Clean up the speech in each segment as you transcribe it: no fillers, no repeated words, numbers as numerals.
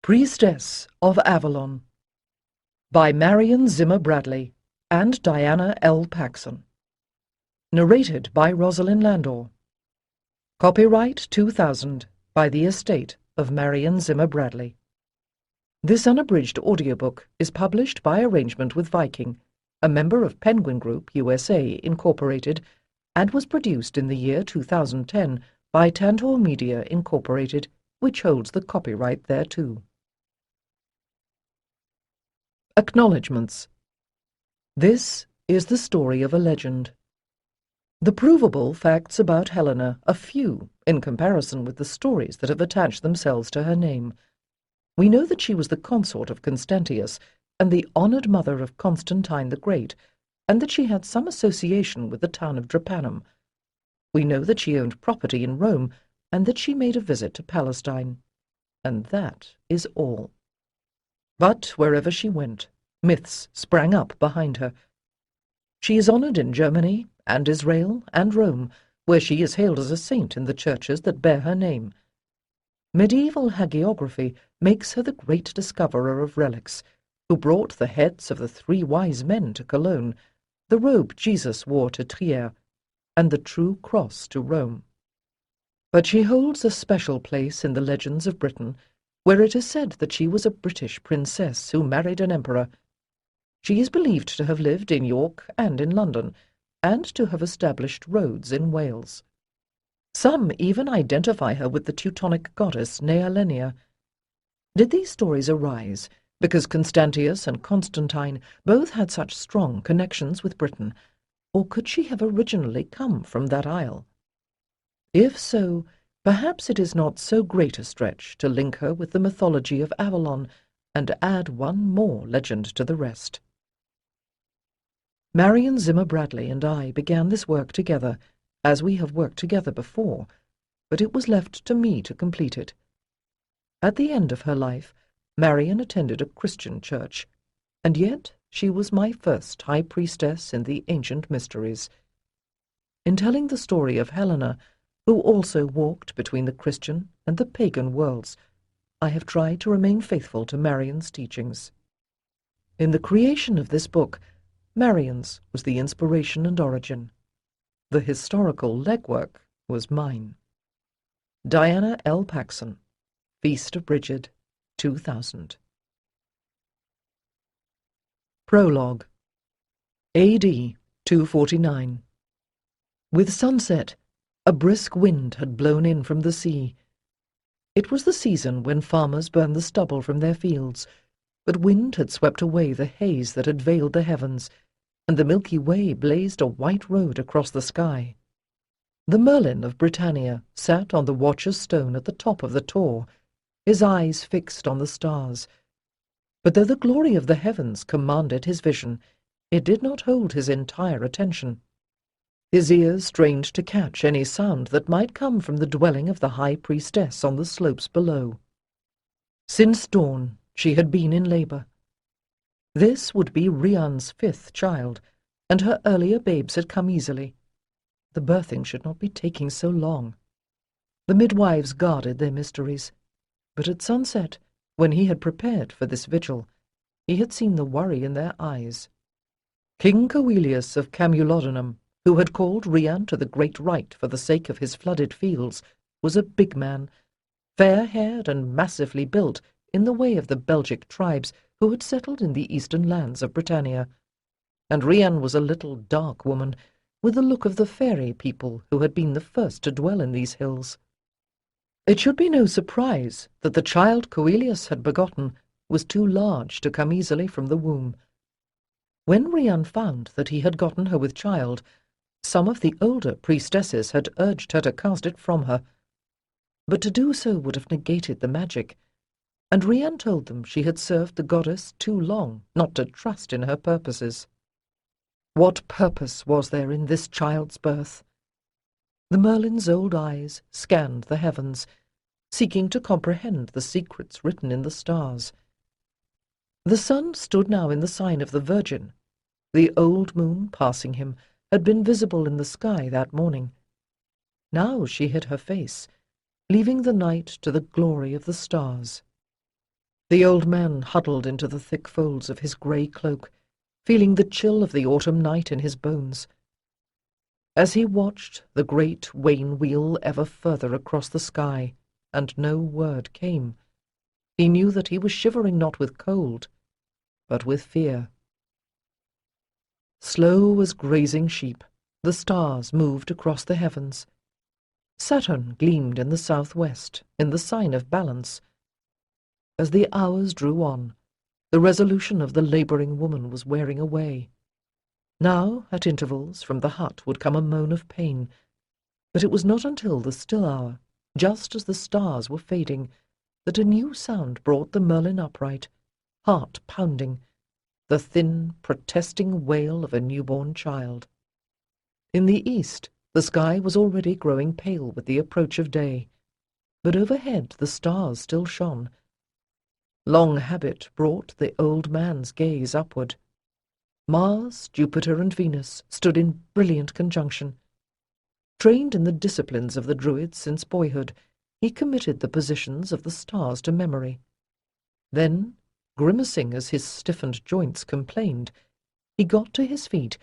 Priestess of Avalon by Marion Zimmer Bradley and Diana L. Paxson. Narrated by Rosalyn Landor. Copyright 2000 by the estate of Marion Zimmer Bradley. This unabridged audiobook is published by arrangement with Viking, a member of Penguin Group USA Incorporated, and was produced in the year 2010 by Tantor Media Incorporated, which holds the copyright thereto. Acknowledgements. This is the story of a legend. The provable facts about Helena are few in comparison with the stories that have attached themselves to her name. We know that she was the consort of Constantius and the honoured mother of Constantine the Great, and that she had some association with the town of Drepanum. We know that she owned property in Rome and that she made a visit to Palestine. And that is all. But wherever she went, myths sprang up behind her. She is honoured in Germany and Israel and Rome, where she is hailed as a saint in the churches that bear her name. Medieval hagiography makes her the great discoverer of relics, who brought the heads of the 3 wise men to Cologne, the robe Jesus wore to Trier, and the true cross to Rome. But she holds a special place in the legends of Britain, where it is said that she was a British princess who married an emperor. She is believed to have lived in York and in London, and to have established roads in Wales. Some even identify her with the Teutonic goddess Nealenia. Did these stories arise because Constantius and Constantine both had such strong connections with Britain, or could she have originally come from that isle? If so, perhaps it is not so great a stretch to link her with the mythology of Avalon and add one more legend to the rest. Marion Zimmer Bradley and I began this work together, as we have worked together before, but it was left to me to complete it. At the end of her life, Marion attended a Christian church, and yet she was my first high priestess in the ancient mysteries. In telling the story of Helena, who also walked between the Christian and the pagan worlds, I have tried to remain faithful to Marion's teachings. In the creation of this book, Marion's was the inspiration and origin. The historical legwork was mine. Diana L. Paxson, Feast of Bridget, 2000. Prologue. A.D. 249. With sunset, a brisk wind had blown in from the sea. It was the season when farmers burned the stubble from their fields, but wind had swept away the haze that had veiled the heavens, and the Milky Way blazed a white road across the sky. The Merlin of Britannia sat on the Watcher's Stone at the top of the Tor, his eyes fixed on the stars. But though the glory of the heavens commanded his vision, it did not hold his entire attention. His ears strained to catch any sound that might come from the dwelling of the high priestess on the slopes below. Since dawn she had been in labour. This would be Rhiann's 5th child, and her earlier babes had come easily. The birthing should not be taking so long. The midwives guarded their mysteries, but at sunset, when he had prepared for this vigil, he had seen the worry in their eyes. King Coelius of Camulodunum, who had called Rhiann to the great rite for the sake of his flooded fields, was a big man, fair-haired and massively built in the way of the Belgic tribes who had settled in the eastern lands of Britannia, and Rhiann was a little dark woman, with the look of the fairy people who had been the first to dwell in these hills. It should be no surprise that the child Coelius had begotten was too large to come easily from the womb. When Rhiann found that he had gotten her with child, some of the older priestesses had urged her to cast it from her, but to do so would have negated the magic, and Rhiann told them she had served the goddess too long not to trust in her purposes. What purpose was there in this child's birth? The Merlin's old eyes scanned the heavens, seeking to comprehend the secrets written in the stars. The sun stood now in the sign of the Virgin. The old moon, passing him, had been visible in the sky that morning. Now she hid her face, leaving the night to the glory of the stars. The old man huddled into the thick folds of his grey cloak, feeling the chill of the autumn night in his bones. As he watched the great wane wheel ever further across the sky, and no word came, he knew that he was shivering not with cold, but with fear. Slow as grazing sheep, the stars moved across the heavens. Saturn gleamed in the southwest, in the sign of balance. As the hours drew on, the resolution of the labouring woman was wearing away. Now, at intervals, from the hut would come a moan of pain, but it was not until the still hour, just as the stars were fading, that a new sound brought the Merlin upright, heart pounding, the thin, protesting wail of a newborn child. In the east, the sky was already growing pale with the approach of day, but overhead the stars still shone. Long habit brought the old man's gaze upward. Mars, Jupiter, and Venus stood in brilliant conjunction. Trained in the disciplines of the Druids since boyhood, he committed the positions of the stars to memory. Then, grimacing as his stiffened joints complained, he got to his feet,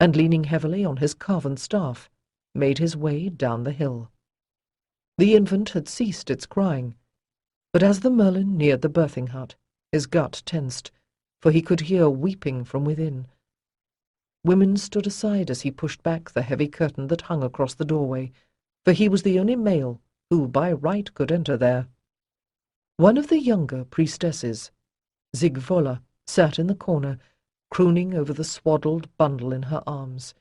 and leaning heavily on his carven staff, made his way down the hill. The infant had ceased its crying, but as the Merlin neared the birthing hut, his gut tensed, for he could hear weeping from within. Women stood aside as he pushed back the heavy curtain that hung across the doorway, for he was the only male who by right could enter there. One of the younger priestesses, Zigvola, sat in the corner, crooning over the swaddled bundle in her arms.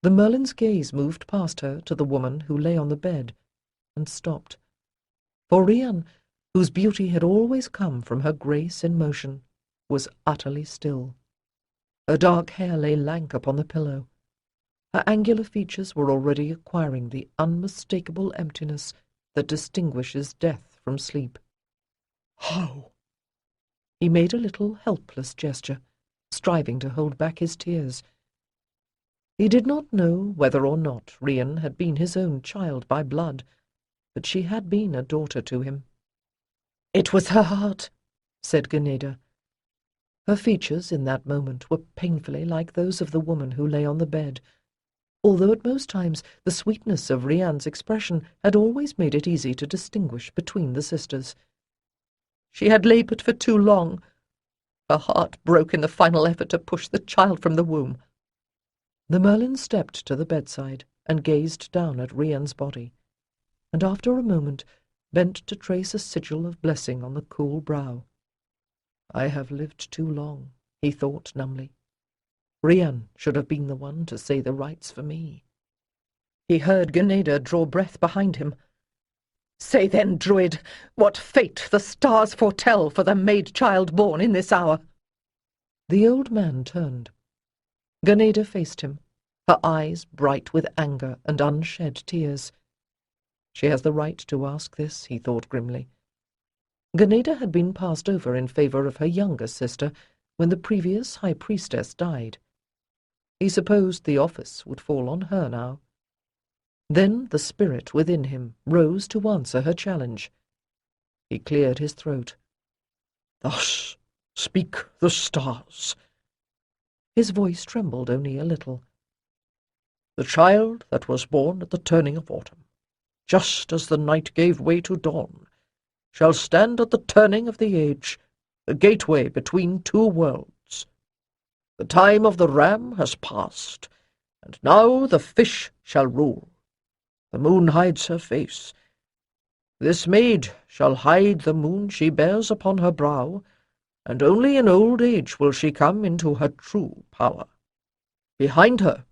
The Merlin's gaze moved past her to the woman who lay on the bed, and stopped. For Rian, whose beauty had always come from her grace in motion, was utterly still. Her dark hair lay lank upon the pillow. Her angular features were already acquiring the unmistakable emptiness that distinguishes death from sleep. "How?" He made a little helpless gesture, striving to hold back his tears. He did not know whether or not Rian had been his own child by blood, but she had been a daughter to him. "It was her heart," said Ganeda. Her features in that moment were painfully like those of the woman who lay on the bed, although at most times the sweetness of Rian's expression had always made it easy to distinguish between the sisters. "She had laboured for too long. Her heart broke in the final effort to push the child from the womb." The Merlin stepped to the bedside and gazed down at Rian's body, and after a moment bent to trace a sigil of blessing on the cool brow. "I have lived too long," he thought numbly. "Rian should have been the one to say the rites for me." He heard Ganeda draw breath behind him. "Say then, Druid, what fate the stars foretell for the maid-child born in this hour." The old man turned. Ganeda faced him, her eyes bright with anger and unshed tears. She has the right to ask this, he thought grimly. Ganeda had been passed over in favor of her younger sister when the previous high priestess died. He supposed the office would fall on her now. Then the spirit within him rose to answer her challenge. He cleared his throat. "Thus speak the stars." His voice trembled only a little. "The child that was born at the turning of autumn, just as the night gave way to dawn, shall stand at the turning of the age, the gateway between two worlds. The time of the ram has passed, and now the fish shall rule. The moon hides her face. This maid shall hide the moon she bears upon her brow, and only in old age will she come into her true power. Behind her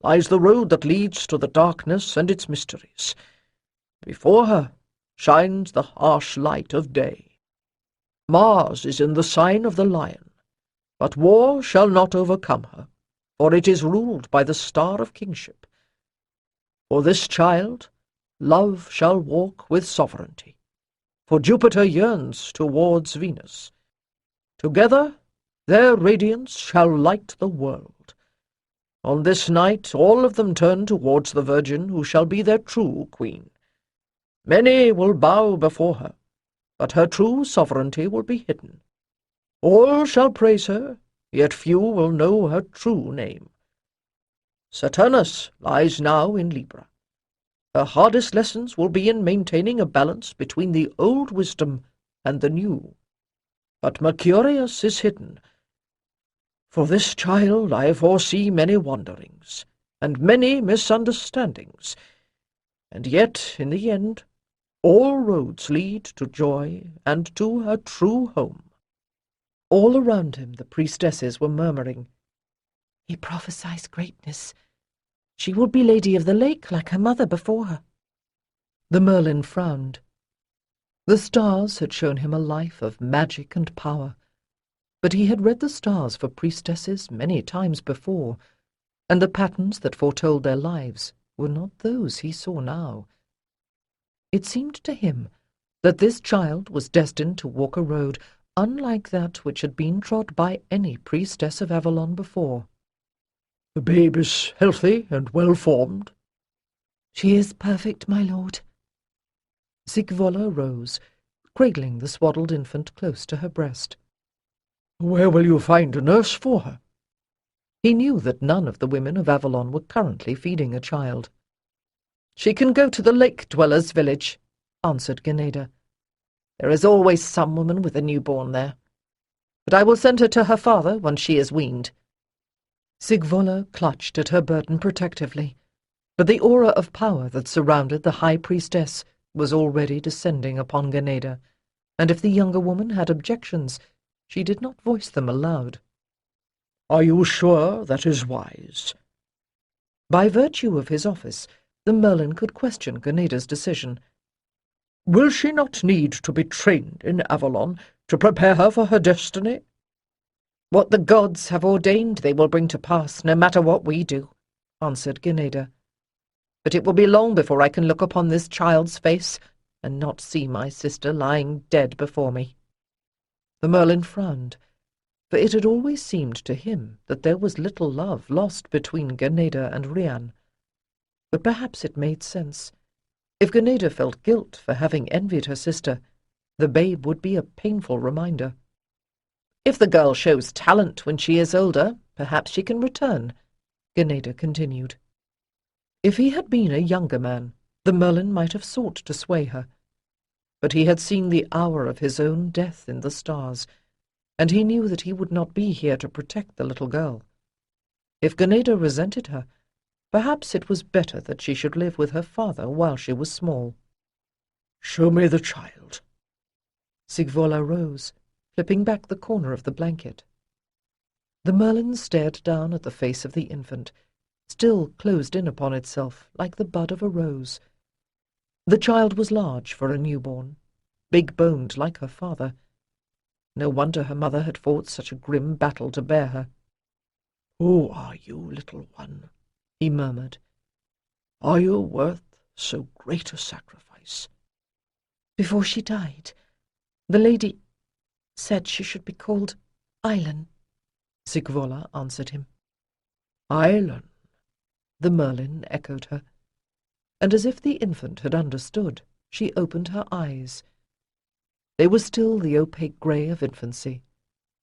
lies the road that leads to the darkness and its mysteries. Before her shines the harsh light of day. Mars is in the sign of the lion, but war shall not overcome her, for it is ruled by the star of kingship. For this child, love shall walk with sovereignty, for Jupiter yearns towards Venus. Together their radiance shall light the world. On this night all of them turn towards the Virgin who shall be their true queen. Many will bow before her, but her true sovereignty will be hidden. All shall praise her, yet few will know her true name. Saturnus lies now in Libra. Her hardest lessons will be in maintaining a balance between the old wisdom and the new. But Mercurius is hidden. For this child I foresee many wanderings, and many misunderstandings, and yet, in the end, all roads lead to joy and to her true home. All around him the priestesses were murmuring, "He prophesies greatness. She will be Lady of the Lake like her mother before her." The Merlin frowned. The stars had shown him a life of magic and power, but he had read the stars for priestesses many times before, and the patterns that foretold their lives were not those he saw now. It seemed to him that this child was destined to walk a road unlike that which had been trod by any priestess of Avalon before. The babe is healthy and well-formed. "She is perfect, my lord." Sigvola rose, cradling the swaddled infant close to her breast. Where will you find a nurse for her? He knew that none of the women of Avalon were currently feeding a child. "She can go to the lake-dwellers' village," answered Ganeda. "There is always some woman with a newborn there. But I will send her to her father when she is weaned." Sigvola clutched at her burden protectively, but the aura of power that surrounded the high priestess was already descending upon Ganeda, and if the younger woman had objections, she did not voice them aloud. "Are you sure that is wise?" By virtue of his office, the Merlin could question Ganeda's decision. "Will she not need to be trained in Avalon to prepare her for her destiny?" "What the gods have ordained they will bring to pass, no matter what we do," answered Ganeda. "But it will be long before I can look upon this child's face and not see my sister lying dead before me." The Merlin frowned, for it had always seemed to him that there was little love lost between Ganeda and Rian. But perhaps it made sense. If Ganeda felt guilt for having envied her sister, the babe would be a painful reminder. "If the girl shows talent when she is older, perhaps she can return," Ganeda continued. If he had been a younger man, the Merlin might have sought to sway her. But he had seen the hour of his own death in the stars, and he knew that he would not be here to protect the little girl. If Ganeda resented her, perhaps it was better that she should live with her father while she was small. "Show me the child." Sigvola rose, flipping back the corner of the blanket. The Merlin stared down at the face of the infant, still closed in upon itself like the bud of a rose. The child was large for a newborn, big-boned like her father. No wonder her mother had fought such a grim battle to bear her. "Who are you, little one?" he murmured. "Are you worth so great a sacrifice?" "Before she died, the lady said she should be called Ailyn," Sigvola answered him. "Ailyn," the Merlin echoed her, and as if the infant had understood, she opened her eyes. They were still the opaque grey of infancy,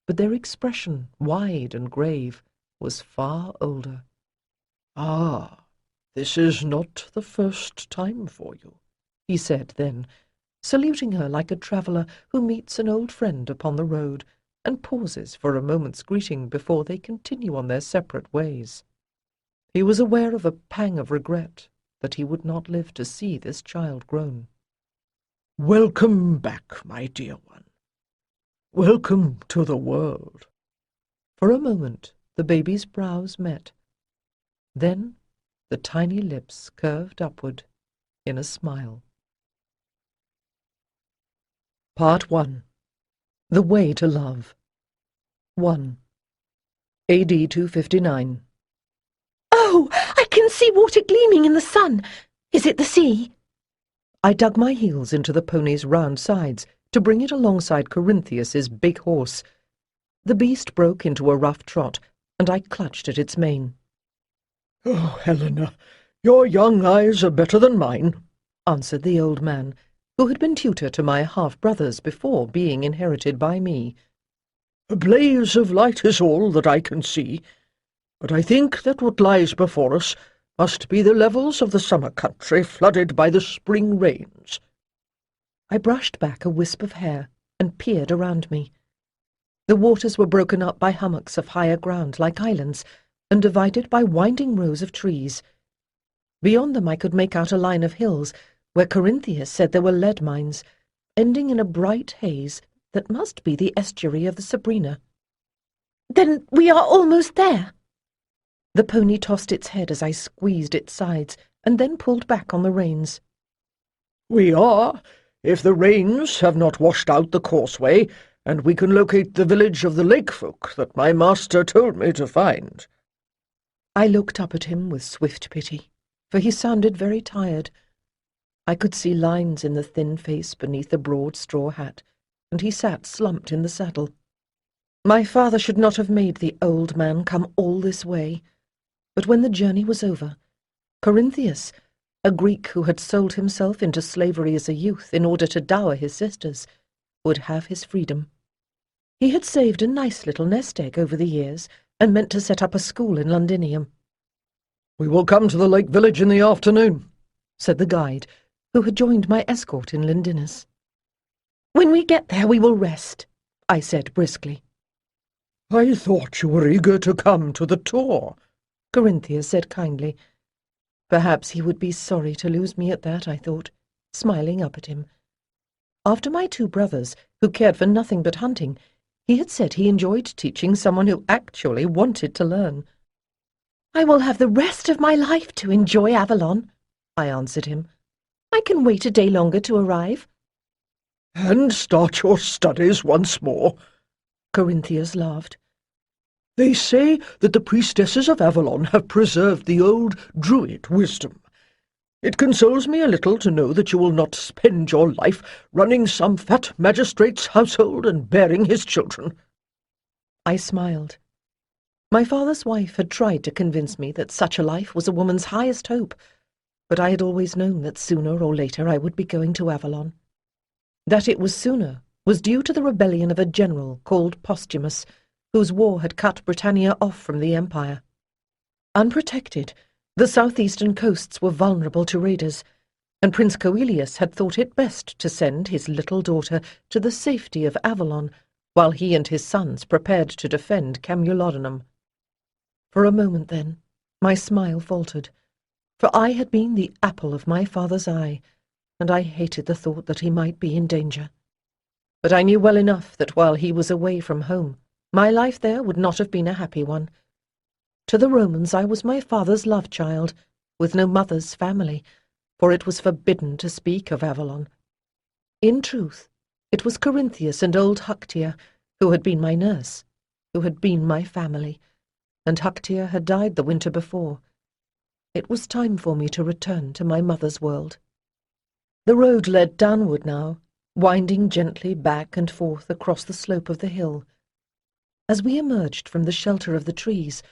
but their expression, wide and grave, was far older. "Ah, this is not the first time for you," he said then, saluting her like a traveller who meets an old friend upon the road and pauses for a moment's greeting before they continue on their separate ways. He was aware of a pang of regret that he would not live to see this child grown. "Welcome back, my dear one. Welcome to the world." For a moment the baby's brows met. Then the tiny lips curved upward in a smile. Part 1. The Way to Love. 1. AD 259. "Oh, I can see water gleaming in the sun. Is it the sea?" I dug my heels into the pony's round sides to bring it alongside Corinthius's big horse. The beast broke into a rough trot, and I clutched at its mane. "Oh, Helena, your young eyes are better than mine," answered the old man, who had been tutor to my half-brothers before being inherited by me. "A blaze of light is all that I can see, but I think that what lies before us must be the levels of the summer country flooded by the spring rains." I brushed back a wisp of hair and peered around me. The waters were broken up by hummocks of higher ground like islands, and divided by winding rows of trees. Beyond them I could make out a line of hills, where Corinthius said there were lead mines, ending in a bright haze that must be the estuary of the Sabrina. "Then we are almost there." The pony tossed its head as I squeezed its sides, and then pulled back on the reins. "We are, if the rains have not washed out the causeway, and we can locate the village of the lake folk that my master told me to find." I looked up at him with swift pity, for he sounded very tired. I could see lines in the thin face beneath the broad straw hat, and he sat slumped in the saddle. My father should not have made the old man come all this way, but when the journey was over, Corinthius, a Greek who had sold himself into slavery as a youth in order to dower his sisters, would have his freedom. He had saved a nice little nest egg over the years, and meant to set up a school in Londinium. "We will come to the lake village in the afternoon," said the guide, who had joined my escort in Lindinus. "When we get there we will rest," I said briskly. "I thought you were eager to come to the tour," Corinthius said kindly. Perhaps he would be sorry to lose me at that, I thought, smiling up at him. After my two brothers, who cared for nothing but hunting, he had said he enjoyed teaching someone who actually wanted to learn. "I will have the rest of my life to enjoy Avalon," I answered him. "I can wait a day longer to arrive." "And start your studies once more," Corinthius laughed. "They say that the priestesses of Avalon have preserved the old druid wisdom. It consoles me a little to know that you will not spend your life running some fat magistrate's household and bearing his children." I smiled. My father's wife had tried to convince me that such a life was a woman's highest hope, but I had always known that sooner or later I would be going to Avalon. That it was sooner was due to the rebellion of a general called Posthumus, whose war had cut Britannia off from the empire. Unprotected, the southeastern coasts were vulnerable to raiders, and Prince Coelius had thought it best to send his little daughter to the safety of Avalon, while he and his sons prepared to defend Camulodunum. For a moment, then, my smile faltered, for I had been the apple of my father's eye, and I hated the thought that he might be in danger. But I knew well enough that while he was away from home, my life there would not have been a happy one. To the Romans I was my father's love-child, with no mother's family, for it was forbidden to speak of Avalon. In truth, it was Corinthius and old Huctia who had been my nurse, who had been my family, and Huctia had died the winter before. It was time for me to return to my mother's world. The road led downward now, winding gently back and forth across the slope of the hill. As we emerged from the shelter of the trees,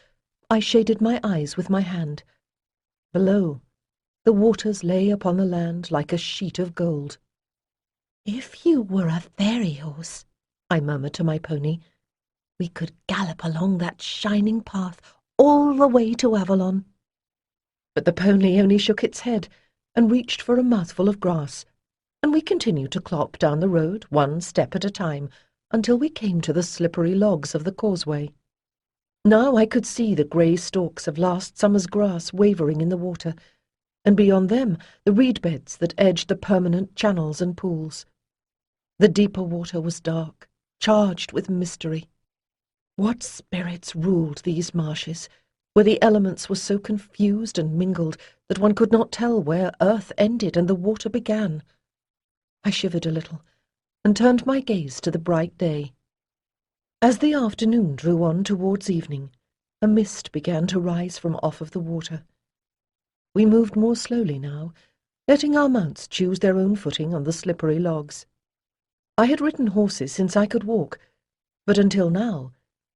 I shaded my eyes with my hand. Below, the waters lay upon the land like a sheet of gold. "If you were a fairy horse," I murmured to my pony, "we could gallop along that shining path all the way to Avalon." But the pony only shook its head and reached for a mouthful of grass, and we continued to clop down the road one step at a time until we came to the slippery logs of the causeway. Now I could see the grey stalks of last summer's grass wavering in the water, and beyond them the reed beds that edged the permanent channels and pools. The deeper water was dark, charged with mystery. What spirits ruled these marshes, where the elements were so confused and mingled that one could not tell where earth ended and the water began? I shivered a little, and turned my gaze to the bright day. As the afternoon drew on towards evening, a mist began to rise from off of the water. We moved more slowly now, letting our mounts choose their own footing on the slippery logs. I had ridden horses since I could walk, but until now,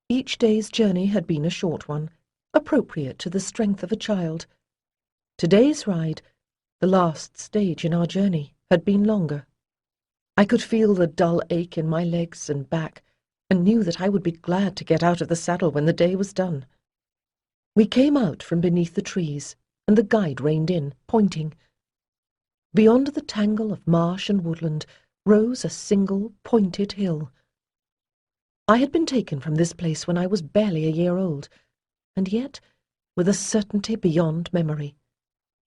each day's journey had been a short one, appropriate to the strength of a child. Today's ride, the last stage in our journey, had been longer, I could feel the dull ache in my legs and back, and knew that I would be glad to get out of the saddle when the day was done. We came out from beneath the trees, and the guide reined in, pointing. Beyond the tangle of marsh and woodland rose a single pointed hill. I had been taken from this place when I was barely a year old, and yet, with a certainty beyond memory,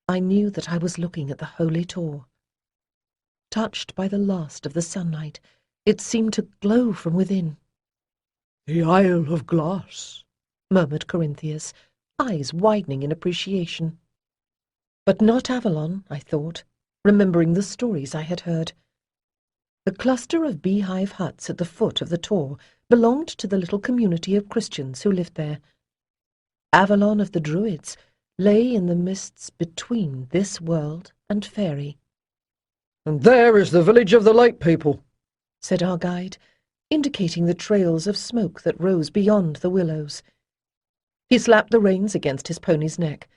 I knew that I was looking at the holy Tor. Touched by the last of the sunlight, it seemed to glow from within. "The Isle of Glass," murmured Corinthius, eyes widening in appreciation. But not Avalon, I thought, remembering the stories I had heard. The cluster of beehive huts at the foot of the Tor belonged to the little community of Christians who lived there. Avalon of the Druids lay in the mists between this world and fairy. "And there is the village of the Light People," said our guide, indicating the trails of smoke that rose beyond the willows. He slapped the reins against his pony's neck,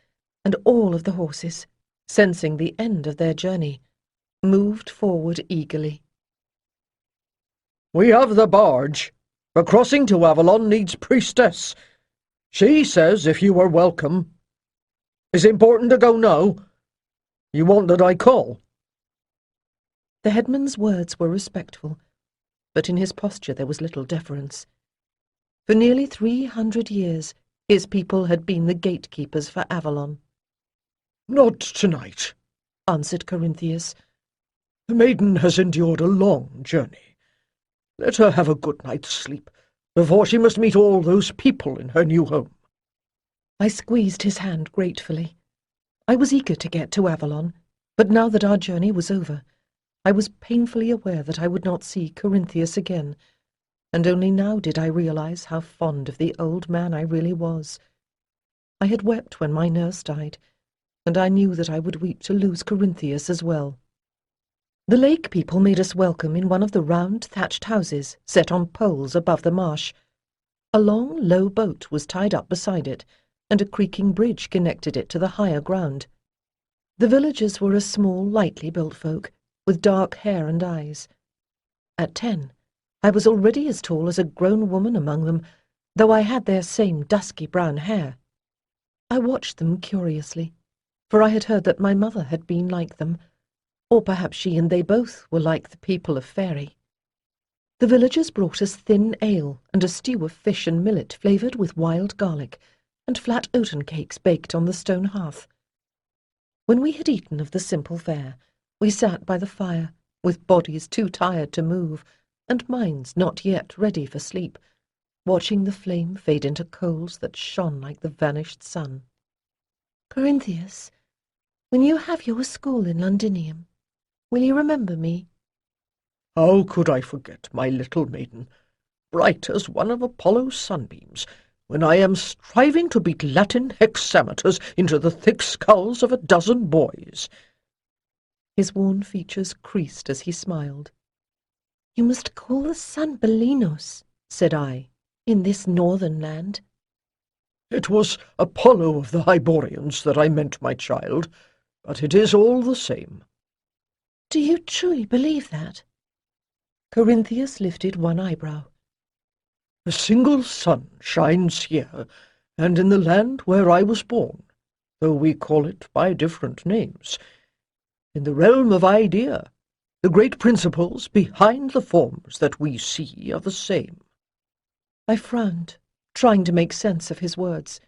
and all of the horses, sensing the end of their journey, moved forward eagerly. "We have the barge. A crossing to Avalon needs Priestess. She says if you are welcome. Is it important to go now? You want that I call?" The headman's words were respectful, but in his posture there was little deference. For nearly 300 years his people had been the gatekeepers for Avalon. "Not tonight," answered Corinthius. "The maiden has endured a long journey. Let her have a good night's sleep before she must meet all those people in her new home." I squeezed his hand gratefully. I was eager to get to Avalon, but now that our journey was over, I was painfully aware that I would not see Corinthius again, and only now did I realize how fond of the old man I really was. I had wept when my nurse died, and I knew that I would weep to lose Corinthius as well. The lake people made us welcome in one of the round thatched houses set on poles above the marsh. A long, low boat was tied up beside it, and a creaking bridge connected it to the higher ground. The villagers were a small, lightly built folk, with dark hair and eyes. At 10, I was already as tall as a grown woman among them, though I had their same dusky brown hair. I watched them curiously, for I had heard that my mother had been like them, or perhaps she and they both were like the people of Fairy. The villagers brought us thin ale and a stew of fish and millet flavoured with wild garlic, and flat oaten cakes baked on the stone hearth. When we had eaten of the simple fare, we sat by the fire, with bodies too tired to move, and minds not yet ready for sleep, watching the flame fade into coals that shone like the vanished sun. "Corinthius, when you have your school in Londinium, will you remember me?" "How could I forget my little maiden, bright as one of Apollo's sunbeams, when I am striving to beat Latin hexameters into the thick skulls of a dozen boys?" His worn features creased as he smiled. "You must call the sun Belinos," said I, "in this northern land." "It was Apollo of the Hyborians that I meant, my child, but it is all the same." "Do you truly believe that?" Corinthius lifted one eyebrow. "A single sun shines here, and in the land where I was born, though we call it by different names. In the realm of idea, the great principles behind the forms that we see are the same." I frowned, trying to make sense of his words.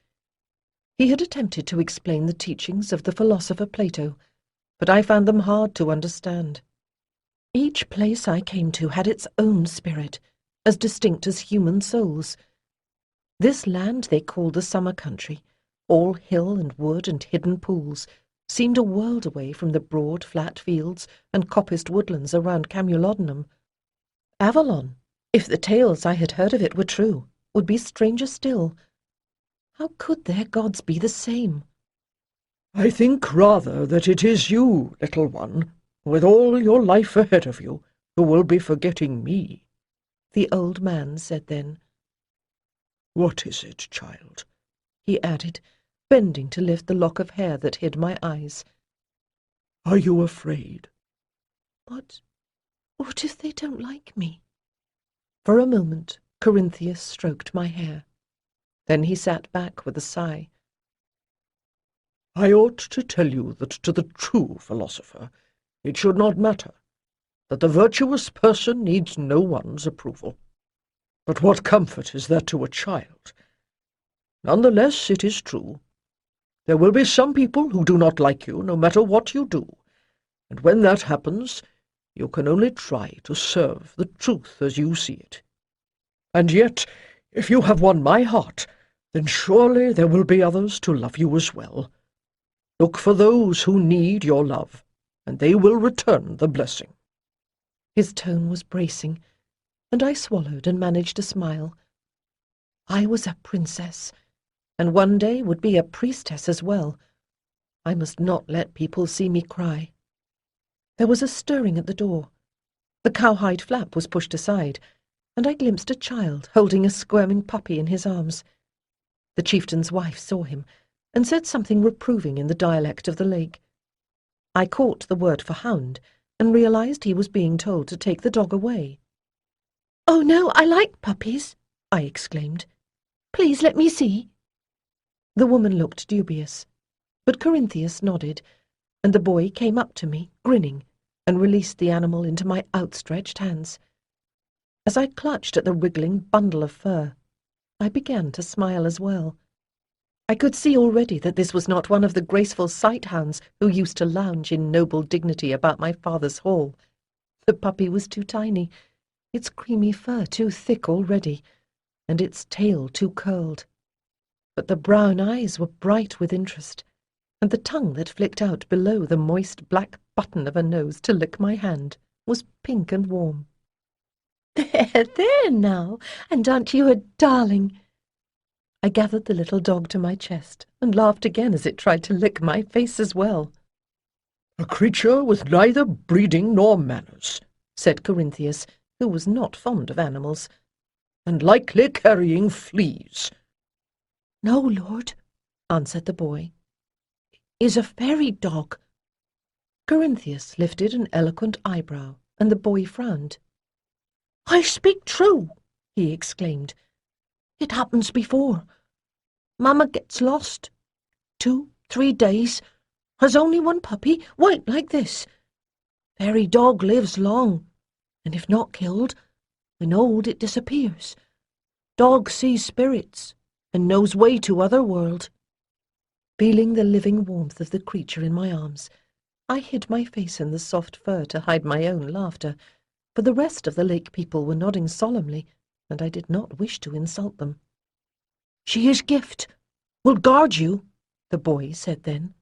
He had attempted to explain the teachings of the philosopher Plato, but I found them hard to understand. Each place I came to had its own spirit, as distinct as human souls. This land they called the summer country, all hill and wood and hidden pools, seemed a world away from the broad flat fields and coppiced woodlands around Camulodunum. Avalon, if the tales I had heard of it were true, would be stranger still. How could their gods be the same? "I think rather that it is you, little one, with all your life ahead of you, who will be forgetting me," the old man said then. "What is it, child?" he added, bending to lift the lock of hair that hid my eyes. "Are you afraid?" What What if they don't like me? For a moment, Corinthius stroked my hair. Then he sat back with a sigh. I ought to tell you that to the true philosopher it should not matter, that the virtuous person needs no one's approval. But what comfort is that to a child? None the less, it is true. There will be some people who do not like you, no matter what you do, and when that happens, you can only try to serve the truth as you see it. And yet, if you have won my heart, then surely there will be others to love you as well. Look for those who need your love, and they will return the blessing. His tone was bracing, and I swallowed and managed a smile. I was a princess, and one day would be a priestess as well. I must not let people see me cry. There was a stirring at the door. The cowhide flap was pushed aside, and I glimpsed a child holding a squirming puppy in his arms. The chieftain's wife saw him, and said something reproving in the dialect of the lake. I caught the word for hound, and realized he was being told to take the dog away. "Oh no, I like puppies," I exclaimed. "Please let me see." The woman looked dubious, but Corinthius nodded, and the boy came up to me, grinning, and released the animal into my outstretched hands. As I clutched at the wriggling bundle of fur, I began to smile as well. I could see already that this was not one of the graceful sighthounds who used to lounge in noble dignity about my father's hall. The puppy was too tiny, its creamy fur too thick already, and its tail too curled. But the brown eyes were bright with interest, and the tongue that flicked out below the moist black button of a nose to lick my hand was pink and warm. "There, there now, and aren't you a darling?" I gathered the little dog to my chest and laughed again as it tried to lick my face as well. A creature with neither breeding nor manners, said Corinthius, who was not fond of animals, and likely carrying fleas. "No, lord," answered the boy. "Is a fairy dog." Corinthius lifted an eloquent eyebrow, and the boy frowned. "I speak true," he exclaimed. "It happens before. Mamma gets lost. 2-3 days. Has only one puppy, white like this. Fairy dog lives long, and if not killed, when old it disappears. Dog sees spirits, and knows way to other world." Feeling the living warmth of the creature in my arms, I hid my face in the soft fur to hide my own laughter, for the rest of the lake people were nodding solemnly, and I did not wish to insult them. "She is gift. Will guard you," the boy said then.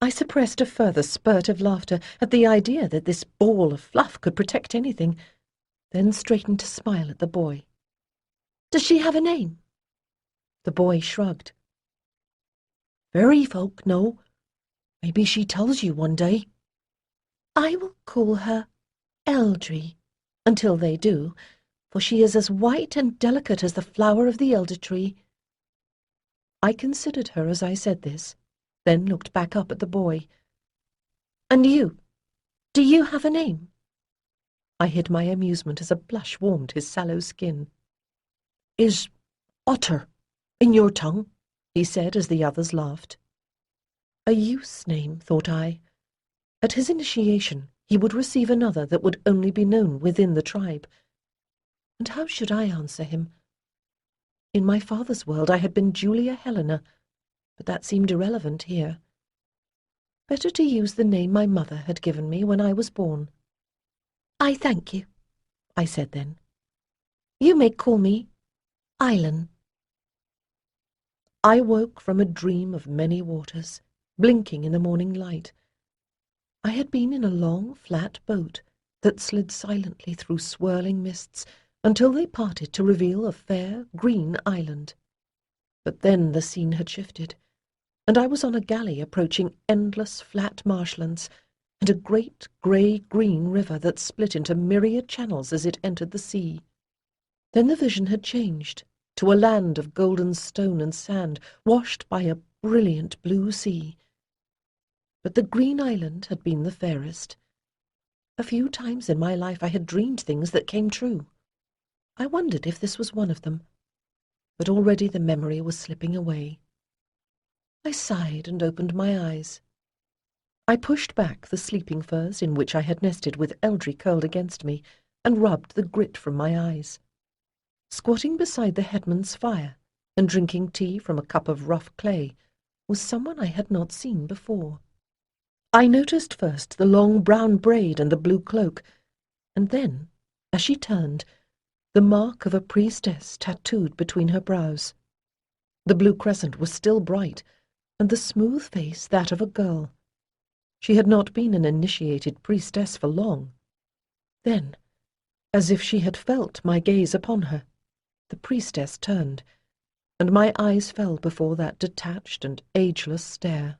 I suppressed a further spurt of laughter at the idea that this ball of fluff could protect anything, then straightened to smile at the boy. "Does she have a name?" The boy shrugged. "Fairy folk know. Maybe she tells you one day." "I will call her Eldri, until they do, for she is as white and delicate as the flower of the elder tree." I considered her as I said this, then looked back up at the boy. "And you? Do you have a name?" I hid my amusement as a blush warmed his sallow skin. "Is Otter in your tongue?" he said as the others laughed. A youth's name, thought I. At his initiation he would receive another that would only be known within the tribe. And how should I answer him? In my father's world I had been Julia Helena, but that seemed irrelevant here. Better to use the name my mother had given me when I was born. "I thank you," I said then. "You may call me Islan." I woke from a dream of many waters, blinking in the morning light. I had been in a long, flat boat that slid silently through swirling mists until they parted to reveal a fair, green island. But then the scene had shifted, and I was on a galley approaching endless flat marshlands and a great grey-green river that split into myriad channels as it entered the sea. Then the vision had changed to a land of golden stone and sand washed by a brilliant blue sea. But the green island had been the fairest. A few times in my life I had dreamed things that came true. I wondered if this was one of them, but already the memory was slipping away. I sighed and opened my eyes. I pushed back the sleeping furs in which I had nested with Eldry curled against me, and rubbed the grit from my eyes. Squatting beside the headman's fire and drinking tea from a cup of rough clay was someone I had not seen before. I noticed first the long brown braid and the blue cloak, and then, as she turned, the mark of a priestess tattooed between her brows. The blue crescent was still bright, and the smooth face that of a girl. She had not been an initiated priestess for long. Then, as if she had felt my gaze upon her, the priestess turned, and my eyes fell before that detached and ageless stare.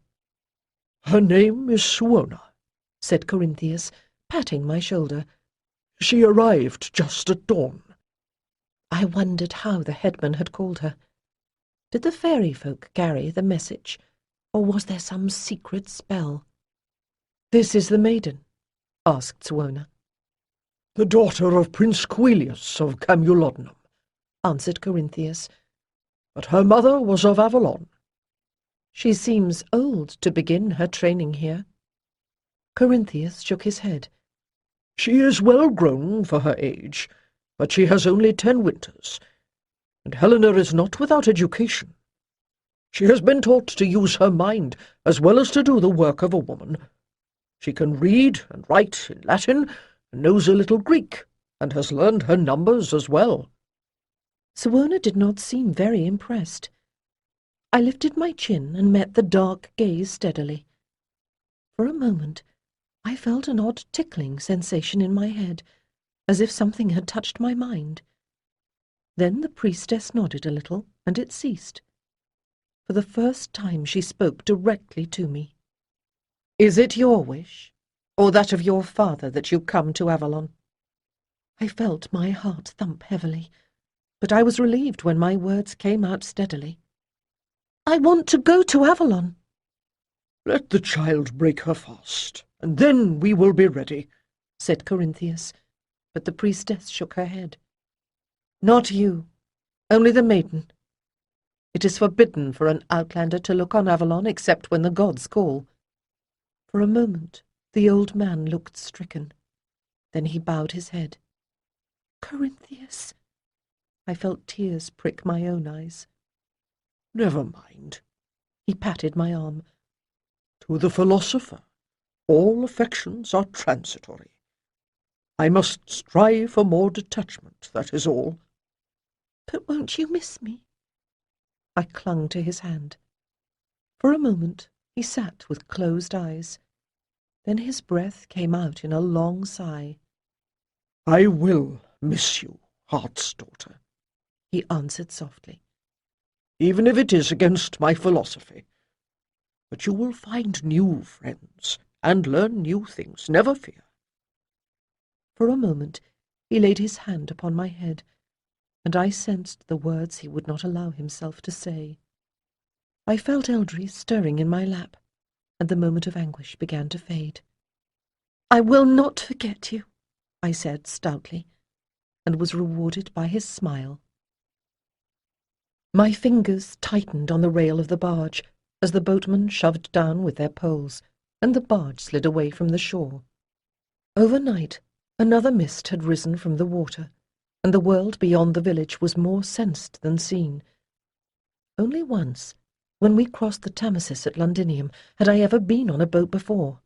"Her name is Suona," said Corinthius, patting my shoulder. "She arrived just at dawn." I wondered how the headman had called her. Did the fairy folk carry the message, or was there some secret spell? "This is the maiden?" asked Suona. "The daughter of Prince Quilius of Camulodunum," answered Corinthius. "but her mother was of Avalon." "She seems old to begin her training here." Corinthius shook his head. "She is well grown for her age, but she has only 10 winters, and Helena is not without education. She has been taught to use her mind as well as to do the work of a woman. She can read and write in Latin, and knows a little Greek, and has learned her numbers as well." Suona did not seem very impressed. I lifted my chin and met the dark gaze steadily. For a moment, I felt an odd tickling sensation in my head, as if something had touched my mind. Then the priestess nodded a little, and it ceased. For the first time she spoke directly to me. "Is it your wish, or that of your father, that you come to Avalon?" I felt my heart thump heavily, but I was relieved when my words came out steadily. "I want to go to Avalon." "Let the child break her fast, and then we will be ready," said Corinthius, but the priestess shook her head. "Not you, only the maiden. It is forbidden for an outlander to look on Avalon except when the gods call." For a moment the old man looked stricken. Then he bowed his head. "Corinthius." I felt tears prick my own eyes. "Never mind." He patted my arm. "To the philosopher, all affections are transitory. I must strive for more detachment, that is all." "But won't you miss me?" I clung to his hand. For a moment he sat with closed eyes. Then his breath came out in a long sigh. "I will miss you, heart's daughter," he answered softly. "even if it is against my philosophy. But you will find new friends, and learn new things, never fear." For a moment he laid his hand upon my head, and I sensed the words he would not allow himself to say. I felt Eldry stirring in my lap, and the moment of anguish began to fade. "I will not forget you," I said stoutly, and was rewarded by his smile. My fingers tightened on the rail of the barge as the boatmen shoved down with their poles, and the barge slid away from the shore. Overnight, another mist had risen from the water, and the world beyond the village was more sensed than seen. Only once, when we crossed the Tamesis at Londinium, had I ever been on a boat before.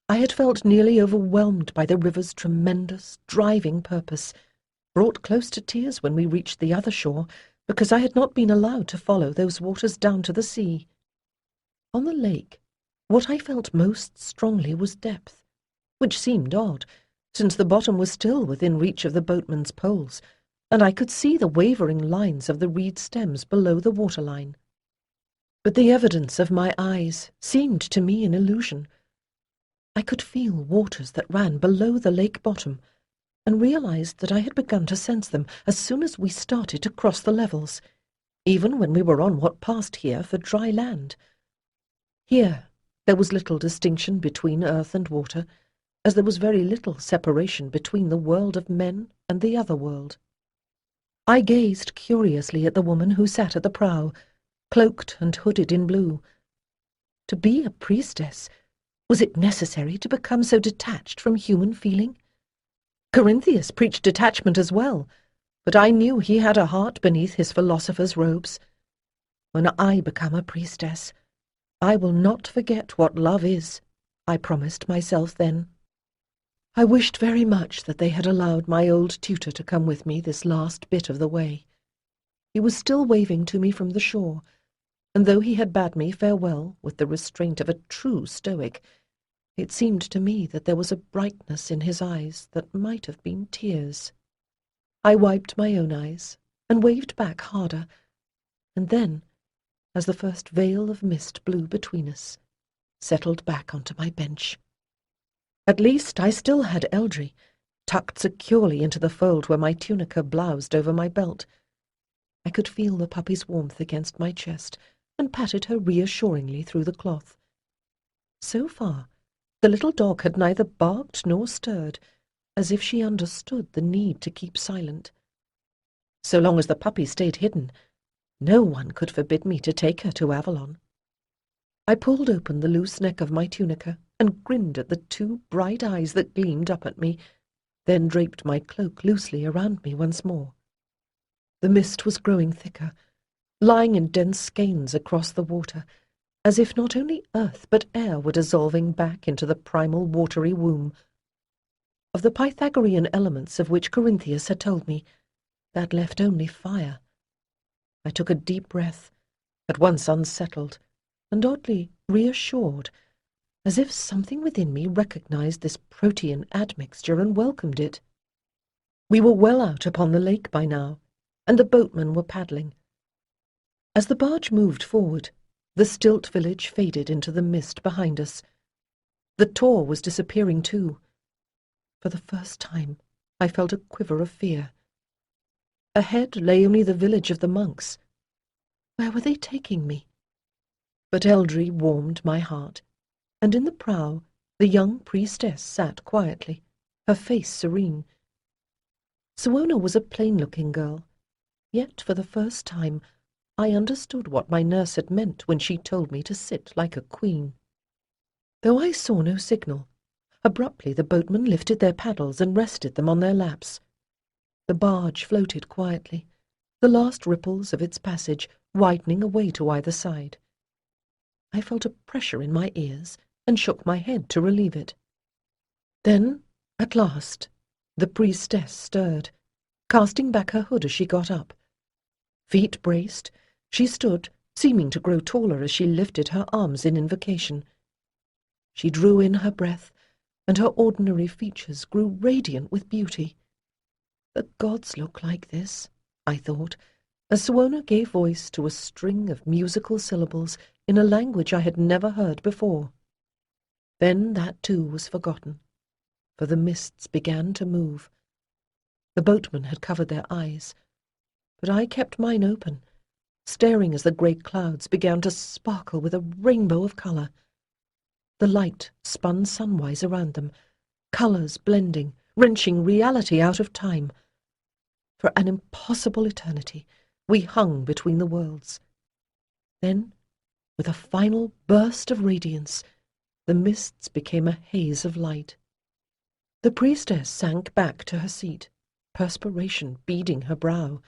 I had felt nearly overwhelmed by the river's tremendous, driving purpose, brought close to tears when we reached the other shore, because I had not been allowed to follow those waters down to the sea. On the lake, what I felt most strongly was depth, which seemed odd, since the bottom was still within reach of the boatman's poles, and I could see the wavering lines of the reed stems below the waterline. But the evidence of my eyes seemed to me an illusion. I could feel waters that ran below the lake bottom, and realized that I had begun to sense them as soon as we started to cross the levels, even when we were on what passed here for dry land. Here there was little distinction between earth and water, as there was very little separation between the world of men and the other world. I gazed curiously at the woman who sat at the prow, cloaked and hooded in blue. To be a priestess, was it necessary to become so detached from human feeling? Corinthius preached detachment as well, but I knew he had a heart beneath his philosopher's robes. When I become a priestess, I will not forget what love is, I promised myself then. I wished very much that they had allowed my old tutor to come with me this last bit of the way. He was still waving to me from the shore, and though he had bade me farewell with the restraint of a true stoic, it seemed to me that there was a brightness in his eyes that might have been tears. I wiped my own eyes and waved back harder, and then, as the first veil of mist blew between us, settled back onto my bench. At least I still had Eldry, tucked securely into the fold where my tunica bloused over my belt. I could feel the puppy's warmth against my chest, and patted her reassuringly through the cloth. So far, the little dog had neither barked nor stirred, as if she understood the need to keep silent. So long as the puppy stayed hidden, no one could forbid me to take her to Avalon. I pulled open the loose neck of my tunica and grinned at the two bright eyes that gleamed up at me, then draped my cloak loosely around me once more. The mist was growing thicker, lying in dense skeins across the water, as if not only earth but air were dissolving back into the primal watery womb. Of the Pythagorean elements of which Corinthius had told me, that left only fire. I took a deep breath, at once unsettled, and oddly reassured, as if something within me recognized this protean admixture and welcomed it. We were well out upon the lake by now, and the boatmen were paddling. As the barge moved forward, the stilt village faded into the mist behind us. The Tor was disappearing too. For the first time, I felt a quiver of fear. Ahead lay only the village of the monks. Where were they taking me? But Eldry warmed my heart, and in the prow the young priestess sat quietly, her face serene. Suona was a plain-looking girl, yet for the first time I understood what my nurse had meant when she told me to sit like a queen. Though I saw no signal, abruptly the boatmen lifted their paddles and rested them on their laps. The barge floated quietly, the last ripples of its passage widening away to either side. I felt a pressure in my ears and shook my head to relieve it. Then, at last, the priestess stirred, casting back her hood as she got up. Feet braced, she stood, seeming to grow taller as she lifted her arms in invocation. She drew in her breath, and her ordinary features grew radiant with beauty. The gods look like this, I thought, as Suona gave voice to a string of musical syllables in a language I had never heard before. Then that too was forgotten, for the mists began to move. The boatmen had covered their eyes, but I kept mine open, staring as the great clouds began to sparkle with a rainbow of colour. The light spun sunwise around them, colours blending, wrenching reality out of time. For an impossible eternity, we hung between the worlds. Then, with a final burst of radiance, the mists became a haze of light. The priestess sank back to her seat, perspiration beading her brow.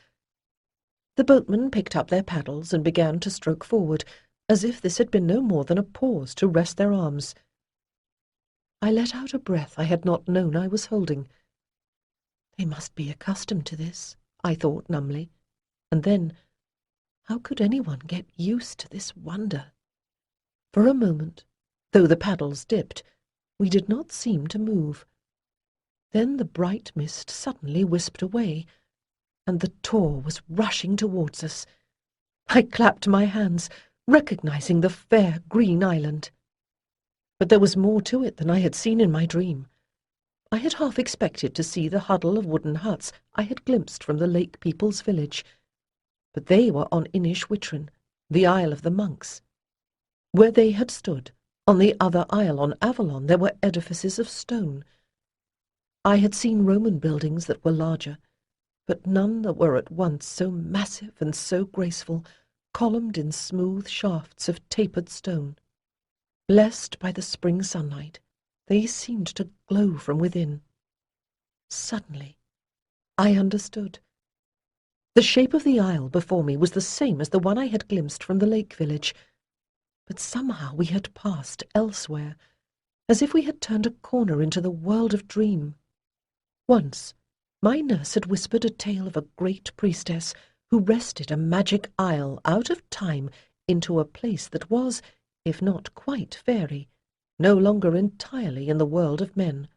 The boatmen picked up their paddles and began to stroke forward, as if this had been no more than a pause to rest their arms. I let out a breath I had not known I was holding. They must be accustomed to this, I thought numbly, and then, how could anyone get used to this wonder? For a moment, though the paddles dipped, we did not seem to move. Then the bright mist suddenly wisped away, and the Tor was rushing towards us. I clapped my hands, recognizing the fair green island. But there was more to it than I had seen in my dream. I had half expected to see the huddle of wooden huts I had glimpsed from the lake people's village, but they were on Inish Witrin, the Isle of the Monks. Where they had stood On the other isle on Avalon there were edifices of stone. I had seen Roman buildings that were larger, but none that were at once so massive and so graceful, columned in smooth shafts of tapered stone. Blessed by the spring sunlight, they seemed to glow from within. Suddenly, I understood. The shape of the isle before me was the same as the one I had glimpsed from the lake village, but somehow we had passed elsewhere, as if we had turned a corner into the world of dream. Once, my nurse had whispered a tale of a great priestess who wrested a magic isle out of time into a place that was, if not quite fairy, no longer entirely in the world of men.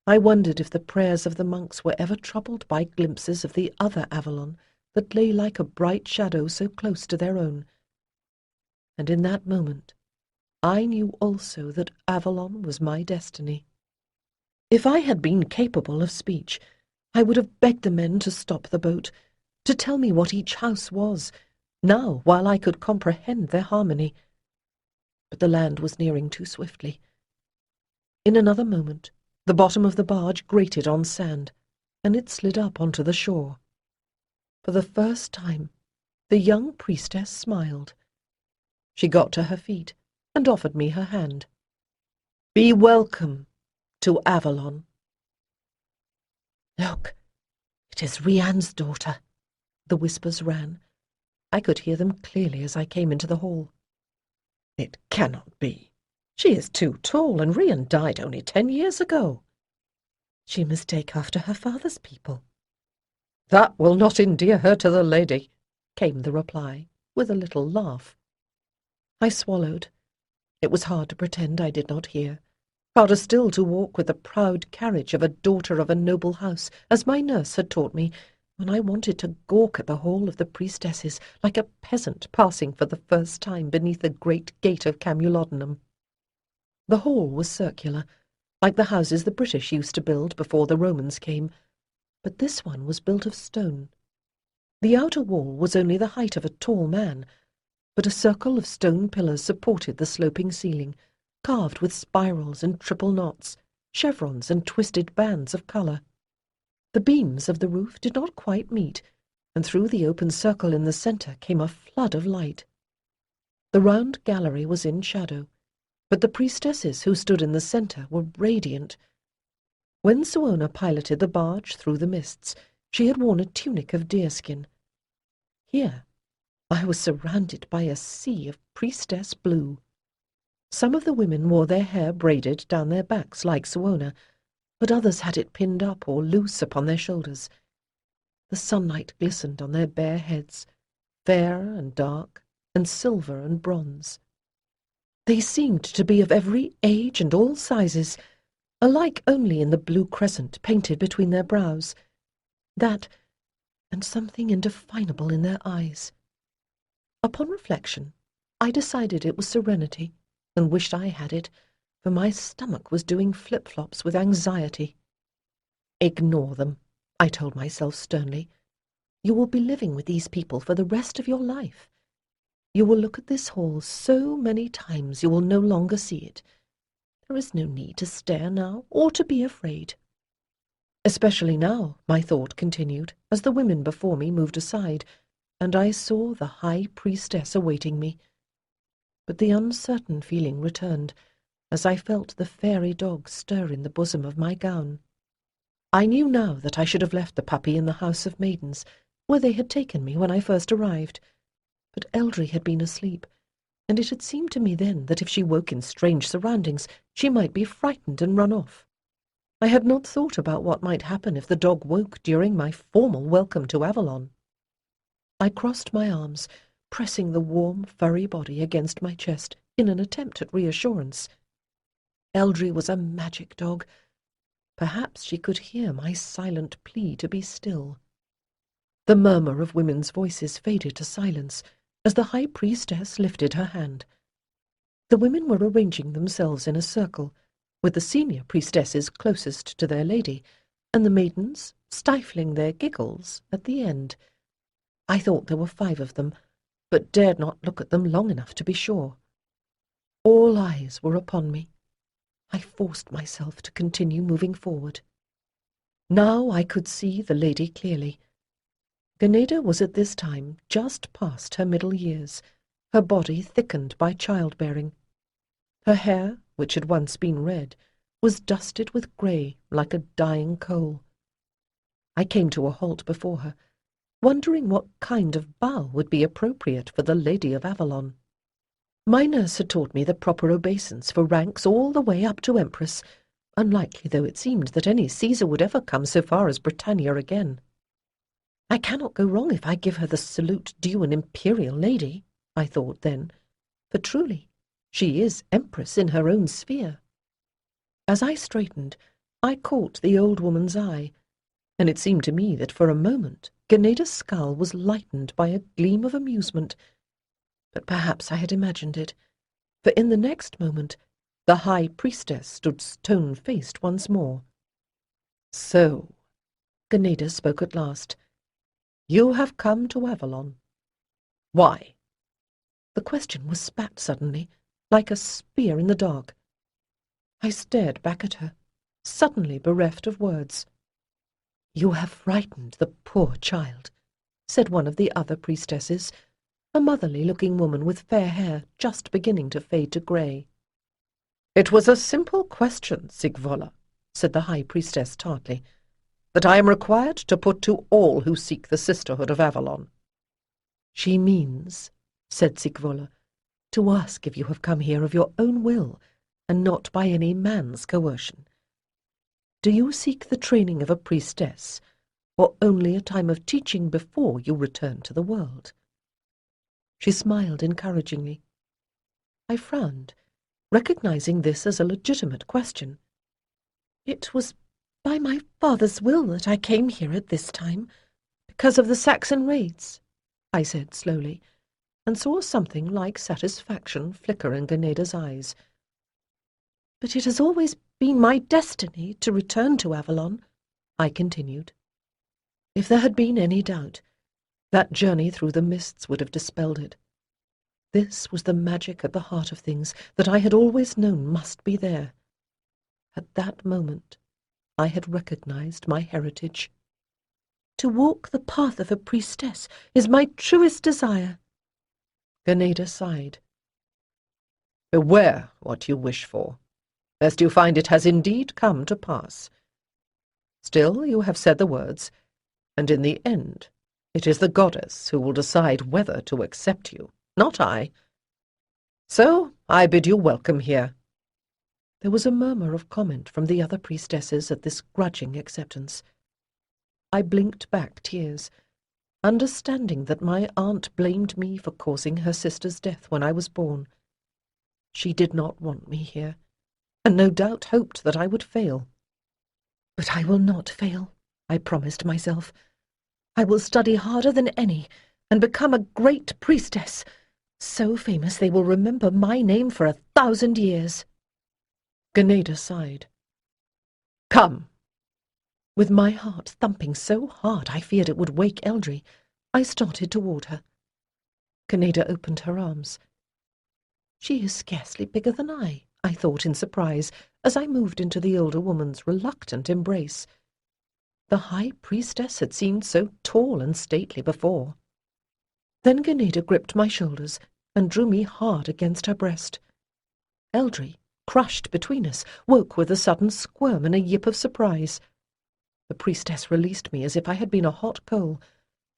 I wondered if the prayers of the monks were ever troubled by glimpses of the other Avalon that lay like a bright shadow so close to their own. And in that moment, I knew also that Avalon was my destiny. If I had been capable of speech, I would have begged the men to stop the boat, to tell me what each house was, now while I could comprehend their harmony. But the land was nearing too swiftly. In another moment, the bottom of the barge grated on sand, and it slid up onto the shore. For the first time, the young priestess smiled. She got to her feet and offered me her hand. "Be welcome to Avalon." "Look, it is Rian's daughter," the whispers ran. I could hear them clearly as I came into the hall. "It cannot be. She is too tall, and Rian died only 10 years ago." "She must take after her father's people." "That will not endear her to the lady," came the reply, with a little laugh. I swallowed. It was hard to pretend I did not hear, harder still to walk with the proud carriage of a daughter of a noble house, as my nurse had taught me, when I wanted to gawk at the hall of the priestesses like a peasant passing for the first time beneath the great gate of Camulodunum. The hall was circular, like the houses the British used to build before the Romans came, but this one was built of stone. The outer wall was only the height of a tall man, but a circle of stone pillars supported the sloping ceiling, carved with spirals and triple knots, chevrons and twisted bands of colour. The beams of the roof did not quite meet, and through the open circle in the centre came a flood of light. The round gallery was in shadow, but the priestesses who stood in the centre were radiant. When Suona piloted the barge through the mists, she had worn a tunic of deerskin. Here, I was surrounded by a sea of priestess blue. Some of the women wore their hair braided down their backs like Suona, but others had it pinned up or loose upon their shoulders. The sunlight glistened on their bare heads, fair and dark, and silver and bronze. They seemed to be of every age and all sizes, alike only in the blue crescent painted between their brows. That, and something indefinable in their eyes. Upon reflection, I decided it was serenity, and wished I had it, for my stomach was doing flip-flops with anxiety. "Ignore them," I told myself sternly. "You will be living with these people for the rest of your life. You will look at this hall so many times you will no longer see it. There is no need to stare now, or to be afraid." Especially now, my thought continued, as the women before me moved aside, and I saw the high priestess awaiting me. But the uncertain feeling returned, as I felt the fairy dog stir in the bosom of my gown. I knew now that I should have left the puppy in the house of maidens, where they had taken me when I first arrived. But Eldry had been asleep, and it had seemed to me then that if she woke in strange surroundings, she might be frightened and run off. I had not thought about what might happen if the dog woke during my formal welcome to Avalon. I crossed my arms, pressing the warm, furry body against my chest in an attempt at reassurance. Eldry was a magic dog. Perhaps she could hear my silent plea to be still. The murmur of women's voices faded to silence as the high priestess lifted her hand. The women were arranging themselves in a circle, with the senior priestesses closest to their lady, and the maidens stifling their giggles at the end. I thought there were 5 of them, but dared not look at them long enough to be sure. All eyes were upon me. I forced myself to continue moving forward. Now I could see the lady clearly. Ganeda was at this time just past her middle years, her body thickened by childbearing. Her hair, which had once been red, was dusted with grey like a dying coal. I came to a halt before her, wondering what kind of bow would be appropriate for the Lady of Avalon. My nurse had taught me the proper obeisance for ranks all the way up to Empress, unlikely though it seemed that any Caesar would ever come so far as Britannia again. I cannot go wrong if I give her the salute due an imperial lady, I thought then, for truly she is Empress in her own sphere. As I straightened, I caught the old woman's eye, and it seemed to me that for a moment Ganeda's skull was lightened by a gleam of amusement. But perhaps I had imagined it, for in the next moment the high priestess stood stone-faced once more. "So," Ganeda spoke at last, "you have come to Avalon. Why?" The question was spat suddenly, like a spear in the dark. I stared back at her, suddenly bereft of words. "You have frightened the poor child," said one of the other priestesses, a motherly-looking woman with fair hair just beginning to fade to grey. "It was a simple question, Sigvola," said the high priestess tartly, "that I am required to put to all who seek the sisterhood of Avalon." "She means," said Sigvola, "to ask if you have come here of your own will, and not by any man's coercion. Do you seek the training of a priestess, or only a time of teaching before you return to the world?" She smiled encouragingly. I frowned, recognizing this as a legitimate question. "It was by my father's will that I came here at this time, because of the Saxon raids," I said slowly, and saw something like satisfaction flicker in Ganeda's eyes. "But it has always been my destiny to return to Avalon," I continued. If there had been any doubt, that journey through the mists would have dispelled it. This was the magic at the heart of things that I had always known must be there. At that moment I had recognized my heritage. To walk the path of a priestess is my truest desire. Ganeda sighed. "Beware what you wish for, lest you find it has indeed come to pass. Still, you have said the words, and in the end it is the goddess who will decide whether to accept you, not I. So I bid you welcome here." There was a murmur of comment from the other priestesses at this grudging acceptance. I blinked back tears, understanding that my aunt blamed me for causing her sister's death when I was born. She did not want me here, and no doubt hoped that I would fail. But I will not fail, I promised myself. I will study harder than any, and become a great priestess, so famous they will remember my name for 1,000 years. Ganeda sighed. "Come." With my heart thumping so hard I feared it would wake Eldry, I started toward her. Ganeda opened her arms. She is scarcely bigger than I thought in surprise, as I moved into the older woman's reluctant embrace. The high priestess had seemed so tall and stately before. Then Ganeda gripped my shoulders and drew me hard against her breast. Eldry, crushed between us, woke with a sudden squirm and a yip of surprise. The priestess released me as if I had been a hot coal,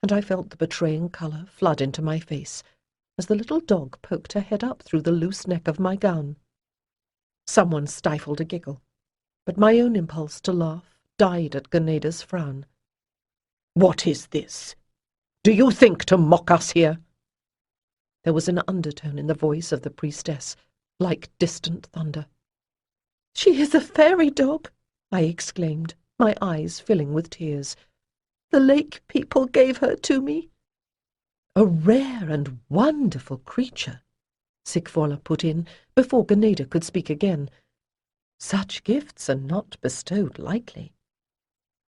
and I felt the betraying colour flood into my face as the little dog poked her head up through the loose neck of my gown. Someone stifled a giggle, but my own impulse to laugh died at Ganeda's frown. "What is this? Do you think to mock us here?" There was an undertone in the voice of the priestess, like distant thunder. "She is a fairy dog," I exclaimed, my eyes filling with tears. "The lake people gave her to me." "A rare and wonderful creature," Sigvola put in, before Ganeda could speak again. "Such gifts are not bestowed lightly."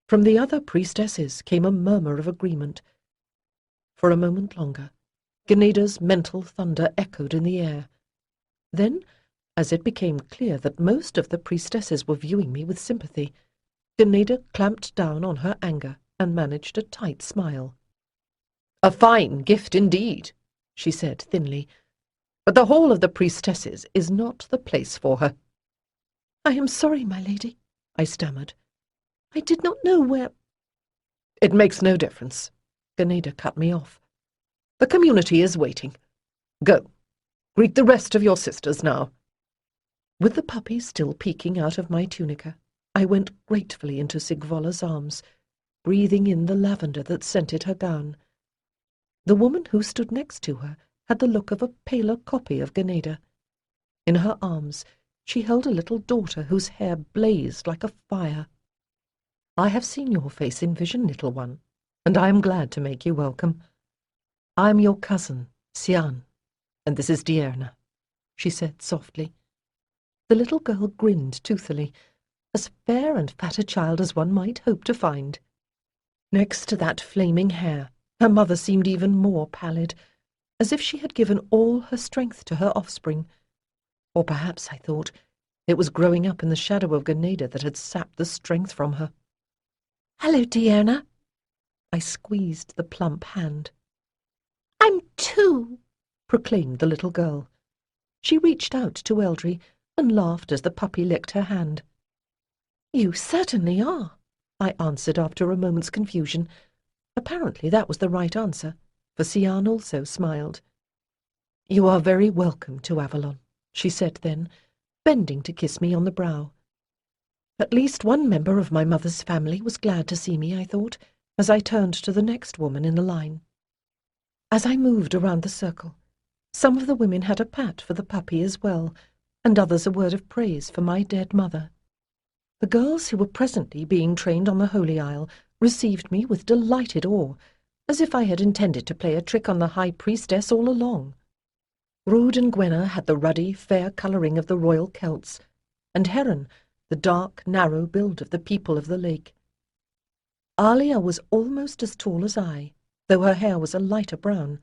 From the other priestesses came a murmur of agreement. For a moment longer, Ganeda's mental thunder echoed in the air. Then As it became clear that most of the priestesses were viewing me with sympathy, Ganeda clamped down on her anger and managed a tight smile. "A fine gift indeed," she said thinly, "but the Hall of the Priestesses is not the place for her." "I am sorry, my lady," I stammered. "I did not know where—" "It makes no difference," Ganeda cut me off. "The community is waiting. Go. Greet the rest of your sisters now." With the puppy still peeking out of my tunica, I went gratefully into Sigvola's arms, breathing in the lavender that scented her gown. The woman who stood next to her had the look of a paler copy of Ganeda. In her arms she held a little daughter whose hair blazed like a fire. "I have seen your face in vision, little one, and I am glad to make you welcome. I am your cousin, Sian, and this is Diarna," she said softly. The little girl grinned toothily, as fair and fat a child as one might hope to find. Next to that flaming hair, her mother seemed even more pallid, as if she had given all her strength to her offspring. Or perhaps, I thought, it was growing up in the shadow of Ganeda that had sapped the strength from her. "Hello, Diarna." I squeezed the plump hand. "I'm 2," proclaimed the little girl. She reached out to Eldry and laughed as the puppy licked her hand. "You certainly are," I answered after a moment's confusion. Apparently that was the right answer, for Sian also smiled. "You are very welcome to Avalon," she said then, bending to kiss me on the brow. At least one member of my mother's family was glad to see me, I thought, as I turned to the next woman in the line. As I moved around the circle, some of the women had a pat for the puppy as well, and others a word of praise for my dead mother. The girls who were presently being trained on the Holy Isle received me with delighted awe, as if I had intended to play a trick on the High Priestess all along. Rud and Gwenna had the ruddy, fair colouring of the royal Celts, and Heron the dark, narrow build of the people of the lake. Alia was almost as tall as I, though her hair was a lighter brown.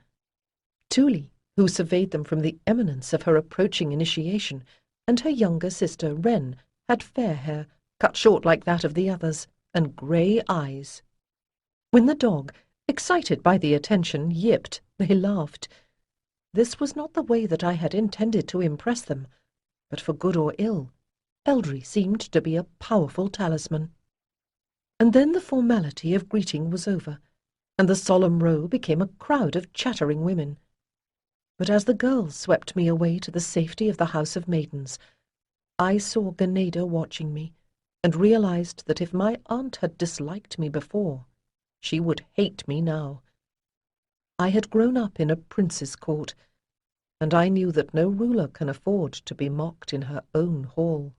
Tuli, who surveyed them from the eminence of her approaching initiation, and her younger sister Wren had fair hair, cut short like that of the others, and grey eyes. When the dog, excited by the attention, yipped, they laughed. This was not the way that I had intended to impress them, but for good or ill, Eldry seemed to be a powerful talisman. And then the formality of greeting was over, and the solemn row became a crowd of chattering women. But as the girls swept me away to the safety of the House of Maidens, I saw Ganeda watching me, and realized that if my aunt had disliked me before, she would hate me now. I had grown up in a prince's court, and I knew that no ruler can afford to be mocked in her own hall.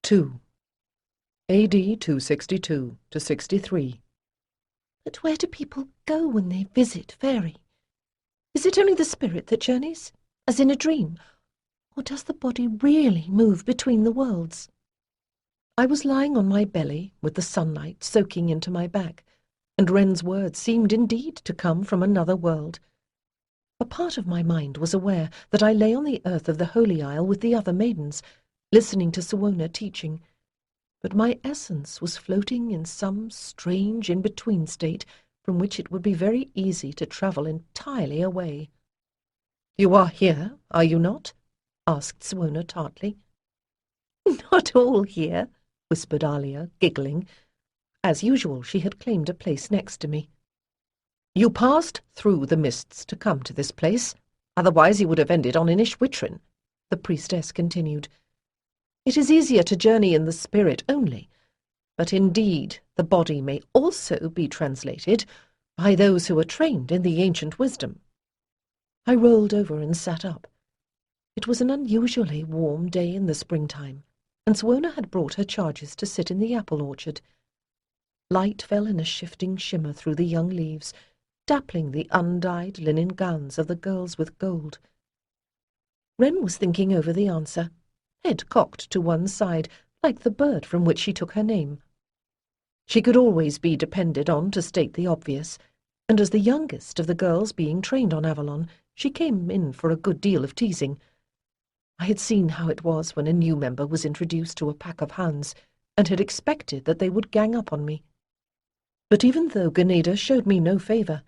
(2) AD 262 to 63. But where do people go when they visit Fairy? Is it only the spirit that journeys, as in a dream, or does the body really move between the worlds? I was lying on my belly, with the sunlight soaking into my back, and Wren's words seemed indeed to come from another world. A part of my mind was aware that I lay on the earth of the Holy Isle with the other maidens, listening to Siwona teaching, but my essence was floating in some strange in-between state from which it would be very easy to travel entirely away. "You are here, are you not?" asked Siwona tartly. "Not all here," whispered Alia, giggling. As usual, she had claimed a place next to me. "You passed through the mists to come to this place, otherwise you would have ended on Inishwitrin," the priestess continued. "It is easier to journey in the spirit only, but indeed the body may also be translated by those who are trained in the ancient wisdom." I rolled over and sat up. It was an unusually warm day in the springtime, and Siwona had brought her charges to sit in the apple orchard. Light fell in a shifting shimmer through the young leaves, dappling the undyed linen gowns of the girls with gold. Wren was thinking over the answer, head cocked to one side, like the bird from which she took her name. She could always be depended on to state the obvious, and as the youngest of the girls being trained on Avalon, she came in for a good deal of teasing. I had seen how it was when a new member was introduced to a pack of hounds, and had expected that they would gang up on me. But even though Ganeda showed me no favour,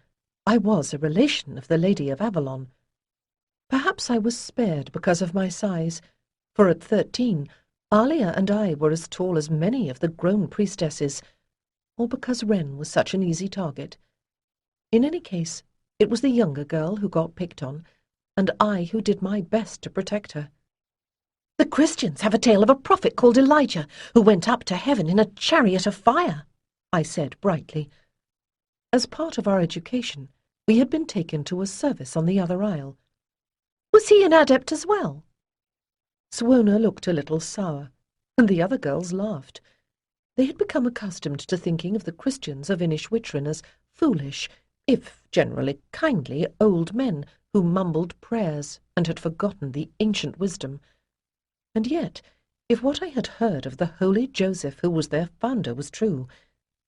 I was a relation of the Lady of Avalon. Perhaps I was spared because of my size, for at 13, Alia and I were as tall as many of the grown priestesses, or because Wren was such an easy target. In any case, it was the younger girl who got picked on, and I who did my best to protect her. "The Christians have a tale of a prophet called Elijah, who went up to heaven in a chariot of fire," I said brightly. As part of our education, we had been taken to a service on the other isle. "Was he an adept as well?" Suona looked a little sour, and the other girls laughed. They had become accustomed to thinking of the Christians of Inishwitrin as foolish, if generally kindly, old men who mumbled prayers and had forgotten the ancient wisdom. And yet, if what I had heard of the holy Joseph who was their founder was true,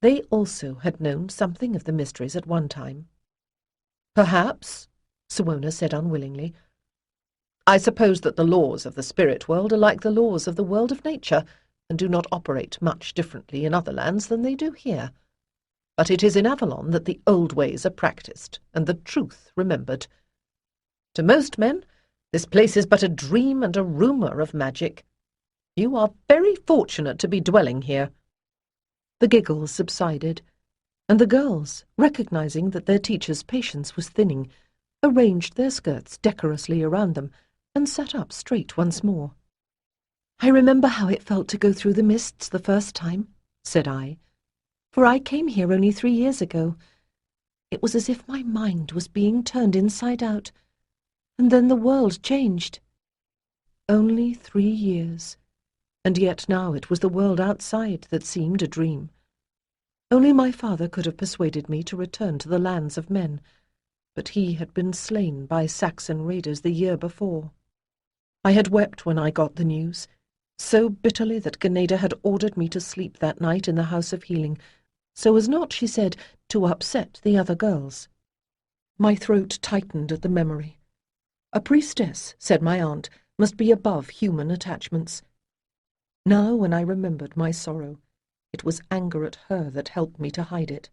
they also had known something of the mysteries at one time. "Perhaps," Suona said unwillingly. "I suppose that the laws of the spirit world are like the laws of the world of nature, and do not operate much differently in other lands than they do here. But it is in Avalon that the old ways are practised, and the truth remembered. To most men, this place is but a dream and a rumour of magic. You are very fortunate to be dwelling here." The giggles subsided, and the girls, recognizing that their teacher's patience was thinning, arranged their skirts decorously around them and sat up straight once more. "I remember how it felt to go through the mists the first time," said I, "for I came here only 3 years ago. It was as if my mind was being turned inside out, and then the world changed." Only 3 years, and yet now it was the world outside that seemed a dream. Only my father could have persuaded me to return to the lands of men, but he had been slain by Saxon raiders the year before. I had wept when I got the news, so bitterly that Ganeda had ordered me to sleep that night in the House of Healing, so as not, she said, to upset the other girls. My throat tightened at the memory. A priestess, said my aunt, must be above human attachments. Now, when I remembered my sorrow, it was anger at her that helped me to hide it.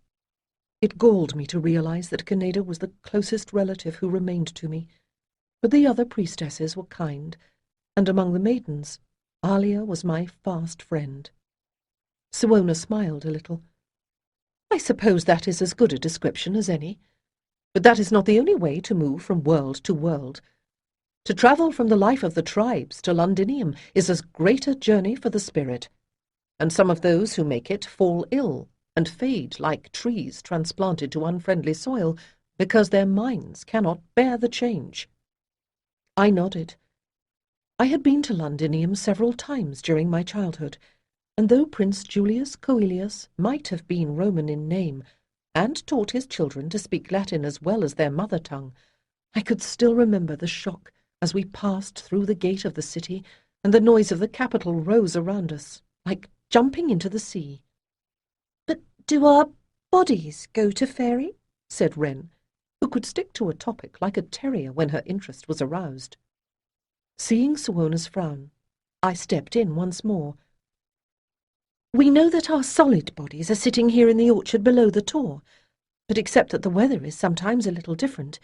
It galled me to realize that Ganeda was the closest relative who remained to me, but the other priestesses were kind, and among the maidens, Alia was my fast friend. Suona smiled a little. "I suppose that is as good a description as any. But that is not the only way to move from world to world. To travel from the life of the tribes to Londinium is as great a journey for the spirit, and some of those who make it fall ill and fade like trees transplanted to unfriendly soil because their minds cannot bear the change." I nodded. I had been to Londinium several times during my childhood, and though Prince Julius Coelius might have been Roman in name, and taught his children to speak Latin as well as their mother tongue, I could still remember the shock as we passed through the gate of the city, and the noise of the capital rose around us, like jumping into the sea. "But do our bodies go to Fairy?" said Wren, who could stick to a topic like a terrier when her interest was aroused. Seeing Suona's frown, I stepped in once more. "We know that our solid bodies are sitting here in the orchard below the Tor, but except that the weather is sometimes a little different,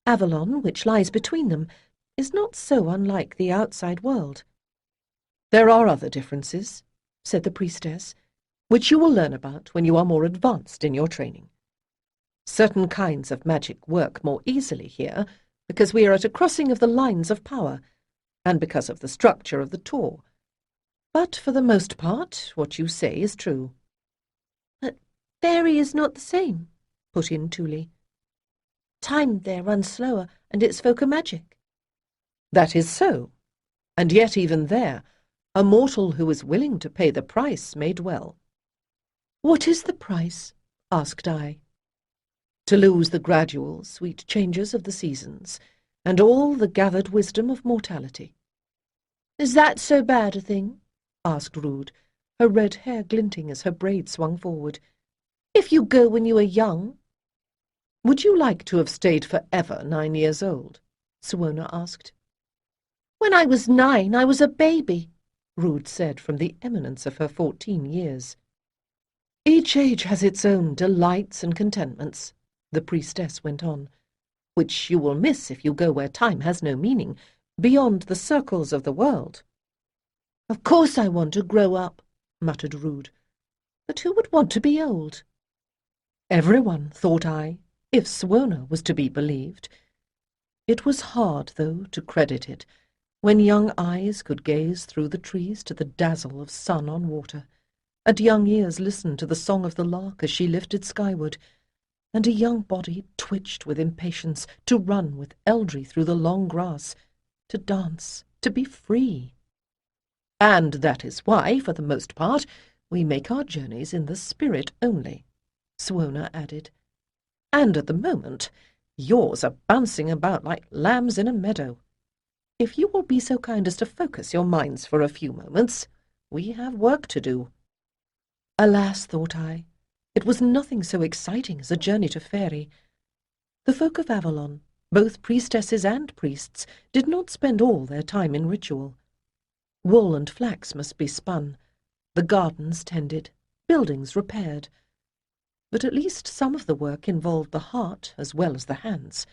Avalon, which lies between them, is not so unlike the outside world." "There are other differences," said the priestess, "which you will learn about when you are more advanced in your training. Certain kinds of magic work more easily here, because we are at a crossing of the lines of power, and because of the structure of the Tor. But for the most part, what you say is true." "But Fairy is not the same," put in Tuli. "Time there runs slower, and its folk are magic." "That is so, and yet even there, a mortal who is willing to pay the price may dwell." "What is the price?" asked I. "To lose the gradual, sweet changes of the seasons, and all the gathered wisdom of mortality." "Is that so bad a thing?" asked Rude, her red hair glinting as her braid swung forward. "If you go when you are young." Would you like to have stayed forever 9 years old? Suona asked. When I was 9, I was a baby, Rude said from the eminence of her 14 years. Each age has its own delights and contentments, the priestess went on, which you will miss if you go where time has no meaning, beyond the circles of the world. Of course I want to grow up, muttered Rude. But who would want to be old? Everyone, thought I, if Suona was to be believed. It was hard, though, to credit it, when young eyes could gaze through the trees to the dazzle of sun on water, and young ears listened to the song of the lark as she lifted skyward, and a young body twitched with impatience to run with Eldry through the long grass, to dance, to be free. And that is why, for the most part, we make our journeys in the spirit only, Suona added. And at the moment, yours are bouncing about like lambs in a meadow. If you will be so kind as to focus your minds for a few moments, we have work to do. Alas, thought I, it was nothing so exciting as a journey to Fairy. The folk of Avalon, both priestesses and priests, did not spend all their time in ritual. Wool and flax must be spun, the gardens tended, buildings repaired. But at least some of the work involved the heart as well as the hands.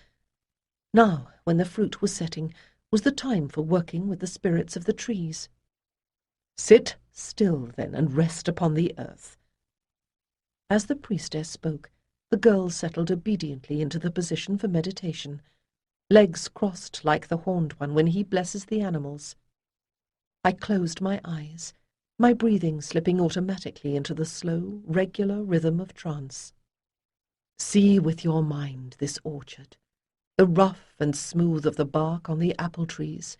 Now, when the fruit was setting, was the time for working with the spirits of the trees. Sit still, then, and rest upon the earth. As the priestess spoke, the girl settled obediently into the position for meditation, legs crossed like the horned one when he blesses the animals. I closed my eyes, my breathing slipping automatically into the slow, regular rhythm of trance. See with your mind this orchard, the rough and smooth of the bark on the apple trees,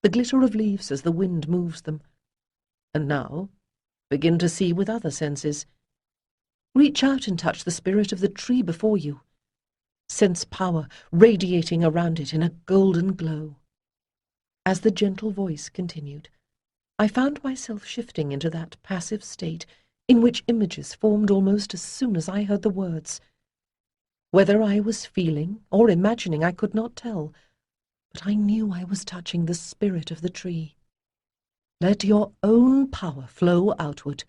the glitter of leaves as the wind moves them. And now, begin to see with other senses. Reach out and touch the spirit of the tree before you. Sense power radiating around it in a golden glow. As the gentle voice continued, I found myself shifting into that passive state in which images formed almost as soon as I heard the words. Whether I was feeling or imagining I could not tell, but I knew I was touching the spirit of the tree. Let your own power flow outward.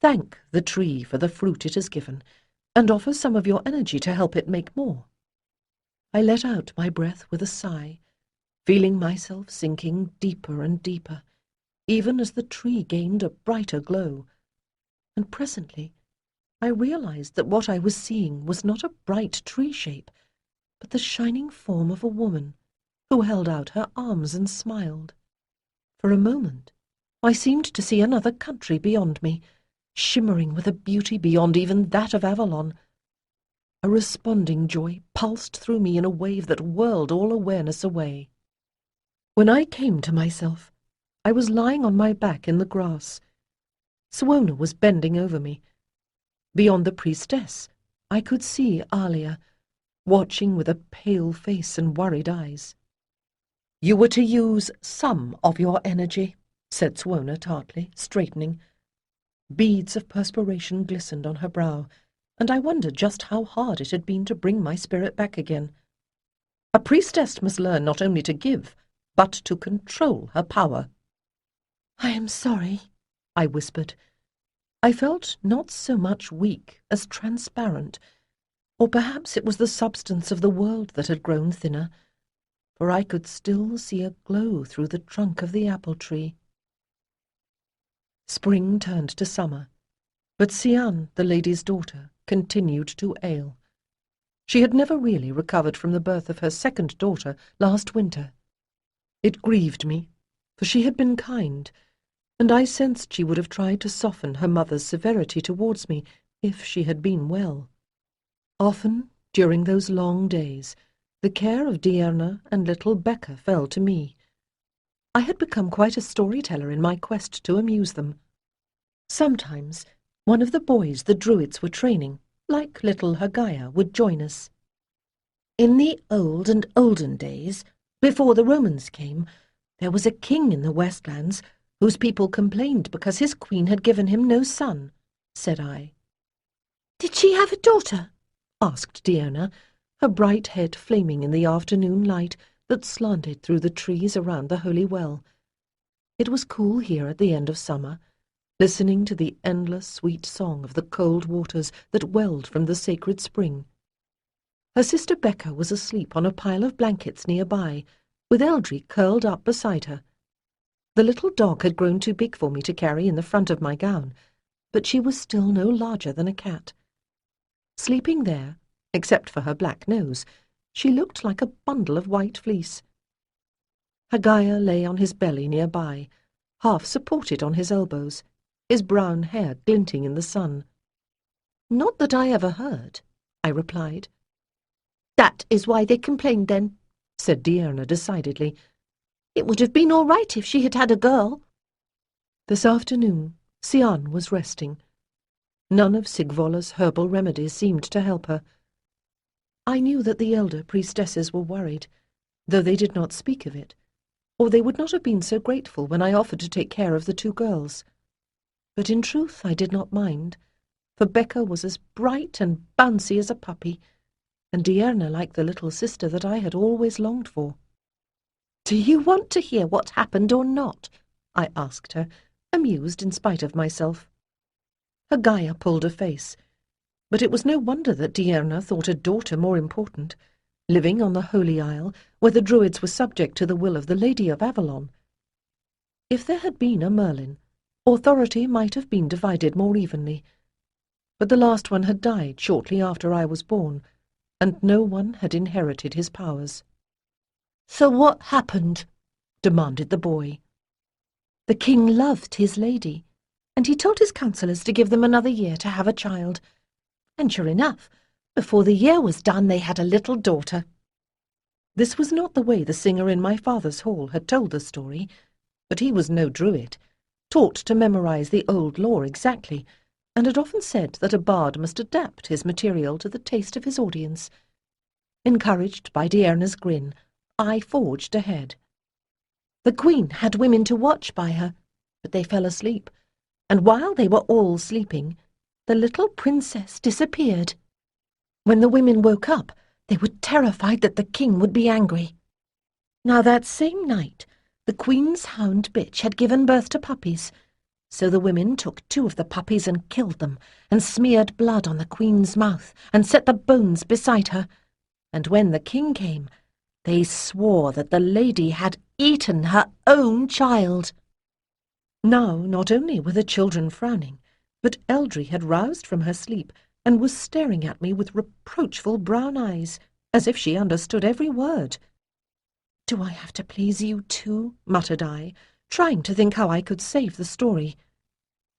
Thank the tree for the fruit it has given, and offer some of your energy to help it make more. I let out my breath with a sigh, feeling myself sinking deeper and deeper, even as the tree gained a brighter glow. And presently I realized that what I was seeing was not a bright tree shape, but the shining form of a woman who held out her arms and smiled. For a moment I seemed to see another country beyond me, shimmering with a beauty beyond even that of Avalon. A responding joy pulsed through me in a wave that whirled all awareness away. When I came to myself, I was lying on my back in the grass. Suona was bending over me. Beyond the priestess, I could see Alia, watching with a pale face and worried eyes. You were to use some of your energy, said Suona tartly, straightening. Beads of perspiration glistened on her brow, and I wondered just how hard it had been to bring my spirit back again. A priestess must learn not only to give, but to control her power. I am sorry, I whispered. I felt not so much weak as transparent, or perhaps it was the substance of the world that had grown thinner, for I could still see a glow through the trunk of the apple tree. Spring turned to summer, but Sian, the lady's daughter, continued to ail. She had never really recovered from the birth of her second daughter last winter. It grieved me, for she had been kind, and I sensed she would have tried to soften her mother's severity towards me if she had been well. Often, during those long days, the care of Diana and little Becca fell to me. I had become quite a storyteller in my quest to amuse them. Sometimes one of the boys the Druids were training, like little Haggai, would join us. In the old and olden days, before the Romans came, there was a king in the Westlands whose people complained because his queen had given him no son, said I. Did she have a daughter? asked Diana, her bright head flaming in the afternoon light that slanted through the trees around the holy well. It was cool here at the end of summer, listening to the endless sweet song of the cold waters that welled from the sacred spring. Her sister Becca was asleep on a pile of blankets nearby, with Eldry curled up beside her. The little dog had grown too big for me to carry in the front of my gown, but she was still no larger than a cat. Sleeping there, except for her black nose, she looked like a bundle of white fleece. Haggai lay on his belly nearby, half supported on his elbows, his brown hair glinting in the sun. "Not that I ever heard," I replied. "That is why they complained then," said Diana decidedly. "It would have been all right if she had had a girl." This afternoon, Sian was resting. None of Sigvola's herbal remedies seemed to help her. I knew that the elder priestesses were worried, though they did not speak of it, or they would not have been so grateful when I offered to take care of the two girls. But in truth I did not mind, for Becca was as bright and bouncy as a puppy, and Diana like the little sister that I had always longed for. "Do you want to hear what happened or not?" I asked her, amused in spite of myself. Haggai pulled a face, but it was no wonder that Diana thought a daughter more important, living on the Holy Isle, where the Druids were subject to the will of the Lady of Avalon. If there had been a Merlin, authority might have been divided more evenly, but the last one had died shortly after I was born, and no one had inherited his powers. "So what happened?" demanded the boy. "The king loved his lady, and he told his councillors to give them another year to have a child. And sure enough, before the year was done, they had a little daughter." This was not the way the singer in my father's hall had told the story, but he was no druid, taught to memorize the old lore exactly, and had often said that a bard must adapt his material to the taste of his audience. Encouraged by Diana's grin, I forged ahead. The queen had women to watch by her, but they fell asleep, and while they were all sleeping, the little princess disappeared. When the women woke up, they were terrified that the king would be angry. Now that same night, the queen's hound bitch had given birth to puppies, so the women took 2 of the puppies and killed them, and smeared blood on the queen's mouth, and set the bones beside her. And when the king came, they swore that the lady had eaten her own child. Now not only were the children frowning, but Eldry had roused from her sleep and was staring at me with reproachful brown eyes, as if she understood every word. "Do I have to please you too?" muttered I, trying to think how I could save the story.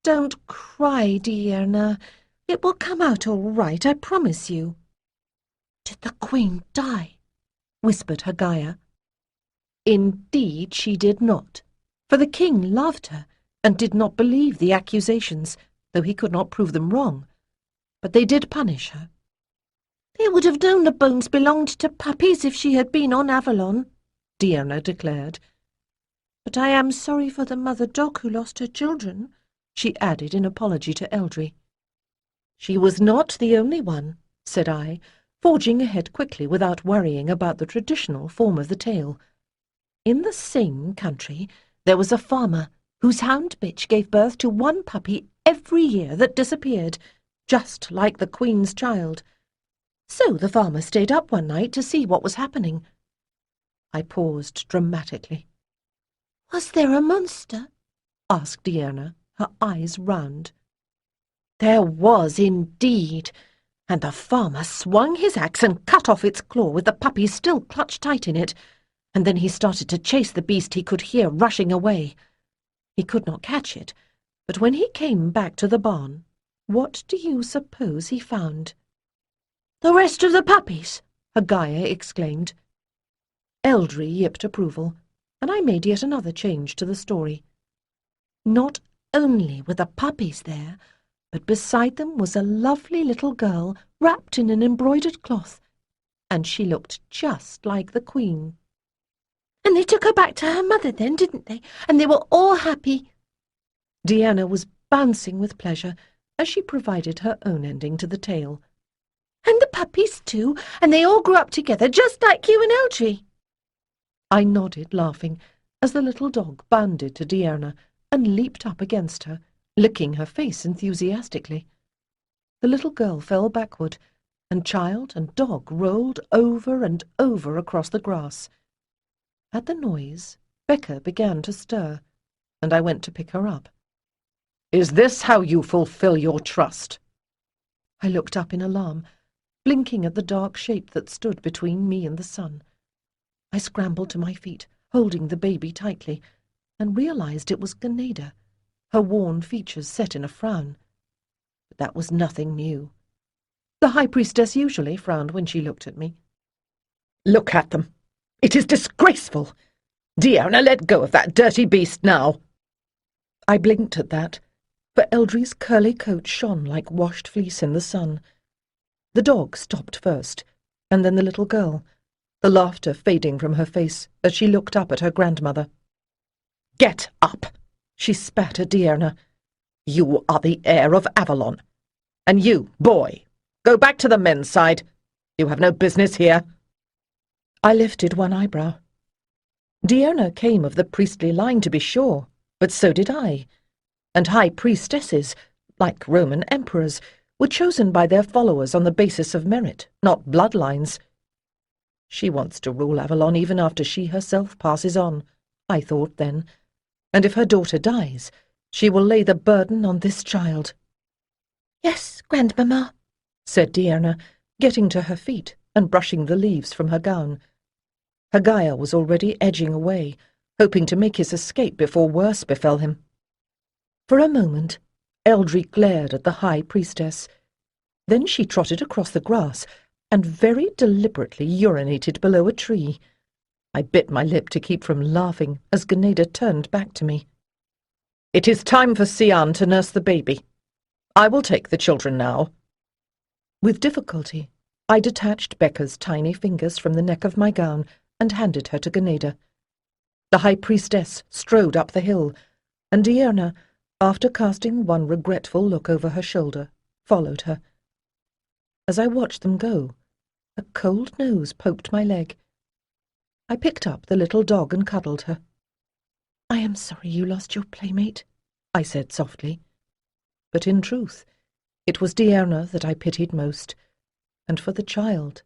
"Don't cry, Diana. It will come out all right, I promise you." "Did the queen die?" whispered Haggai. Indeed she did not, for the king loved her and did not believe the accusations, though he could not prove them wrong. But they did punish her. "They would have known the bones belonged to puppies if she had been on Avalon," Diana declared. "But I am sorry for the mother dog who lost her children," she added in apology to Eldry. "She was not the only one," said I, forging ahead quickly without worrying about the traditional form of the tale. "In the same country, there was a farmer whose hound bitch gave birth to 1 puppy every year that disappeared, just like the queen's child. So the farmer stayed up one night to see what was happening." I paused dramatically. "Was there a monster?" asked Diana, her eyes round. "There was indeed, and the farmer swung his axe and cut off its claw with the puppy still clutched tight in it, and then he started to chase the beast he could hear rushing away. He could not catch it, but when he came back to the barn, what do you suppose he found?" "The rest of the puppies!" Haggai exclaimed. Eldry yipped approval, and I made yet another change to the story. Not only were the puppies there, but beside them was a lovely little girl wrapped in an embroidered cloth, and she looked just like the queen. "And they took her back to her mother then, didn't they? And they were all happy?" Diana was bouncing with pleasure as she provided her own ending to the tale. And the puppies too, and they all grew up together, just like you and Eldry. I nodded, laughing, as the little dog bounded to Deanna and leaped up against her, licking her face enthusiastically. The little girl fell backward, and child and dog rolled over and over across the grass. At the noise, Becca began to stir, and I went to pick her up. "Is this how you fulfill your trust?" I looked up in alarm, blinking at the dark shape that stood between me and the sun. I scrambled to my feet, holding the baby tightly, and realized it was Ganeda, her worn features set in a frown. But that was nothing new. The High Priestess usually frowned when she looked at me. "Look at them! It is disgraceful! Deanna, let go of that dirty beast now!" I blinked at that, for Eldry's curly coat shone like washed fleece in the sun. The dog stopped first, and then the little girl, the laughter fading from her face as she looked up at her grandmother. "Get up!" she spat at Deanna. "You are the heir of Avalon. And you, boy, go back to the men's side. You have no business here." I lifted one eyebrow. Deanna came of the priestly line, to be sure, but so did I. And high priestesses, like Roman emperors, were chosen by their followers on the basis of merit, not bloodlines. She wants to rule Avalon even after she herself passes on, I thought then, and if her daughter dies, she will lay the burden on this child. "Yes, Grandmamma," said Deanna, getting to her feet and brushing the leaves from her gown. Haggai was already edging away, hoping to make his escape before worse befell him. For a moment, Eldry glared at the High Priestess. Then she trotted across the grass and very deliberately urinated below a tree. I bit my lip to keep from laughing as Ganeda turned back to me. "It is time for Sian to nurse the baby. I will take the children now." With difficulty, I detached Becca's tiny fingers from the neck of my gown and handed her to Ganeda. The High Priestess strode up the hill, and Deanna, after casting one regretful look over her shoulder, followed her. As I watched them go, a cold nose poked my leg. I picked up the little dog and cuddled her. "I am sorry you lost your playmate," I said softly. But in truth, it was Deanna that I pitied most, and for the child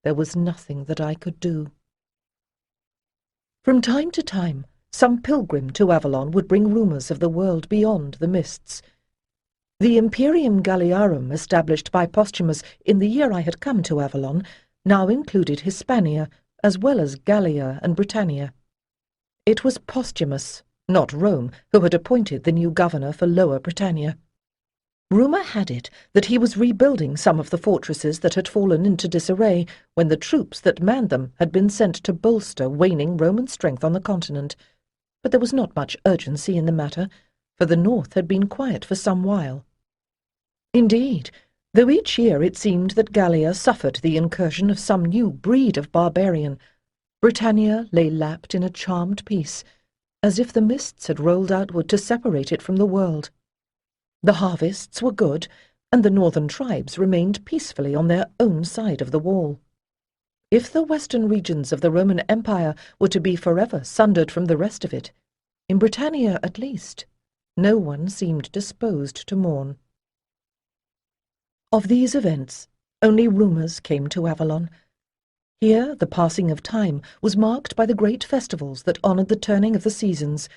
there was nothing that I could do. From time to time, some pilgrim to Avalon would bring rumours of the world beyond the mists. The Imperium Galliarum, established by Posthumus in the year I had come to Avalon, now included Hispania, as well as Gallia and Britannia. It was Posthumus, not Rome, who had appointed the new governor for Lower Britannia. Rumour had it that he was rebuilding some of the fortresses that had fallen into disarray when the troops that manned them had been sent to bolster waning Roman strength on the continent. But there was not much urgency in the matter, for the north had been quiet for some while. Indeed, though each year it seemed that Gallia suffered the incursion of some new breed of barbarian, Britannia lay lapped in a charmed peace, as if the mists had rolled outward to separate it from the world. The harvests were good, and the northern tribes remained peacefully on their own side of the wall. If the western regions of the Roman Empire were to be forever sundered from the rest of it, in Britannia at least, no one seemed disposed to mourn. Of these events, only rumours came to Avalon. Here the passing of time was marked by the great festivals that honoured the turning of the seasons,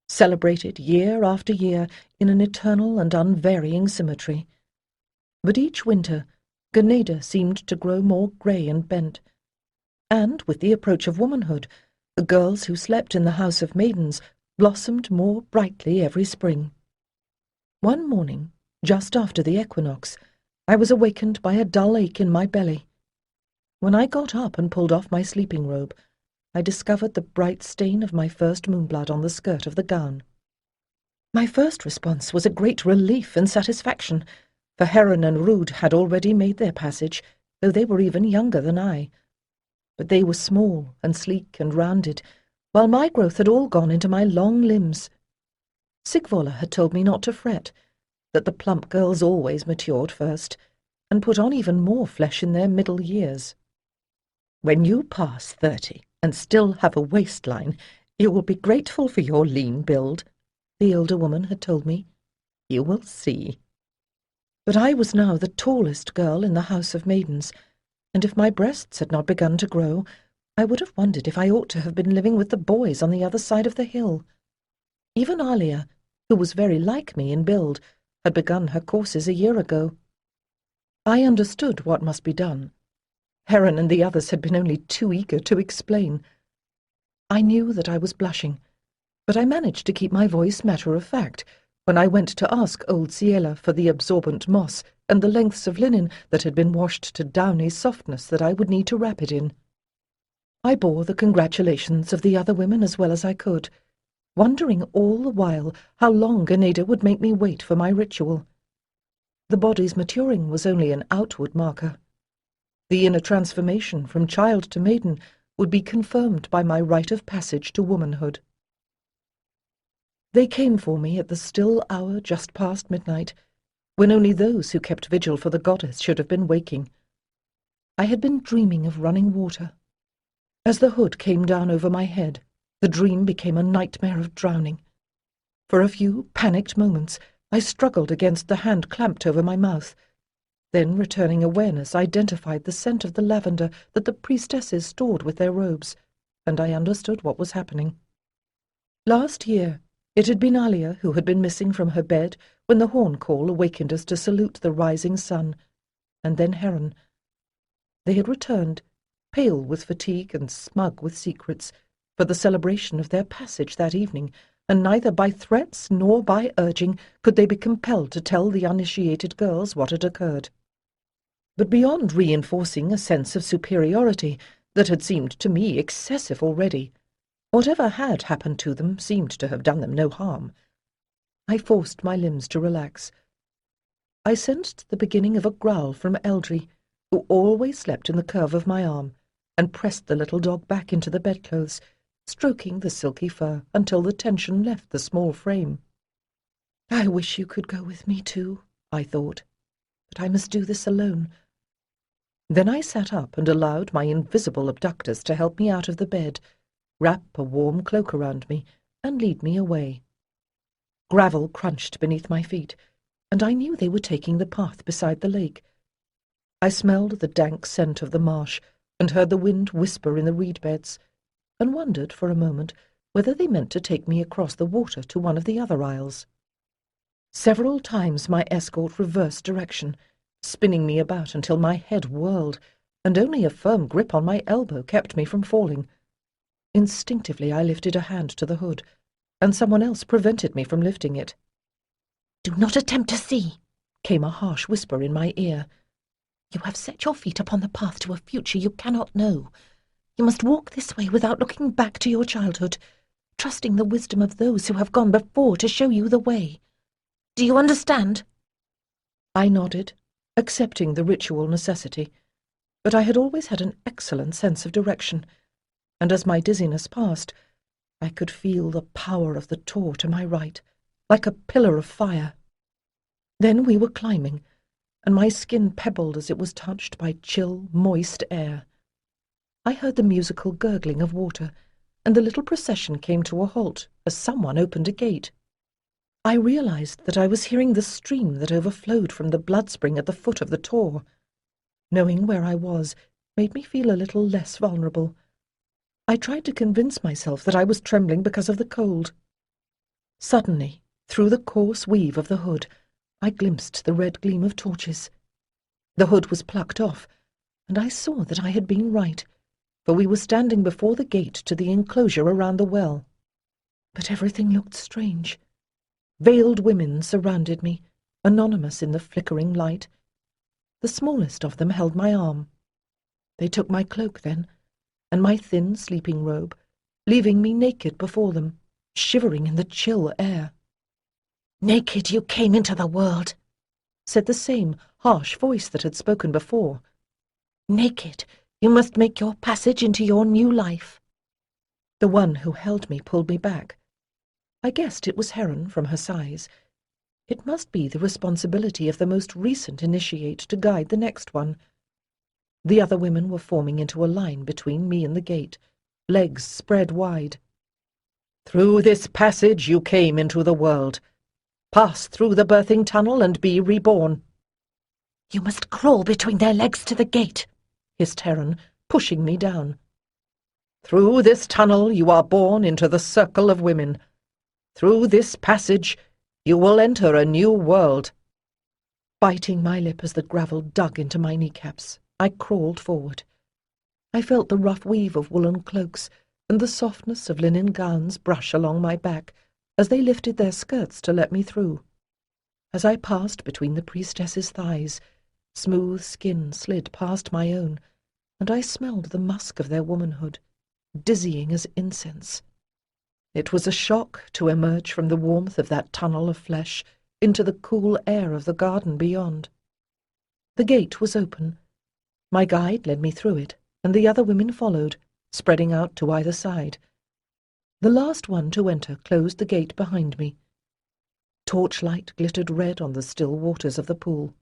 celebrated year after year in an eternal and unvarying symmetry. But each winter, Ganeda seemed to grow more grey and bent, and with the approach of womanhood, the girls who slept in the House of Maidens blossomed more brightly every spring. One morning, just after the equinox, I was awakened by a dull ache in my belly. When I got up and pulled off my sleeping robe, I discovered the bright stain of my first moonblood on the skirt of the gown. My first response was a great relief and satisfaction, for Heron and Rude had already made their passage, though they were even younger than I. But they were small and sleek and rounded, while my growth had all gone into my long limbs. Sigvola had told me not to fret, that the plump girls always matured first, and put on even more flesh in their middle years. When you pass 30 and still have a waistline, you will be grateful for your lean build, the older woman had told me. You will see. But I was now the tallest girl in the house of maidens, and if my breasts had not begun to grow, I would have wondered if I ought to have been living with the boys on the other side of the hill. Even Alia, who was very like me in build, had begun her courses a year ago. I understood what must be done. Heron and the others had been only too eager to explain. I knew that I was blushing, but I managed to keep my voice matter-of-fact when I went to ask old Ciela for the absorbent moss and the lengths of linen that had been washed to downy softness that I would need to wrap it in. I bore the congratulations of the other women as well as I could, wondering all the while how long Ganeda would make me wait for my ritual. The body's maturing was only an outward marker. The inner transformation from child to maiden would be confirmed by my rite of passage to womanhood. They came for me at the still hour just past midnight, when only those who kept vigil for the goddess should have been waking. I had been dreaming of running water. As the hood came down over my head, the dream became a nightmare of drowning. For a few panicked moments, I struggled against the hand clamped over my mouth. Then, returning awareness, identified the scent of the lavender that the priestesses stored with their robes, and I understood what was happening. Last year, it had been Alia who had been missing from her bed when the horn call awakened us to salute the rising sun, and then Heron. They had returned, pale with fatigue and smug with secrets, for the celebration of their passage that evening, and neither by threats nor by urging could they be compelled to tell the uninitiated girls what had occurred. But beyond reinforcing a sense of superiority that had seemed to me excessive already, whatever had happened to them seemed to have done them no harm. I forced my limbs to relax. I sensed the beginning of a growl from Eldry, who always slept in the curve of my arm, and pressed the little dog back into the bedclothes, stroking the silky fur until the tension left the small frame. I wish you could go with me too, I thought, but I must do this alone. Then I sat up and allowed my invisible abductors to help me out of the bed, wrap a warm cloak around me, and lead me away. Gravel crunched beneath my feet, and I knew they were taking the path beside the lake. I smelled the dank scent of the marsh, and heard the wind whisper in the reed beds, and wondered for a moment whether they meant to take me across the water to one of the other isles. Several times my escort reversed direction, spinning me about until my head whirled, and only a firm grip on my elbow kept me from falling. Instinctively I lifted a hand to the hood, and someone else prevented me from lifting it. "Do not attempt to see," came a harsh whisper in my ear. "You have set your feet upon the path to a future you cannot know. You must walk this way without looking back to your childhood, trusting the wisdom of those who have gone before to show you the way. Do you understand?" I nodded, accepting the ritual necessity, but I had always had an excellent sense of direction, and as my dizziness passed, I could feel the power of the Tor to my right, like a pillar of fire. Then we were climbing, and my skin pebbled as it was touched by chill, moist air. I heard the musical gurgling of water, and the little procession came to a halt as someone opened a gate. I realized that I was hearing the stream that overflowed from the blood spring at the foot of the Tor. Knowing where I was made me feel a little less vulnerable. I tried to convince myself that I was trembling because of the cold. Suddenly, through the coarse weave of the hood, I glimpsed the red gleam of torches. The hood was plucked off, and I saw that I had been right, for we were standing before the gate to the enclosure around the well. But everything looked strange. Veiled women surrounded me, anonymous in the flickering light. The smallest of them held my arm. They took my cloak then, and my thin sleeping robe, leaving me naked before them, shivering in the chill air. "Naked you came into the world," said the same harsh voice that had spoken before. "Naked you must make your passage into your new life." The one who held me pulled me back. I guessed it was Heron from her size. It must be the responsibility of the most recent initiate to guide the next one. The other women were forming into a line between me and the gate, legs spread wide. Through this passage you came into the world. Pass through the birthing tunnel and be reborn. You must crawl between their legs to the gate, hissed Heron, pushing me down. Through this tunnel you are born into the circle of women. Through this passage you will enter a new world. Biting my lip as the gravel dug into my kneecaps, I crawled forward. I felt the rough weave of woolen cloaks and the softness of linen gowns brush along my back as they lifted their skirts to let me through. As I passed between the priestess's thighs, smooth skin slid past my own, and I smelled the musk of their womanhood, dizzying as incense. It was a shock to emerge from the warmth of that tunnel of flesh into the cool air of the garden beyond. The gate was open. My guide led me through it, and the other women followed, spreading out to either side. The last one to enter closed the gate behind me. Torchlight glittered red on the still waters of the pool.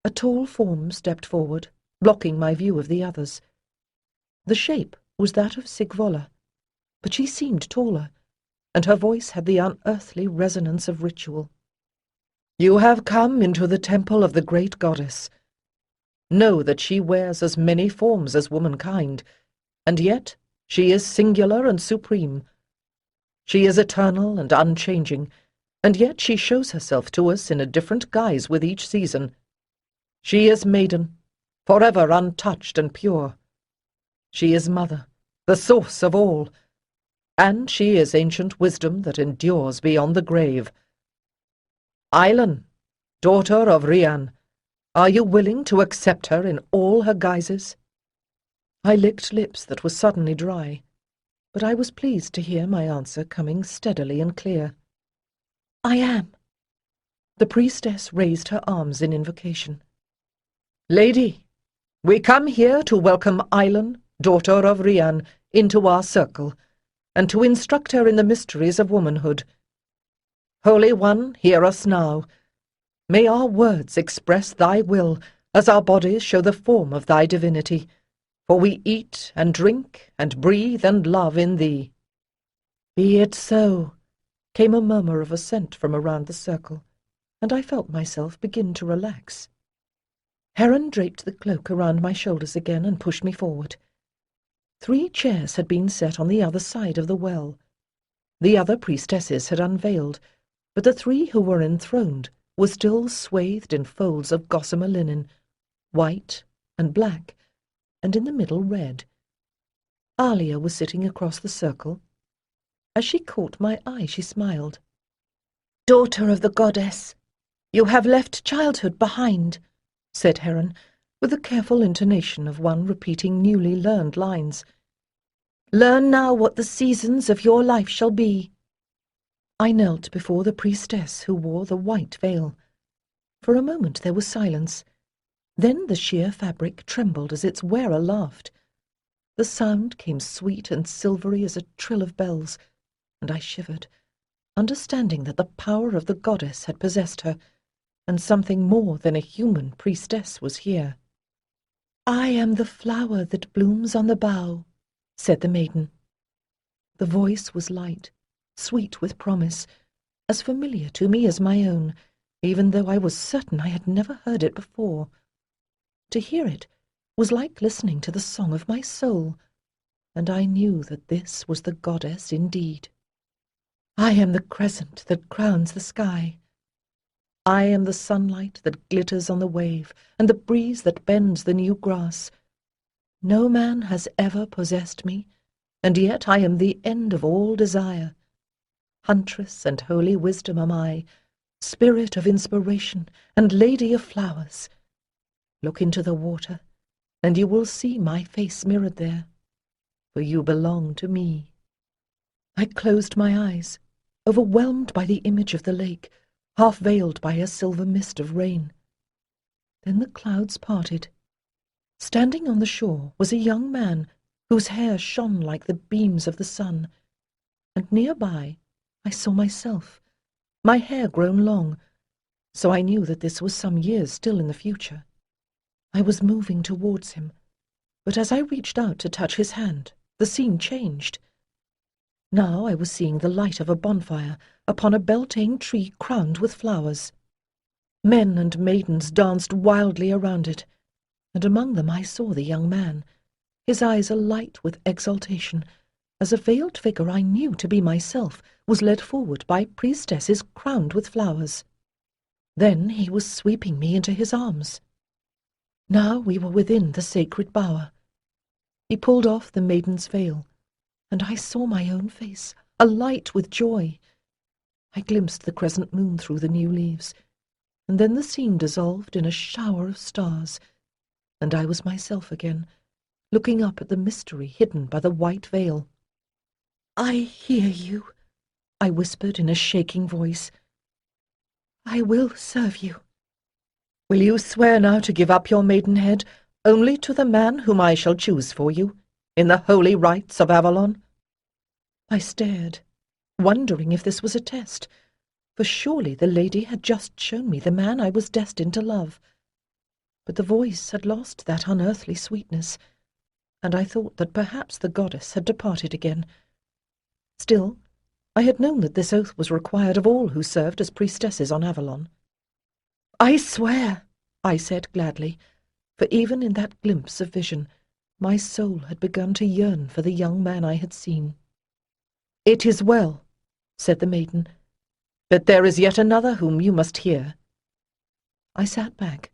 A tall form stepped forward, blocking my view of the others. The shape was that of Sigvolla, but she seemed taller, and her voice had the unearthly resonance of ritual. You have come into the temple of the great goddess. Know that she wears as many forms as womankind, and yet she is singular and supreme. She is eternal and unchanging, and yet she shows herself to us in a different guise with each season. She is maiden, forever untouched and pure. She is mother, the source of all, and she is ancient wisdom that endures beyond the grave. Ailen, daughter of Rian, are you willing to accept her in all her guises? I licked lips that were suddenly dry, but I was pleased to hear my answer coming steadily and clear. I am. The priestess raised her arms in invocation. Lady, we come here to welcome Ailen, daughter of Rian, into our circle, and to instruct her in the mysteries of womanhood. Holy One, hear us now. May our words express thy will, as our bodies show the form of thy divinity, for we eat and drink and breathe and love in thee. Be it so, came a murmur of assent from around the circle, and I felt myself begin to relax. Heron draped the cloak around my shoulders again and pushed me forward. 3 chairs had been set on the other side of the well. The other priestesses had unveiled, but the 3 who were enthroned were still swathed in folds of gossamer linen, white and black, and in the middle red. Alia was sitting across the circle. As she caught my eye, she smiled. Daughter of the goddess, you have left childhood behind, said Heron, with the careful intonation of one repeating newly learned lines. Learn now what the seasons of your life shall be. I knelt before the priestess who wore the white veil. For a moment there was silence. Then the sheer fabric trembled as its wearer laughed. The sound came sweet and silvery as a trill of bells, and I shivered, understanding that the power of the goddess had possessed her, and something more than a human priestess was here. I am the flower that blooms on the bough, said the maiden. The voice was light, sweet with promise, as familiar to me as my own, even though I was certain I had never heard it before. To hear it was like listening to the song of my soul, and I knew that this was the goddess indeed. I am the crescent that crowns the sky. I am the sunlight that glitters on the wave, and the breeze that bends the new grass. No man has ever possessed me, and yet I am the end of all desire. Huntress and holy wisdom am I, spirit of inspiration and lady of flowers. Look into the water, and you will see my face mirrored there, for you belong to me. I closed my eyes, overwhelmed by the image of the lake, half veiled by a silver mist of rain. Then the clouds parted. Standing on the shore was a young man whose hair shone like the beams of the sun, and nearby I saw myself, my hair grown long, so I knew that this was some years still in the future. I was moving towards him, but as I reached out to touch his hand, the scene changed. Now I was seeing the light of a bonfire upon a beltane tree crowned with flowers. Men and maidens danced wildly around it, and among them I saw the young man, his eyes alight with exultation, as a veiled figure I knew to be myself was led forward by priestesses crowned with flowers. Then he was sweeping me into his arms. Now we were within the sacred bower. He pulled off the maiden's veil, and I saw my own face, alight with joy. I glimpsed the crescent moon through the new leaves, and then the scene dissolved in a shower of stars, and I was myself again, looking up at the mystery hidden by the white veil. "I hear you," I whispered in a shaking voice. "I will serve you." "Will you swear now to give up your maidenhead only to the man whom I shall choose for you, in the holy rites of Avalon?" I stared, wondering if this was a test, for surely the lady had just shown me the man I was destined to love. But the voice had lost that unearthly sweetness, and I thought that perhaps the goddess had departed again. Still, I had known that this oath was required of all who served as priestesses on Avalon. "I swear," I said gladly, for even in that glimpse of vision, my soul had begun to yearn for the young man I had seen. "It is well," said the maiden, "but there is yet another whom you must hear." I sat back,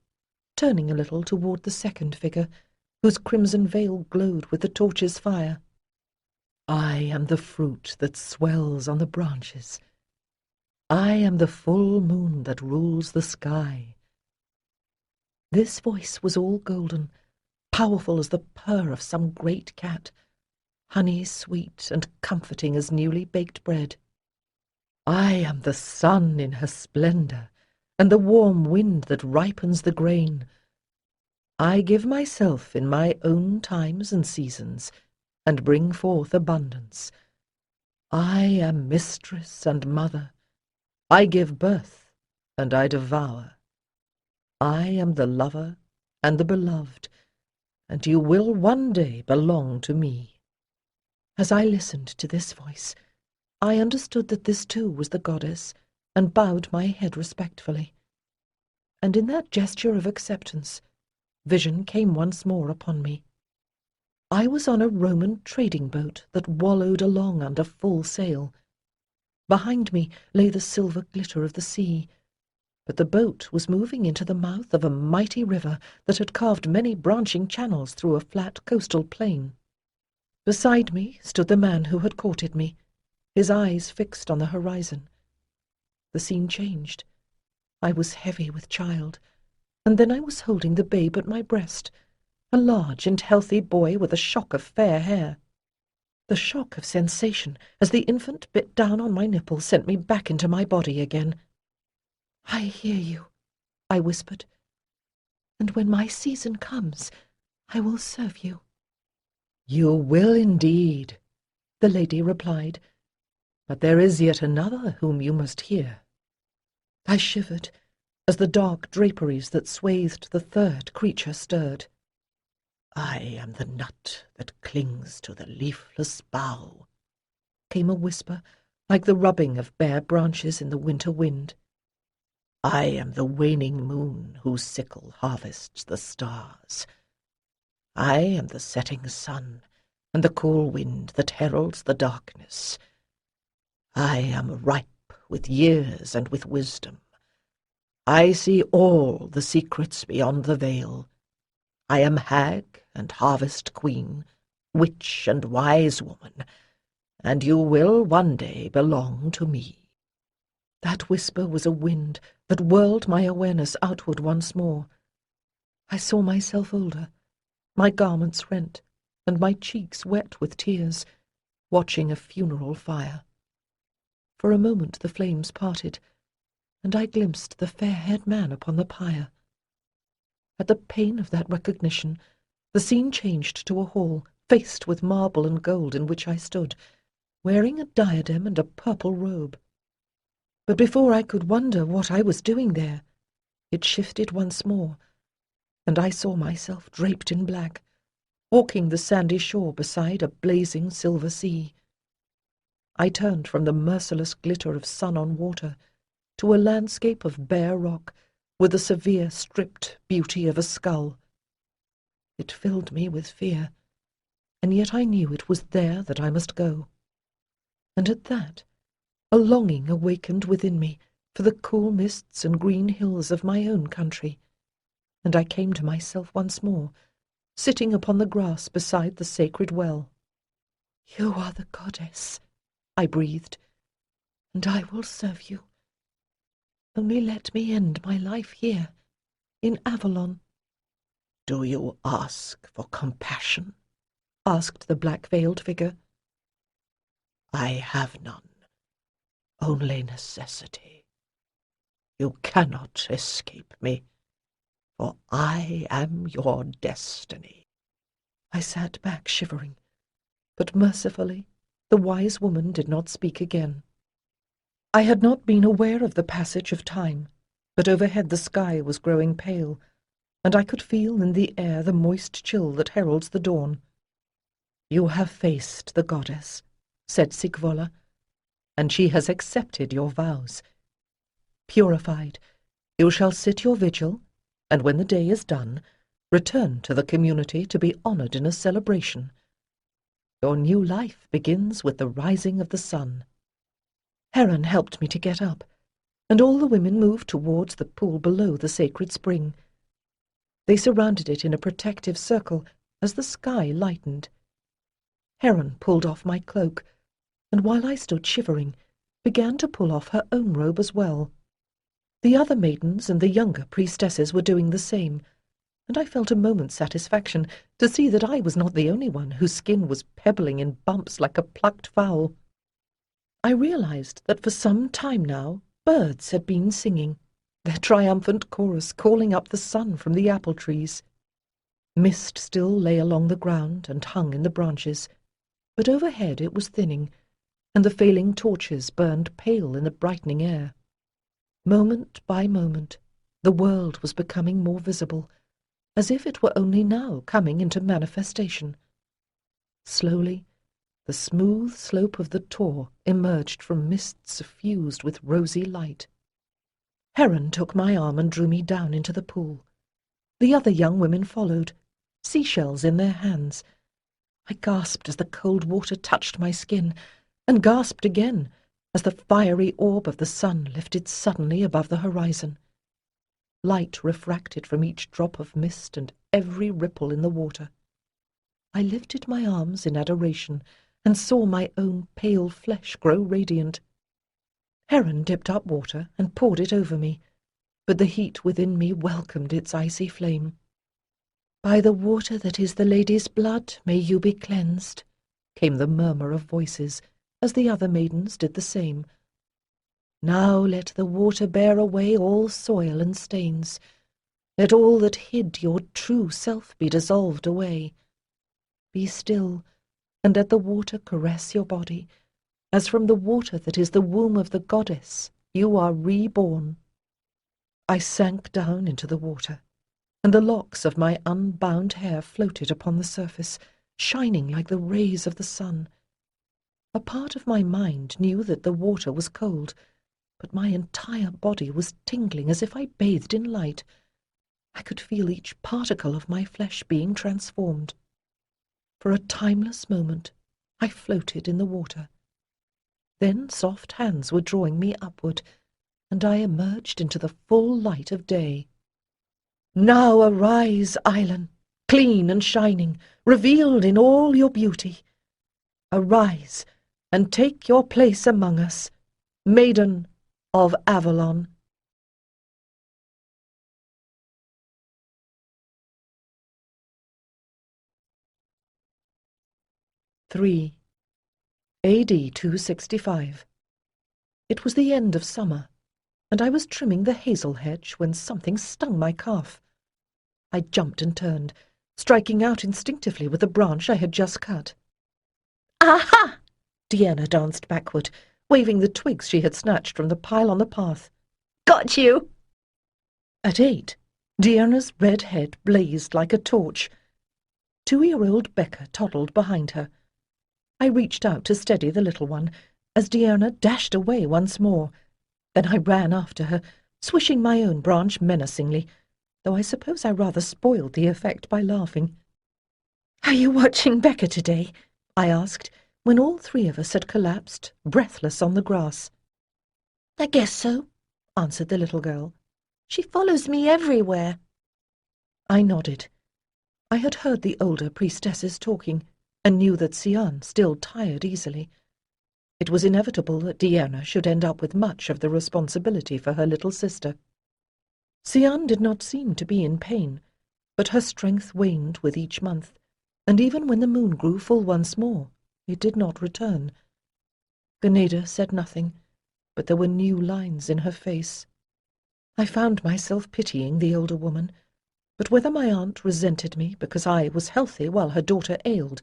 turning a little toward the second figure, whose crimson veil glowed with the torch's fire. "I am the fruit that swells on the branches. I am the full moon that rules the sky." This voice was all golden, powerful as the purr of some great cat, honey sweet and comforting as newly baked bread. "I am the sun in her splendor, and the warm wind that ripens the grain. I give myself in my own times and seasons, and bring forth abundance. I am mistress and mother. I give birth, and I devour. I am the lover and the beloved, and you will one day belong to me." As I listened to this voice, I understood that this too was the goddess, and bowed my head respectfully. And in that gesture of acceptance, vision came once more upon me. I was on a Roman trading boat that wallowed along under full sail. Behind me lay the silver glitter of the sea, but the boat was moving into the mouth of a mighty river that had carved many branching channels through a flat coastal plain. Beside me stood the man who had courted me, his eyes fixed on the horizon. The scene changed. I was heavy with child, and then I was holding the babe at my breast, a large and healthy boy with a shock of fair hair. The shock of sensation as the infant bit down on my nipple sent me back into my body again. "I hear you," I whispered, "and when my season comes, I will serve you." "You will indeed," the lady replied, "but there is yet another whom you must hear." I shivered as the dark draperies that swathed the third creature stirred. "I am the nut that clings to the leafless bough," came a whisper like the rubbing of bare branches in the winter wind. "I am the waning moon whose sickle harvests the stars. I am the setting sun and the cool wind that heralds the darkness. I am ripe with years and with wisdom. I see all the secrets beyond the veil. I am hag and harvest queen, witch and wise woman, and you will one day belong to me." That whisper was a wind that whirled my awareness outward once more. I saw myself older, my garments rent, and my cheeks wet with tears, watching a funeral fire. For a moment the flames parted, and I glimpsed the fair-haired man upon the pyre. At the pain of that recognition, the scene changed to a hall, faced with marble and gold, in which I stood, wearing a diadem and a purple robe. But before I could wonder what I was doing there, it shifted once more, and I saw myself draped in black, walking the sandy shore beside a blazing silver sea. I turned from the merciless glitter of sun on water to a landscape of bare rock with the severe stripped beauty of a skull. It filled me with fear, and yet I knew it was there that I must go. And at that, a longing awakened within me for the cool mists and green hills of my own country, and I came to myself once more, sitting upon the grass beside the sacred well. "You are the goddess," I breathed, "and I will serve you. Only let me end my life here, in Avalon." "Do you ask for compassion?" asked the black-veiled figure. "I have none, only necessity. You cannot escape me, for I am your destiny." I sat back shivering, but mercifully the wise woman did not speak again. I had not been aware of the passage of time, but overhead the sky was growing pale, and I could feel in the air the moist chill that heralds the dawn. "You have faced the goddess," said Sigvola, "and she has accepted your vows. Purified, you shall sit your vigil, and when the day is done, return to the community to be honored in a celebration. Your new life begins with the rising of the sun." Heron helped me to get up, and all the women moved towards the pool below the sacred spring. They surrounded it in a protective circle as the sky lightened. Heron pulled off my cloak, and while I stood shivering, began to pull off her own robe as well. The other maidens and the younger priestesses were doing the same, and I felt a moment's satisfaction to see that I was not the only one whose skin was pebbling in bumps like a plucked fowl. I realized that for some time now birds had been singing, their triumphant chorus calling up the sun from the apple trees. Mist still lay along the ground and hung in the branches, but overhead it was thinning, and the failing torches burned pale in the brightening air. Moment by moment, the world was becoming more visible, as if it were only now coming into manifestation. Slowly, the smooth slope of the Tor emerged from mists suffused with rosy light. Heron took my arm and drew me down into the pool. The other young women followed, seashells in their hands. I gasped as the cold water touched my skin, and gasped again as the fiery orb of the sun lifted suddenly above the horizon. Light refracted from each drop of mist and every ripple in the water. I lifted my arms in adoration and saw my own pale flesh grow radiant. Heron dipped up water and poured it over me, but the heat within me welcomed its icy flame. "By the water that is the lady's blood may you be cleansed," came the murmur of voices, as the other maidens did the same. "Now let the water bear away all soil and stains. Let all that hid your true self be dissolved away. Be still, and let the water caress your body, as from the water that is the womb of the goddess you are reborn." I sank down into the water, and the locks of my unbound hair floated upon the surface, shining like the rays of the sun. A part of my mind knew that the water was cold, but my entire body was tingling as if I bathed in light. I could feel each particle of my flesh being transformed. For a timeless moment, I floated in the water. Then soft hands were drawing me upward, and I emerged into the full light of day. "Now arise, Island, clean and shining, revealed in all your beauty. Arise, and take your place among us, maiden of Avalon." (3) AD 265. It was the end of summer, and I was trimming the hazel hedge when something stung my calf. I jumped and turned, striking out instinctively with the branch I had just cut. "Aha!" Deanna danced backward. waving the twigs she had snatched from the pile on the path. "Got you!" At 8, Deanna's red head blazed like a torch. 2-year-old Becca toddled behind her. I reached out to steady the little one as Deanna dashed away once more. Then I ran after her, swishing my own branch menacingly, though I suppose I rather spoiled the effect by laughing. "Are you watching Becca today?" I asked, when all three of us had collapsed, breathless on the grass. "I guess so," answered the little girl. "She follows me everywhere." I nodded. I had heard the older priestesses talking, and knew that Sian still tired easily. It was inevitable that Deanna should end up with much of the responsibility for her little sister. Sian did not seem to be in pain, but her strength waned with each month, and even when the moon grew full once more, it did not return. Ganeda said nothing, but there were new lines in her face. I found myself pitying the older woman, but whether my aunt resented me because I was healthy while her daughter ailed,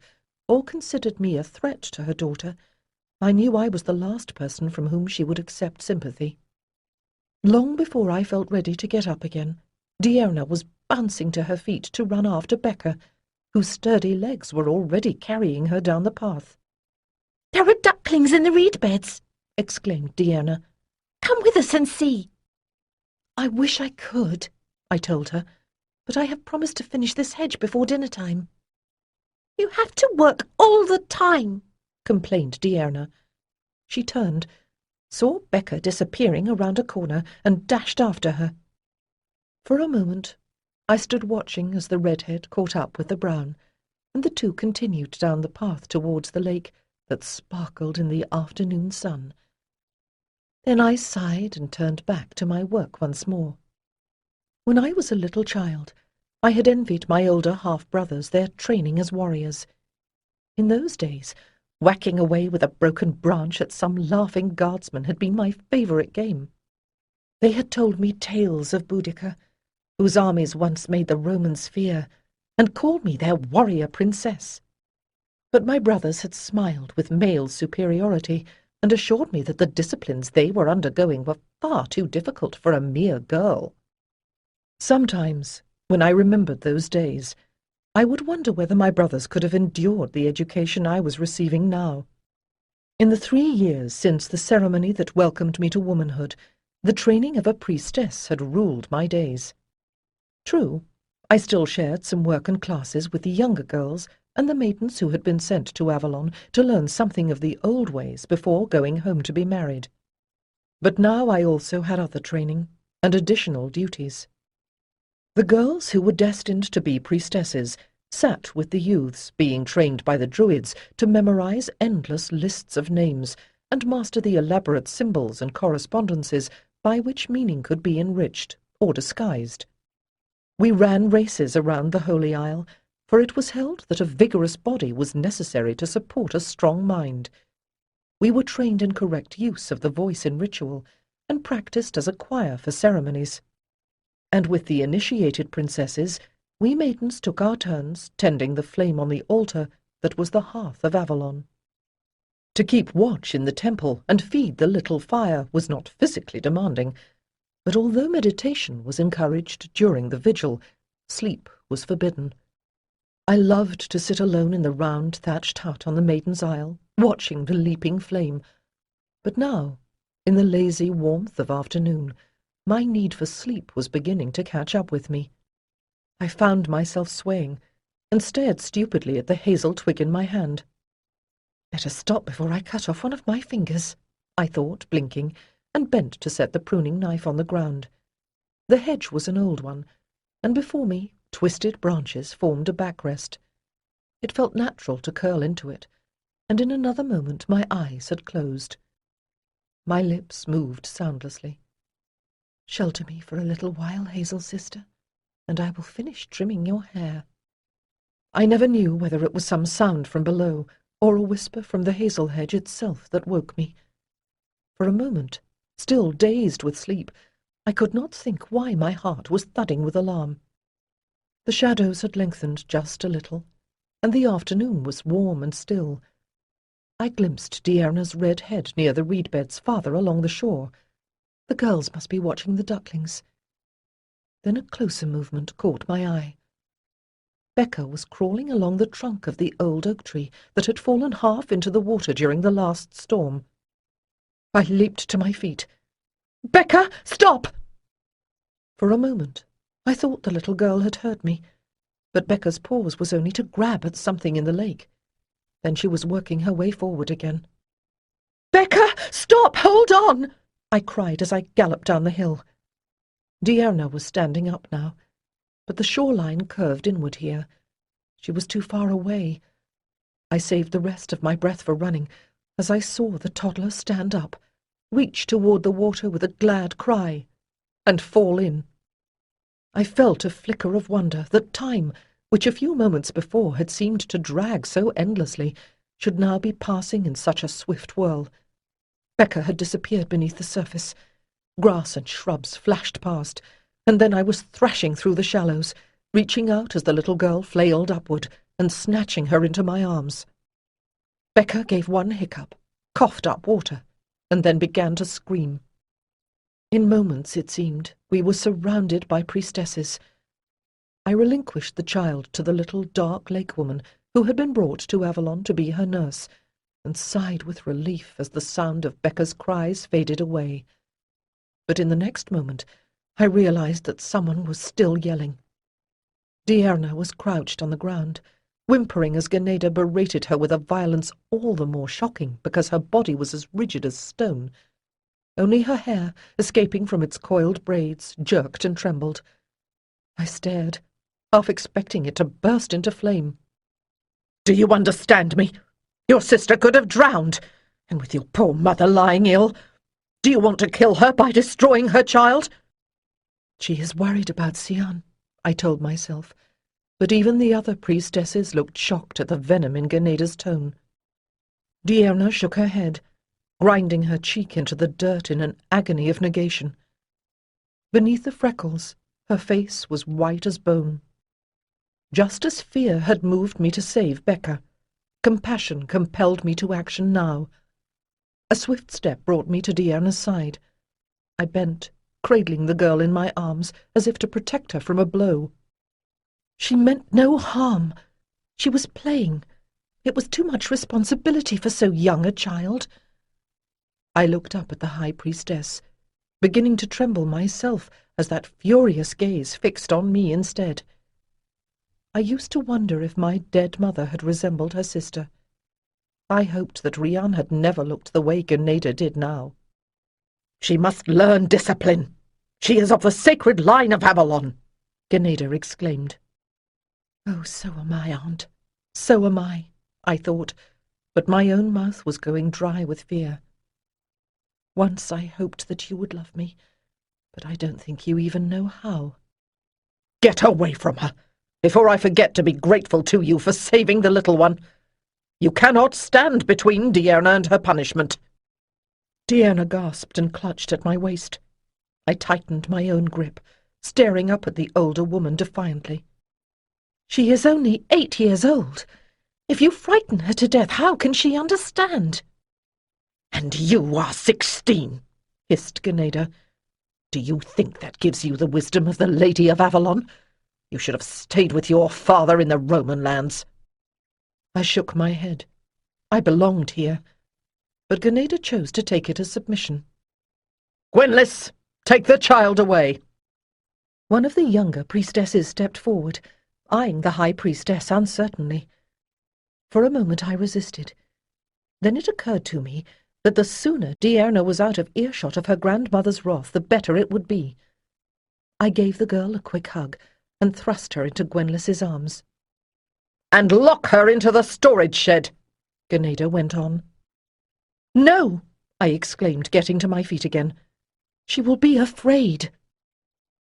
or considered me a threat to her daughter, I knew I was the last person from whom she would accept sympathy. Long before I felt ready to get up again, Deanna was bouncing to her feet to run after Becca, whose sturdy legs were already carrying her down the path. "There are ducklings in the reed beds!" exclaimed Deanna. "Come with us and see." "I wish I could," I told her, "but I have promised to finish this hedge before dinner-time." "You have to work all the time," complained Deanna. She turned, saw Becca disappearing around a corner, and dashed after her. For a moment, I stood watching as the redhead caught up with the brown, and the two continued down the path towards the lake that sparkled in the afternoon sun. Then I sighed and turned back to my work once more. When I was a little child, I had envied my older half-brothers their training as warriors. In those days, whacking away with a broken branch at some laughing guardsman had been my favourite game. They had told me tales of Boudica, whose armies once made the Romans fear, and called me their warrior princess. But my brothers had smiled with male superiority, and assured me that the disciplines they were undergoing were far too difficult for a mere girl. Sometimes, when I remembered those days, I would wonder whether my brothers could have endured the education I was receiving now. In the 3 years since the ceremony that welcomed me to womanhood, the training of a priestess had ruled my days. True, I still shared some work and classes with the younger girls and the maidens who had been sent to Avalon to learn something of the old ways before going home to be married. But now I also had other training and additional duties. The girls who were destined to be priestesses sat with the youths being trained by the druids to memorize endless lists of names and master the elaborate symbols and correspondences by which meaning could be enriched or disguised. We ran races around the Holy Isle, for it was held that a vigorous body was necessary to support a strong mind. We were trained in correct use of the voice in ritual, and practiced as a choir for ceremonies. And with the initiated princesses, we maidens took our turns tending the flame on the altar that was the hearth of Avalon. To keep watch in the temple and feed the little fire was not physically demanding, but although meditation was encouraged during the vigil, sleep was forbidden. I loved to sit alone in the round thatched hut on the Maiden's Isle, watching the leaping flame. But now, in the lazy warmth of afternoon, my need for sleep was beginning to catch up with me. I found myself swaying, and stared stupidly at the hazel twig in my hand. "Better stop before I cut off one of my fingers," I thought, blinking, and bent to set the pruning knife on the ground. The hedge was an old one, and before me twisted branches formed a backrest. It felt natural to curl into it, and in another moment my eyes had closed. My lips moved soundlessly. "Shelter me for a little while, Hazel sister, and I will finish trimming your hair." I never knew whether it was some sound from below, or a whisper from the hazel hedge itself that woke me. For a moment, still dazed with sleep, I could not think why my heart was thudding with alarm. The shadows had lengthened just a little, and the afternoon was warm and still. I glimpsed Diarna's red head near the reed beds farther along the shore. The girls must be watching the ducklings. Then a closer movement caught my eye. Becca was crawling along the trunk of the old oak tree that had fallen half into the water during the last storm. I leaped to my feet. "Becca, stop!" For a moment, I thought the little girl had heard me, but Becca's pause was only to grab at something in the lake. Then she was working her way forward again. "Becca, stop! Hold on!" I cried as I galloped down the hill. Diarna was standing up now, but the shoreline curved inward here. She was too far away. I saved the rest of my breath for running as I saw the toddler stand up, reach toward the water with a glad cry, and fall in. I felt a flicker of wonder that time, which a few moments before had seemed to drag so endlessly, should now be passing in such a swift whirl. Becca had disappeared beneath the surface. Grass and shrubs flashed past, and then I was thrashing through the shallows, reaching out as the little girl flailed upward and snatching her into my arms. Becca gave one hiccup, coughed up water, and then began to scream. In moments, it seemed, we were surrounded by priestesses. I relinquished the child to the little dark lake woman who had been brought to Avalon to be her nurse, and sighed with relief as the sound of Becca's cries faded away. But in the next moment, I realized that someone was still yelling. Diarna was crouched on the ground, whimpering as Ganeda berated her with a violence all the more shocking because her body was as rigid as stone. Only her hair, escaping from its coiled braids, jerked and trembled. I stared, half expecting it to burst into flame. "Do you understand me? Your sister could have drowned, and with your poor mother lying ill, do you want to kill her by destroying her child?" "She is worried about Sian," I told myself, but even the other priestesses looked shocked at the venom in Ganeda's tone. Diarna shook her head, grinding her cheek into the dirt in an agony of negation. Beneath the freckles, her face was white as bone. Just as fear had moved me to save Becca, compassion compelled me to action now. A swift step brought me to Diarna's side. I bent, cradling the girl in my arms as if to protect her from a blow. She meant no harm. She was playing. It was too much responsibility for so young a child. I looked up at the high priestess, beginning to tremble myself as that furious gaze fixed on me instead. I used to wonder if my dead mother had resembled her sister. I hoped that Rian had never looked the way Ganeda did now. "She must learn discipline. She is of the sacred line of Avalon," Ganeda exclaimed. "Oh, so am I, Aunt. So am I thought, but my own mouth was going dry with fear. Once I hoped that you would love me, but I don't think you even know how." "Get away from her, before I forget to be grateful to you for saving the little one. You cannot stand between Diarna and her punishment." Diarna gasped and clutched at my waist. I tightened my own grip, staring up at the older woman defiantly. "She is only 8 years old. If you frighten her to death, how can she understand?" "And you are 16, hissed Ganeda. "Do you think that gives you the wisdom of the Lady of Avalon? You should have stayed with your father in the Roman lands." I shook my head. I belonged here. But Ganeda chose to take it as submission. "Gwynlys, take the child away." One of the younger priestesses stepped forward, eyeing the high priestess uncertainly. For a moment I resisted. Then it occurred to me that the sooner Diarna was out of earshot of her grandmother's wrath, the better it would be. I gave the girl a quick hug and thrust her into Gwynlys's arms. "And lock her into the storage shed," Ganeda went on. "No!" I exclaimed, getting to my feet again. "She will be afraid."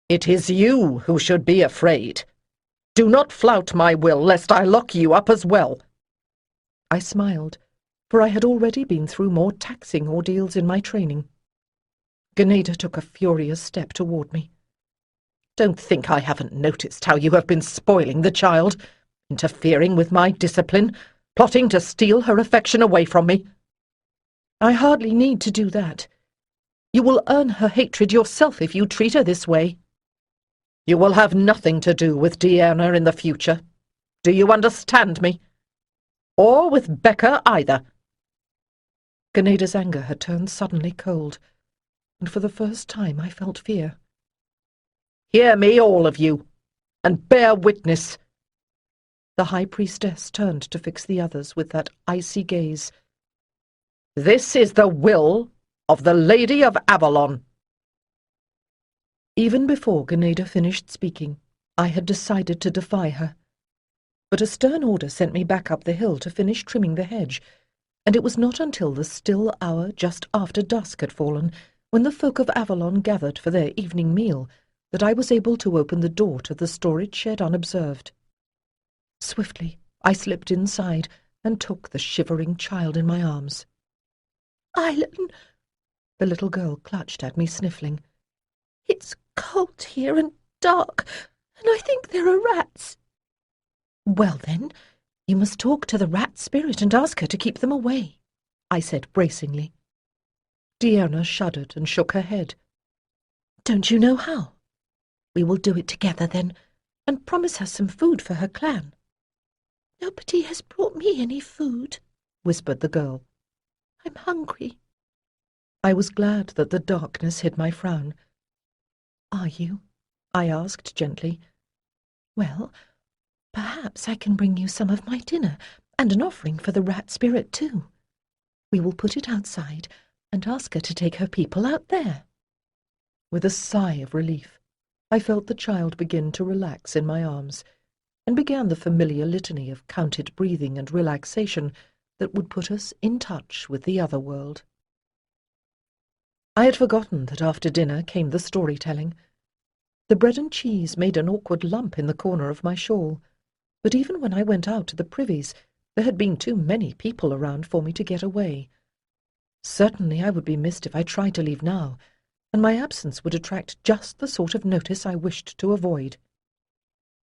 "It is you who should be afraid. Do not flout my will, lest I lock you up as well." I smiled, for I had already been through more taxing ordeals in my training. Ganeda took a furious step toward me. "Don't think I haven't noticed how you have been spoiling the child, interfering with my discipline, plotting to steal her affection away from me. I hardly need to do that. You will earn her hatred yourself if you treat her this way. You will have nothing to do with Diana in the future. Do you understand me? Or with Becca either. Ganada's anger had turned suddenly cold, and for the first time I felt fear. Hear me, all of you, and bear witness. The High Priestess turned to fix the others with that icy gaze. This is the will of the Lady of Avalon. Even before Ganada finished speaking, I had decided to defy her. But a stern order sent me back up the hill to finish trimming the hedge, and it was not until the still hour just after dusk had fallen, when the folk of Avalon gathered for their evening meal, that I was able to open the door to the storage shed unobserved. Swiftly, I slipped inside and took the shivering child in my arms. Island, The little girl clutched at me, sniffling. it's cold here and dark, and I think there are rats. Well, then, you must talk to the rat spirit and ask her to keep them away, I said bracingly. Diana shuddered and shook her head. Don't you know how? We will do it together, then, and promise her some food for her clan. Nobody has brought me any food, whispered the girl. I'm hungry. I was glad that the darkness hid my frown. Are you? I asked gently. Well, perhaps I can bring you some of my dinner, and an offering for the rat spirit, too. We will put it outside, and ask her to take her people out there. With a sigh of relief, I felt the child begin to relax in my arms, and began the familiar litany of counted breathing and relaxation that would put us in touch with the other world. I had forgotten that after dinner came the storytelling. The bread and cheese made an awkward lump in the corner of my shawl, but even when I went out to the privies, there had been too many people around for me to get away. Certainly I would be missed if I tried to leave now, and my absence would attract just the sort of notice I wished to avoid.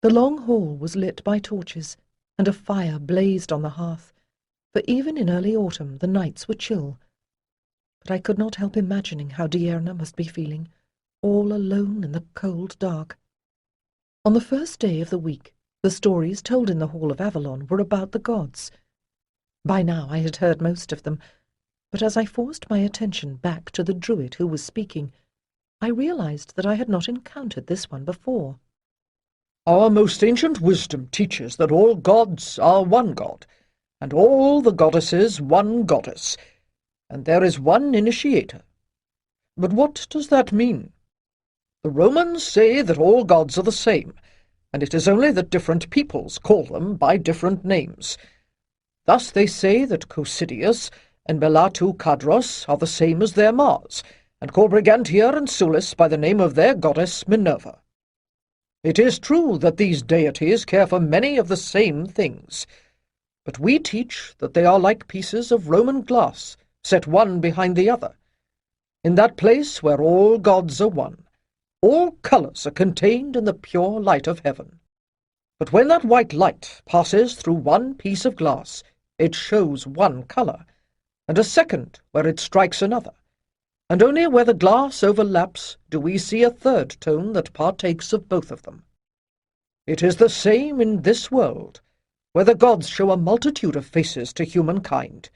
The long hall was lit by torches, and a fire blazed on the hearth, for even in early autumn the nights were chill. But I could not help imagining how Diana must be feeling, all alone in the cold dark. On the first day of the week, the stories told in the Hall of Avalon were about the gods. By now I had heard most of them, but as I forced my attention back to the druid who was speaking, I realized that I had not encountered this one before. Our most ancient wisdom teaches that all gods are one god, and all the goddesses one goddess, and there is one initiator. But what does that mean? The Romans say that all gods are the same, and it is only that different peoples call them by different names. Thus they say that Cosidius and Melatu Cadros are the same as their Mars, and call Brigantia and Sulis by the name of their goddess Minerva. It is true that these deities care for many of the same things, but we teach that they are like pieces of Roman glass, set one behind the other. In that place where all gods are one, all colours are contained in the pure light of heaven. But when that white light passes through one piece of glass, it shows one colour, and a second where it strikes another, and only where the glass overlaps do we see a third tone that partakes of both of them. It is the same in this world, where the gods show a multitude of faces to humankind.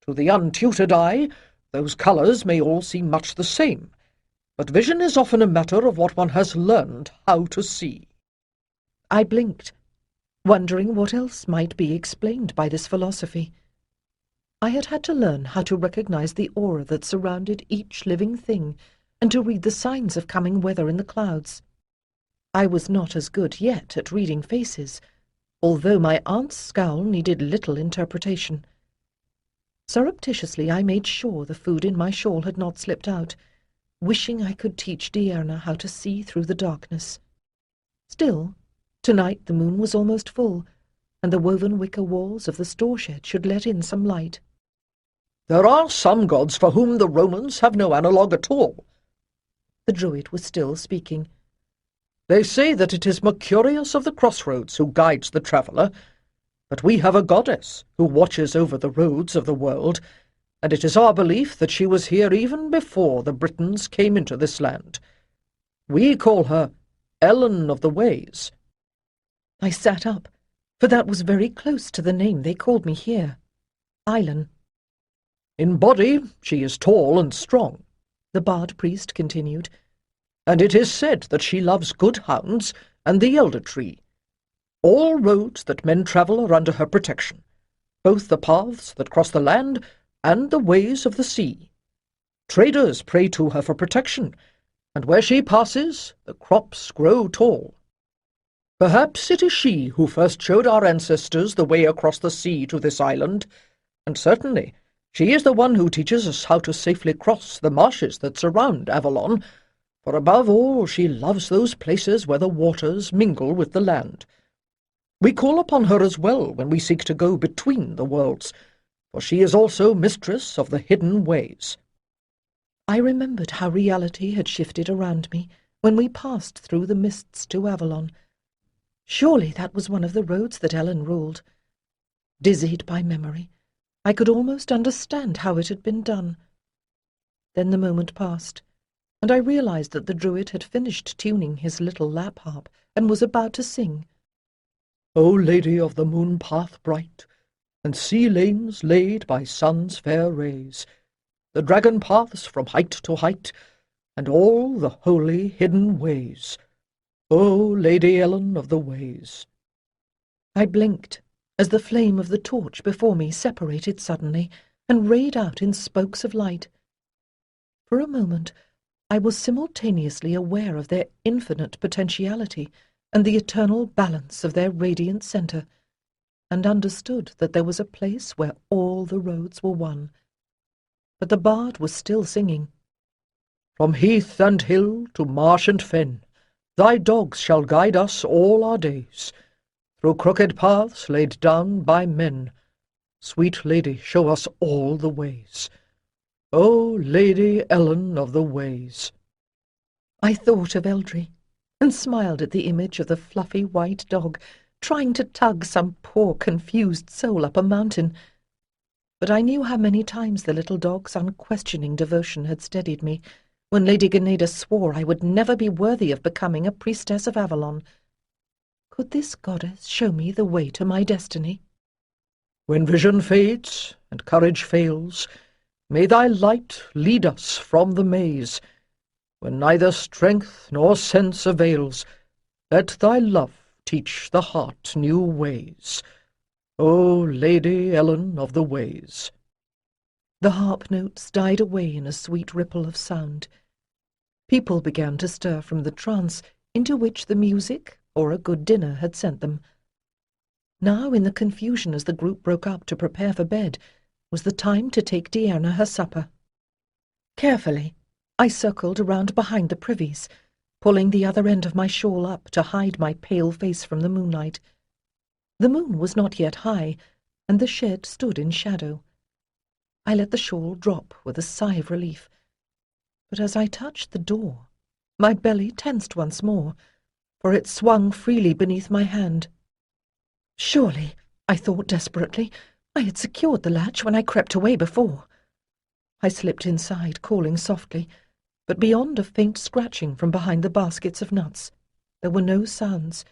To the untutored eye, those colours may all seem much the same, but vision is often a matter of what one has learned how to see. I blinked, wondering what else might be explained by this philosophy. I had had to learn how to recognize the aura that surrounded each living thing, and to read the signs of coming weather in the clouds. I was not as good yet at reading faces, although my aunt's scowl needed little interpretation. Surreptitiously I made sure the food in my shawl had not slipped out, wishing I could teach Diana how to see through the darkness. Still, tonight the moon was almost full, and the woven wicker walls of the store shed should let in some light. There are some gods for whom the Romans have no analogue at all. The druid was still speaking. They say that it is Mercurius of the crossroads who guides the traveller, but we have a goddess who watches over the roads of the world, and it is our belief that she was here even before the Britons came into this land. We call her Ellen of the Ways." I sat up, for that was very close to the name they called me here. Eilen. "In body she is tall and strong," the bard priest continued, "and it is said that she loves good hounds and the elder tree. All roads that men travel are under her protection, both the paths that cross the land and the ways of the sea. Traders pray to her for protection, and where she passes, the crops grow tall. Perhaps it is she who first showed our ancestors the way across the sea to this island, and certainly she is the one who teaches us how to safely cross the marshes that surround Avalon, for above all she loves those places where the waters mingle with the land. We call upon her as well when we seek to go between the worlds, for she is also mistress of the hidden ways." I remembered how reality had shifted around me when we passed through the mists to Avalon. Surely that was one of the roads that Ellen ruled. Dizzied by memory, I could almost understand how it had been done. Then the moment passed, and I realized that the druid had finished tuning his little lap harp and was about to sing. "O Lady of the moon path bright, and sea lanes laid by sun's fair rays, the dragon paths from height to height, and all the holy hidden ways, O Lady Ellen of the Ways." I blinked as the flame of the torch before me separated suddenly and rayed out in spokes of light. For a moment I was simultaneously aware of their infinite potentiality and the eternal balance of their radiant centre, and understood that there was a place where all the roads were one. But the bard was still singing. "From heath and hill to marsh and fen, thy dogs shall guide us all our days, through crooked paths laid down by men. Sweet Lady, show us all the ways, O Lady Ellen of the Ways." I thought of Eldry, and smiled at the image of the fluffy white dog trying to tug some poor confused soul up a mountain. But I knew how many times the little dog's unquestioning devotion had steadied me when Lady Ganeda swore I would never be worthy of becoming a priestess of Avalon. Could this goddess show me the way to my destiny? "When vision fades and courage fails, may thy light lead us from the maze. When neither strength nor sense avails, let thy love teach the heart new ways, O Lady Ellen of the Ways." The harp notes died away in a sweet ripple of sound. People began to stir from the trance into which the music or a good dinner had sent them. Now, in the confusion as the group broke up to prepare for bed, was the time to take Diana her supper. Carefully, I circled around behind the privies, pulling the other end of my shawl up to hide my pale face from the moonlight. The moon was not yet high, and the shed stood in shadow. I let the shawl drop with a sigh of relief, but as I touched the door, my belly tensed once more, for it swung freely beneath my hand. Surely, I thought desperately, I had secured the latch when I crept away before. I slipped inside, calling softly, but beyond a faint scratching from behind the baskets of nuts, there were no sounds,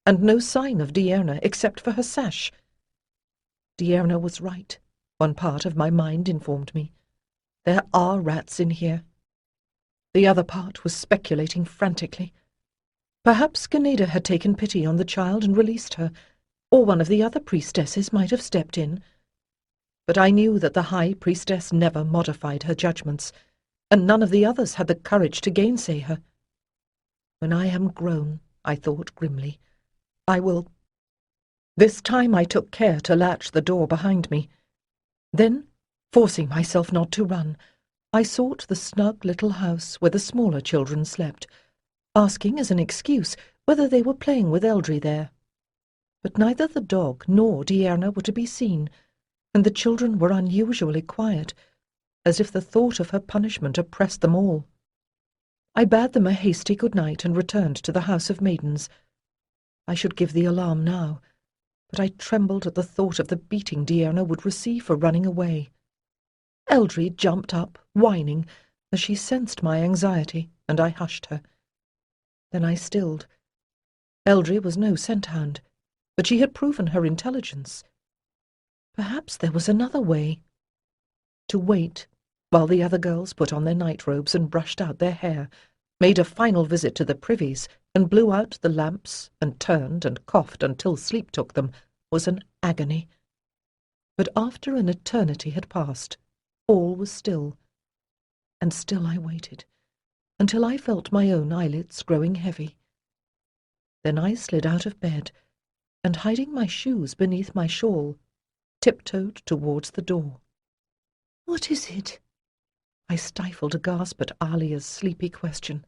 and no sign of Diana except for her sash. Diana was right, one part of my mind informed me. There are rats in here. The other part was speculating frantically. Perhaps Ganeda had taken pity on the child and released her, or one of the other priestesses might have stepped in. But I knew that the high priestess never modified her judgments, and none of the others had the courage to gainsay her. When I am grown, I thought grimly, I will. This time I took care to latch the door behind me. Then, forcing myself not to run, I sought the snug little house where the smaller children slept, asking as an excuse whether they were playing with Eldry there. But neither the dog nor Diana were to be seen, and the children were unusually quiet, as if the thought of her punishment oppressed them all. I bade them a hasty good night and returned to the House of Maidens. I should give the alarm now, but I trembled at the thought of the beating Deanna would receive for running away. Eldry jumped up, whining, as she sensed my anxiety, and I hushed her. Then I stilled. Eldry was no scent-hound, but she had proven her intelligence. Perhaps there was another way. To wait, while the other girls put on their night-robes and brushed out their hair, made a final visit to the privies, and blew out the lamps, and turned and coughed until sleep took them, was an agony. But after an eternity had passed, all was still, and still I waited, until I felt my own eyelids growing heavy. Then I slid out of bed, and hiding my shoes beneath my shawl, tiptoed towards the door. "What is it?" I stifled a gasp at Alia's sleepy question.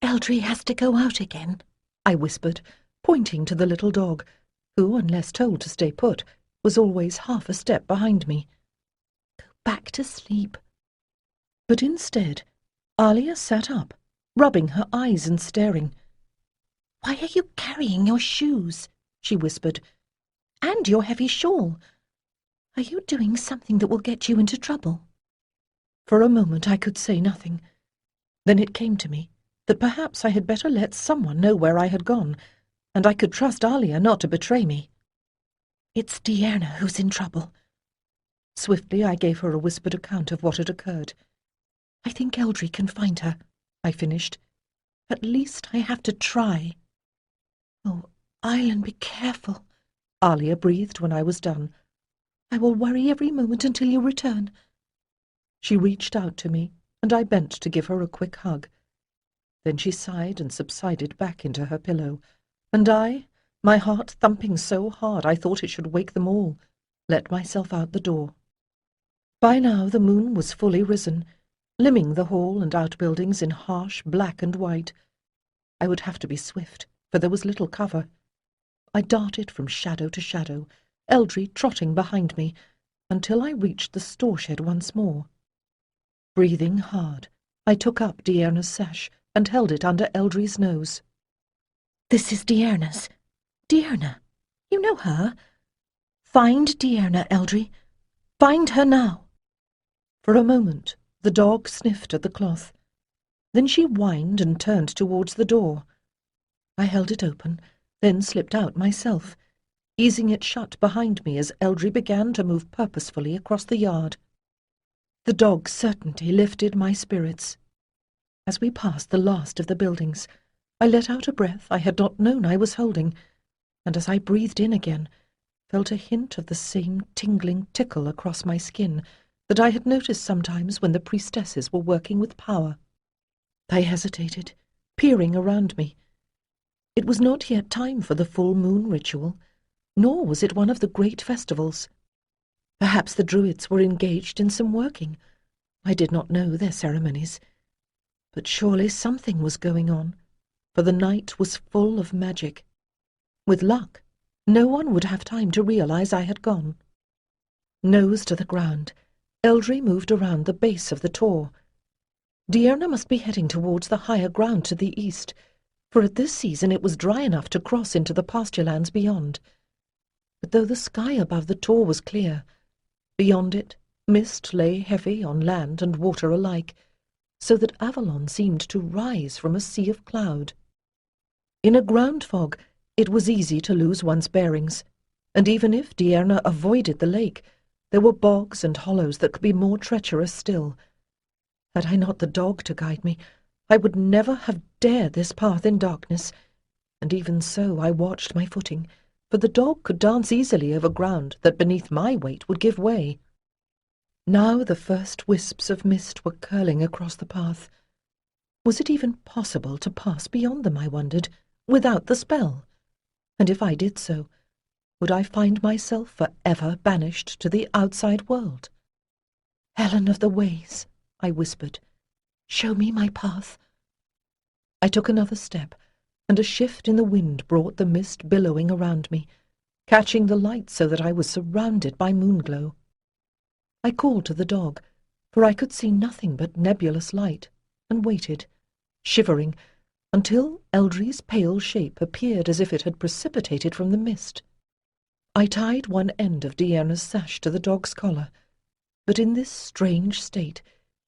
"Eldry has to go out again," I whispered, pointing to the little dog, who, unless told to stay put, was always half a step behind me. "Go back to sleep." But instead, Alia sat up, rubbing her eyes and staring. "Why are you carrying your shoes?" she whispered. "And your heavy shawl? Are you doing something that will get you into trouble?" For a moment I could say nothing. Then it came to me that perhaps I had better let someone know where I had gone, and I could trust Alia not to betray me. "It's Deanna who's in trouble." Swiftly I gave her a whispered account of what had occurred. "I think Eldry can find her," I finished. "At least I have to try." "Oh, Eileen, be careful," Alia breathed when I was done. "I will worry every moment until you return." She reached out to me, and I bent to give her a quick hug. Then she sighed and subsided back into her pillow, and I, my heart thumping so hard I thought it should wake them all, let myself out the door. By now the moon was fully risen, limning the hall and outbuildings in harsh black and white. I would have to be swift, for there was little cover. I darted from shadow to shadow, Eldry trotting behind me, until I reached the store-shed once more. Breathing hard, I took up Deanna's sash and held it under Eldry's nose. "This is Deanna's. Deanna. You know her. Find Deanna, Eldry. Find her now." For a moment the dog sniffed at the cloth. Then she whined and turned towards the door. I held it open, then slipped out myself, easing it shut behind me as Eldry began to move purposefully across the yard. The dog's certainty lifted my spirits. As we passed the last of the buildings, I let out a breath I had not known I was holding, and as I breathed in again, felt a hint of the same tingling tickle across my skin that I had noticed sometimes when the priestesses were working with power. I hesitated, peering around me. It was not yet time for the full moon ritual, nor was it one of the great festivals. Perhaps the druids were engaged in some working. I did not know their ceremonies. But surely something was going on, for the night was full of magic. With luck, no one would have time to realize I had gone. Nose to the ground, Eldry moved around the base of the tor. Deanna must be heading towards the higher ground to the east, for at this season it was dry enough to cross into the pasture lands beyond. But though the sky above the tor was clear, beyond it mist lay heavy on land and water alike, so that Avalon seemed to rise from a sea of cloud. In a ground fog it was easy to lose one's bearings, and even if Deanna avoided the lake, there were bogs and hollows that could be more treacherous still. Had I not the dog to guide me, I would never have dared this path in darkness, and even so I watched my footing, for the dog could dance easily over ground that beneath my weight would give way. Now the first wisps of mist were curling across the path. Was it even possible to pass beyond them, I wondered, without the spell? And if I did so, would I find myself forever banished to the outside world? "Helen of the Ways," I whispered, "show me my path." I took another step, and a shift in the wind brought the mist billowing around me, catching the light so that I was surrounded by moonglow. I called to the dog, for I could see nothing but nebulous light, and waited, shivering, until Eldry's pale shape appeared as if it had precipitated from the mist. I tied one end of Diana's sash to the dog's collar, but in this strange state,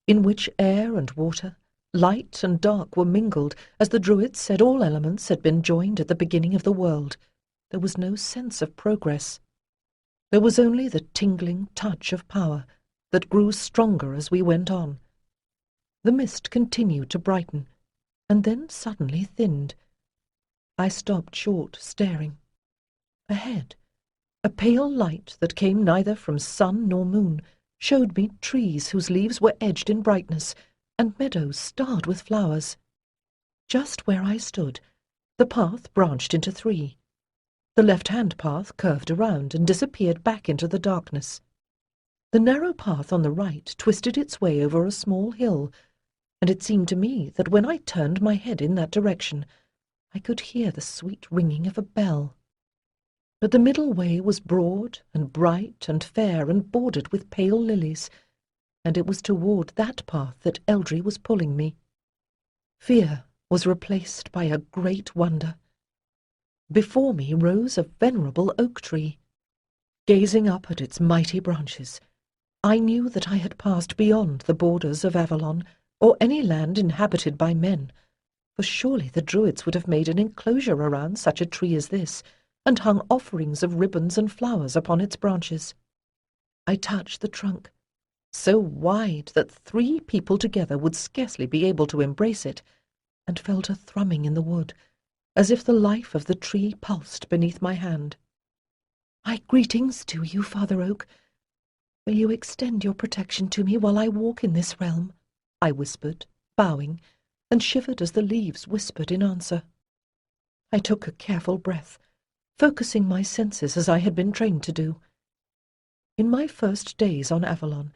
in which air and water, light and dark were mingled, as the Druids said all elements had been joined at the beginning of the world, there was no sense of progress. There was only the tingling touch of power that grew stronger as we went on. The mist continued to brighten, and then suddenly thinned. I stopped short, staring. Ahead, a pale light that came neither from sun nor moon showed me trees whose leaves were edged in brightness, and meadows starred with flowers. Just where I stood, the path branched into three. The left-hand path curved around and disappeared back into the darkness. The narrow path on the right twisted its way over a small hill, and it seemed to me that when I turned my head in that direction, I could hear the sweet ringing of a bell. But the middle way was broad and bright and fair and bordered with pale lilies, and it was toward that path that Eldry was pulling me. Fear was replaced by a great wonder. Before me rose a venerable oak tree. Gazing up at its mighty branches, I knew that I had passed beyond the borders of Avalon, or any land inhabited by men, for surely the Druids would have made an enclosure around such a tree as this, and hung offerings of ribbons and flowers upon its branches. I touched the trunk, so wide that 3 people together would scarcely be able to embrace it, and felt a thrumming in the wood, as if the life of the tree pulsed beneath my hand. "My greetings to you, Father Oak. Will you extend your protection to me while I walk in this realm?" I whispered, bowing, and shivered as the leaves whispered in answer. I took a careful breath, focusing my senses as I had been trained to do. In my first days on Avalon,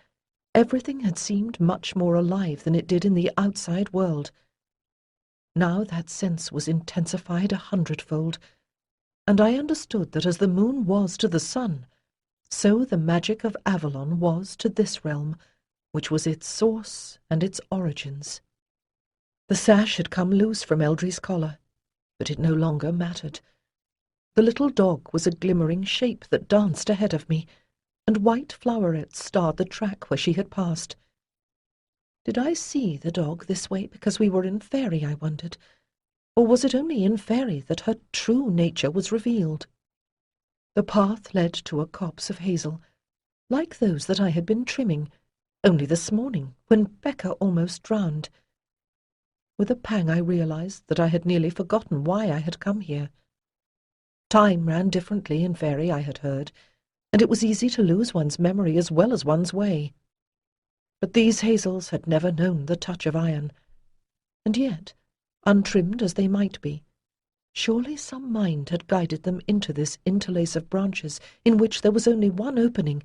everything had seemed much more alive than it did in the outside world. Now that sense was intensified 100-fold, and I understood that as the moon was to the sun, so the magic of Avalon was to this realm, which was its source and its origins. The sash had come loose from Eldry's collar, but it no longer mattered. The little dog was a glimmering shape that danced ahead of me, and white flowerets starred the track where she had passed. Did I see the dog this way because we were in Fairy, I wondered, or was it only in Fairy that her true nature was revealed? The path led to a copse of hazel, like those that I had been trimming, only this morning, when Becca almost drowned. With a pang I realized that I had nearly forgotten why I had come here. Time ran differently in Fairy, I had heard, and it was easy to lose one's memory as well as one's way. But these hazels had never known the touch of iron, and yet, untrimmed as they might be, surely some mind had guided them into this interlace of branches in which there was only one opening,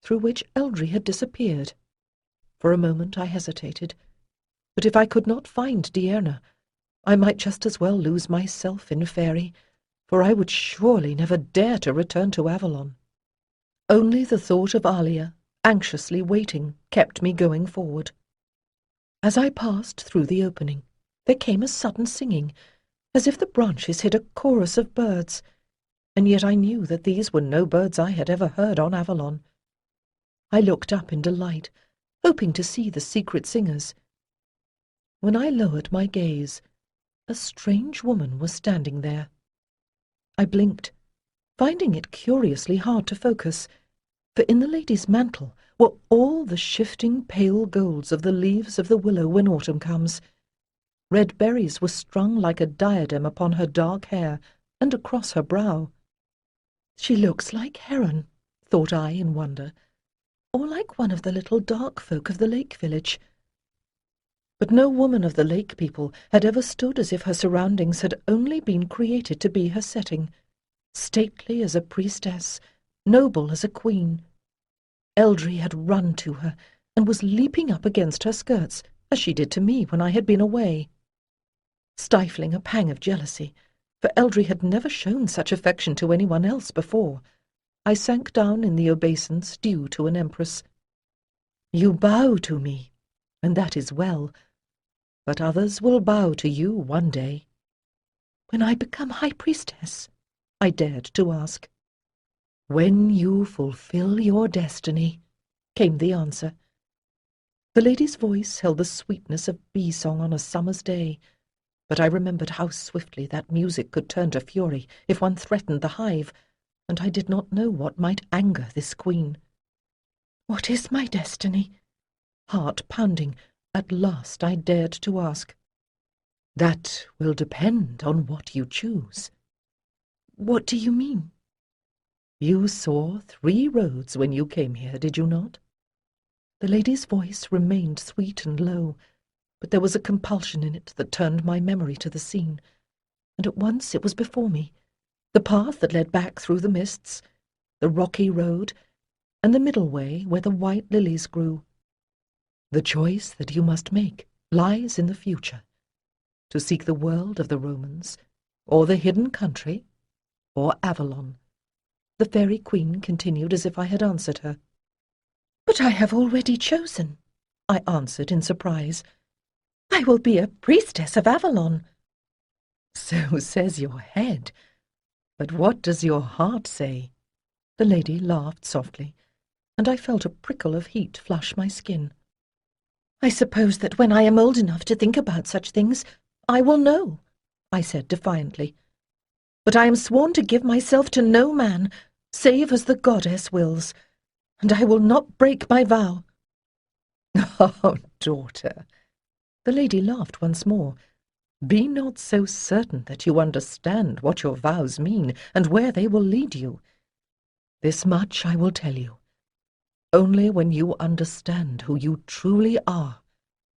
through which Eldry had disappeared. For a moment I hesitated, but if I could not find Diana, I might just as well lose myself in Fairy, for I would surely never dare to return to Avalon. Only the thought of Alia, anxiously waiting, kept me going forward. As I passed through the opening, there came a sudden singing, as if the branches hid a chorus of birds, and yet I knew that these were no birds I had ever heard on Avalon. I looked up in delight, hoping to see the secret singers. When I lowered my gaze, a strange woman was standing there. I blinked, finding it curiously hard to focus, for in the lady's mantle were all the shifting pale golds of the leaves of the willow when autumn comes. Red berries were strung like a diadem upon her dark hair and across her brow. "She looks like Heron," thought I in wonder, "or like one of the little dark folk of the lake village." But no woman of the lake people had ever stood as if her surroundings had only been created to be her setting, stately as a priestess, noble as a queen. Eldry had run to her, and was leaping up against her skirts, as she did to me when I had been away. Stifling a pang of jealousy, for Eldry had never shown such affection to anyone else before, I sank down in the obeisance due to an empress. "You bow to me, and that is well, but others will bow to you one day." "When I become High Priestess?" I dared to ask. "When you fulfill your destiny," came the answer. The lady's voice held the sweetness of bee-song on a summer's day, but I remembered how swiftly that music could turn to fury if one threatened the hive, and I did not know what might anger this queen. "What is my destiny?" Heart pounding, at last I dared to ask. "That will depend on what you choose." "What do you mean?" "You saw 3 roads when you came here, did you not?" The lady's voice remained sweet and low, but there was a compulsion in it that turned my memory to the scene, and at once it was before me, the path that led back through the mists, the rocky road, and the middle way where the white lilies grew. The choice that you must make lies in the future, to seek the world of the Romans, or the hidden country, or Avalon. The fairy queen continued as if I had answered her. "But I have already chosen," I answered in surprise. "I will be a priestess of Avalon." "So says your head. But what does your heart say?" The lady laughed softly, and I felt a prickle of heat flush my skin. "I suppose that when I am old enough to think about such things, I will know," I said defiantly. "But I am sworn to give myself to no man, save as the goddess wills, and I will not break my vow." "Oh, daughter," the lady laughed once more, "be not so certain that you understand what your vows mean and where they will lead you. This much I will tell you. Only when you understand who you truly are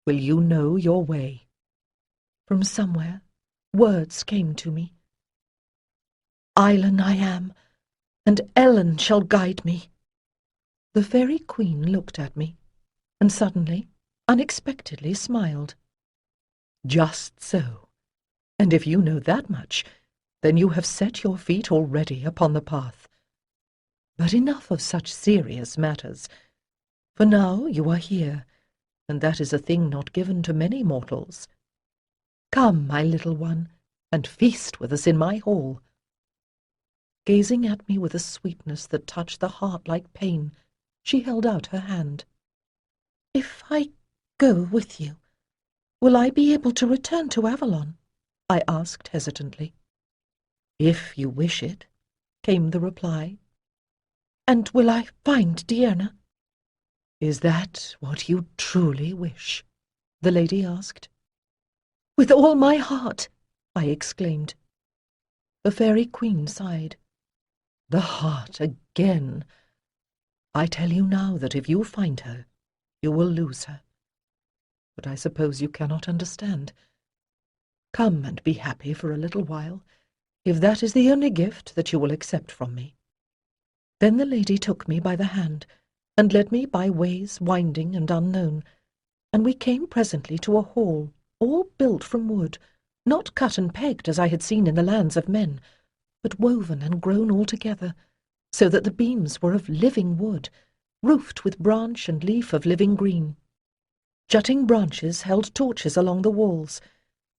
will you know your way." From somewhere, words came to me. "Island I am, and Ellen shall guide me." The fairy queen looked at me, and suddenly, unexpectedly smiled. "Just so. And if you know that much, then you have set your feet already upon the path. But enough of such serious matters. For now you are here, and that is a thing not given to many mortals. Come, my little one, and feast with us in my hall." Gazing at me with a sweetness that touched the heart like pain, she held out her hand. "If I go with you, will I be able to return to Avalon?" I asked hesitantly. "If you wish it," came the reply. "And will I find Deanna?" "Is that what you truly wish?" the lady asked. "With all my heart!" I exclaimed. The fairy queen sighed. "The heart again! I tell you now that if you find her, you will lose her. But I suppose you cannot understand. Come and be happy for a little while, if that is the only gift that you will accept from me." Then the lady took me by the hand, and led me by ways winding and unknown, and we came presently to a hall, all built from wood, not cut and pegged as I had seen in the lands of men, but woven and grown all together, so that the beams were of living wood, roofed with branch and leaf of living green. Jutting branches held torches along the walls,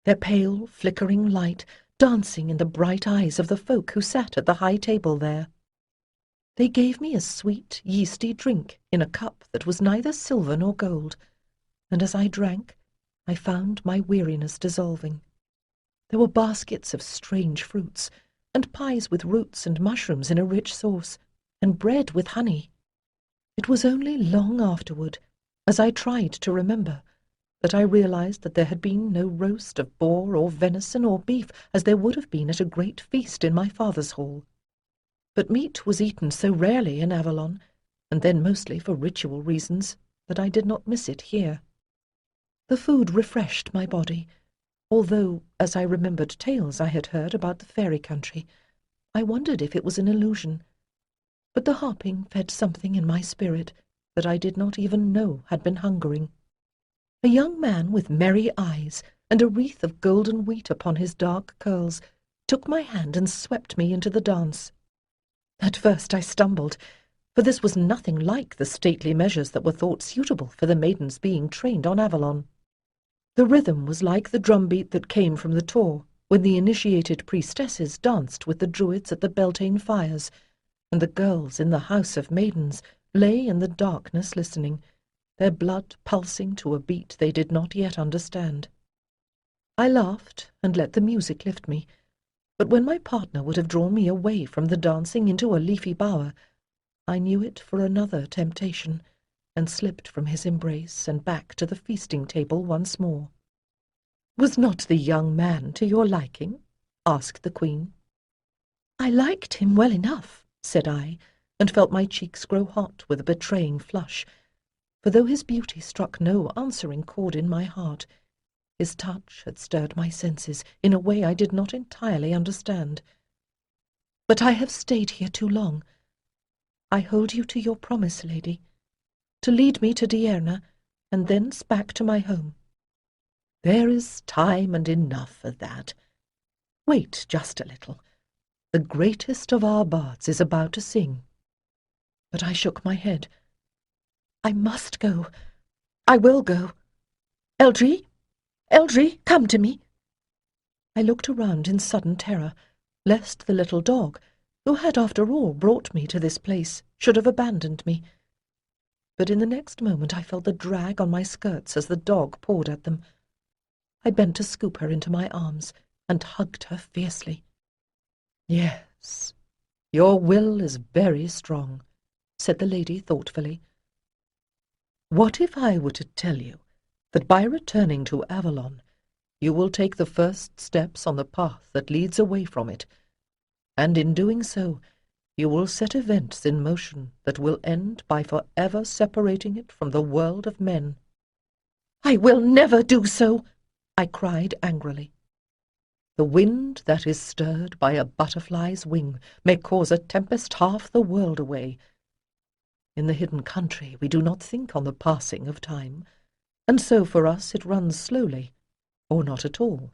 their pale, flickering light dancing in the bright eyes of the folk who sat at the high table there. They gave me a sweet, yeasty drink in a cup that was neither silver nor gold, and as I drank, I found my weariness dissolving. There were baskets of strange fruits, and pies with roots and mushrooms in a rich sauce, and bread with honey. It was only long afterward, as I tried to remember, that I realized that there had been no roast of boar or venison or beef as there would have been at a great feast in my father's hall. But meat was eaten so rarely in Avalon, and then mostly for ritual reasons, that I did not miss it here. The food refreshed my body, although, as I remembered tales I had heard about the fairy country, I wondered if it was an illusion. But the harping fed something in my spirit that I did not even know had been hungering. A young man with merry eyes and a wreath of golden wheat upon his dark curls took my hand and swept me into the dance. At first I stumbled, for this was nothing like the stately measures that were thought suitable for the maidens being trained on Avalon. The rhythm was like the drumbeat that came from the Tor when the initiated priestesses danced with the druids at the Beltane fires, and the girls in the house of maidens lay in the darkness listening, their blood pulsing to a beat they did not yet understand. I laughed and let the music lift me, but when my partner would have drawn me away from the dancing into a leafy bower, I knew it for another temptation, and slipped from his embrace and back to the feasting table once more. "Was not the young man to your liking?" asked the Queen. "I liked him well enough," said I, and felt my cheeks grow hot with a betraying flush, for though his beauty struck no answering chord in my heart, his touch had stirred my senses in a way I did not entirely understand. "But I have stayed here too long. I hold you to your promise, lady, to lead me to Diurna, and thence back to my home." "There is time and enough for that. Wait just a little. The greatest of our bards is about to sing." But I shook my head. "I must go. I will go. Eldry! Eldry, come to me!" I looked around in sudden terror, lest the little dog, who had after all brought me to this place, should have abandoned me. But in the next moment I felt the drag on my skirts as the dog pawed at them. I bent to scoop her into my arms, and hugged her fiercely. "Yes, your will is very strong," said the lady thoughtfully. "What if I were to tell you that by returning to Avalon, you will take the first steps on the path that leads away from it, and in doing so, you will set events in motion that will end by forever separating it from the world of men?" "I will never do so!" I cried angrily. "The wind that is stirred by a butterfly's wing may cause a tempest half the world away. In the hidden country we do not think on the passing of time, and so for us it runs slowly, or not at all.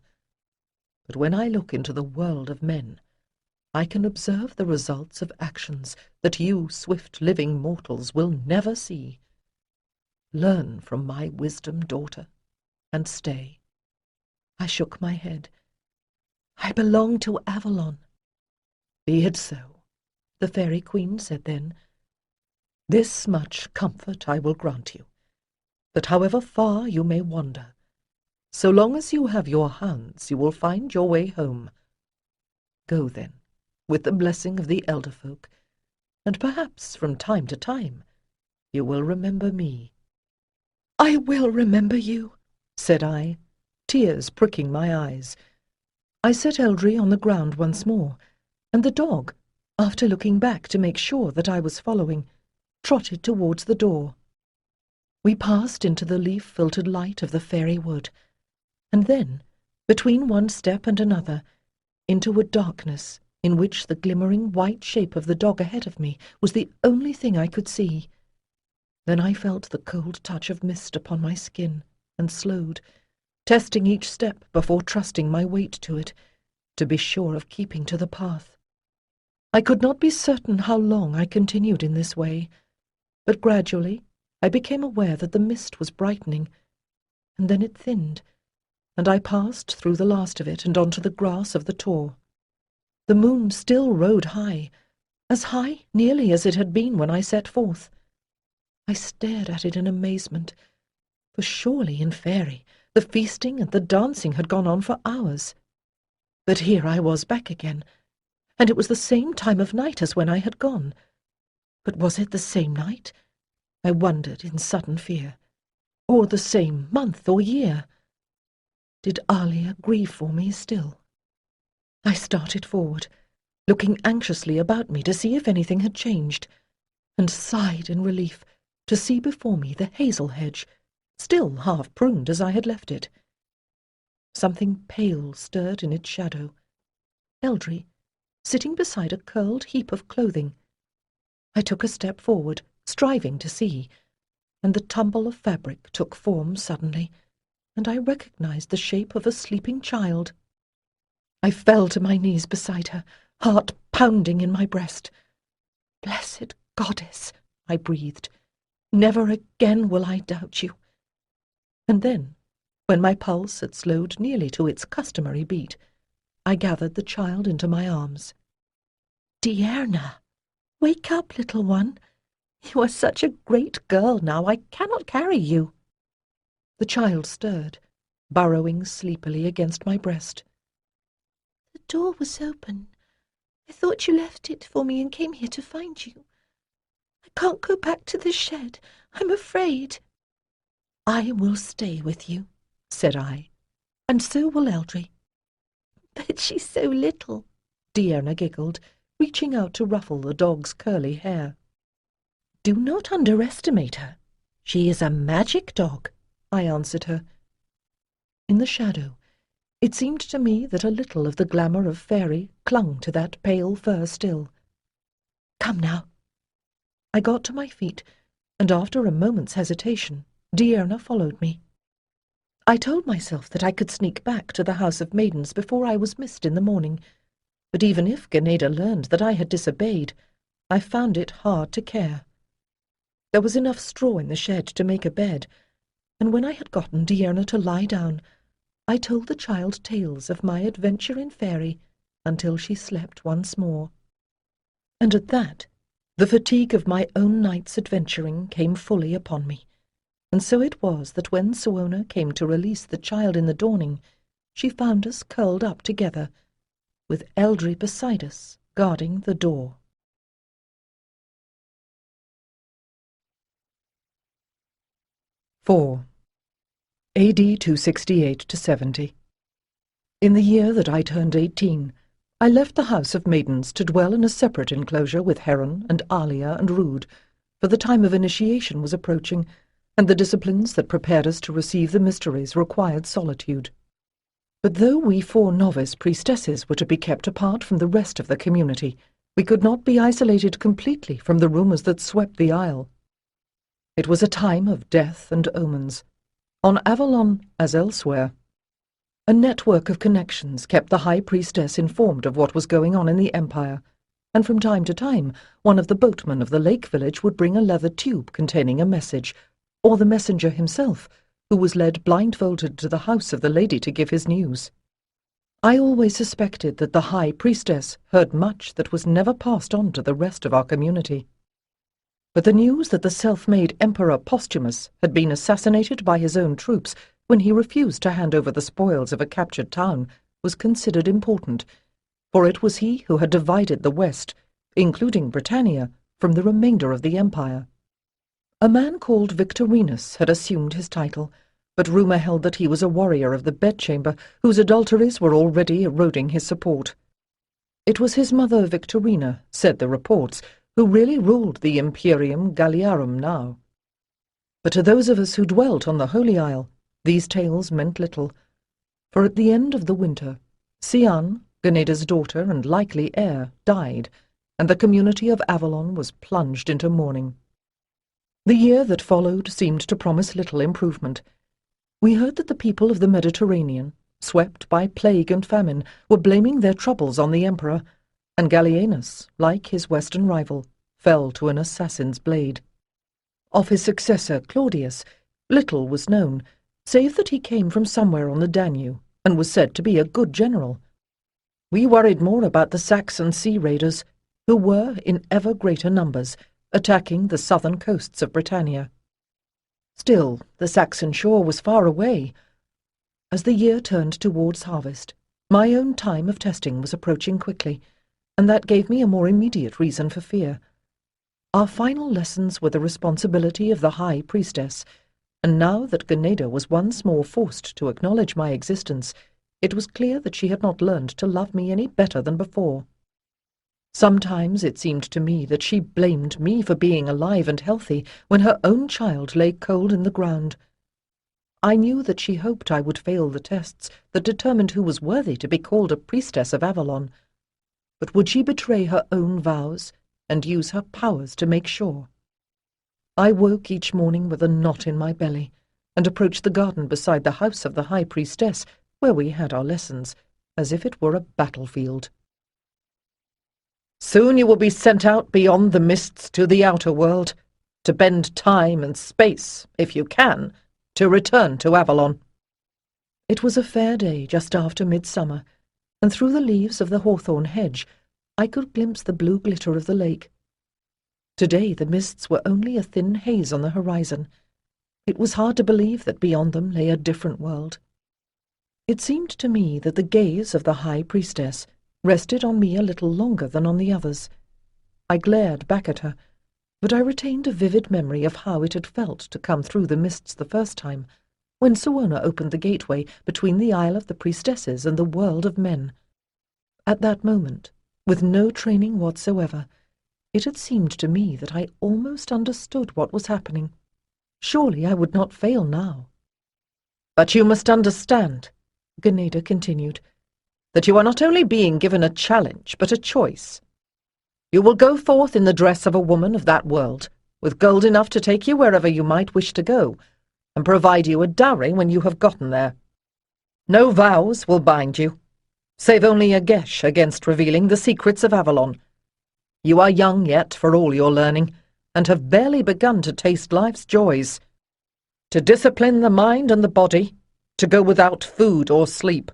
But when I look into the world of men, I can observe the results of actions that you swift-living mortals will never see. Learn from my wisdom, daughter, and stay." I shook my head. "I belong to Avalon." "Be it so," the Fairy Queen said then. "This much comfort I will grant you, that however far you may wander, so long as you have your hands, you will find your way home. Go then, with the blessing of the elder folk, and perhaps from time to time you will remember me." "I will remember you," said I, tears pricking my eyes. I set Eldry on the ground once more, and the dog, after looking back to make sure that I was following, trotted towards the door. We passed into the leaf-filtered light of the fairy wood, and then, between one step and another, into a darkness in which the glimmering white shape of the dog ahead of me was the only thing I could see. Then I felt the cold touch of mist upon my skin, and slowed, testing each step before trusting my weight to it, to be sure of keeping to the path. I could not be certain how long I continued in this way, but gradually I became aware that the mist was brightening, and then it thinned, and I passed through the last of it and onto the grass of the tor. The moon still rode high, as high nearly as it had been when I set forth. I stared at it in amazement, for surely in Fairy the feasting and the dancing had gone on for hours. But here I was back again, and it was the same time of night as when I had gone. But was it the same night? I wondered in sudden fear. Or the same month or year? Did Alia grieve for me still? I started forward, looking anxiously about me to see if anything had changed, and sighed in relief to see before me the hazel hedge, still half pruned as I had left it. Something pale stirred in its shadow. Eldry, sitting beside a curled heap of clothing. I took a step forward, striving to see, and the tumble of fabric took form suddenly, and I recognized the shape of a sleeping child. I fell to my knees beside her, heart pounding in my breast. "Blessed goddess," I breathed, "never again will I doubt you." And then, when my pulse had slowed nearly to its customary beat, I gathered the child into my arms. "Diurna," Wake up, little one. You are such a great girl now, I cannot carry you. The child stirred, burrowing sleepily against my breast. The door was open. I thought you left it for me and came here to find you. I can't go back to the shed. I'm afraid. I will stay with you, said I, and so will Eldry. But she's so little, Deanna giggled, reaching out to ruffle the dog's curly hair. Do not underestimate her. She is a magic dog, I answered her. In the shadow, it seemed to me that a little of the glamour of fairy clung to that pale fur still. Come now. I got to my feet, and after a moment's hesitation, Deanna followed me. I told myself that I could sneak back to the House of Maidens before I was missed in the morning, but even if Ganeda learned that I had disobeyed, I found it hard to care. There was enough straw in the shed to make a bed, and when I had gotten Deanna to lie down, I told the child tales of my adventure in fairy until she slept once more. And at that, the fatigue of my own night's adventuring came fully upon me, and so it was that when Suona came to release the child in the dawning, she found us curled up together, with Eldry beside us, guarding the door. (4) AD 268 to 70. In the year that I turned 18, I left the House of Maidens to dwell in a separate enclosure with Heron and Alia and Rude, for the time of initiation was approaching, and the disciplines that prepared us to receive the mysteries required solitude. But though we 4 novice priestesses were to be kept apart from the rest of the community, we could not be isolated completely from the rumours that swept the isle. It was a time of death and omens. On Avalon, as elsewhere, a network of connections kept the High Priestess informed of what was going on in the Empire, and from time to time one of the boatmen of the lake village would bring a leather tube containing a message, or the messenger himself, who was led blindfolded to the house of the lady to give his news. I always suspected that the High Priestess heard much that was never passed on to the rest of our community. But the news that the self-made Emperor Posthumus had been assassinated by his own troops when he refused to hand over the spoils of a captured town was considered important, for it was he who had divided the West, including Britannia, from the remainder of the empire. A man called Victorinus had assumed his title, but rumour held that he was a warrior of the bedchamber whose adulteries were already eroding his support. It was his mother Victorina, said the reports, who really ruled the Imperium Galliarum now. But to those of us who dwelt on the Holy Isle, these tales meant little, for at the end of the winter, Sian, Ganeda's daughter and likely heir, died, and the community of Avalon was plunged into mourning. The year that followed seemed to promise little improvement. We heard that the people of the Mediterranean, swept by plague and famine, were blaming their troubles on the emperor, and Gallienus, like his western rival, fell to an assassin's blade. Of his successor, Claudius, little was known, save that he came from somewhere on the Danube, and was said to be a good general. We worried more about the Saxon sea raiders, who were, in ever greater numbers, attacking the southern coasts of Britannia. Still, the Saxon shore was far away. As the year turned towards harvest, my own time of testing was approaching quickly, and that gave me a more immediate reason for fear. Our final lessons were the responsibility of the High Priestess, and now that Ganeda was once more forced to acknowledge my existence, it was clear that she had not learned to love me any better than before. Sometimes it seemed to me that she blamed me for being alive and healthy when her own child lay cold in the ground. I knew that she hoped I would fail the tests that determined who was worthy to be called a priestess of Avalon. But would she betray her own vows and use her powers to make sure? I woke each morning with a knot in my belly, and approached the garden beside the house of the High Priestess, where we had our lessons, as if it were a battlefield. Soon you will be sent out beyond the mists to the outer world, to bend time and space, if you can, to return to Avalon. It was a fair day just after midsummer, and through the leaves of the hawthorn hedge I could glimpse the blue glitter of the lake, Today the mists were only a thin haze on the horizon. It was hard to believe that beyond them lay a different world. It seemed to me that the gaze of the High Priestess rested on me a little longer than on the others. I glared back at her, but I retained a vivid memory of how it had felt to come through the mists the first time, when Siwona opened the gateway between the Isle of the Priestesses and the world of men. At that moment, with no training whatsoever, it had seemed to me that I almost understood what was happening. Surely I would not fail now. "But you must understand," Ganeda continued, "that you are not only being given a challenge, but a choice. You will go forth in the dress of a woman of that world, with gold enough to take you wherever you might wish to go, and provide you a dowry when you have gotten there. No vows will bind you, save only a gesh against revealing the secrets of Avalon. You are young yet, for all your learning, and have barely begun to taste life's joys. To discipline the mind and the body, to go without food or sleep,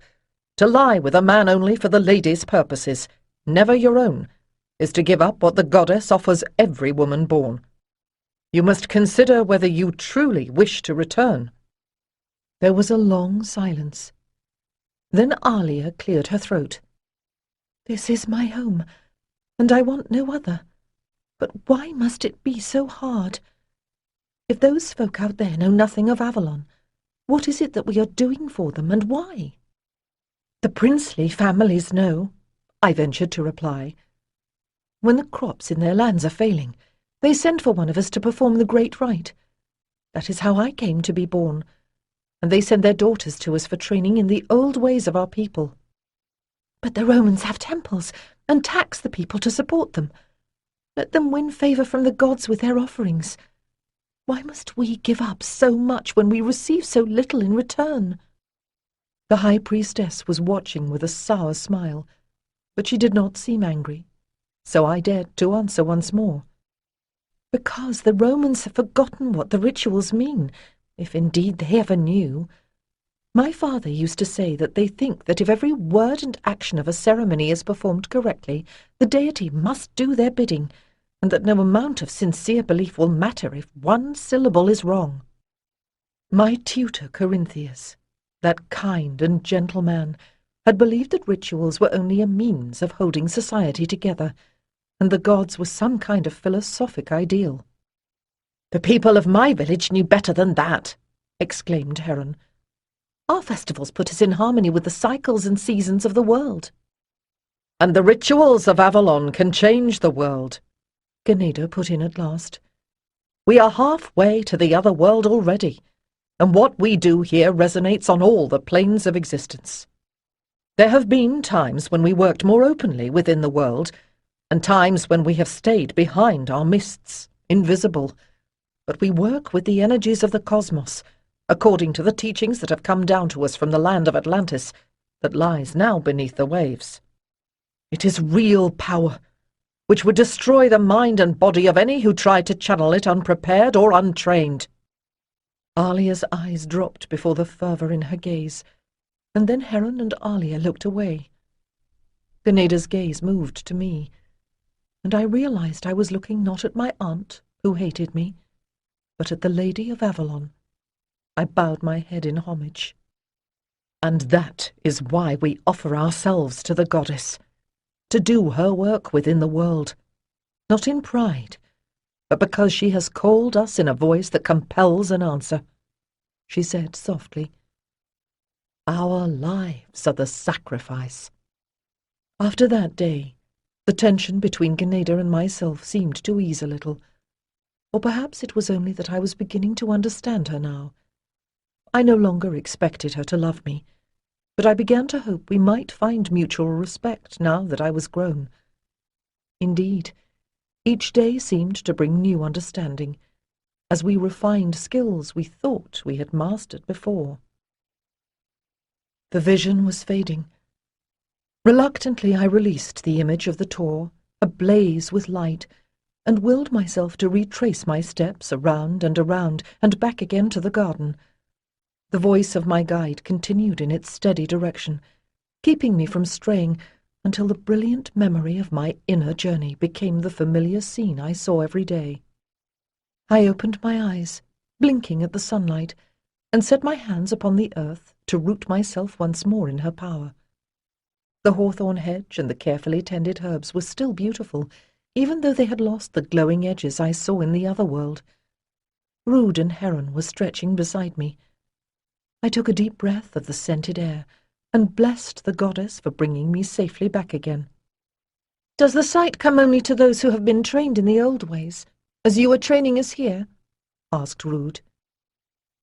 to lie with a man only for the lady's purposes, never your own, is to give up what the goddess offers every woman born. You must consider whether you truly wish to return." There was a long silence. Then Alia cleared her throat. "This is my home, and I want no other. But why must it be so hard? If those folk out there know nothing of Avalon, what is it that we are doing for them, and why?" "The princely families know," I ventured to reply. "When the crops in their lands are failing, they send for one of us to perform the great rite. That is how I came to be born, and they send their daughters to us for training in the old ways of our people." "But the Romans have temples, and tax the people to support them. Let them win favour from the gods with their offerings. Why must we give up so much when we receive so little in return?" The High Priestess was watching with a sour smile, but she did not seem angry, so I dared to answer once more. "Because the Romans have forgotten what the rituals mean, if indeed they ever knew. My father used to say that they think that if every word and action of a ceremony is performed correctly, the deity must do their bidding, and that no amount of sincere belief will matter if one syllable is wrong. My tutor Corinthius, that kind and gentle man, had believed that rituals were only a means of holding society together, and the gods were some kind of philosophic ideal." "The people of my village knew better than that," exclaimed Heron. "Our festivals put us in harmony with the cycles and seasons of the world." "And the rituals of Avalon can change the world," Ganeda put in at last. "We are halfway to the other world already, and what we do here resonates on all the planes of existence. There have been times when we worked more openly within the world, and times when we have stayed behind our mists, invisible, but we work with the energies of the cosmos, according to the teachings that have come down to us from the land of Atlantis, that lies now beneath the waves. It is real power, which would destroy the mind and body of any who tried to channel it unprepared or untrained." Alia's eyes dropped before the fervour in her gaze, and then Heron and Alia looked away. Ganeda's gaze moved to me, and I realized I was looking not at my aunt, who hated me, but at the Lady of Avalon. I bowed my head in homage. "And that is why we offer ourselves to the goddess, to do her work within the world, not in pride, but because she has called us in a voice that compels an answer," she said softly. "Our lives are the sacrifice." After that day, the tension between Ganeda and myself seemed to ease a little, or perhaps it was only that I was beginning to understand her now. I no longer expected her to love me, but I began to hope we might find mutual respect now that I was grown. Indeed, each day seemed to bring new understanding, as we refined skills we thought we had mastered before. The vision was fading. Reluctantly I released the image of the tor, ablaze with light, and willed myself to retrace my steps around and back again to the garden. The voice of my guide continued in its steady direction, keeping me from straying, until the brilliant memory of my inner journey became the familiar scene I saw every day. I opened my eyes, blinking at the sunlight, and set my hands upon the earth to root myself once more in her power. The hawthorn hedge and the carefully tended herbs were still beautiful, even though they had lost the glowing edges I saw in the other world. Rood and Heron were stretching beside me. I took a deep breath of the scented air, and blessed the goddess for bringing me safely back again. "Does the sight come only to those who have been trained in the old ways, as you are training us here?" asked Rood.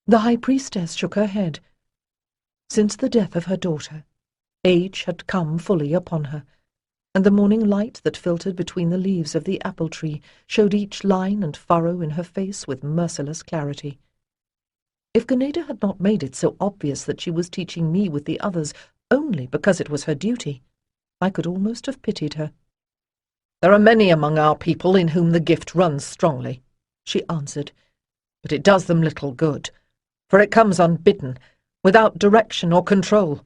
The High Priestess shook her head. Since the death of her daughter, age had come fully upon her, and the morning light that filtered between the leaves of the apple tree showed each line and furrow in her face with merciless clarity. If Ganeda had not made it so obvious that she was teaching me with the others only because it was her duty, I could almost have pitied her. "There are many among our people in whom the gift runs strongly," she answered, "but it does them little good, for it comes unbidden, without direction or control.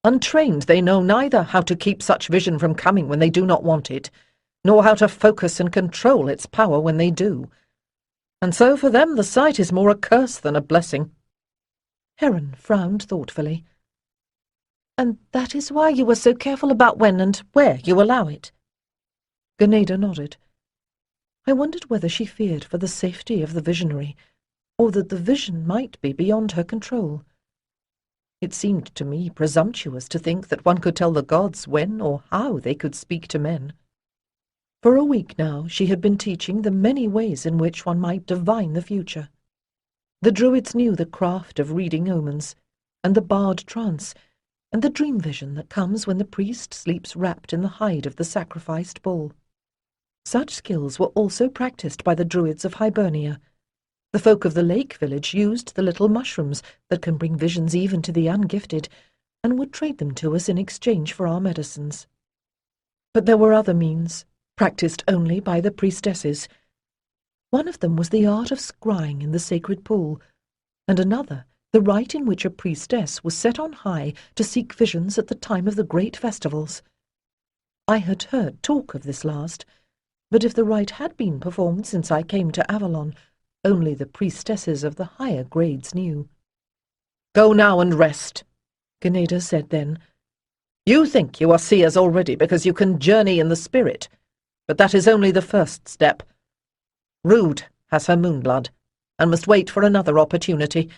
Untrained, they know neither how to keep such vision from coming when they do not want it, nor how to focus and control its power when they do. And so for them the sight is more a curse than a blessing." Heron frowned thoughtfully. "And that is why you were so careful about when and where you allow it?" Ganeda nodded. I wondered whether she feared for the safety of the visionary, or that the vision might be beyond her control. It seemed to me presumptuous to think that one could tell the gods when or how they could speak to men. For a week now she had been teaching the many ways in which one might divine the future. The Druids knew the craft of reading omens, and the barred trance, and the dream vision that comes when the priest sleeps wrapped in the hide of the sacrificed bull. Such skills were also practiced by the Druids of Hibernia. The folk of the lake village used the little mushrooms that can bring visions even to the ungifted, and would trade them to us in exchange for our medicines. But there were other means, practiced only by the priestesses. One of them was the art of scrying in the sacred pool, and another the rite in which a priestess was set on high to seek visions at the time of the great festivals. I had heard talk of this last, but if the rite had been performed since I came to Avalon, only the priestesses of the higher grades knew. "Go now and rest," Ganeda said then. "You think you are seers already because you can journey in the spirit, but that is only the first step. Rood has her moonblood, and must wait for another opportunity.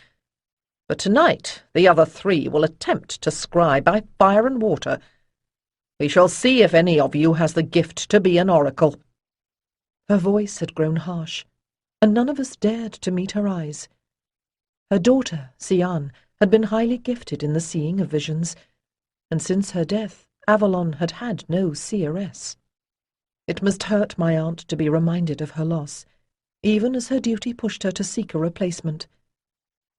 But tonight the other three will attempt to scry by fire and water. We shall see if any of you has the gift to be an oracle." Her voice had grown harsh, and none of us dared to meet her eyes. Her daughter, Sian, had been highly gifted in the seeing of visions, and since her death Avalon had had no seeress. It must hurt my aunt to be reminded of her loss, even as her duty pushed her to seek a replacement.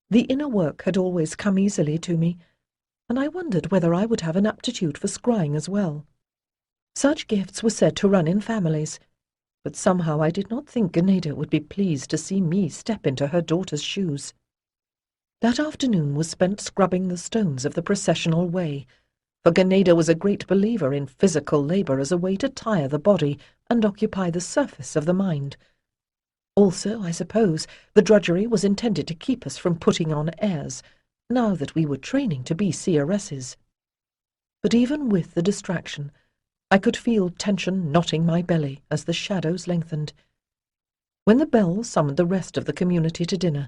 The inner work had always come easily to me, and I wondered whether I would have an aptitude for scrying as well. Such gifts were said to run in families, but somehow I did not think Ganeda would be pleased to see me step into her daughter's shoes. That afternoon was spent scrubbing the stones of the processional way, for Ganeda was a great believer in physical labour as a way to tire the body and occupy the surface of the mind. Also, I suppose, the drudgery was intended to keep us from putting on airs, now that we were training to be seeresses. But even with the distraction, I could feel tension knotting my belly as the shadows lengthened. When the bell summoned the rest of the community to dinner,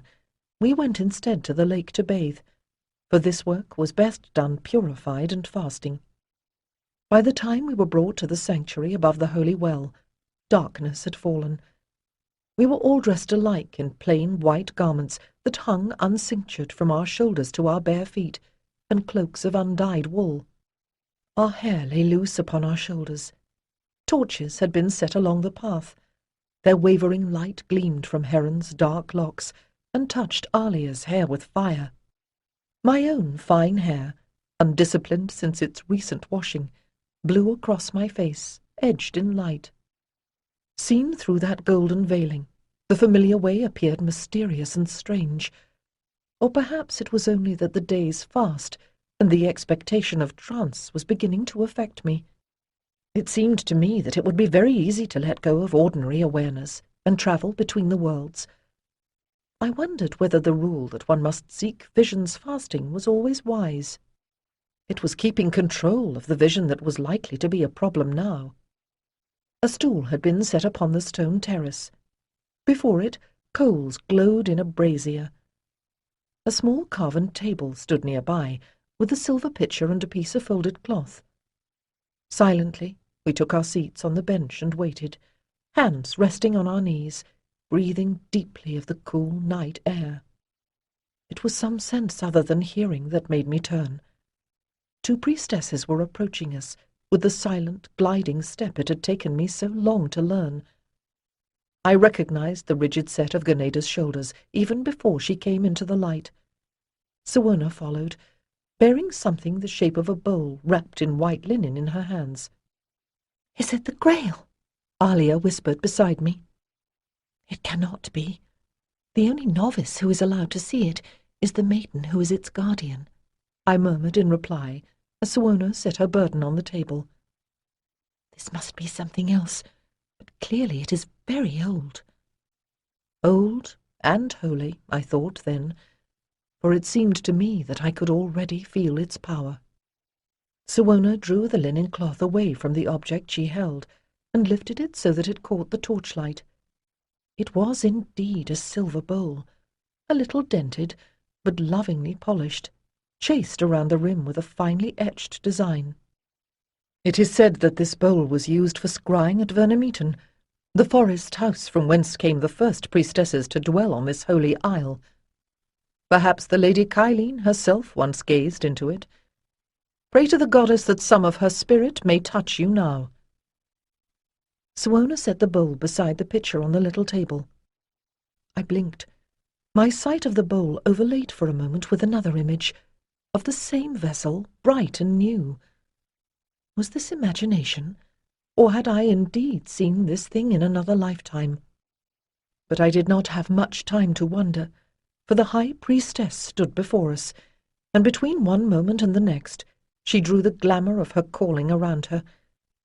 we went instead to the lake to bathe, for this work was best done purified and fasting. By the time we were brought to the sanctuary above the holy well, darkness had fallen. We were all dressed alike in plain white garments that hung uncinctured from our shoulders to our bare feet, and cloaks of undyed wool. Our hair lay loose upon our shoulders. Torches had been set along the path. Their wavering light gleamed from Heron's dark locks, and touched Alia's hair with fire. My own fine hair, undisciplined since its recent washing, blew across my face, edged in light. Seen through that golden veiling, the familiar way appeared mysterious and strange. Or perhaps it was only that the day's fast, and the expectation of trance was beginning to affect me. It seemed to me that it would be very easy to let go of ordinary awareness and travel between the worlds. I wondered whether the rule that one must seek visions fasting was always wise. It was keeping control of the vision that was likely to be a problem now. A stool had been set upon the stone terrace. Before it, coals glowed in a brazier. A small carven table stood nearby, with a silver pitcher and a piece of folded cloth. Silently, we took our seats on the bench and waited, hands resting on our knees, breathing deeply of the cool night air. It was some sense other than hearing that made me turn. 2 priestesses were approaching us, with the silent, gliding step it had taken me so long to learn. I recognized the rigid set of Ganeda's shoulders even before she came into the light. Siwona followed, bearing something the shape of a bowl wrapped in white linen in her hands. "Is it the Grail?" Alia whispered beside me. "It cannot be. The only novice who is allowed to see it is the maiden who is its guardian," I murmured in reply, as Siwona set her burden on the table. "This must be something else, but clearly it is very old." Old and holy, I thought then, for it seemed to me that I could already feel its power. Siwona drew the linen cloth away from the object she held, and lifted it so that it caught the torchlight. It was indeed a silver bowl, a little dented, but lovingly polished, chased around the rim with a finely etched design. It is said that this bowl was used for scrying at Vernemeton, the forest house from whence came the first priestesses to dwell on this holy isle. Perhaps the Lady Kylene herself once gazed into it. Pray to the goddess that some of her spirit may touch you now. Siwona set the bowl beside the pitcher on the little table. I blinked. My sight of the bowl overlaid for a moment with another image, of the same vessel, bright and new. Was this imagination, or had I indeed seen this thing in another lifetime? But I did not have much time to wonder, for the high priestess stood before us, and between one moment and the next she drew the glamour of her calling around her,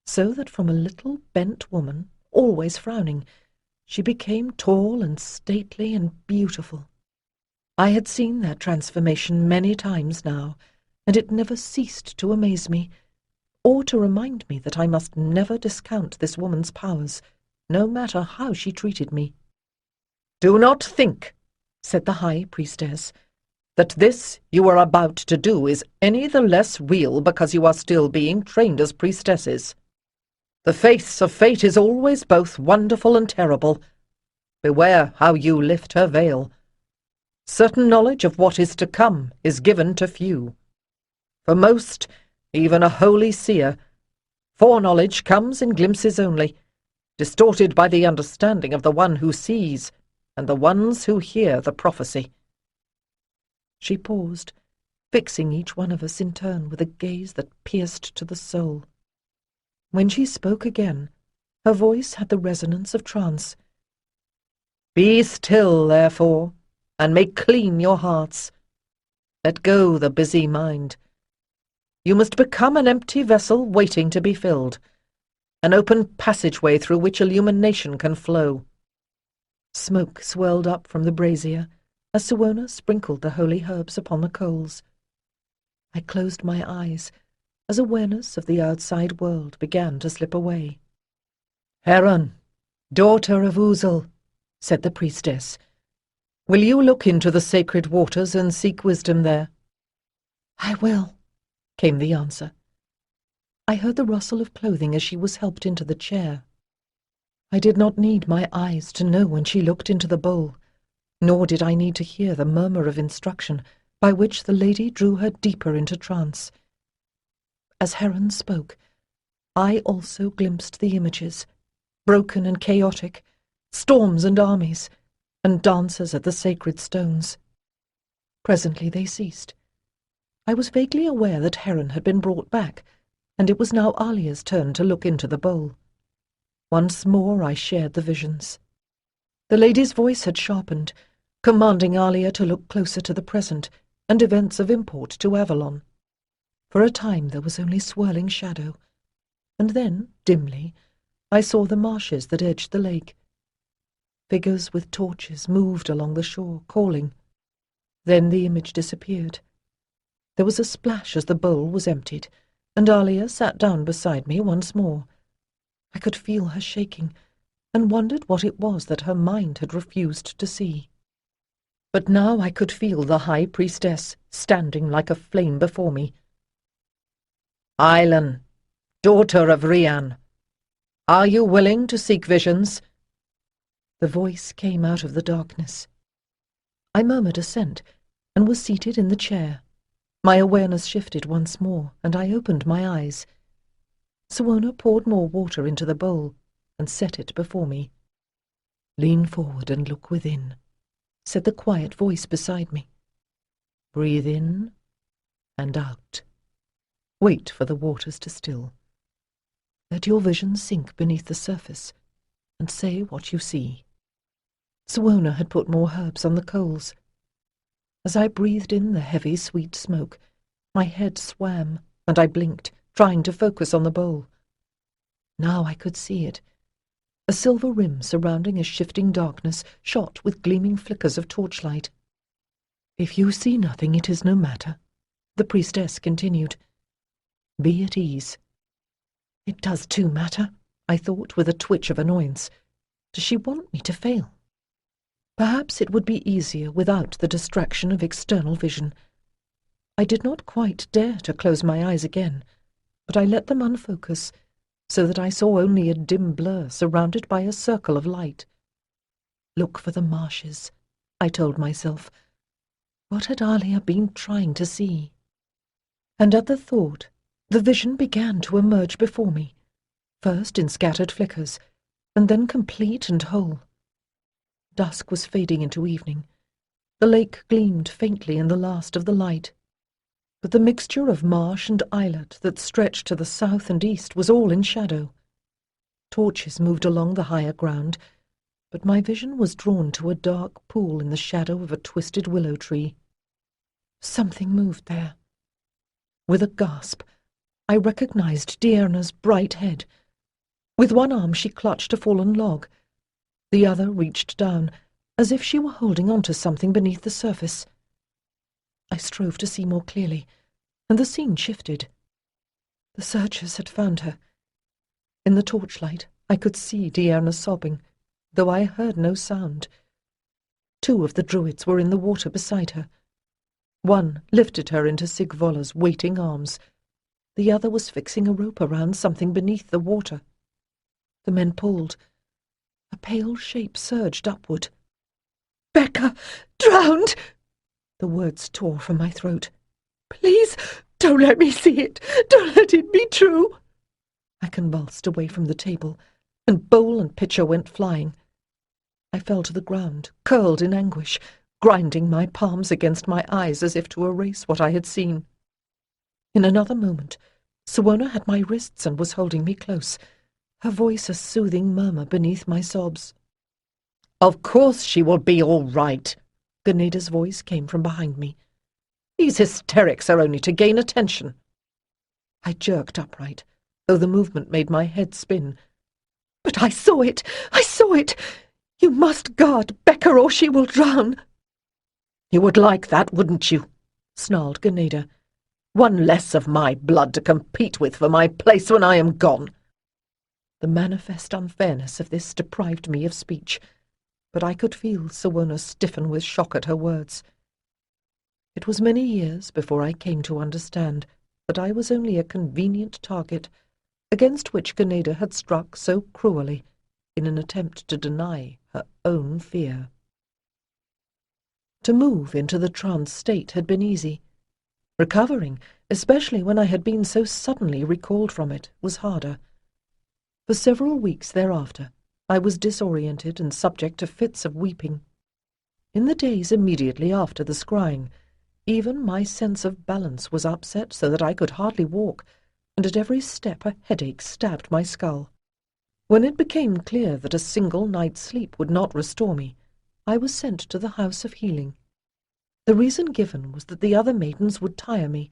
so that from a little bent woman, always frowning, she became tall and stately and beautiful. I had seen that transformation many times now, and it never ceased to amaze me, or to remind me that I must never discount this woman's powers, no matter how she treated me. "Do not think," said the high priestess, "that this you are about to do is any the less real because you are still being trained as priestesses. The face of fate is always both wonderful and terrible. Beware how you lift her veil. Certain knowledge of what is to come is given to few. For most, even a holy seer, foreknowledge comes in glimpses only, distorted by the understanding of the one who sees and the ones who hear the prophecy." She paused, fixing each one of us in turn with a gaze that pierced to the soul. When she spoke again, her voice had the resonance of trance. "Be still, therefore, and make clean your hearts. Let go the busy mind. You must become an empty vessel waiting to be filled, an open passageway through which illumination can flow." Smoke swirled up from the brazier as Siwona sprinkled the holy herbs upon the coals. I closed my eyes as awareness of the outside world began to slip away. "Heron, daughter of Uzel," said the priestess, "will you look into the sacred waters and seek wisdom there?" "I will," came the answer. I heard the rustle of clothing as she was helped into the chair. I did not need my eyes to know when she looked into the bowl, nor did I need to hear the murmur of instruction by which the lady drew her deeper into trance. As Heron spoke, I also glimpsed the images, broken and chaotic, storms and armies, and dancers at the sacred stones. Presently they ceased. I was vaguely aware that Heron had been brought back, and it was now Alia's turn to look into the bowl. Once more I shared the visions. The lady's voice had sharpened, commanding Alia to look closer to the present and events of import to Avalon. For a time there was only swirling shadow, and then, dimly, I saw the marshes that edged the lake. Figures with torches moved along the shore, calling. Then the image disappeared. There was a splash as the bowl was emptied, and Alia sat down beside me once more. I could feel her shaking, and wondered what it was that her mind had refused to see. But now I could feel the High Priestess standing like a flame before me. "Ailen, daughter of Rian, are you willing to seek visions?" The voice came out of the darkness. I murmured assent, and was seated in the chair. My awareness shifted once more, and I opened my eyes. Suona poured more water into the bowl, and set it before me. "Lean forward and look within," said the quiet voice beside me. "Breathe in and out. Wait for the waters to still. Let your vision sink beneath the surface, and say what you see." Suona had put more herbs on the coals. As I breathed in the heavy, sweet smoke, my head swam, and I blinked, trying to focus on the bowl. Now I could see it. A silver rim surrounding a shifting darkness, shot with gleaming flickers of torchlight. "If you see nothing, it is no matter," the priestess continued. "Be at ease." It does too matter, I thought with a twitch of annoyance. Does she want me to fail? Perhaps it would be easier without the distraction of external vision. I did not quite dare to close my eyes again, but I let them unfocus, so that I saw only a dim blur surrounded by a circle of light. Look for the marshes, I told myself. What had Alia been trying to see? And at the thought, the vision began to emerge before me, first in scattered flickers, and then complete and whole. Dusk was fading into evening. The lake gleamed faintly in the last of the light. But the mixture of marsh and islet that stretched to the south and east was all in shadow. Torches moved along the higher ground, but my vision was drawn to a dark pool in the shadow of a twisted willow tree. Something moved there. With a gasp, I recognized Diarna's bright head. With one arm she clutched a fallen log. The other reached down, as if she were holding on to something beneath the surface. I strove to see more clearly, and the scene shifted. The searchers had found her. In the torchlight, I could see Diarna sobbing, though I heard no sound. 2 of the druids were in the water beside her. One lifted her into Sigvola's waiting arms. The other was fixing a rope around something beneath the water. The men pulled. A pale shape surged upward. "Becca! Drowned!" The words tore from my throat. "Please, don't let me see it! Don't let it be true!" I convulsed away from the table, and bowl and pitcher went flying. I fell to the ground, curled in anguish, grinding my palms against my eyes as if to erase what I had seen. In another moment, Suona had my wrists and was holding me close, her voice a soothing murmur beneath my sobs. "Of course she will be all right," Ganeda's voice came from behind me. "These hysterics are only to gain attention." I jerked upright, though the movement made my head spin. "But I saw it! I saw it! You must guard Becca or she will drown!" "You would like that, wouldn't you?" snarled Ganeda. "One less of my blood to compete with for my place when I am gone." The manifest unfairness of this deprived me of speech, but I could feel Suona stiffen with shock at her words. It was many years before I came to understand that I was only a convenient target against which Ganeda had struck so cruelly in an attempt to deny her own fear. To move into the trance state had been easy. Recovering, especially when I had been so suddenly recalled from it, was harder. For several weeks thereafter, I was disoriented and subject to fits of weeping. In the days immediately after the scrying, even my sense of balance was upset so that I could hardly walk, and at every step a headache stabbed my skull. When it became clear that a single night's sleep would not restore me, I was sent to the House of Healing. The reason given was that the other maidens would tire me.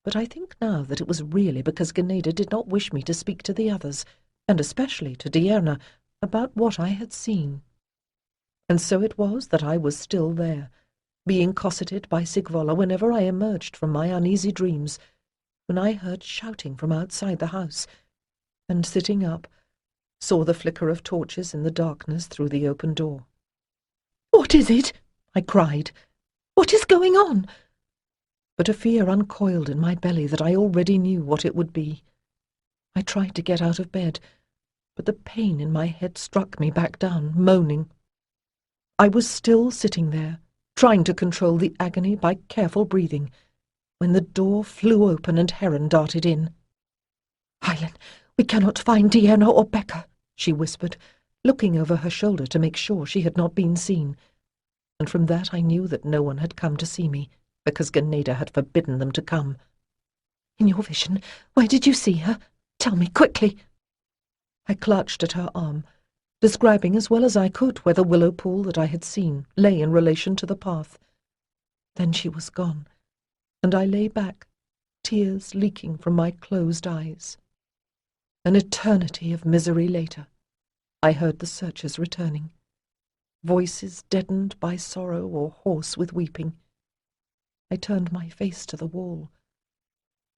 but I think now that it was really because Ganeda did not wish me to speak to the others, and especially to Diana, about what I had seen. And so it was that I was still there, being cosseted by Sigvolla whenever I emerged from my uneasy dreams, when I heard shouting from outside the house, and sitting up, saw the flicker of torches in the darkness through the open door. "What is it?" I cried. "What is going on?" But a fear uncoiled in my belly that I already knew what it would be. I tried to get out of bed, but the pain in my head struck me back down, moaning. I was still sitting there, trying to control the agony by careful breathing, when the door flew open and Heron darted in. "Hylan, we cannot find Diana or Becca," she whispered, looking over her shoulder to make sure she had not been seen, and from that I knew that no one had come to see me, because Ganeda had forbidden them to come. "In your vision, where did you see her? Tell me quickly." I clutched at her arm, describing as well as I could where the willow pool that I had seen lay in relation to the path. Then she was gone, and I lay back, tears leaking from my closed eyes. An eternity of misery later, I heard the searchers returning, voices deadened by sorrow or hoarse with weeping. I turned my face to the wall.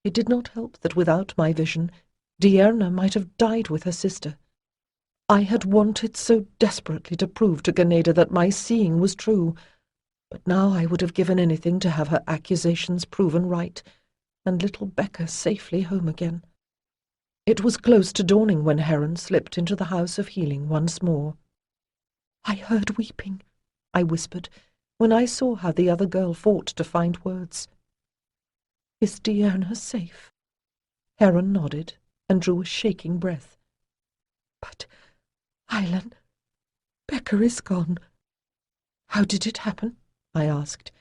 It did not help that without my vision, Diana might have died with her sister. I had wanted so desperately to prove to Ganeda that my seeing was true, but now I would have given anything to have her accusations proven right, and little Becca safely home again. It was close to dawning when Heron slipped into the house of healing once more. "I heard weeping," I whispered, when I saw how the other girl fought to find words. "Is Diana safe?" Heron nodded and drew a shaking breath. "But, Hylan, Becca is gone." "How did it happen?" I asked,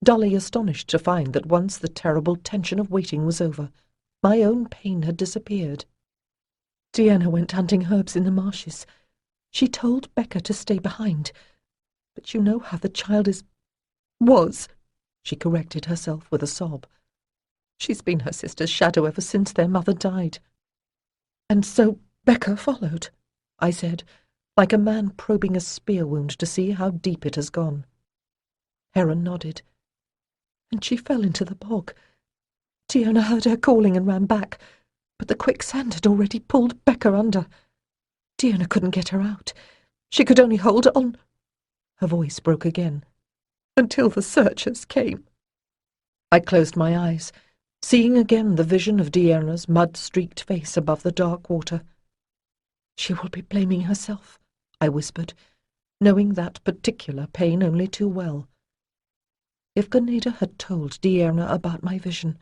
dully astonished to find that once the terrible tension of waiting was over, my own pain had disappeared. "Diana went hunting herbs in the marshes. She told Becca to stay behind. But you know how the child was," she corrected herself with a sob. "She's been her sister's shadow ever since their mother died." "And so Becca followed," I said, like a man probing a spear wound to see how deep it has gone. Heron nodded. "And she fell into the bog. Diana heard her calling and ran back, but the quicksand had already pulled Becca under. Diana couldn't get her out. She could only hold on." Her voice broke again. "Until the searchers came." I closed my eyes, seeing again the vision of Diana's mud-streaked face above the dark water. "She will be blaming herself," I whispered, knowing that particular pain only too well. If Ganeda had told Diana about my vision,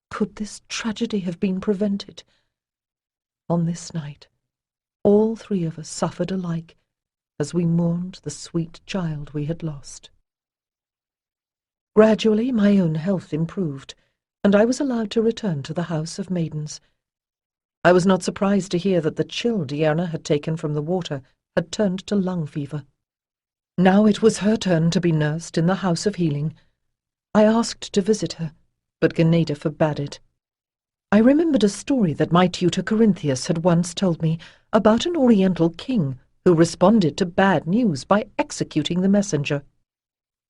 could this tragedy have been prevented? On this night, all three of us suffered alike as we mourned the sweet child we had lost. Gradually my own health improved, and I was allowed to return to the House of Maidens. I was not surprised to hear that the chill Diana had taken from the water had turned to lung fever. Now it was her turn to be nursed in the House of Healing. I asked to visit her, but Ganeda forbade it. I remembered a story that my tutor Corinthius had once told me about an Oriental king who responded to bad news by executing the messenger.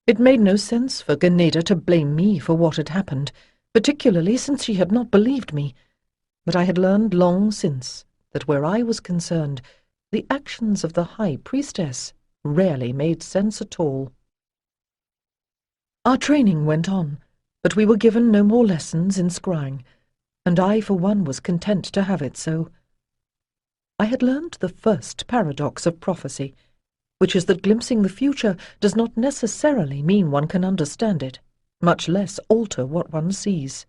It made no sense for Ganeda to blame me for what had happened, particularly since she had not believed me, but I had learned long since that where I was concerned, the actions of the High Priestess rarely made sense at all. Our training went on, but we were given no more lessons in scrying, and I for one was content to have it so. I had learned the first paradox of prophecy, which is that glimpsing the future does not necessarily mean one can understand it, much less alter what one sees.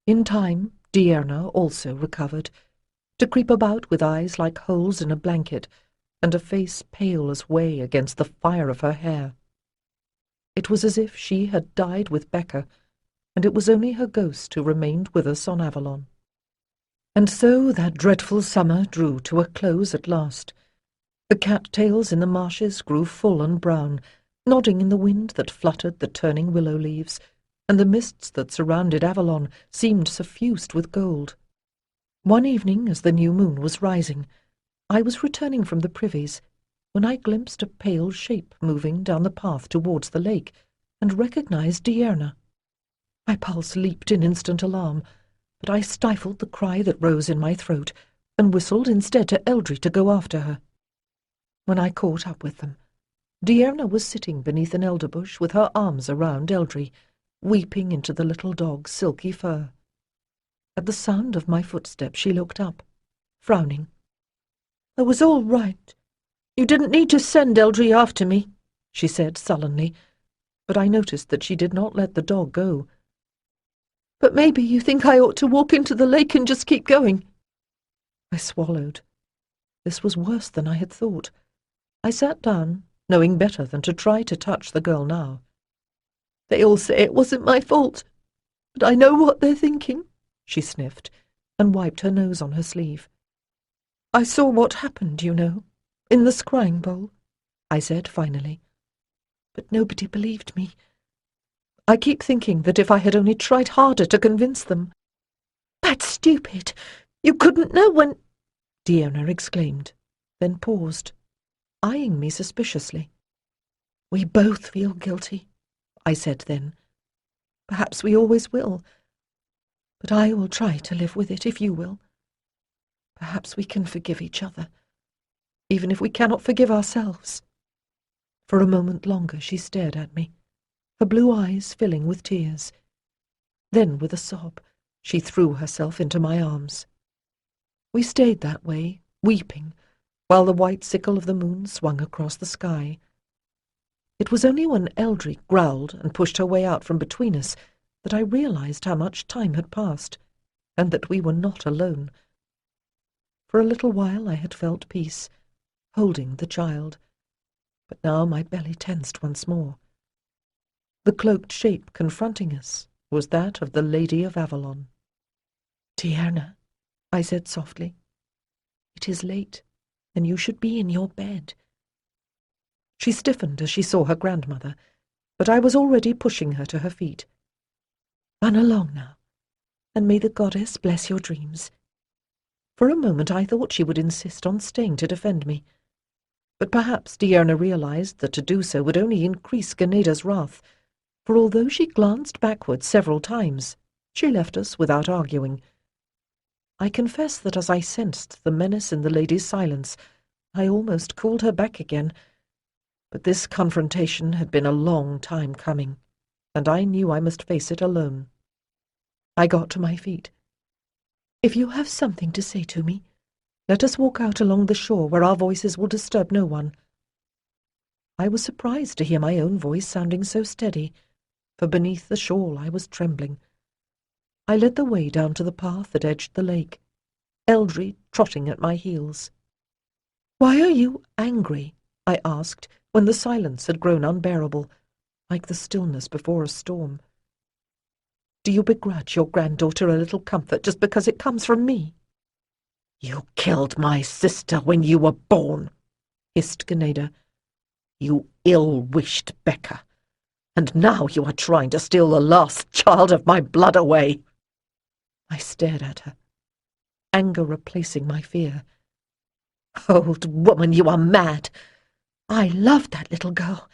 In time, Diana also recovered, to creep about with eyes like holes in a blanket, and a face pale as whey against the fire of her hair. It was as if she had died with Becca, and it was only her ghost who remained with us on Avalon. And so that dreadful summer drew to a close at last. The cattails in the marshes grew full and brown, nodding in the wind that fluttered the turning willow leaves, and the mists that surrounded Avalon seemed suffused with gold. One evening, as the new moon was rising, I was returning from the privies, when I glimpsed a pale shape moving down the path towards the lake, and recognized Diurna. My pulse leaped in instant alarm, but I stifled the cry that rose in my throat, and whistled instead to Eldry to go after her. When I caught up with them, Diurna was sitting beneath an elder bush with her arms around Eldry, weeping into the little dog's silky fur. At the sound of my footsteps she looked up, frowning. "I was all right. You didn't need to send Eldry after me," she said sullenly, but I noticed that she did not let the dog go. "But maybe you think I ought to walk into the lake and just keep going." I swallowed. This was worse than I had thought. I sat down, knowing better than to try to touch the girl now. "They all say it wasn't my fault, but I know what they're thinking," she sniffed, and wiped her nose on her sleeve. "I saw what happened, you know, in the scrying bowl," I said finally. "But nobody believed me. I keep thinking that if I had only tried harder to convince them—" "That's stupid! You couldn't know when—" Diurna exclaimed, then paused, eyeing me suspiciously. "We both feel guilty," I said then. "Perhaps we always will. But I will try to live with it if you will. Perhaps we can forgive each other, even if we cannot forgive ourselves." For a moment longer she stared at me, her blue eyes filling with tears. Then, with a sob, she threw herself into my arms. We stayed that way, weeping, while the white sickle of the moon swung across the sky. It was only when Eldry growled and pushed her way out from between us that I realized how much time had passed, and that we were not alone. For a little while I had felt peace, holding the child, but now my belly tensed once more. The cloaked shape confronting us was that of the Lady of Avalon. "Diurna," I said softly, "it is late, and you should be in your bed." She stiffened as she saw her grandmother, but I was already pushing her to her feet. "Run along now, and may the goddess bless your dreams." For a moment I thought she would insist on staying to defend me, but perhaps Diurna realized that to do so would only increase Ganeda's wrath, for although she glanced backward several times, she left us without arguing. I confess that as I sensed the menace in the lady's silence, I almost called her back again, but this confrontation had been a long time coming, and I knew I must face it alone. I got to my feet. "If you have something to say to me, let us walk out along the shore where our voices will disturb no one." I was surprised to hear my own voice sounding so steady, for beneath the shawl I was trembling. I led the way down to the path that edged the lake, Eldry trotting at my heels. "Why are you angry?" I asked, when the silence had grown unbearable, like the stillness before a storm. "Do you begrudge your granddaughter a little comfort just because it comes from me?" "You killed my sister when you were born," hissed Ganeda. "You ill-wished Becca, and now you are trying to steal the last child of my blood away." I stared at her, anger replacing my fear. "Old woman, you are mad. I loved that little girl,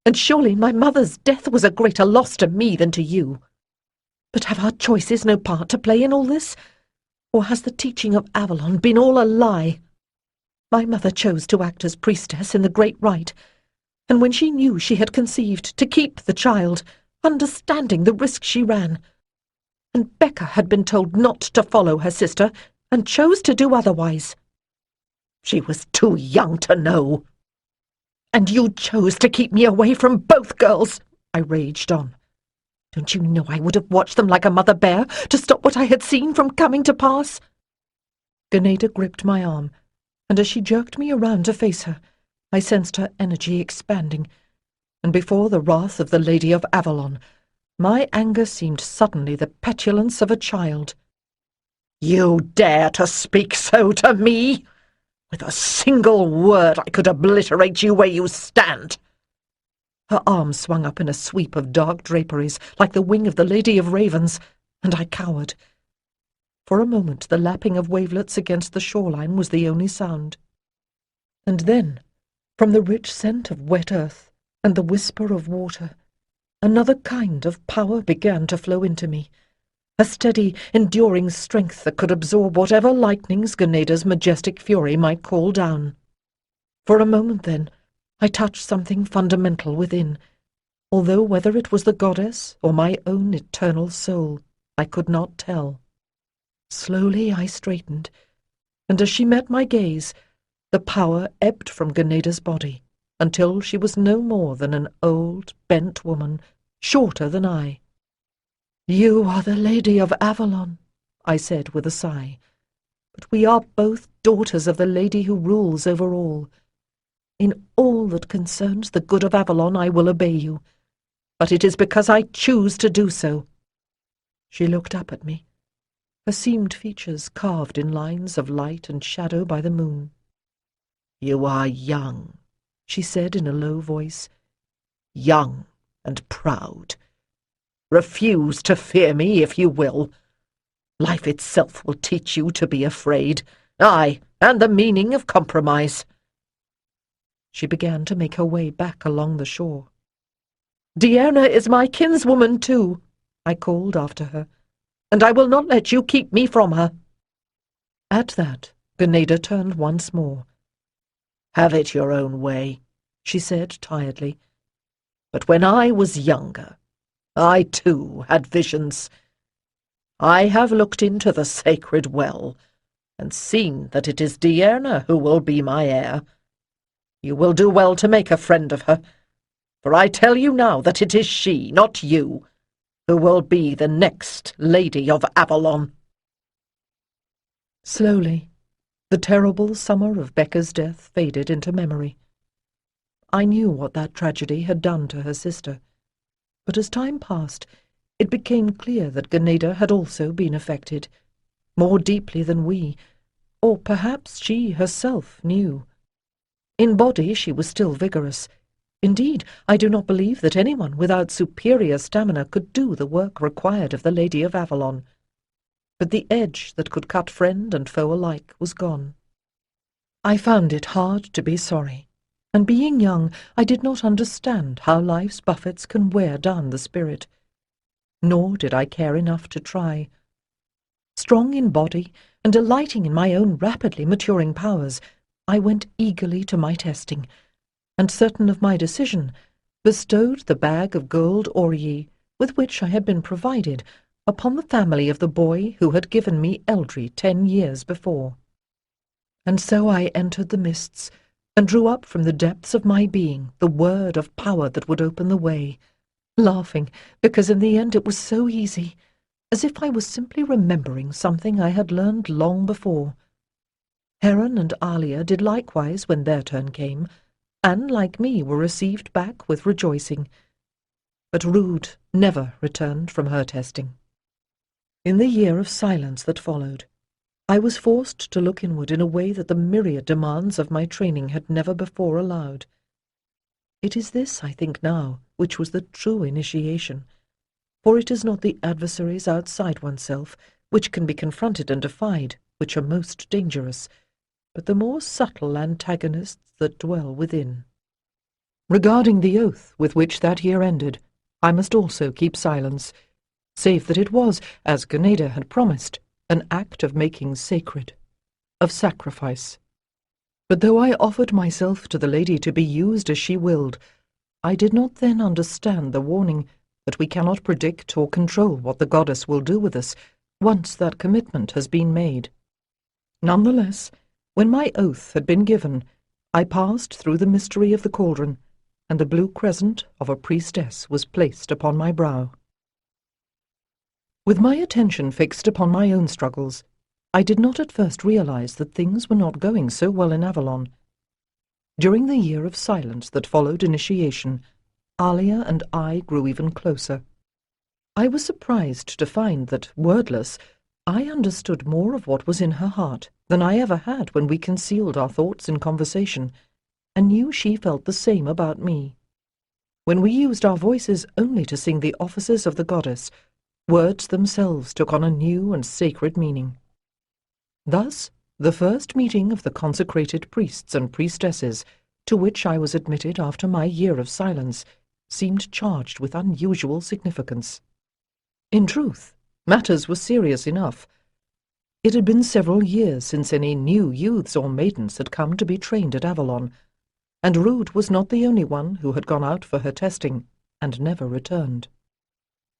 and surely my mother's death was a greater loss to me than to you. But have our choices no part to play in all this? Or has the teaching of Avalon been all a lie? My mother chose to act as priestess in the great rite, and when she knew she had conceived, to keep the child, understanding the risk she ran. And Becca had been told not to follow her sister, and chose to do otherwise. She was too young to know. And you chose to keep me away from both girls," I raged on. "Don't you know I would have watched them like a mother bear to stop what I had seen from coming to pass?" Ganeda gripped my arm, and as she jerked me around to face her, I sensed her energy expanding, and before the wrath of the Lady of Avalon, my anger seemed suddenly the petulance of a child. "You dare to speak so to me? With a single word I could obliterate you where you stand." Her arm swung up in a sweep of dark draperies, like the wing of the Lady of Ravens, and I cowered. For a moment the lapping of wavelets against the shoreline was the only sound. And then, from the rich scent of wet earth and the whisper of water, another kind of power began to flow into me, a steady, enduring strength that could absorb whatever lightnings Ganeda's majestic fury might call down. For a moment, then, I touched something fundamental within, although whether it was the goddess or my own eternal soul, I could not tell. Slowly I straightened, and as she met my gaze, the power ebbed from Ganeda's body, until she was no more than an old, bent woman, shorter than I. "You are the Lady of Avalon," I said with a sigh, "but we are both daughters of the Lady who rules over all. In all that concerns the good of Avalon I will obey you, but it is because I choose to do so." She looked up at me, her seamed features carved in lines of light and shadow by the moon. "You are young," she said in a low voice, "young and proud. Refuse to fear me if you will. Life itself will teach you to be afraid, aye, and the meaning of compromise." She began to make her way back along the shore. "Diana is my kinswoman too," I called after her, "and I will not let you keep me from her." At that, Ganeda turned once more. "Have it your own way," she said tiredly. "But when I was younger, I too had visions. I have looked into the sacred well, and seen that it is Diana who will be my heir. You will do well to make a friend of her, for I tell you now that it is she, not you, who will be the next Lady of Avalon." Slowly, the terrible summer of Becca's death faded into memory. I knew what that tragedy had done to her sister, but as time passed, it became clear that Ganeda had also been affected, more deeply than we, or perhaps she herself knew. In body she was still vigorous. Indeed, I do not believe that anyone without superior stamina could do the work required of the Lady of Avalon. But the edge that could cut friend and foe alike was gone. I found it hard to be sorry, and being young, I did not understand how life's buffets can wear down the spirit. Nor did I care enough to try. Strong in body, and delighting in my own rapidly maturing powers, I went eagerly to my testing, and certain of my decision, bestowed the bag of gold aureae with which I had been provided upon the family of the boy who had given me Eldry 10 years before. And so I entered the mists, and drew up from the depths of my being the word of power that would open the way, laughing because in the end it was so easy, as if I was simply remembering something I had learned long before. Heron and Alia did likewise when their turn came, and, like me, were received back with rejoicing. But Rude never returned from her testing. In the year of silence that followed, I was forced to look inward in a way that the myriad demands of my training had never before allowed. It is this, I think now, which was the true initiation, for it is not the adversaries outside oneself, which can be confronted and defied, which are most dangerous, but the more subtle antagonists that dwell within. Regarding the oath with which that year ended, I must also keep silence, save that it was, as Ganeda had promised, an act of making sacred, of sacrifice. But though I offered myself to the lady to be used as she willed, I did not then understand the warning that we cannot predict or control what the goddess will do with us once that commitment has been made. Nonetheless, when my oath had been given, I passed through the mystery of the cauldron, and the blue crescent of a priestess was placed upon my brow. With my attention fixed upon my own struggles, I did not at first realize that things were not going so well in Avalon. During the year of silence that followed initiation, Alia and I grew even closer. I was surprised to find that, wordless, I understood more of what was in her heart than I ever had when we concealed our thoughts in conversation, and knew she felt the same about me. when we used our voices only to sing the offices of the goddess, words themselves took on a new and sacred meaning. Thus, the first meeting of the consecrated priests and priestesses, to which I was admitted after my year of silence, seemed charged with unusual significance. In truth, matters were serious enough. It had been several years since any new youths or maidens had come to be trained at Avalon, and Rude was not the only one who had gone out for her testing and never returned.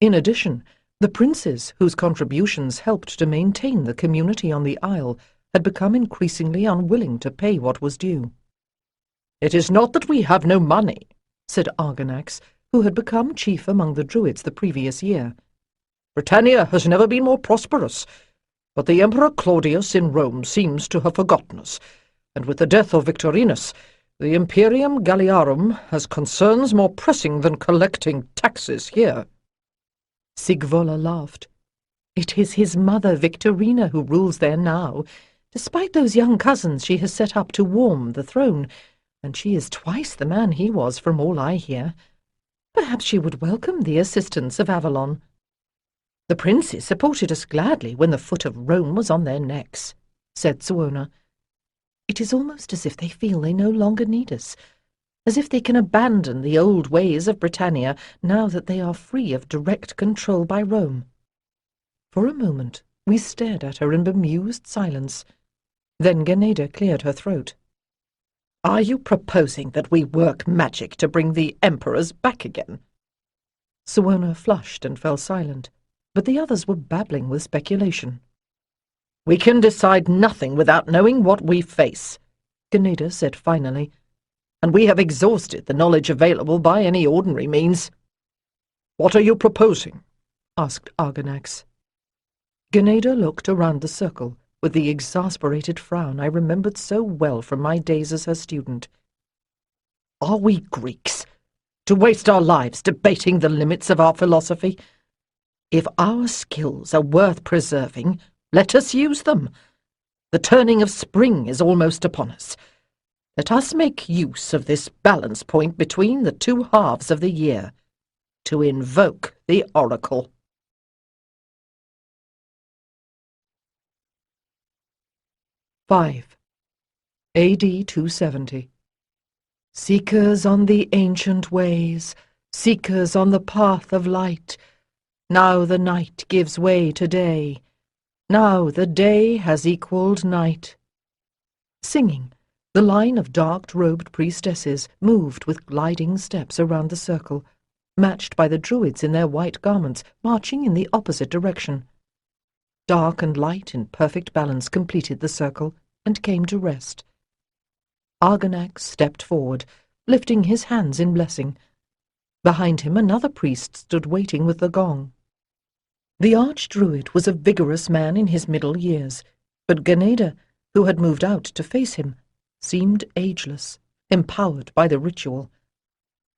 In addition, the princes whose contributions helped to maintain the community on the Isle had become increasingly unwilling to pay what was due. "It is not that we have no money," said Argonax, who had become chief among the Druids the previous year. "Britannia has never been more prosperous, but the Emperor Claudius in Rome seems to have forgotten us, and with the death of Victorinus, the Imperium Galliarum has concerns more pressing than collecting taxes here." Sigvola laughed. "It is his mother Victorina who rules there now, despite those young cousins she has set up to warm the throne, and she is twice the man he was from all I hear. Perhaps she would welcome the assistance of Avalon. The princes supported us gladly when the foot of Rome was on their necks," said Suona. "It is almost as if they feel they no longer need us, as if they can abandon the old ways of Britannia now that they are free of direct control by Rome." For a moment we stared at her in bemused silence. Then Ganeda cleared her throat. "Are you proposing that we work magic to bring the emperors back again?" Suona flushed and fell silent, but the others were babbling with speculation. "We can decide nothing without knowing what we face," Ganeda said finally, "and we have exhausted the knowledge available by any ordinary means." "What are you proposing?" asked Argonax. Ganeda looked around the circle with the exasperated frown I remembered so well from my days as her student. "Are we Greeks, to waste our lives debating the limits of our philosophy? If our skills are worth preserving, let us use them. The turning of spring is almost upon us. Let us make use of this balance point between the two halves of the year, to invoke the oracle." "5. A.D. 270. Seekers on the ancient ways, seekers on the path of light, now the night gives way to day, now the day has equalled night." Singing, the line of dark-robed priestesses moved with gliding steps around the circle, matched by the Druids in their white garments marching in the opposite direction. Dark and light in perfect balance completed the circle and came to rest. Argonax stepped forward, lifting his hands in blessing. Behind him another priest stood waiting with the gong. The archdruid was a vigorous man in his middle years, but Ganeda, who had moved out to face him, seemed ageless, empowered by the ritual.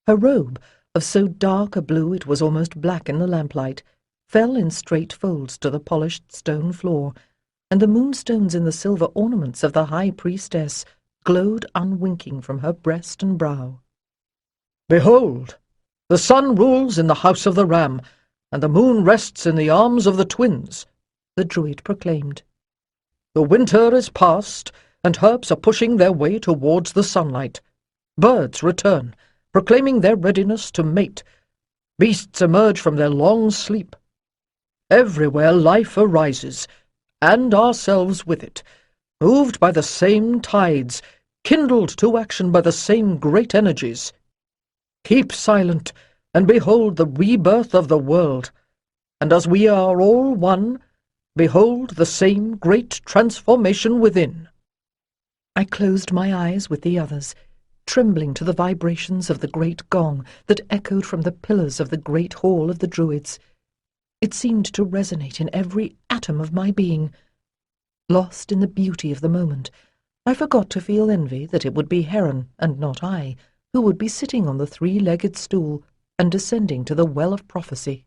Her robe, of so dark a blue it was almost black in the lamplight, fell in straight folds to the polished stone floor, and the moonstones in the silver ornaments of the high priestess glowed unwinking from her breast and brow. "Behold, the sun rules in the house of the ram, and the moon rests in the arms of the twins," the druid proclaimed. "The winter is past, and herbs are pushing their way towards the sunlight. Birds return, proclaiming their readiness to mate. Beasts emerge from their long sleep. Everywhere life arises, and ourselves with it, moved by the same tides, kindled to action by the same great energies. Keep silent, and behold the rebirth of the world, and as we are all one, behold the same great transformation within." I closed my eyes with the others, trembling to the vibrations of the great gong that echoed from the pillars of the great hall of the Druids. It seemed to resonate in every atom of my being. Lost in the beauty of the moment, I forgot to feel envy that it would be Heron, and not I, who would be sitting on the three-legged stool and descending to the well of prophecy.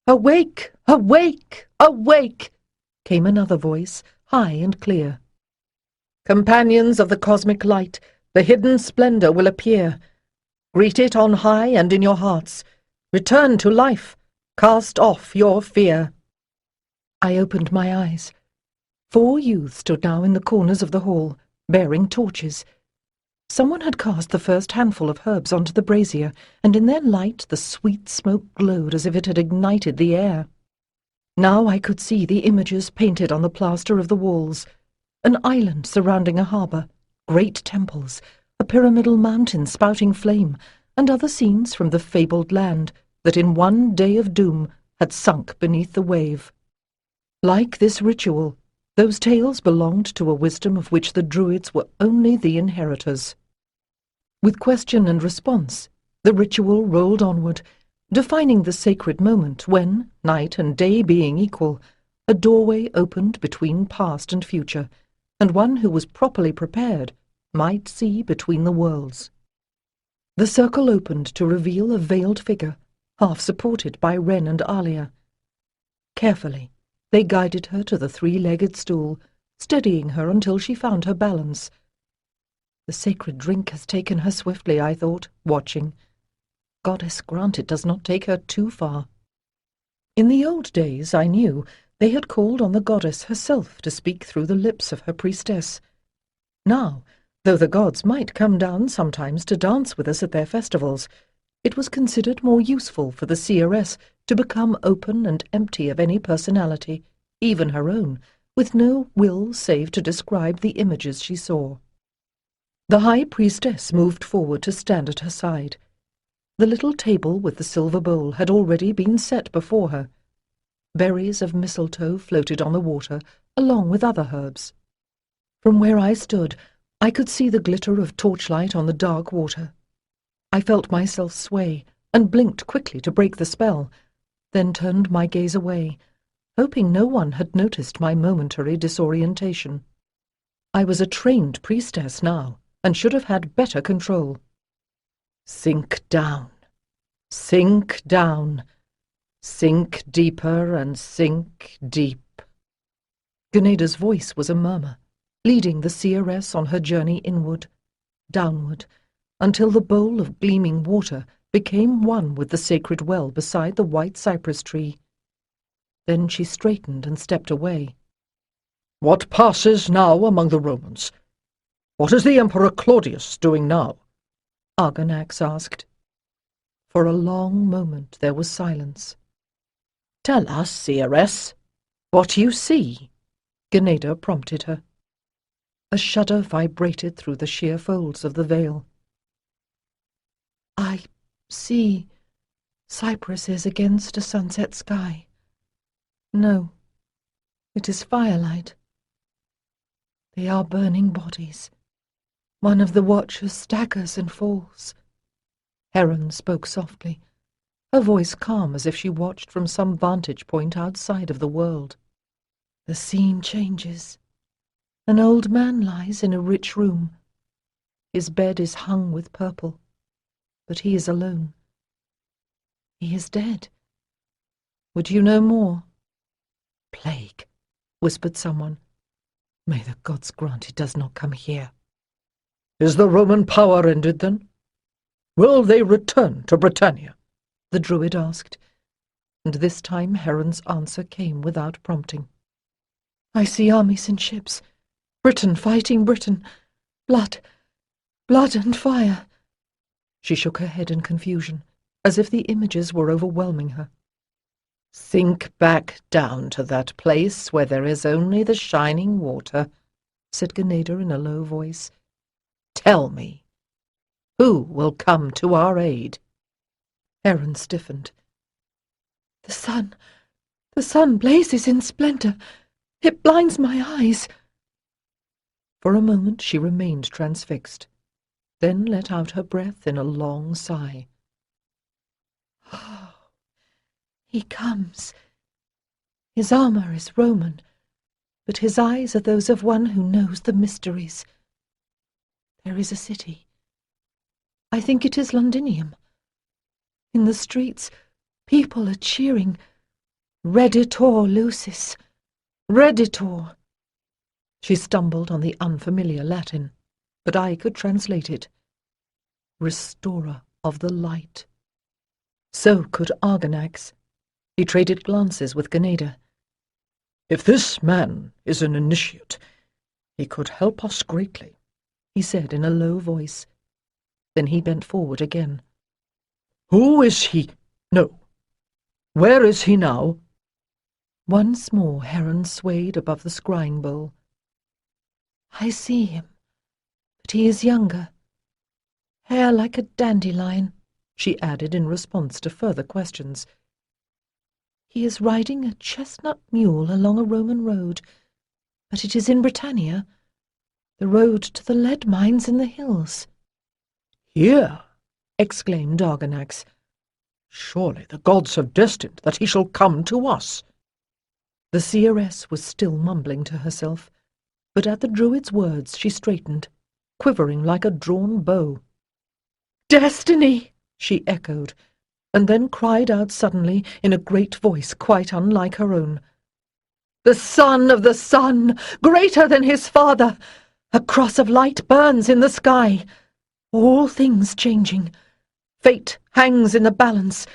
"Awake! Awake! Awake!" came another voice, high and clear. "Companions of the cosmic light, the hidden splendor will appear. Greet it on high and in your hearts. Return to life. Cast off your fear. I opened my eyes. 4 youths stood now in the corners of the hall, bearing torches. Someone had cast the first handful of herbs onto the brazier, and in their light the sweet smoke glowed as if it had ignited the air. Now I could see the images painted on the plaster of the walls. An island surrounding a harbour, great temples, a pyramidal mountain spouting flame, and other scenes from the fabled land that in one day of doom had sunk beneath the wave. Like this ritual, those tales belonged to a wisdom of which the Druids were only the inheritors. With question and response, the ritual rolled onward, defining the sacred moment when, night and day being equal, a doorway opened between past and future, and one who was properly prepared might see between the worlds. The circle opened to reveal a veiled figure, half supported by Wren and Alia. Carefully, they guided her to the 3-legged stool, steadying her until she found her balance. The sacred drink has taken her swiftly, I thought, watching. Goddess grant it does not take her too far. In the old days, I knew, they had called on the goddess herself to speak through the lips of her priestess. Now, though the gods might come down sometimes to dance with us at their festivals, it was considered more useful for the seeress to become open and empty of any personality, even her own, with no will save to describe the images she saw. The high priestess moved forward to stand at her side. The little table with the silver bowl had already been set before her. Berries of mistletoe floated on the water, along with other herbs. From where I stood, I could see the glitter of torchlight on the dark water. I felt myself sway, and blinked quickly to break the spell, then turned my gaze away, hoping no one had noticed my momentary disorientation. I was a trained priestess now, and should have had better control. Sink down, sink down, sink deeper and sink deep. Ganeda's voice was a murmur, leading the seeress on her journey inward, downward, until the bowl of gleaming water became one with the sacred well beside the white cypress tree. Then she straightened and stepped away. What passes now among the Romans? What is the Emperor Claudius doing now? Argonax asked. For a long moment there was silence. Tell us, seeress, what you see, Ganeda prompted her. A shudder vibrated through the sheer folds of the veil. I see cypresses against a sunset sky. No, it is firelight. They are burning bodies. One of the watchers staggers and falls. Heron spoke softly, her voice calm as if she watched from some vantage point outside of the world. The scene changes. An old man lies in a rich room. His bed is hung with purple, but he is alone. He is dead. Would you know more? Plague, whispered someone. May the gods grant it does not come here. Is the Roman power ended, then? Will they return to Britannia? The Druid asked, and this time Heron's answer came without prompting. I see armies and ships. Britain fighting Britain. Blood. Blood and fire. She shook her head in confusion, as if the images were overwhelming her. Sink back down to that place where there is only the shining water, said Ganeda in a low voice. Tell me, who will come to our aid? Heron stiffened. The sun blazes in splendor. It blinds my eyes. For a moment she remained transfixed, then let out her breath in a long sigh. Oh, he comes. His armor is Roman, but his eyes are those of one who knows the mysteries. There is a city. I think it is Londinium. In the streets, people are cheering, Redditor Lucis, Redditor. She stumbled on the unfamiliar Latin, but I could translate it. Restorer of the light. So could Argonax. He traded glances with Ganeda. "If this man is an initiate, he could help us greatly," he said in a low voice. Then he bent forward again. "Who is he? No. Where is he now?" Once more Heron swayed above the scrying bowl. "I see him, but he is younger. Hair like a dandelion," she added in response to further questions. "He is riding a chestnut mule along a Roman road, but it is in Britannia, the road to the lead mines in the hills." "Here!" exclaimed Argonax. "Surely the gods have destined that he shall come to us." The seeress was still mumbling to herself, but at the druid's words she straightened, quivering like a drawn bow. "Destiny!" she echoed, and then cried out suddenly in a great voice quite unlike her own. "The son of the sun, greater than his father! A cross of light burns in the sky. All things changing. Fate hangs in the balance.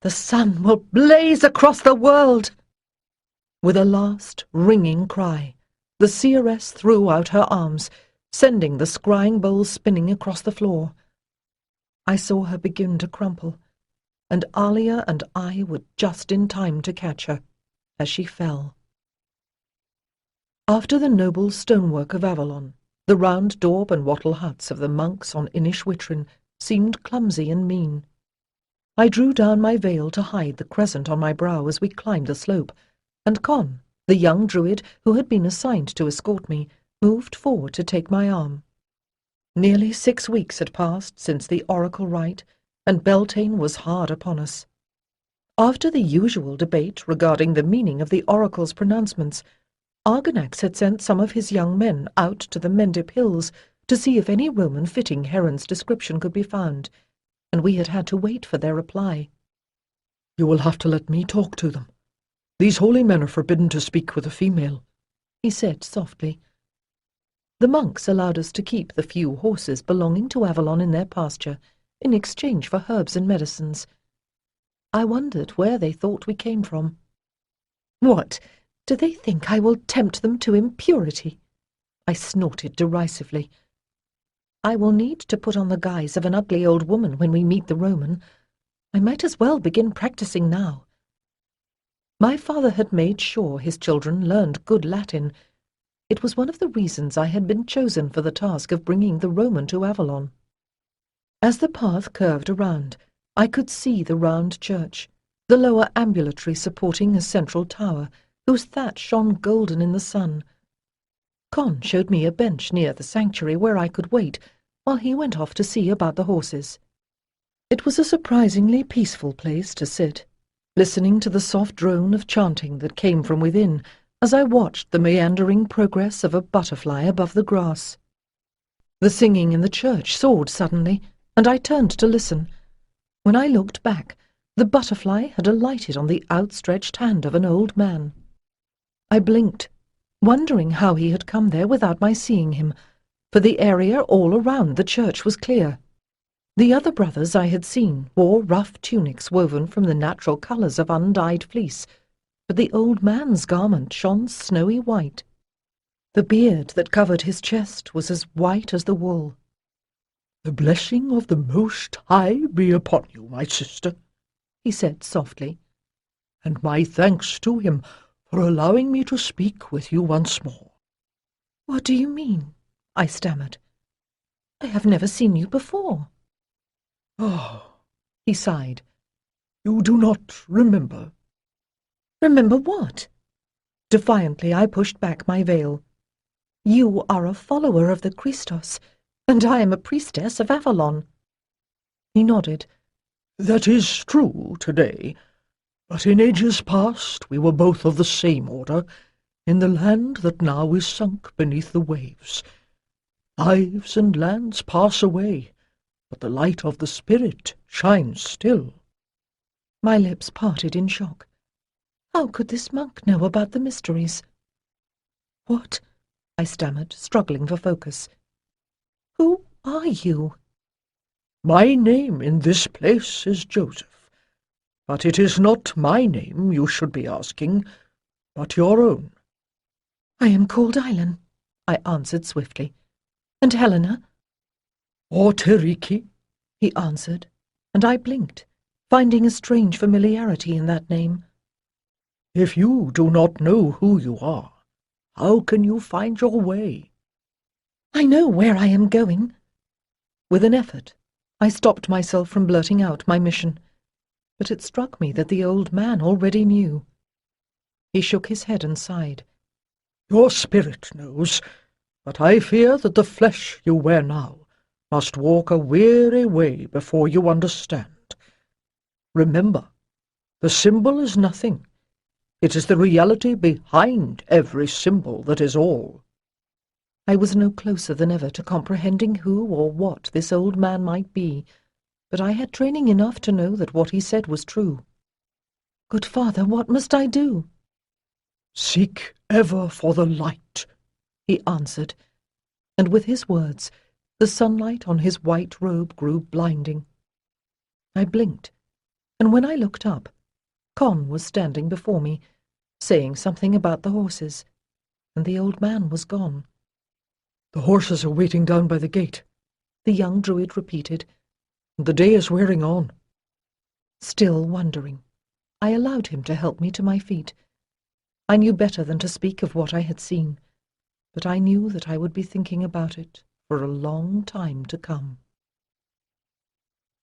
The sun will blaze across the world." With a last ringing cry, the seeress threw out her arms, sending the scrying bowl spinning across the floor. I saw her begin to crumple, and Alia and I were just in time to catch her as she fell. After the noble stonework of Avalon, the round daub and wattle huts of the monks on Inishwitrin seemed clumsy and mean. I drew down my veil to hide the crescent on my brow as we climbed the slope, and Con, the young druid who had been assigned to escort me, moved forward to take my arm. Nearly 6 weeks had passed since the oracle rite, and Beltane was hard upon us. After the usual debate regarding the meaning of the oracle's pronouncements, Argonax had sent some of his young men out to the Mendip Hills to see if any Roman fitting Heron's description could be found, and we had had to wait for their reply. "You will have to let me talk to them. These holy men are forbidden to speak with a female," he said softly. The monks allowed us to keep the few horses belonging to Avalon in their pasture, in exchange for herbs and medicines. I wondered where they thought we came from. "What, do they think I will tempt them to impurity?" I snorted derisively. "I will need to put on the guise of an ugly old woman when we meet the Roman. I might as well begin practicing now." My father had made sure his children learned good Latin. It was one of the reasons I had been chosen for the task of bringing the Roman to Avalon. As the path curved around, I could see the round church, the lower ambulatory supporting a central tower, whose thatch shone golden in the sun. Con showed me a bench near the sanctuary where I could wait, while he went off to see about the horses. It was a surprisingly peaceful place to sit, listening to the soft drone of chanting that came from within, as I watched the meandering progress of a butterfly above the grass. The singing in the church soared suddenly, and I turned to listen. When I looked back, the butterfly had alighted on the outstretched hand of an old man. I blinked, wondering how he had come there without my seeing him, for the area all around the church was clear. The other brothers I had seen wore rough tunics woven from the natural colours of undyed fleece, but the old man's garment shone snowy white. The beard that covered his chest was as white as the wool. "The blessing of the Most High be upon you, my sister," he said softly. "and my thanks to him for allowing me to speak with you once more." "What do you mean?" I stammered. "I have never seen you before." "Oh," he sighed. "You do not remember?" "Remember what?" Defiantly I pushed back my veil. "You are a follower of the Christos, and I am a priestess of Avalon." He nodded. "That is true today, but in ages past we were both of the same order, in the land that now is sunk beneath the waves. Lives and lands pass away, but the light of the spirit shines still." My lips parted in shock. How could this monk know about the mysteries? "What?" I stammered, struggling for focus. "Who are you?" My name in this place is Joseph, but it is not my name you should be asking, but your own. I am called Eileen, I answered swiftly. And Helena? Or Teriki? He answered, and I blinked, finding a strange familiarity in that name. If you do not know who you are, how can you find your way? I know where I am going. With an effort, I stopped myself from blurting out my mission, but it struck me that the old man already knew. He shook his head and sighed. Your spirit knows, but I fear that the flesh you wear now must walk a weary way before you understand. Remember, the symbol is nothing. It is the reality behind every symbol that is all. I was no closer than ever to comprehending who or what this old man might be, but I had training enough to know that what he said was true. Good father, what must I do? Seek ever for the light, he answered, and with his words, the sunlight on his white robe grew blinding. I blinked, and when I looked up, Con was standing before me, saying something about the horses, and the old man was gone. The horses are waiting down by the gate, the young druid repeated. The day is wearing on. Still wondering, I allowed him to help me to my feet. I knew better than to speak of what I had seen, but I knew that I would be thinking about it for a long time to come.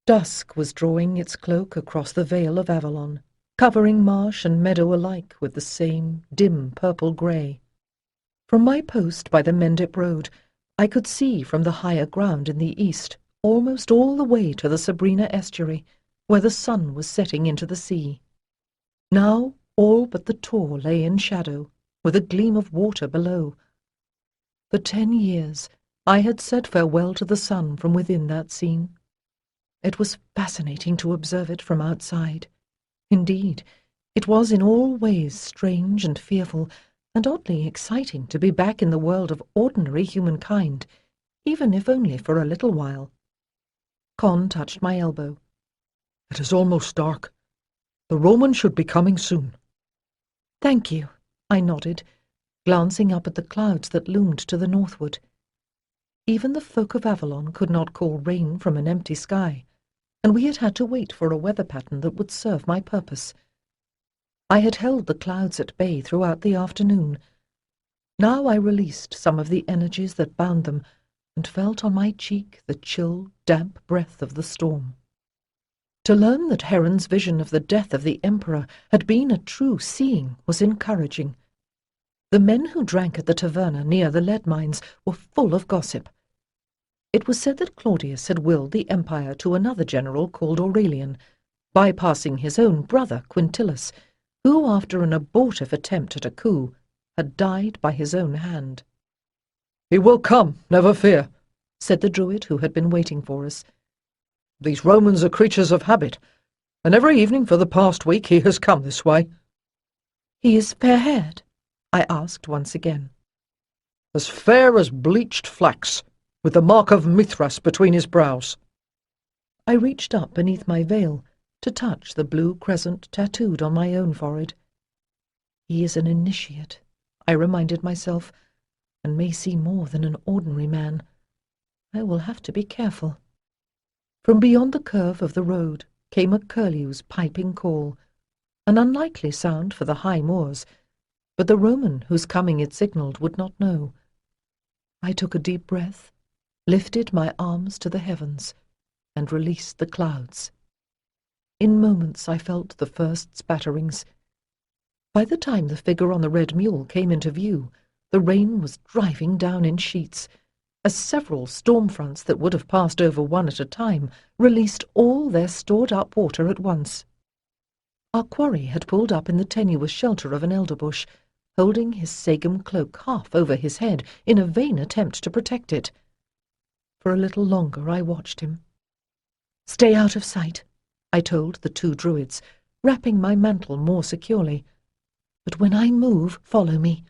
Dusk was drawing its cloak across the vale of Avalon, covering marsh and meadow alike with the same dim purple-grey. From my post by the Mendip road, I could see from the higher ground in the east almost all the way to the Sabrina estuary, where the sun was setting into the sea. Now all but the Tor lay in shadow, with a gleam of water below. For 10 years I had said farewell to the sun from within that scene. It was fascinating to observe it from outside. Indeed, it was in all ways strange and fearful, and oddly exciting to be back in the world of ordinary humankind, even if only for a little while. Con touched my elbow. It is almost dark. The Roman should be coming soon. Thank you, I nodded, glancing up at the clouds that loomed to the northward. Even the folk of Avalon could not call rain from an empty sky, and we had had to wait for a weather pattern that would serve my purpose. I had held the clouds at bay throughout the afternoon. Now I released some of the energies that bound them, and felt on my cheek the chill, damp breath of the storm. To learn that Heron's vision of the death of the Emperor had been a true seeing was encouraging. The men who drank at the taverna near the lead mines were full of gossip. It was said that Claudius had willed the empire to another general called Aurelian, bypassing his own brother Quintillus, who, after an abortive attempt at a coup, had died by his own hand. "He will come, never fear," said the druid who had been waiting for us. "These Romans are creatures of habit, and every evening for the past week he has come this way." "He is fair-haired?" I asked once again. "As fair as bleached flax, with the mark of Mithras between his brows." I reached up beneath my veil to touch the blue crescent tattooed on my own forehead. He is an initiate, I reminded myself, and may see more than an ordinary man. I will have to be careful. From beyond the curve of the road came a curlew's piping call, an unlikely sound for the high moors, but the Roman whose coming it signalled would not know. I took a deep breath, lifted my arms to the heavens, and released the clouds. In moments I felt the first spatterings. By the time the figure on the red mule came into view, the rain was driving down in sheets, as several storm fronts that would have passed over one at a time released all their stored-up water at once. Our quarry had pulled up in the tenuous shelter of an elder bush, holding his sagum cloak half over his head in a vain attempt to protect it. For a little longer I watched him. "Stay out of sight," I told the 2 druids, wrapping my mantle more securely. "But when I move, follow me."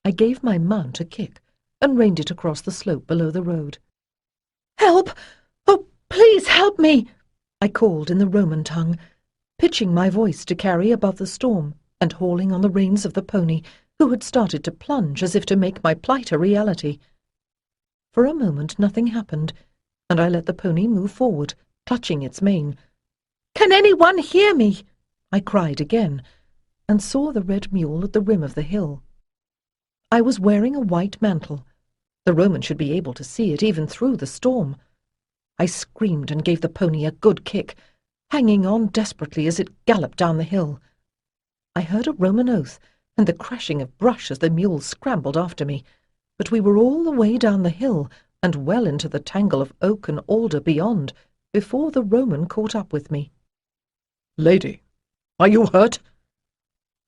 I gave my mount a kick and reined it across the slope below the road. "Help! Oh, please!" Please help me!" I called in the Roman tongue, pitching my voice to carry above the storm and hauling on the reins of the pony, who had started to plunge as if to make my plight a reality. For a moment nothing happened, and I let the pony move forward, clutching its mane. "Can anyone hear me?" I cried again, and saw the red mule at the rim of the hill. I was wearing a white mantle. The Roman should be able to see it even through the storm. I screamed and gave the pony a good kick, hanging on desperately as it galloped down the hill. I heard a Roman oath and the crashing of brush as the mule scrambled after me, but we were all the way down the hill and well into the tangle of oak and alder beyond before the Roman caught up with me. "Lady, are you hurt?"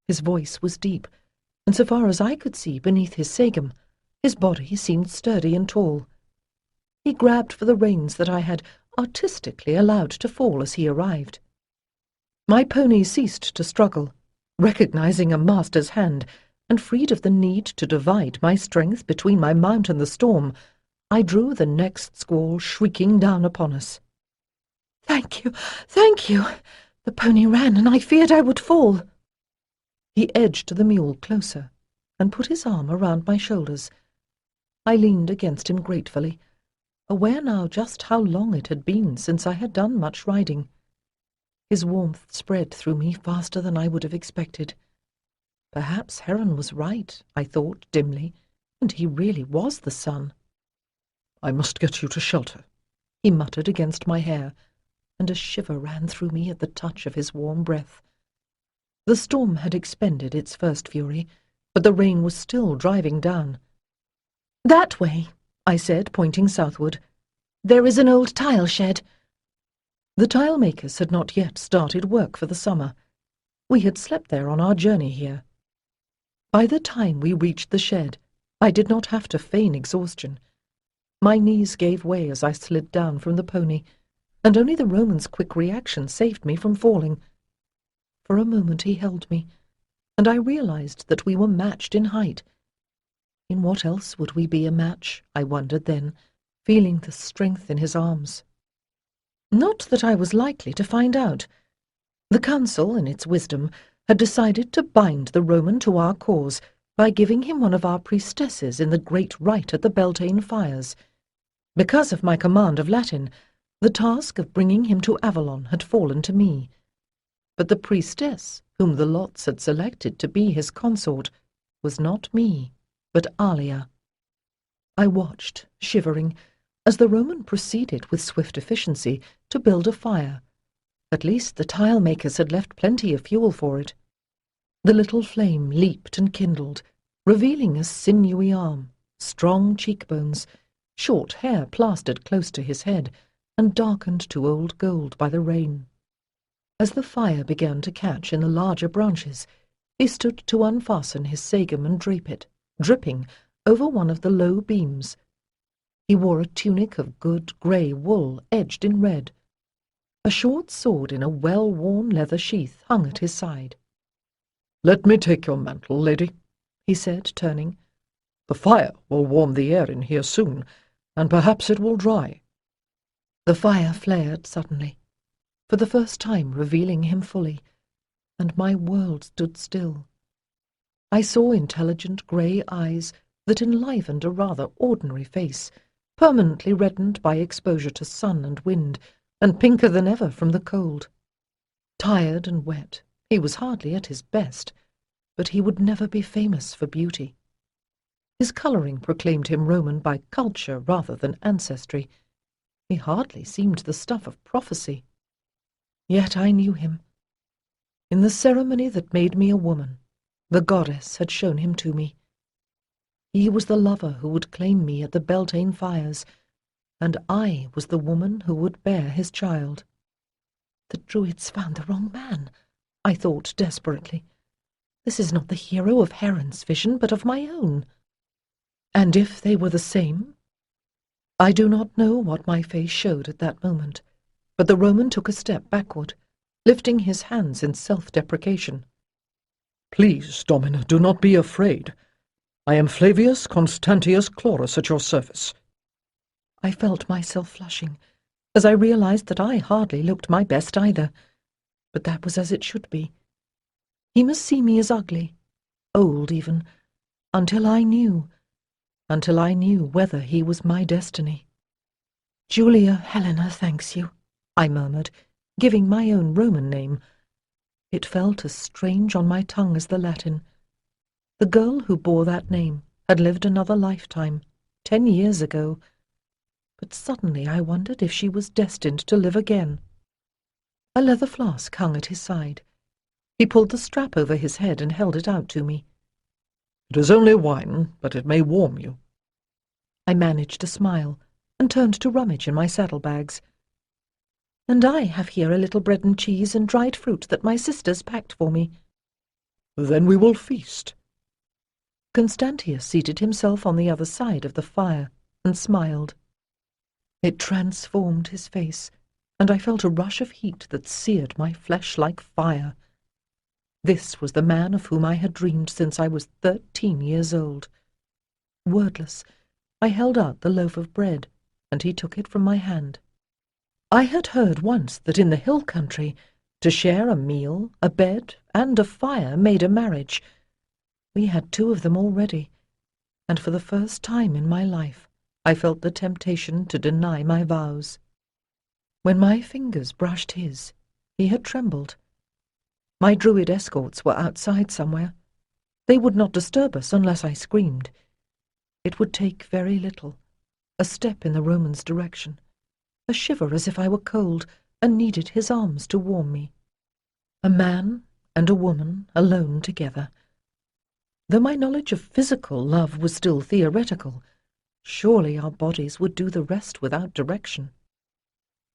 His voice was deep, and so far as I could see beneath his sagum, his body seemed sturdy and tall. He grabbed for the reins that I had artistically allowed to fall as he arrived. My pony ceased to struggle, recognizing a master's hand, and freed of the need to divide my strength between my mount and the storm, I drew the next squall shrieking down upon us. "Thank you, thank you!" The pony ran, and I feared I would fall. He edged the mule closer and put his arm around my shoulders. I leaned against him gratefully, aware now just how long it had been since I had done much riding. His warmth spread through me faster than I would have expected. Perhaps Heron was right, I thought dimly, and he really was the sun. "I must get you to shelter," he muttered against my hair, and a shiver ran through me at the touch of his warm breath. The storm had expended its first fury, but the rain was still driving down. "That way," I said, pointing southward. "There is an old tile shed." The tile makers had not yet started work for the summer. We had slept there on our journey here. By the time we reached the shed, I did not have to feign exhaustion. My knees gave way as I slid down from the pony, and only the Roman's quick reaction saved me from falling. For a moment he held me, and I realized that we were matched in height. In what else would we be a match, I wondered then, feeling the strength in his arms. Not that I was likely to find out. The council, in its wisdom, had decided to bind the Roman to our cause by giving him one of our priestesses in the great rite at the Beltane fires. Because of my command of Latin, the task of bringing him to Avalon had fallen to me. But the priestess, whom the lots had selected to be his consort, was not me, but Alia. I watched, shivering, as the Roman proceeded with swift efficiency to build a fire. At least the tile-makers had left plenty of fuel for it. The little flame leaped and kindled, revealing a sinewy arm, strong cheekbones, short hair plastered close to his head, and darkened to old gold by the rain. As the fire began to catch in the larger branches, he stood to unfasten his sagum and drape it, dripping, over one of the low beams. He wore a tunic of good grey wool edged in red. A short sword in a well-worn leather sheath hung at his side. "Let me take your mantle, lady," he said, turning. "The fire will warm the air in here soon, and perhaps it will dry." The fire flared suddenly, for the first time revealing him fully, and my world stood still. I saw intelligent grey eyes that enlivened a rather ordinary face, permanently reddened by exposure to sun and wind, and pinker than ever from the cold. Tired and wet, he was hardly at his best, but he would never be famous for beauty. His colouring proclaimed him Roman by culture rather than ancestry. He hardly seemed the stuff of prophecy. Yet I knew him. In the ceremony that made me a woman, the goddess had shown him to me. He was the lover who would claim me at the Beltane fires, and I was the woman who would bear his child. The Druids found the wrong man, I thought desperately. This is not the hero of Heron's vision, but of my own. And if they were the same? I do not know what my face showed at that moment, but the Roman took a step backward, lifting his hands in self-deprecation. "Please, Domina, do not be afraid. I am Flavius Constantius Chlorus at your service." I felt myself flushing, as I realized that I hardly looked my best either. But that was as it should be. He must see me as ugly, old even, until I knew whether he was my destiny. "Julia Helena thanks you," I murmured, giving my own Roman name. It felt as strange on my tongue as the Latin. The girl who bore that name had lived another lifetime, 10 years ago, but suddenly I wondered if she was destined to live again. A leather flask hung at his side. He pulled the strap over his head and held it out to me. "It is only wine, but it may warm you." I managed a smile and turned to rummage in my saddlebags. "And I have here a little bread and cheese and dried fruit that my sisters packed for me." "Then we will feast." Constantius seated himself on the other side of the fire and smiled. It transformed his face, and I felt a rush of heat that seared my flesh like fire. This was the man of whom I had dreamed since I was 13 years old. Wordless, I held out the loaf of bread, and he took it from my hand. I had heard once that in the hill country, to share a meal, a bed, and a fire made a marriage. We had 2 of them already, and for the first time in my life I felt the temptation to deny my vows. When my fingers brushed his, he had trembled. My druid escorts were outside somewhere. They would not disturb us unless I screamed. It would take very little, a step in the Roman's direction, a shiver as if I were cold and needed his arms to warm me. A man and a woman alone together. Though my knowledge of physical love was still theoretical, surely our bodies would do the rest without direction.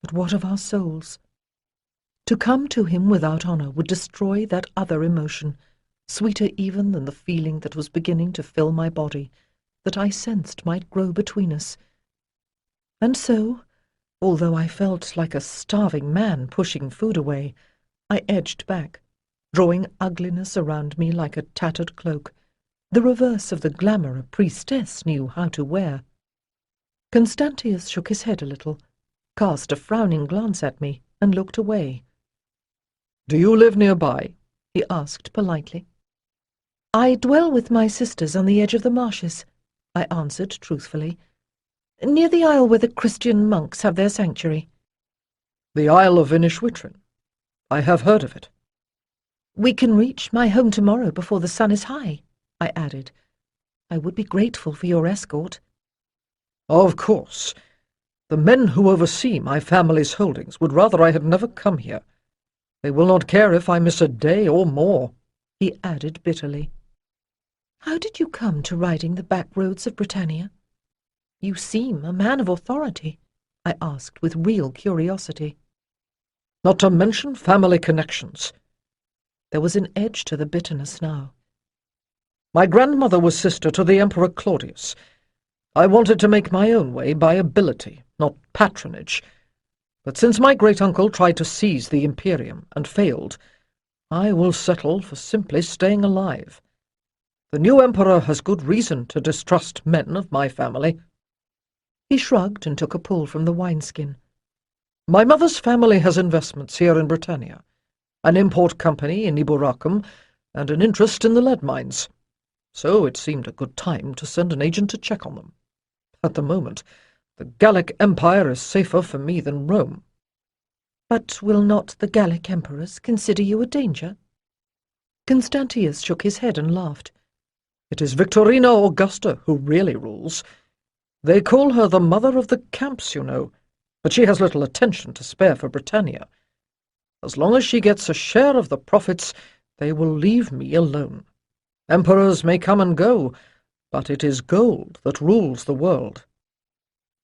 But what of our souls? To come to him without honor would destroy that other emotion, sweeter even than the feeling that was beginning to fill my body, that I sensed might grow between us. And so, although I felt like a starving man pushing food away, I edged back, drawing ugliness around me like a tattered cloak, the reverse of the glamour a priestess knew how to wear. Constantius shook his head a little, cast a frowning glance at me, and looked away. "Do you live nearby?" he asked politely. "I dwell with my sisters on the edge of the marshes," I answered truthfully, "near the isle where the Christian monks have their sanctuary." "The Isle of Inishwitrin. I have heard of it." "We can reach my home tomorrow before the sun is high," I added. "I would be grateful for your escort." "Of course. The men who oversee my family's holdings would rather I had never come here. They will not care if I miss a day or more," he added bitterly. "How did you come to riding the back roads of Britannia? You seem a man of authority," I asked with real curiosity. "Not to mention family connections." There was an edge to the bitterness now. "My grandmother was sister to the Emperor Claudius. I wanted to make my own way by ability, not patronage. But since my great-uncle tried to seize the Imperium and failed, I will settle for simply staying alive. The new emperor has good reason to distrust men of my family." He shrugged and took a pull from the wineskin. "My mother's family has investments here in Britannia, an import company in Iburacum, and an interest in the lead mines. So it seemed a good time to send an agent to check on them. At the moment, the Gallic Empire is safer for me than Rome." "But will not the Gallic emperors consider you a danger?" Constantius shook his head and laughed. "It is Victorina Augusta who really rules. They call her the mother of the camps, you know, but she has little attention to spare for Britannia. As long as she gets a share of the profits, they will leave me alone. Emperors may come and go, but it is gold that rules the world."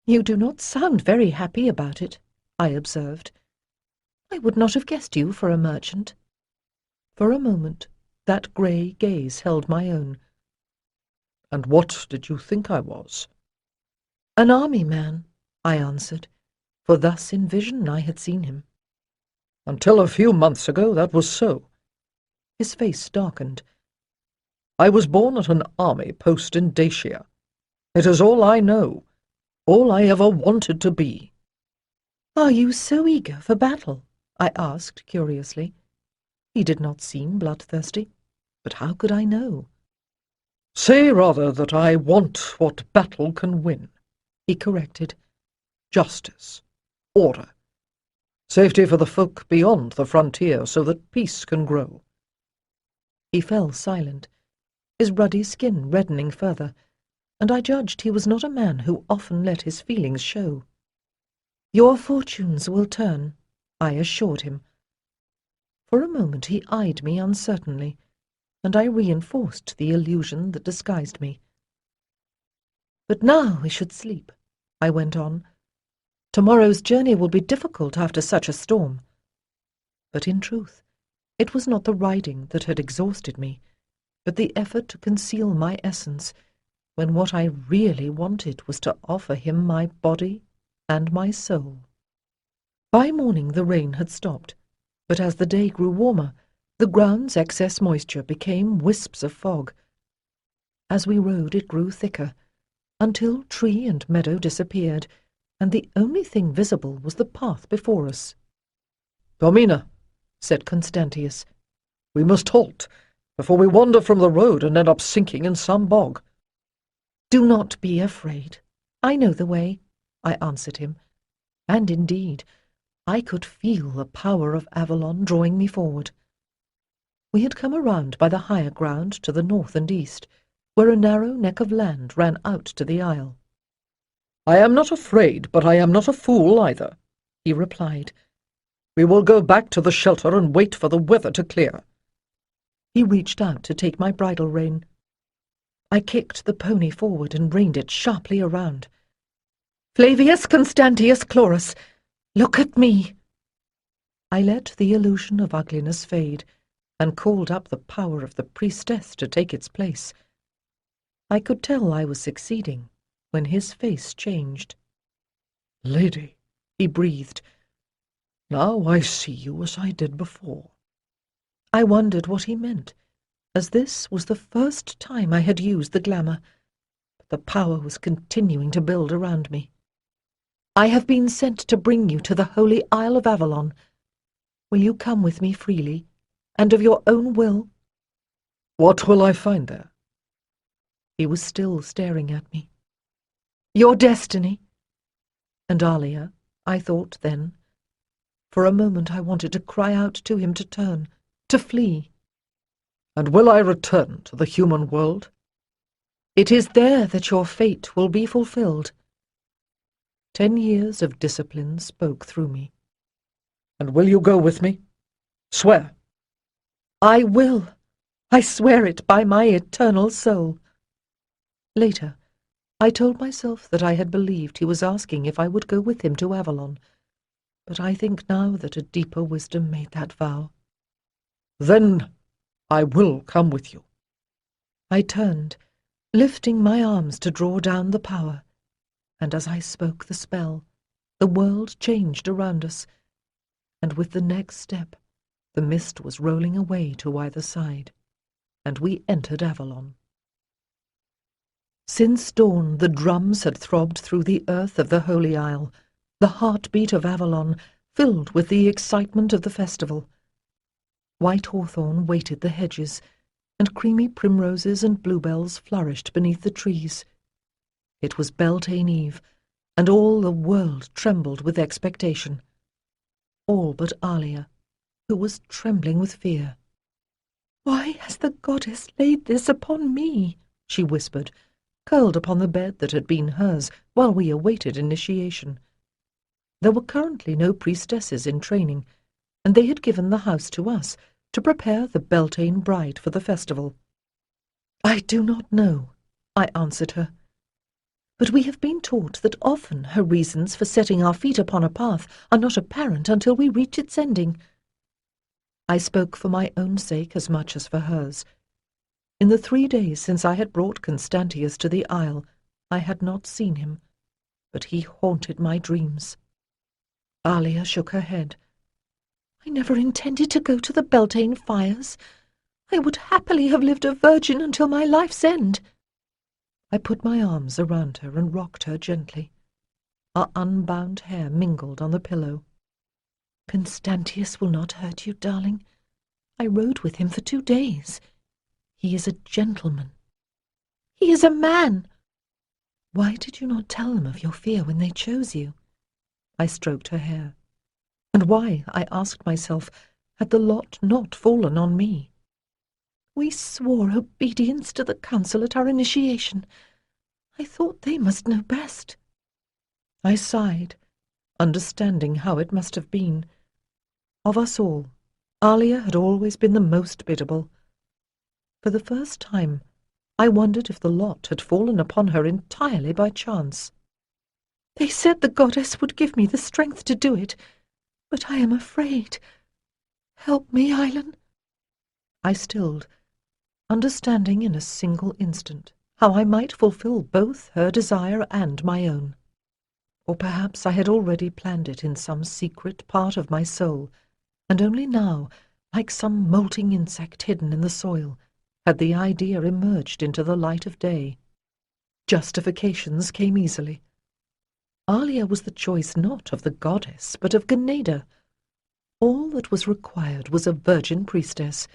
"You do not sound very happy about it," I observed. "I would not have guessed you for a merchant." For a moment, that grey gaze held my own. "And what did you think I was?" "An army man," I answered, for thus in vision I had seen him. "Until a few months ago that was so." His face darkened. "I was born at an army post in Dacia. It is all I know, all I ever wanted to be." "Are you so eager for battle?" I asked curiously. He did not seem bloodthirsty, but how could I know? "Say rather that I want what battle can win," he corrected. "Justice, order, safety for the folk beyond the frontier so that peace can grow." He fell silent, his ruddy skin reddening further, and I judged he was not a man who often let his feelings show. "Your fortunes will turn," I assured him. For a moment he eyed me uncertainly, and I reinforced the illusion that disguised me. "But now we should sleep," I went on. "Tomorrow's journey will be difficult after such a storm." But in truth, it was not the riding that had exhausted me, but the effort to conceal my essence, when what I really wanted was to offer him my body and my soul. By morning the rain had stopped, but as the day grew warmer, the ground's excess moisture became wisps of fog. As we rode it grew thicker, until tree and meadow disappeared, and the only thing visible was the path before us. "Domina," said Constantius, "we must halt, before we wander from the road and end up sinking in some bog." "Do not be afraid. I know the way," I answered him, and indeed, I could feel the power of Avalon drawing me forward. We had come around by the higher ground to the north and east, where a narrow neck of land ran out to the isle. "I am not afraid, but I am not a fool either," he replied. "We will go back to the shelter and wait for the weather to clear." He reached out to take my bridle rein. I kicked the pony forward and reined it sharply around. "Flavius Constantius Chlorus, look at me!" I let the illusion of ugliness fade, and called up the power of the priestess to take its place. I could tell I was succeeding when his face changed. "Lady," he breathed, "now I see you as I did before." I wondered what he meant, as this was the first time I had used the glamour, but the power was continuing to build around me. "I have been sent to bring you to the holy Isle of Avalon. Will you come with me freely, and of your own will?" "What will I find there?" He was still staring at me. "Your destiny." And Alia, I thought then. For a moment I wanted to cry out to him to turn, to flee. "And will I return to the human world?" "It is there that your fate will be fulfilled." 10 years of discipline spoke through me. "And will you go with me? Swear." "I will. I swear it by my eternal soul." Later, I told myself that I had believed he was asking if I would go with him to Avalon, but I think now that a deeper wisdom made that vow. "Then I will come with you." I turned, lifting my arms to draw down the power, and as I spoke the spell, the world changed around us, and with the next step, the mist was rolling away to either side, and we entered Avalon. Since dawn the drums had throbbed through the earth of the Holy Isle, the heartbeat of Avalon filled with the excitement of the festival. White hawthorn weighted the hedges, and creamy primroses and bluebells flourished beneath the trees. It was Beltane Eve, and all the world trembled with expectation. All but Alia, who was trembling with fear. "Why has the goddess laid this upon me?" she whispered, curled upon the bed that had been hers while we awaited initiation. There were currently no priestesses in training, and they had given the house to us to prepare the Beltane bride for the festival. "I do not know," I answered her. "But we have been taught that often her reasons for setting our feet upon a path are not apparent until we reach its ending." I spoke for my own sake as much as for hers. In the 3 days since I had brought Constantius to the isle, I had not seen him, but he haunted my dreams. Alia shook her head. "I never intended to go to the Beltane fires. I would happily have lived a virgin until my life's end." I put my arms around her and rocked her gently. Our unbound hair mingled on the pillow. "Constantius will not hurt you, darling. I rode with him for 2 days. He is a gentleman." "He is a man!" "Why did you not tell them of your fear when they chose you?" I stroked her hair. And why, I asked myself, had the lot not fallen on me? "We swore obedience to the council at our initiation. I thought they must know best." I sighed, understanding how it must have been. Of us all, Alia had always been the most biddable. For the first time, I wondered if the lot had fallen upon her entirely by chance. "They said the goddess would give me the strength to do it, but I am afraid. Help me, Eileen." I stilled, understanding in a single instant how I might fulfill both her desire and my own. Or perhaps I had already planned it in some secret part of my soul, and only now, like some molting insect hidden in the soil, had the idea emerged into the light of day. Justifications came easily. Alia was the choice not of the goddess, but of Ganeda. All that was required was a virgin priestess.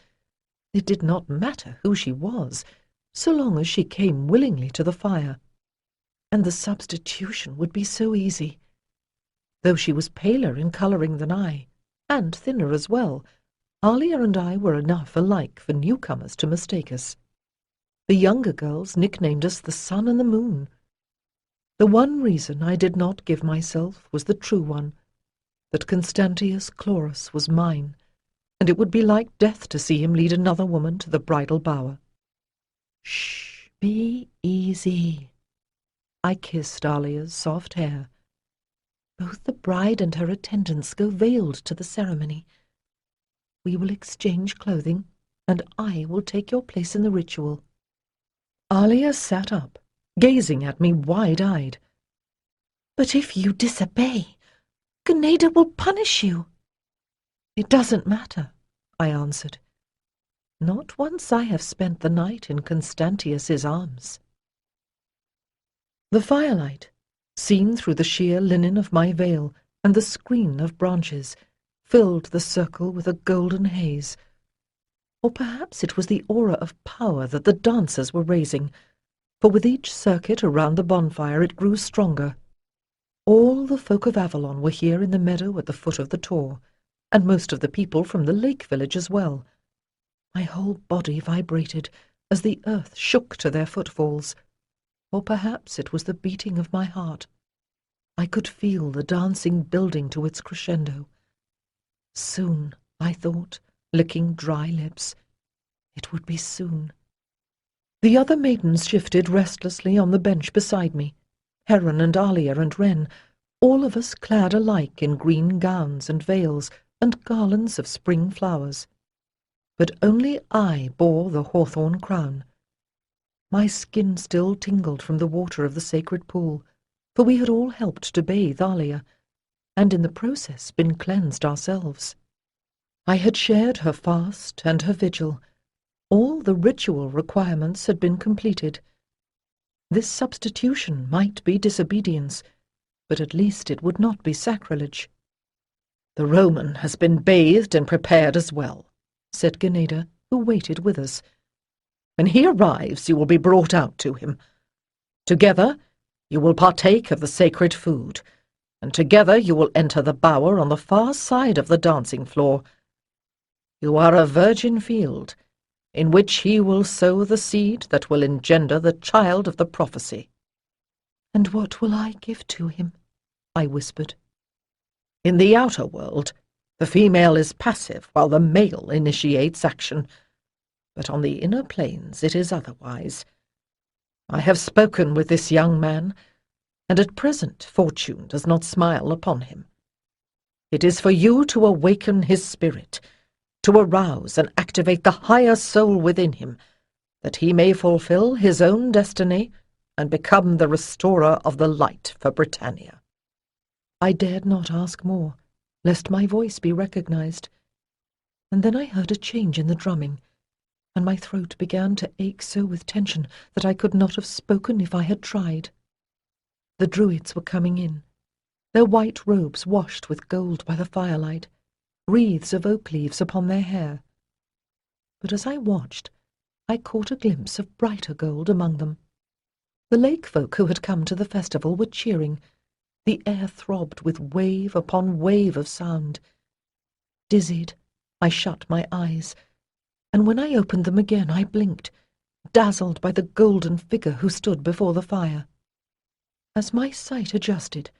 It did not matter who she was, so long as she came willingly to the fire. And the substitution would be so easy. Though she was paler in colouring than I, and thinner as well, Alia and I were enough alike for newcomers to mistake us. The younger girls nicknamed us the Sun and the Moon. The one reason I did not give myself was the true one, that Constantius Chlorus was mine, and it would be like death to see him lead another woman to the bridal bower. "Shh, be easy." I kissed Alia's soft hair. "Both the bride and her attendants go veiled to the ceremony. We will exchange clothing, and I will take your place in the ritual." Alia sat up, gazing at me wide-eyed. "But if you disobey, Ganeda will punish you." "It doesn't matter," I answered. "Not once I have spent the night in Constantius's arms." The firelight, seen through the sheer linen of my veil and the screen of branches, filled the circle with a golden haze. Or perhaps it was the aura of power that the dancers were raising, for with each circuit around the bonfire it grew stronger. All the folk of Avalon were here in the meadow at the foot of the tor, and most of the people from the lake village as well. My whole body vibrated as the earth shook to their footfalls, or perhaps it was the beating of my heart. I could feel the dancing building to its crescendo. Soon, I thought, licking dry lips. It would be soon. The other maidens shifted restlessly on the bench beside me, Heron and Alia and Wren, all of us clad alike in green gowns and veils and garlands of spring flowers. But only I bore the hawthorn crown. My skin still tingled from the water of the sacred pool, for we had all helped to bathe Alia, and in the process been cleansed ourselves. I had shared her fast and her vigil. All the ritual requirements had been completed. This substitution might be disobedience, but at least it would not be sacrilege. "The Roman has been bathed and prepared as well," said Ganeda, who waited with us. "When he arrives, you will be brought out to him. Together, you will partake of the sacred food, and together you will enter the bower on the far side of the dancing floor. You are a virgin field, in which he will sow the seed that will engender the child of the prophecy." "And what will I give to him?" I whispered. In the outer world, the female is passive while the male initiates action, but on the inner planes it is otherwise. I have spoken with this young man, and at present fortune does not smile upon him. It is for you to awaken his spirit, to arouse and activate the higher soul within him, that he may fulfill his own destiny and become the restorer of the light for Britannia." I dared not ask more, lest my voice be recognized. And then I heard a change in the drumming, and my throat began to ache so with tension that I could not have spoken if I had tried. The druids were coming in, their white robes washed with gold by the firelight, wreaths of oak leaves upon their hair. But as I watched, I caught a glimpse of brighter gold among them. The lake folk who had come to the festival were cheering. The air throbbed with wave upon wave of sound. Dizzied, I shut my eyes, and when I opened them again I blinked, dazzled by the golden figure who stood before the fire. As my sight adjusted,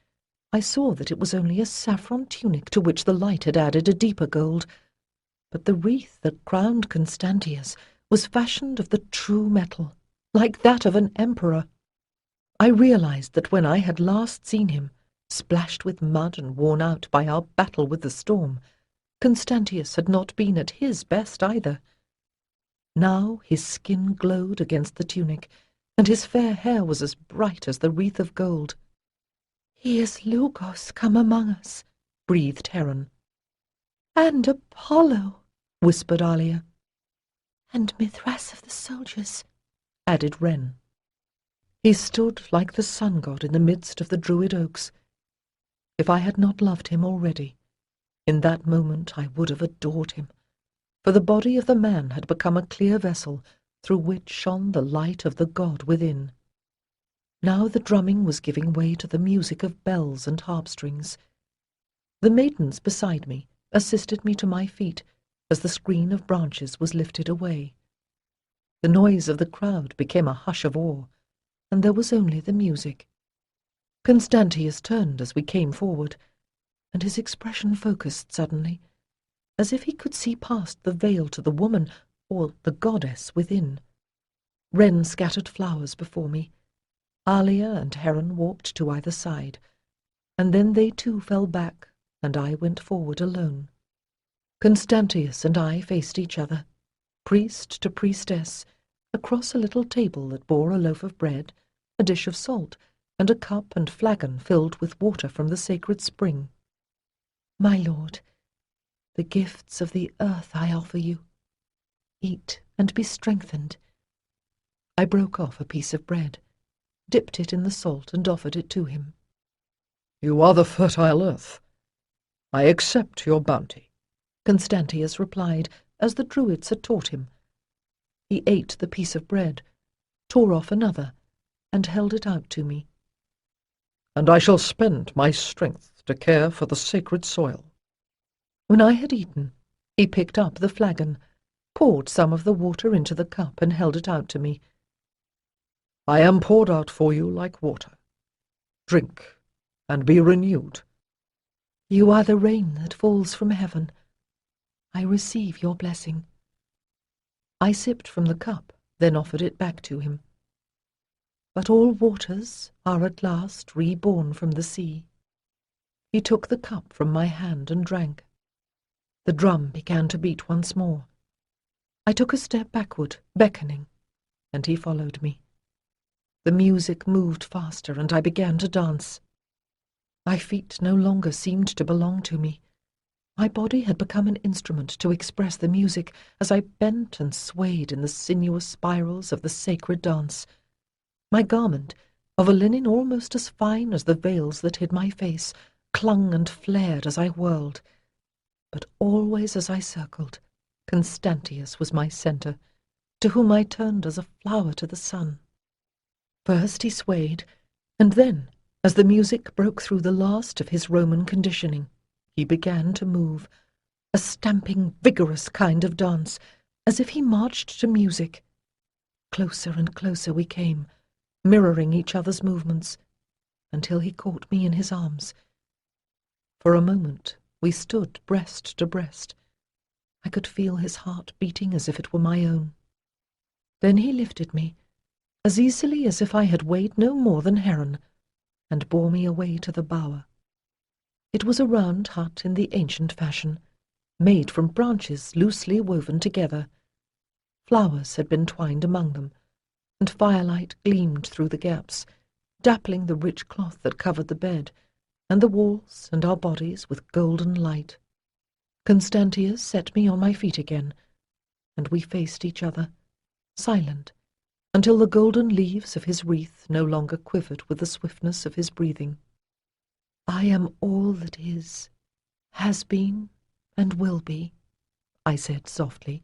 I saw that it was only a saffron tunic to which the light had added a deeper gold, but the wreath that crowned Constantius was fashioned of the true metal, like that of an emperor. I realized that when I had last seen him, splashed with mud and worn out by our battle with the storm, Constantius had not been at his best either. Now his skin glowed against the tunic, and his fair hair was as bright as the wreath of gold. "He is Logos come among us," breathed Heron. "and Apollo," whispered Alia. "and Mithras of the soldiers," added Wren. He stood like the sun god in the midst of the druid oaks. If I had not loved him already, in that moment I would have adored him, for the body of the man had become a clear vessel through which shone the light of the god within. Now the drumming was giving way to the music of bells and harp-strings. The maidens beside me assisted me to my feet as the screen of branches was lifted away. The noise of the crowd became a hush of awe, and there was only the music. Constantius turned as we came forward, and his expression focused suddenly, as if he could see past the veil to the woman, or the goddess, within. Wren scattered flowers before me. Alia and Heron walked to either side, and then they too fell back, and I went forward alone. Constantius and I faced each other, priest to priestess, across a little table that bore a loaf of bread, a dish of salt, and a cup and flagon filled with water from the sacred spring. "My lord, the gifts of the earth I offer you. Eat and be strengthened." I broke off a piece of bread, dipped it in the salt, and offered it to him. "You are the fertile earth. I accept your bounty," Constantius replied, as the druids had taught him. He ate the piece of bread, tore off another, and held it out to me. "And I shall spend my strength to care for the sacred soil." When I had eaten, he picked up the flagon, poured some of the water into the cup, and held it out to me. "I am poured out for you like water. Drink, and be renewed." "You are the rain that falls from heaven. I receive your blessing." I sipped from the cup, then offered it back to him. "But all waters are at last reborn from the sea." He took the cup from my hand and drank. The drum began to beat once more. I took a step backward, beckoning, and he followed me. The music moved faster, and I began to dance. My feet no longer seemed to belong to me. My body had become an instrument to express the music as I bent and swayed in the sinuous spirals of the sacred dance. My garment, of a linen almost as fine as the veils that hid my face, clung and flared as I whirled. But always as I circled, Constantius was my centre, to whom I turned as a flower to the sun. First he swayed, and then, as the music broke through the last of his Roman conditioning, he began to move, a stamping, vigorous kind of dance, as if he marched to music. Closer and closer we came, mirroring each other's movements, until he caught me in his arms. For a moment we stood breast to breast. I could feel his heart beating as if it were my own. Then he lifted me, as easily as if I had weighed no more than Heron, and bore me away to the bower. It was a round hut in the ancient fashion, made from branches loosely woven together. Flowers had been twined among them, and firelight gleamed through the gaps, dappling the rich cloth that covered the bed, and the walls and our bodies with golden light. Constantius set me on my feet again, and we faced each other, silent, until the golden leaves of his wreath no longer quivered with the swiftness of his breathing. I am all that is, has been, and will be, I said softly,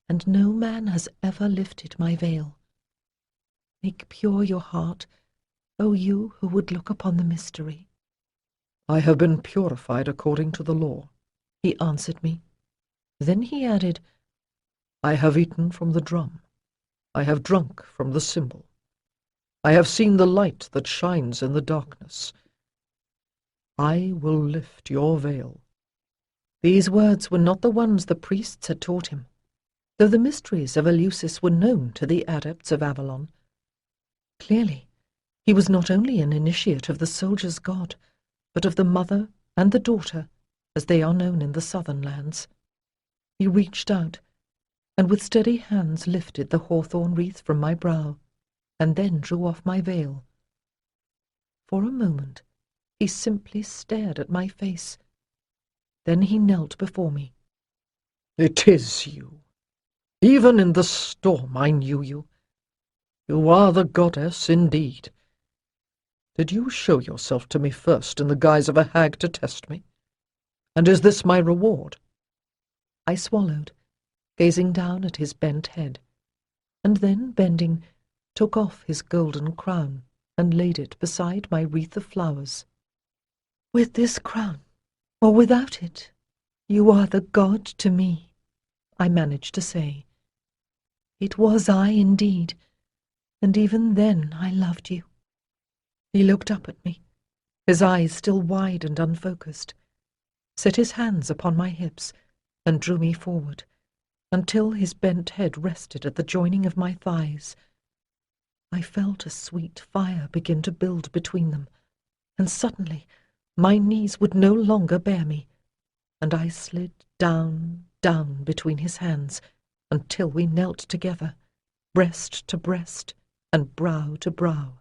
and no man has ever lifted my veil. Make pure your heart, O you who would look upon the mystery. I have been purified according to the law, He answered me. Then he added, I have eaten from the drum. I have drunk from the cymbal. I have seen the light that shines in the darkness. I will lift your veil. These words were not the ones the priests had taught him, though the mysteries of Eleusis were known to the adepts of Avalon. Clearly, he was not only an initiate of the soldier's god, but of the mother and the daughter, as they are known in the southern lands. He reached out, and with steady hands lifted the hawthorn wreath from my brow, and then drew off my veil. For a moment, he simply stared at my face. Then he knelt before me. It is you. Even in the storm I knew you. You are the goddess indeed. Did you show yourself to me first in the guise of a hag to test me? And is this my reward? I swallowed, gazing down at his bent head, and then, bending, took off his golden crown and laid it beside my wreath of flowers. With this crown, or without it, you are the god to me, I managed to say. It was I indeed, and even then I loved you. He looked up at me, his eyes still wide and unfocused, set his hands upon my hips, and drew me forward, until his bent head rested at the joining of my thighs. I felt a sweet fire begin to build between them, and suddenly my knees would no longer bear me, and I slid down, down between his hands, until we knelt together, breast to breast, and brow to brow.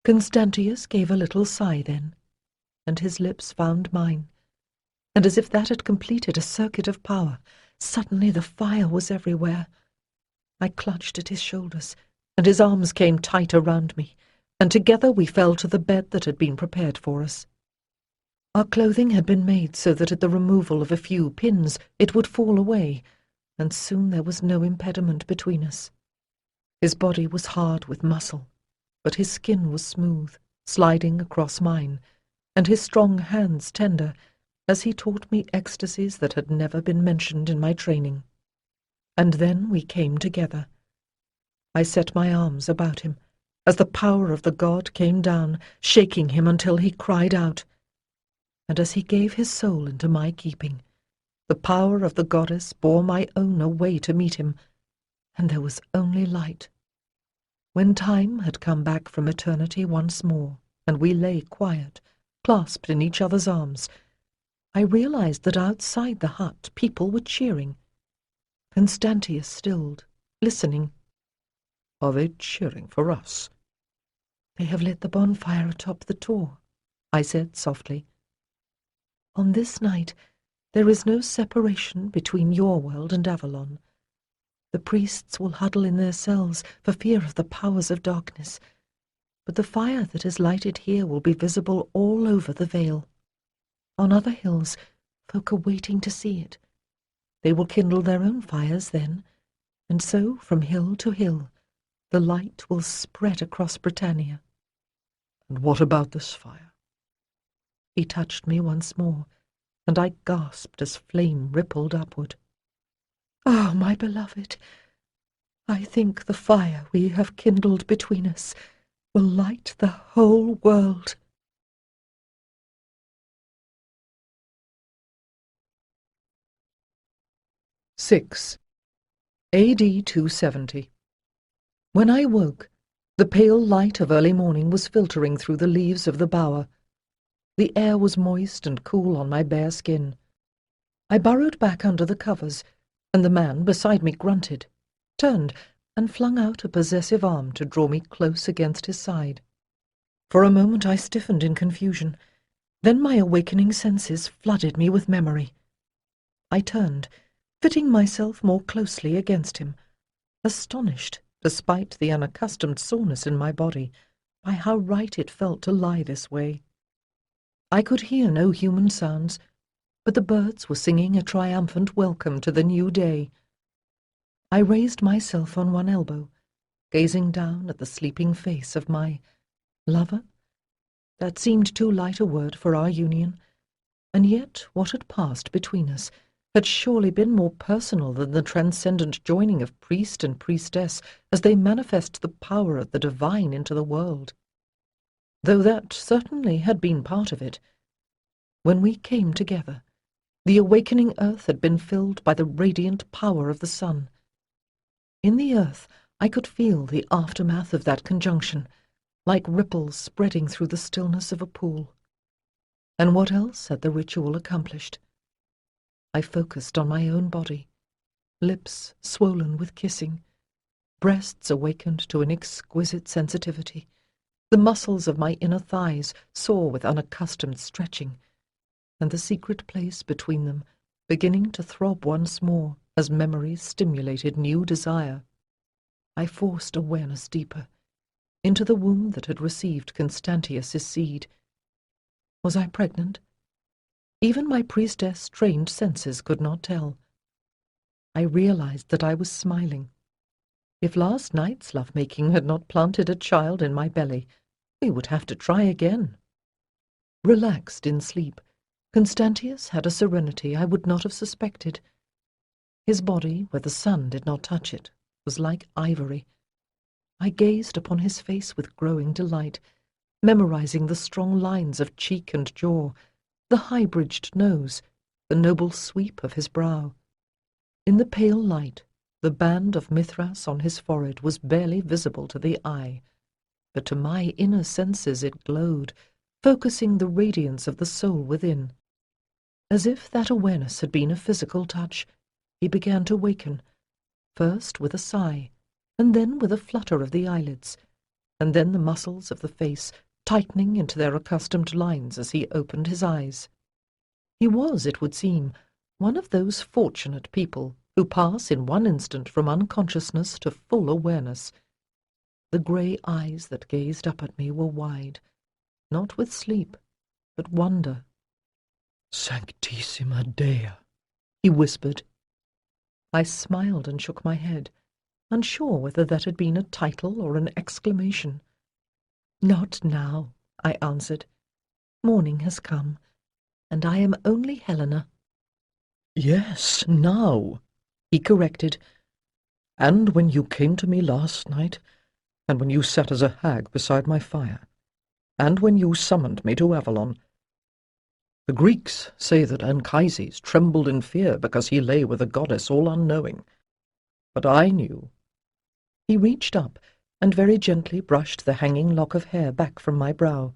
Constantius gave a little sigh then, and his lips found mine, and as if that had completed a circuit of power, suddenly the fire was everywhere. I clutched at his shoulders, and his arms came tight around me, and together we fell to the bed that had been prepared for us. Our clothing had been made so that at the removal of a few pins it would fall away, and soon there was no impediment between us. His body was hard with muscle, but his skin was smooth, sliding across mine, and his strong hands tender, as he taught me ecstasies that had never been mentioned in my training. And then we came together. I set my arms about him, as the power of the god came down, shaking him until he cried out. And as he gave his soul into my keeping, the power of the goddess bore my own away to meet him, and there was only light. When time had come back from eternity once more, and we lay quiet, clasped in each other's arms, I realized that outside the hut people were cheering. Constantius stilled, listening. Are they cheering for us? They have lit the bonfire atop the tor, I said softly. On this night there is no separation between your world and Avalon. The priests will huddle in their cells for fear of the powers of darkness, but the fire that is lighted here will be visible all over the vale. On other hills, folk are waiting to see it. They will kindle their own fires then, and so, from hill to hill, the light will spread across Britannia. And what about this fire? He touched me once more, and I gasped as flame rippled upward. Oh, my beloved, I think the fire we have kindled between us will light the whole world. (6) AD 270. When I woke, the pale light of early morning was filtering through the leaves of the bower. The air was moist and cool on my bare skin. I burrowed back under the covers, and the man beside me grunted, turned, and flung out a possessive arm to draw me close against his side. For a moment I stiffened in confusion. Then my awakening senses flooded me with memory. I turned, fitting myself more closely against him, astonished, despite the unaccustomed soreness in my body, by how right it felt to lie this way. I could hear no human sounds, but the birds were singing a triumphant welcome to the new day. I raised myself on one elbow, gazing down at the sleeping face of my lover. That seemed too light a word for our union, and yet what had passed between us had surely been more personal than the transcendent joining of priest and priestess as they manifest the power of the divine into the world. Though that certainly had been part of it. When we came together, the awakening earth had been filled by the radiant power of the sun. In the earth I could feel the aftermath of that conjunction, like ripples spreading through the stillness of a pool. And what else had the ritual accomplished? I focused on my own body, lips swollen with kissing, breasts awakened to an exquisite sensitivity, the muscles of my inner thighs sore with unaccustomed stretching, and the secret place between them beginning to throb once more as memories stimulated new desire. I forced awareness deeper, into the womb that had received Constantius's seed. Was I pregnant? Even my priestess-trained senses could not tell. I realized that I was smiling. If last night's lovemaking had not planted a child in my belly, we would have to try again. Relaxed in sleep, Constantius had a serenity I would not have suspected. His body, where the sun did not touch it, was like ivory. I gazed upon his face with growing delight, memorizing the strong lines of cheek and jaw, the high-bridged nose, the noble sweep of his brow. In the pale light, the band of Mithras on his forehead was barely visible to the eye, but to my inner senses it glowed, focusing the radiance of the soul within. As if that awareness had been a physical touch, he began to waken, first with a sigh, and then with a flutter of the eyelids, and then the muscles of the face tightening into their accustomed lines as he opened his eyes. He was, it would seem, one of those fortunate people who pass in one instant from unconsciousness to full awareness. The grey eyes that gazed up at me were wide, not with sleep, but wonder. "Sanctissima Dea," he whispered. I smiled and shook my head, unsure whether that had been a title or an exclamation. "Not now," I answered. "Morning has come, and I am only Helena." "Yes, now," he corrected. "And when you came to me last night, and when you sat as a hag beside my fire, and when you summoned me to Avalon. The Greeks say that Anchises trembled in fear because he lay with a goddess all unknowing. But I knew." He reached up and very gently brushed the hanging lock of hair back from my brow.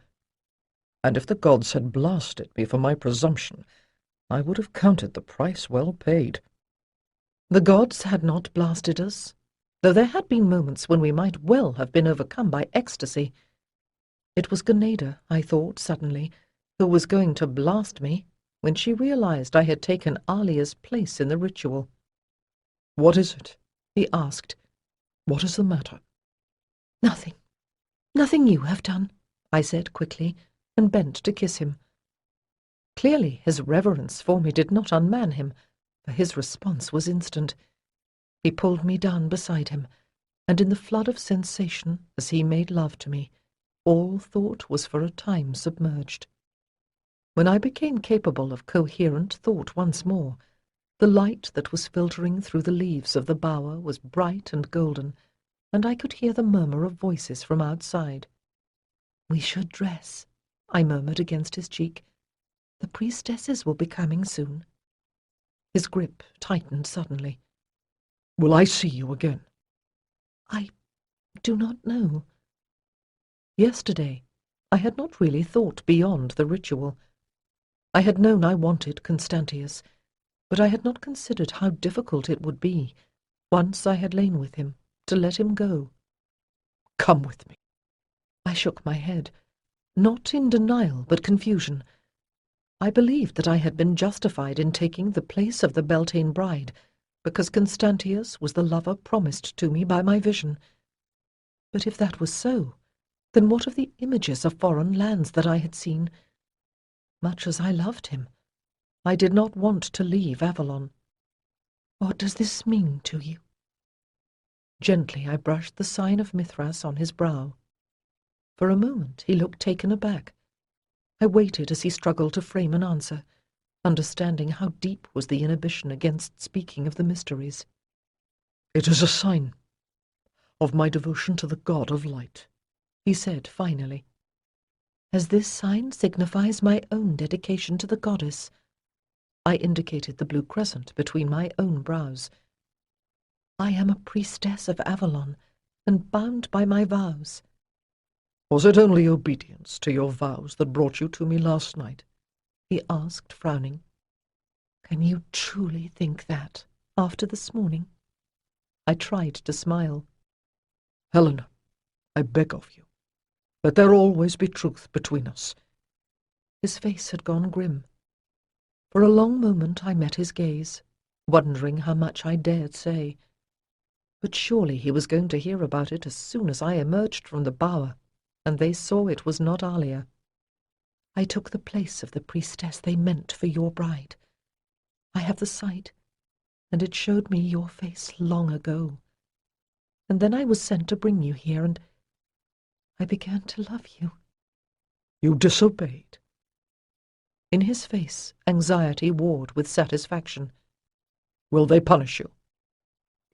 "And if the gods had blasted me for my presumption, I would have counted the price well paid." The gods had not blasted us, though there had been moments when we might well have been overcome by ecstasy. It was Ganeda, I thought suddenly, who was going to blast me when she realized I had taken Alia's place in the ritual. "What is it?" he asked. "What is the matter?" "Nothing. Nothing you have done," I said quickly, and bent to kiss him. Clearly his reverence for me did not unman him, for his response was instant. He pulled me down beside him, and in the flood of sensation as he made love to me, all thought was for a time submerged. When I became capable of coherent thought once more, the light that was filtering through the leaves of the bower was bright and golden, and I could hear the murmur of voices from outside. "We should dress," I murmured against his cheek. "The priestesses will be coming soon." His grip tightened suddenly. "Will I see you again?" "I do not know." Yesterday, I had not really thought beyond the ritual. I had known I wanted Constantius, but I had not considered how difficult it would be, once I had lain with him, to let him go. "Come with me." I shook my head, not in denial but confusion. I believed that I had been justified in taking the place of the Beltane bride, because Constantius was the lover promised to me by my vision. But if that was so, then what of the images of foreign lands that I had seen? Much as I loved him, I did not want to leave Avalon. What does this mean to you? Gently I brushed the sign of Mithras on his brow. For a moment he looked taken aback. I waited as he struggled to frame an answer, understanding how deep was the inhibition against speaking of the mysteries. "It is a sign of my devotion to the god of light," he said finally. As this sign signifies my own dedication to the goddess, I indicated the blue crescent between my own brows. I am a priestess of Avalon, and bound by my vows. "Was it only obedience to your vows that brought you to me last night?" he asked, frowning. Can you truly think that, after this morning? I tried to smile. "Helena, I beg of you, let there always be truth between us." His face had gone grim. For a long moment I met his gaze, wondering how much I dared say. But surely he was going to hear about it as soon as I emerged from the bower, and they saw it was not Alia. I took the place of the priestess they meant for your bride. I have the sight, and it showed me your face long ago. And then I was sent to bring you here, and I began to love you." "You disobeyed." In his face, anxiety warred with satisfaction. "Will they punish you?"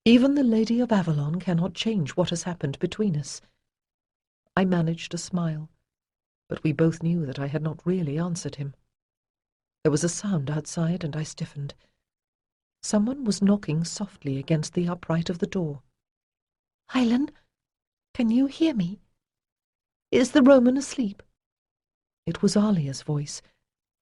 "Even the Lady of Avalon cannot change what has happened between us." I managed a smile, but we both knew that I had not really answered him. There was a sound outside, and I stiffened. Someone was knocking softly against the upright of the door. "Hylan, can you hear me? Is the Roman asleep?" It was Alia's voice,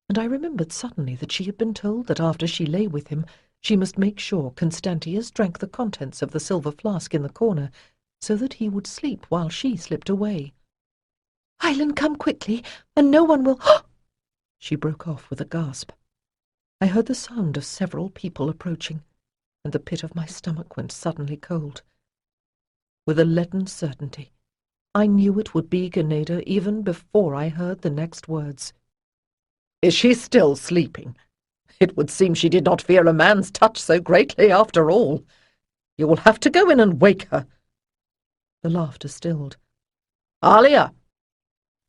and I remembered suddenly that she had been told that after she lay with him, she must make sure Constantius drank the contents of the silver flask in the corner, so that he would sleep while she slipped away. "Hylan, come quickly, and no one will—" She broke off with a gasp. I heard the sound of several people approaching, and the pit of my stomach went suddenly cold. With a leaden certainty, I knew it would be Ganeda even before I heard the next words. "Is she still sleeping? It would seem she did not fear a man's touch so greatly after all. You will have to go in and wake her." The laughter stilled. "Alia!"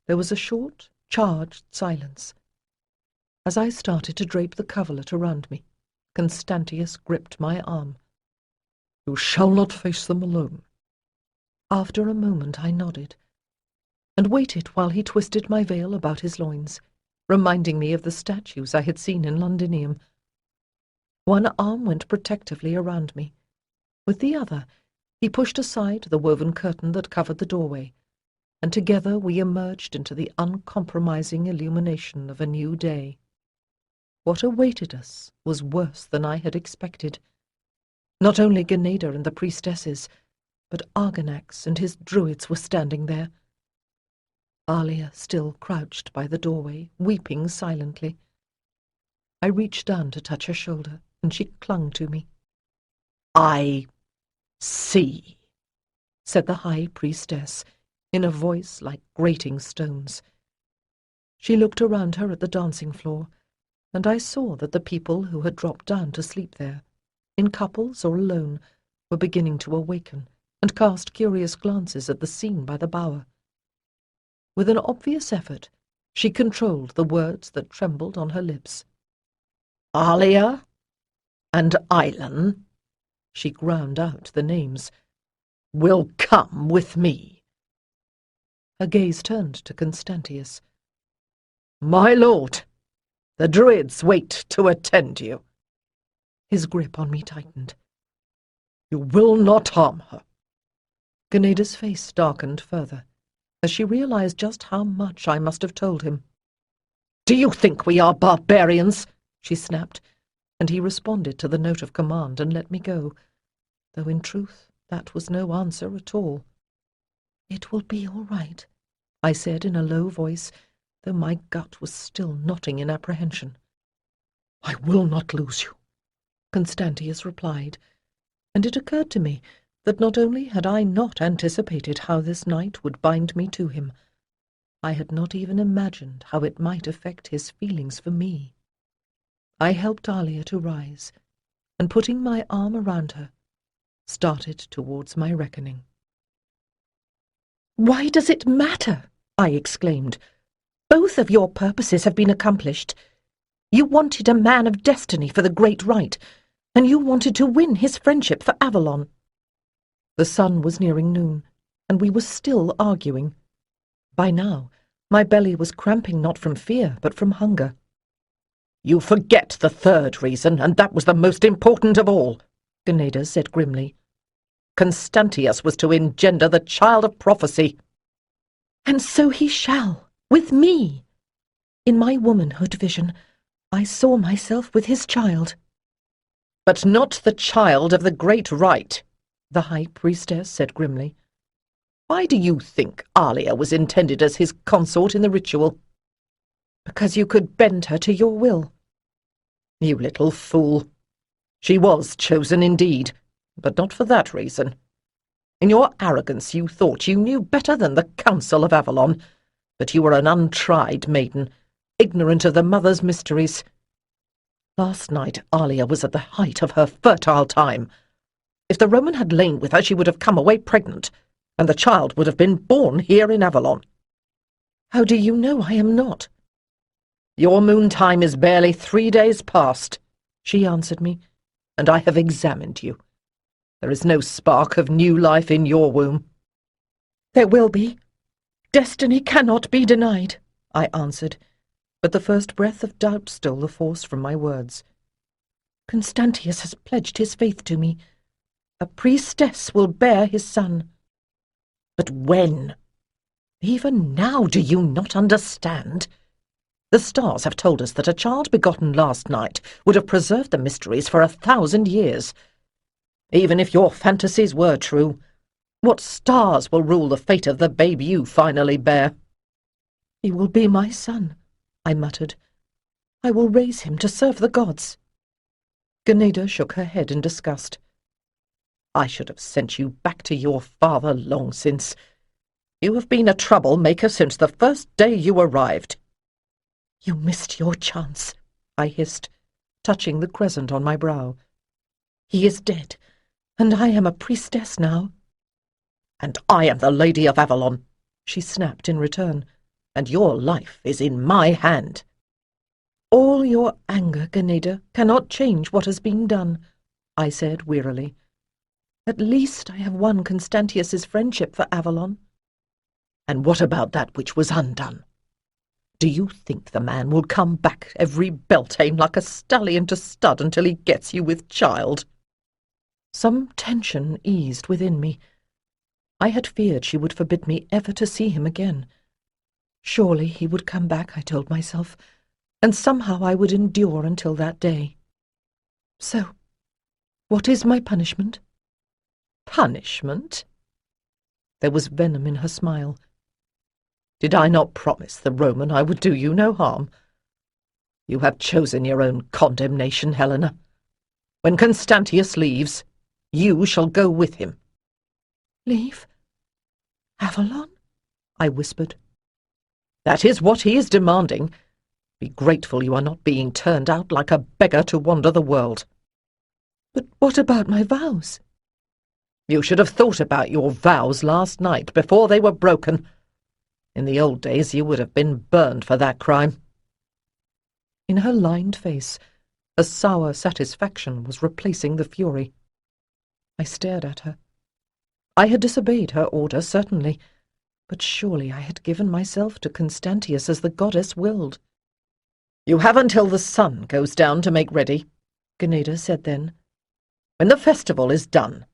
There was a short, charged silence. As I started to drape the coverlet around me, Constantius gripped my arm. "You shall not face them alone." After a moment I nodded, and waited while he twisted my veil about his loins, reminding me of the statues I had seen in Londinium. One arm went protectively around me. With the other, he pushed aside the woven curtain that covered the doorway, and together we emerged into the uncompromising illumination of a new day. What awaited us was worse than I had expected. Not only Ganeda and the priestesses, but Argonax and his druids were standing there. Alia still crouched by the doorway, weeping silently. I reached down to touch her shoulder, and she clung to me. "I see," said the high priestess, in a voice like grating stones. She looked around her at the dancing floor, and I saw that the people who had dropped down to sleep there, in couples or alone, were beginning to awaken and cast curious glances at the scene by the bower. With an obvious effort, she controlled the words that trembled on her lips. "Alia and Ailan," she ground out the names, "will come with me." Her gaze turned to Constantius. "My lord, the druids wait to attend you." His grip on me tightened. "You will not harm her." Ganeda's face darkened further, as she realized just how much I must have told him. "Do you think we are barbarians?" she snapped, and he responded to the note of command and let me go, though in truth that was no answer at all. "It will be all right," I said in a low voice, though my gut was still knotting in apprehension. "I will not lose you," Constantius replied, and it occurred to me that not only had I not anticipated how this night would bind me to him, I had not even imagined how it might affect his feelings for me. I helped Alia to rise, and putting my arm around her, started towards my reckoning. "Why does it matter?" I exclaimed. "Both of your purposes have been accomplished. You wanted a man of destiny for the great right, and you wanted to win his friendship for Avalon." The sun was nearing noon, and we were still arguing. By now, my belly was cramping not from fear, but from hunger. "You forget the third reason, and that was the most important of all," Ganeda said grimly. "Constantius was to engender the child of prophecy." "And so he shall, with me. In my womanhood vision, I saw myself with his child." "But not the child of the great right," the High Priestess said grimly. "Why do you think Alia was intended as his consort in the ritual?" "Because you could bend her to your will." "You little fool. She was chosen indeed, but not for that reason. In your arrogance you thought you knew better than the Council of Avalon, but you were an untried maiden, ignorant of the mother's mysteries. Last night Alia was at the height of her fertile time. If the Roman had lain with her, she would have come away pregnant, and the child would have been born here in Avalon." "How do you know I am not?" "Your moon time is barely 3 days past," she answered me, "and I have examined you. There is no spark of new life in your womb." "There will be. Destiny cannot be denied," I answered, but the first breath of doubt stole the force from my words. "Constantius has pledged his faith to me. A priestess will bear his son." "But when? Even now do you not understand? The stars have told us that a child begotten last night would have preserved the mysteries for 1,000 years. Even if your fantasies were true, what stars will rule the fate of the babe you finally bear?" "He will be my son," I muttered. "I will raise him to serve the gods." Ganeda shook her head in disgust. "I should have sent you back to your father long since. You have been a troublemaker since the first day you arrived." "You missed your chance," I hissed, touching the crescent on my brow. "He is dead, and I am a priestess now." "And I am the Lady of Avalon," she snapped in return, "and your life is in my hand." "All your anger, Ganeda, cannot change what has been done," I said wearily. "At least I have won Constantius's friendship for Avalon." "And what about that which was undone? Do you think the man will come back every Beltane like a stallion to stud until he gets you with child?" Some tension eased within me. I had feared she would forbid me ever to see him again. Surely he would come back, I told myself, and somehow I would endure until that day. "So, what is my punishment?" "Punishment?" There was venom in her smile. "Did I not promise the Roman I would do you no harm? You have chosen your own condemnation, Helena. When Constantius leaves, you shall go with him." "Leave? Avalon?" I whispered. "That is what he is demanding. Be grateful you are not being turned out like a beggar to wander the world." "But what about my vows?" "You should have thought about your vows last night before they were broken. In the old days you would have been burned for that crime." In her lined face, a sour satisfaction was replacing the fury. I stared at her. I had disobeyed her order, certainly, but surely I had given myself to Constantius as the goddess willed. "You have until the sun goes down to make ready," Ganeda said then. "When the festival is done,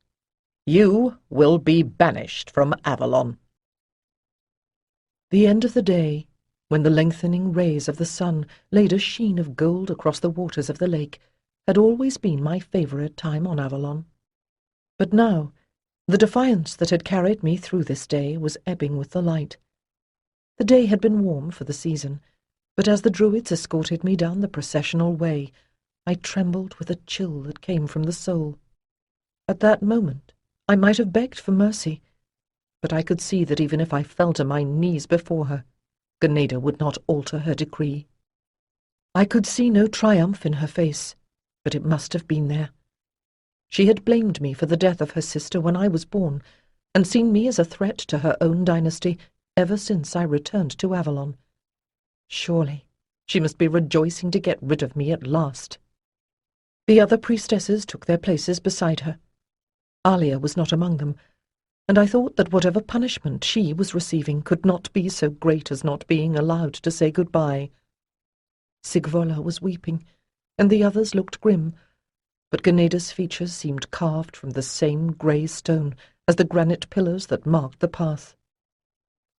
you will be banished from Avalon." The end of the day, when the lengthening rays of the sun laid a sheen of gold across the waters of the lake, had always been my favourite time on Avalon. But now, the defiance that had carried me through this day was ebbing with the light. The day had been warm for the season, but as the Druids escorted me down the processional way, I trembled with a chill that came from the soul. At that moment, I might have begged for mercy, but I could see that even if I fell to my knees before her, Ganeda would not alter her decree. I could see no triumph in her face, but it must have been there. She had blamed me for the death of her sister when I was born, and seen me as a threat to her own dynasty ever since I returned to Avalon. Surely she must be rejoicing to get rid of me at last. The other priestesses took their places beside her. Alia was not among them, and I thought that whatever punishment she was receiving could not be so great as not being allowed to say goodbye. Sigvola was weeping, and the others looked grim, but Ganeda's features seemed carved from the same grey stone as the granite pillars that marked the path.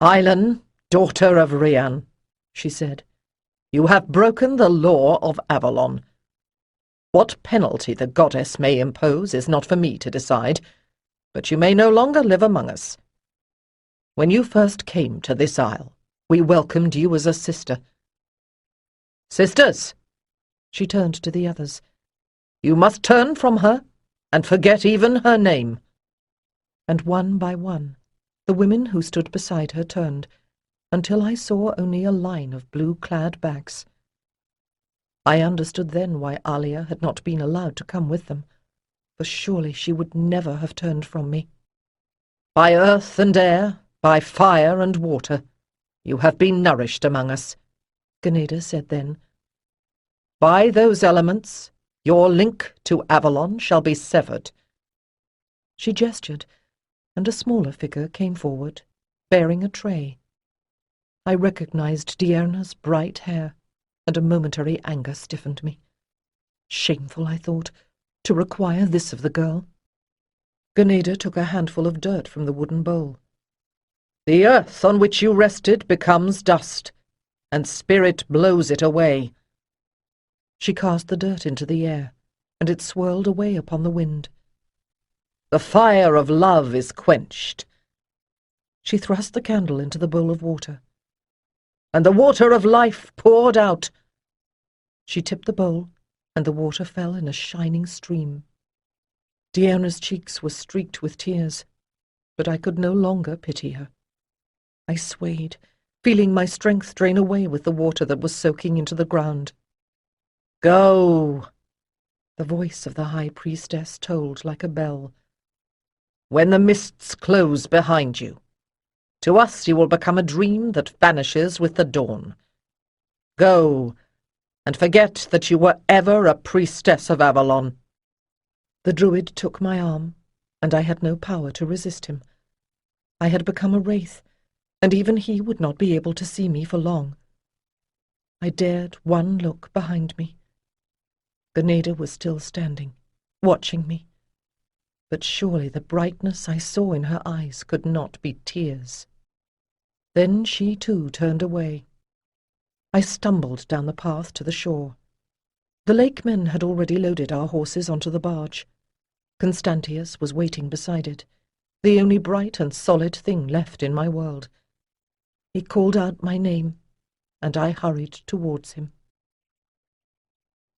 "Ailen, daughter of Rian," she said, "you have broken the law of Avalon. What penalty the goddess may impose is not for me to decide, but you may no longer live among us. When you first came to this isle, we welcomed you as a sister. Sisters," she turned to the others, "you must turn from her and forget even her name." And one by one, the women who stood beside her turned, until I saw only a line of blue-clad backs. I understood then why Alia had not been allowed to come with them, for surely she would never have turned from me. "By earth and air, by fire and water, you have been nourished among us," Ganeda said then. "By those elements, your link to Avalon shall be severed." She gestured, and a smaller figure came forward, bearing a tray. I recognized Diarna's bright hair, and a momentary anger stiffened me. Shameful, I thought, to require this of the girl. Ganeda took a handful of dirt from the wooden bowl. "The earth on which you rested becomes dust, and spirit blows it away." She cast the dirt into the air, and it swirled away upon the wind. "The fire of love is quenched." She thrust the candle into the bowl of water. "And the water of life poured out." She tipped the bowl, and the water fell in a shining stream. Diana's cheeks were streaked with tears, but I could no longer pity her. I swayed, feeling my strength drain away with the water that was soaking into the ground. "Go," the voice of the high priestess told like a bell. "When the mists close behind you, to us you will become a dream that vanishes with the dawn. Go, and forget that you were ever a priestess of Avalon." The druid took my arm, and I had no power to resist him. I had become a wraith, and even he would not be able to see me for long. I dared one look behind me. Ganeda was still standing, watching me, but surely the brightness I saw in her eyes could not be tears. Then she too turned away. I stumbled down the path to the shore. The lakemen had already loaded our horses onto the barge. Constantius was waiting beside it, the only bright and solid thing left in my world. He called out my name, and I hurried towards him.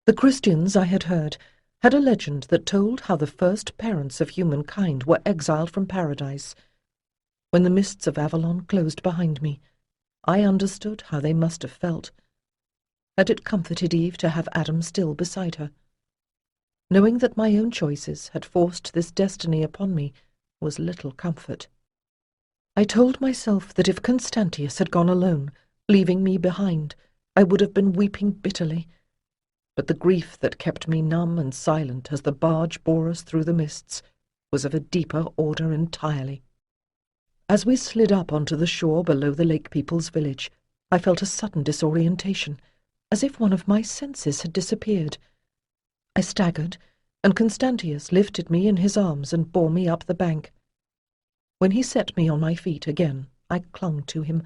The Christians, I had heard, had a legend that told how the first parents of humankind were exiled from paradise. When the mists of Avalon closed behind me, I understood how they must have felt. Had it comforted Eve to have Adam still beside her? Knowing that my own choices had forced this destiny upon me was little comfort. I told myself that if Constantius had gone alone, leaving me behind, I would have been weeping bitterly. But the grief that kept me numb and silent as the barge bore us through the mists was of a deeper order entirely. As we slid up onto the shore below the lake people's village, I felt a sudden disorientation, as if one of my senses had disappeared. I staggered, and Constantius lifted me in his arms and bore me up the bank. When he set me on my feet again, I clung to him,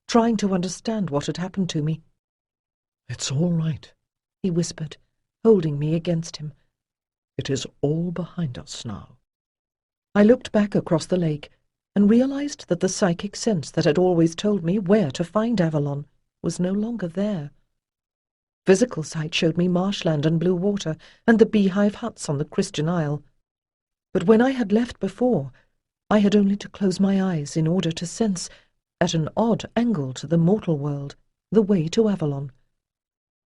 trying to understand what had happened to me. "It's all right," he whispered, holding me against him. "It is all behind us now." I looked back across the lake and realized that the psychic sense that had always told me where to find Avalon was no longer there. Physical sight showed me marshland and blue water, and the beehive huts on the Christian Isle. But when I had left before, I had only to close my eyes in order to sense, at an odd angle to the mortal world, the way to Avalon.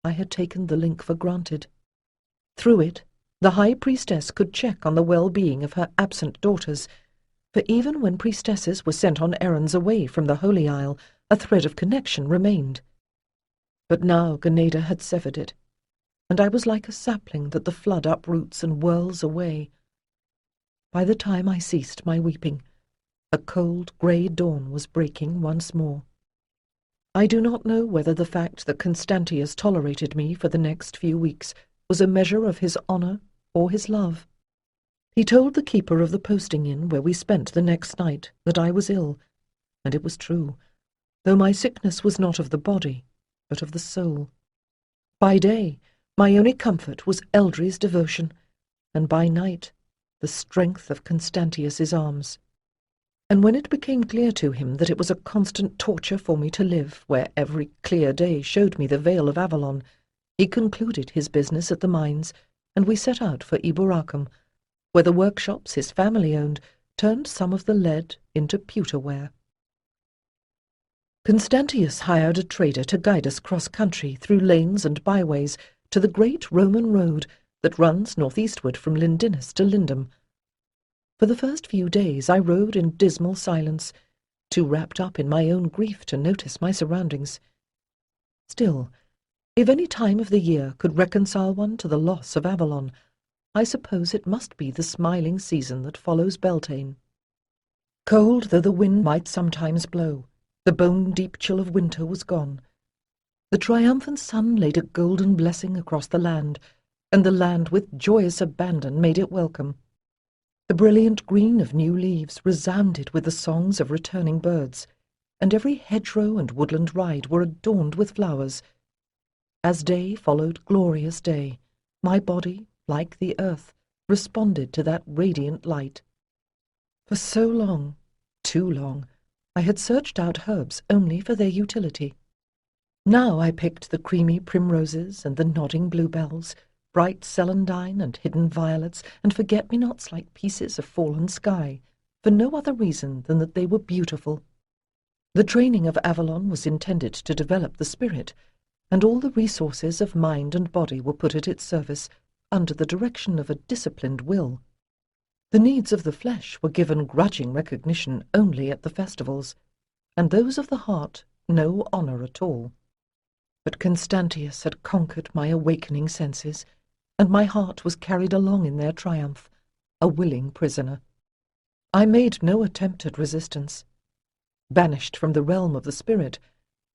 I had taken the link for granted. Through it, the High Priestess could check on the well-being of her absent daughters, for even when priestesses were sent on errands away from the Holy Isle, a thread of connection remained. But now Ganeda had severed it, and I was like a sapling that the flood uproots and whirls away. By the time I ceased my weeping, a cold grey dawn was breaking once more. I do not know whether the fact that Constantius tolerated me for the next few weeks was a measure of his honour or his love. He told the keeper of the posting inn where we spent the next night that I was ill, and it was true, though my sickness was not of the body, but of the soul. By day, my only comfort was Eldry's devotion, and by night, the strength of Constantius's arms. And when it became clear to him that it was a constant torture for me to live where every clear day showed me the Vale of Avalon, he concluded his business at the mines, and we set out for Eboracum, where the workshops his family owned turned some of the lead into pewterware. Constantius hired a trader to guide us cross-country through lanes and byways to the great Roman road that runs northeastward from Lindinus to Lindum. For the first few days I rode in dismal silence, too wrapped up in my own grief to notice my surroundings. Still, if any time of the year could reconcile one to the loss of Avalon, I suppose it must be the smiling season that follows Beltane. Cold though the wind might sometimes blow, the bone-deep chill of winter was gone. The triumphant sun laid a golden blessing across the land, and the land with joyous abandon made it welcome. The brilliant green of new leaves resounded with the songs of returning birds, and every hedgerow and woodland ride were adorned with flowers. As day followed glorious day, my body, like the earth, responded to that radiant light. For so long, too long, I had searched out herbs only for their utility. Now I picked the creamy primroses and the nodding bluebells, bright celandine and hidden violets, and forget-me-nots like pieces of fallen sky, for no other reason than that they were beautiful. The training of Avalon was intended to develop the spirit, and all the resources of mind and body were put at its service, under the direction of a disciplined will. The needs of the flesh were given grudging recognition only at the festivals, and those of the heart no honour at all. But Constantius had conquered my awakening senses, and my heart was carried along in their triumph, a willing prisoner. I made no attempt at resistance. Banished from the realm of the spirit,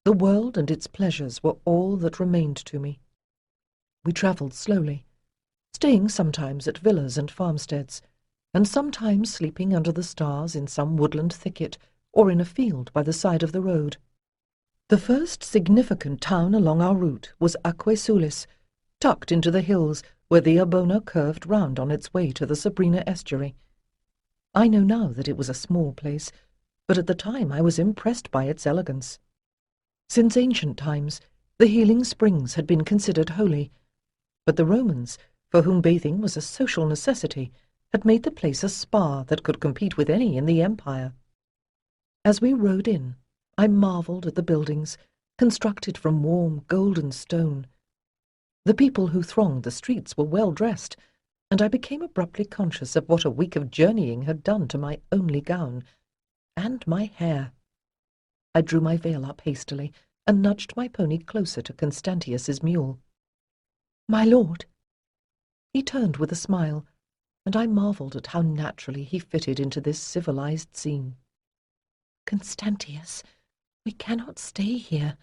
the world and its pleasures were all that remained to me. We travelled slowly, staying sometimes at villas and farmsteads, and sometimes sleeping under the stars in some woodland thicket or in a field by the side of the road. The first significant town along our route was Aquae-Sulis, tucked into the hills where the Arbona curved round on its way to the Sabrina estuary. I know now that it was a small place, but at the time I was impressed by its elegance. Since ancient times, the healing springs had been considered holy, but the Romans, for whom bathing was a social necessity, had made the place a spa that could compete with any in the empire. As we rode in, I marvelled at the buildings, constructed from warm golden stone. The people who thronged the streets were well dressed, and I became abruptly conscious of what a week of journeying had done to my only gown, and my hair. I drew my veil up hastily, and nudged my pony closer to Constantius's mule. "My lord." He turned with a smile, and I marvelled at how naturally he fitted into this civilized scene. "Constantius, we cannot stay here.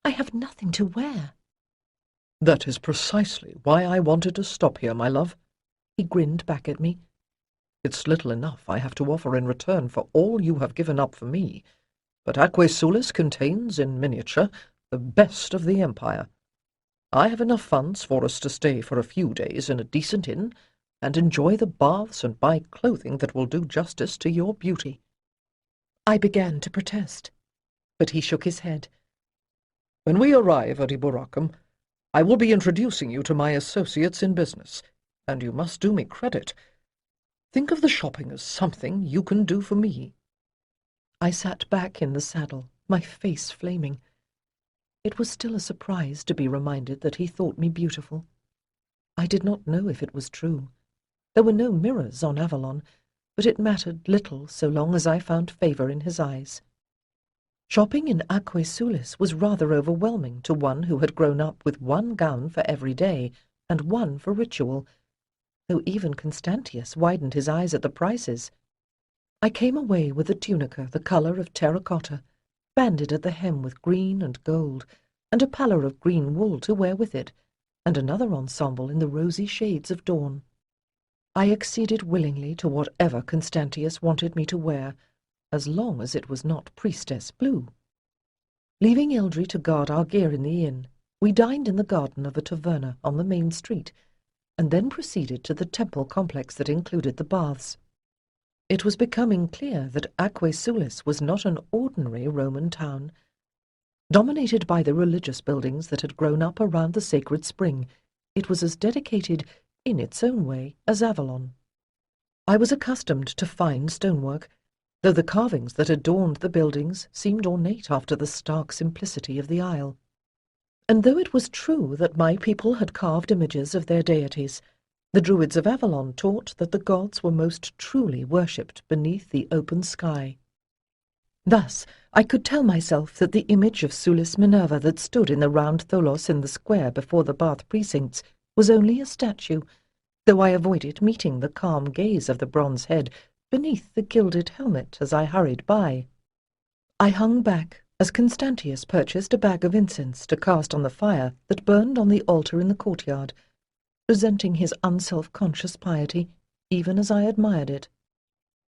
I have nothing to wear." "That is precisely why I wanted to stop here, my love," he grinned back at me. "It's little enough I have to offer in return for all you have given up for me, but Aquae-Sulis contains, in miniature, the best of the empire. I have enough funds for us to stay for a few days in a decent inn, and enjoy the baths and buy clothing that will do justice to your beauty." I began to protest, but he shook his head. "When we arrive at Eboracum, I will be introducing you to my associates in business, and you must do me credit. Think of the shopping as something you can do for me." I sat back in the saddle, my face flaming. It was still a surprise to be reminded that he thought me beautiful. I did not know if it was true. There were no mirrors on Avalon, but it mattered little so long as I found favour in his eyes. Shopping in Aquae Sulis was rather overwhelming to one who had grown up with one gown for every day and one for ritual, though even Constantius widened his eyes at the prices. I came away with a tunica the colour of terracotta, banded at the hem with green and gold, and a pallor of green wool to wear with it, and another ensemble in the rosy shades of dawn. I acceded willingly to whatever Constantius wanted me to wear, as long as it was not priestess blue. Leaving Eldry to guard our gear in the inn, we dined in the garden of a taverna on the main street, and then proceeded to the temple complex that included the baths. It was becoming clear that Aquae Sulis was not an ordinary Roman town. Dominated by the religious buildings that had grown up around the sacred spring, it was as dedicated, in its own way, as Avalon. I was accustomed to fine stonework, though the carvings that adorned the buildings seemed ornate after the stark simplicity of the Isle. And though it was true that my people had carved images of their deities, the Druids of Avalon taught that the gods were most truly worshipped beneath the open sky. Thus, I could tell myself that the image of Sulis Minerva that stood in the round tholos in the square before the bath precincts was only a statue, though I avoided meeting the calm gaze of the bronze head beneath the gilded helmet as I hurried by. I hung back as Constantius purchased a bag of incense to cast on the fire that burned on the altar in the courtyard, resenting his unself-conscious piety, even as I admired it.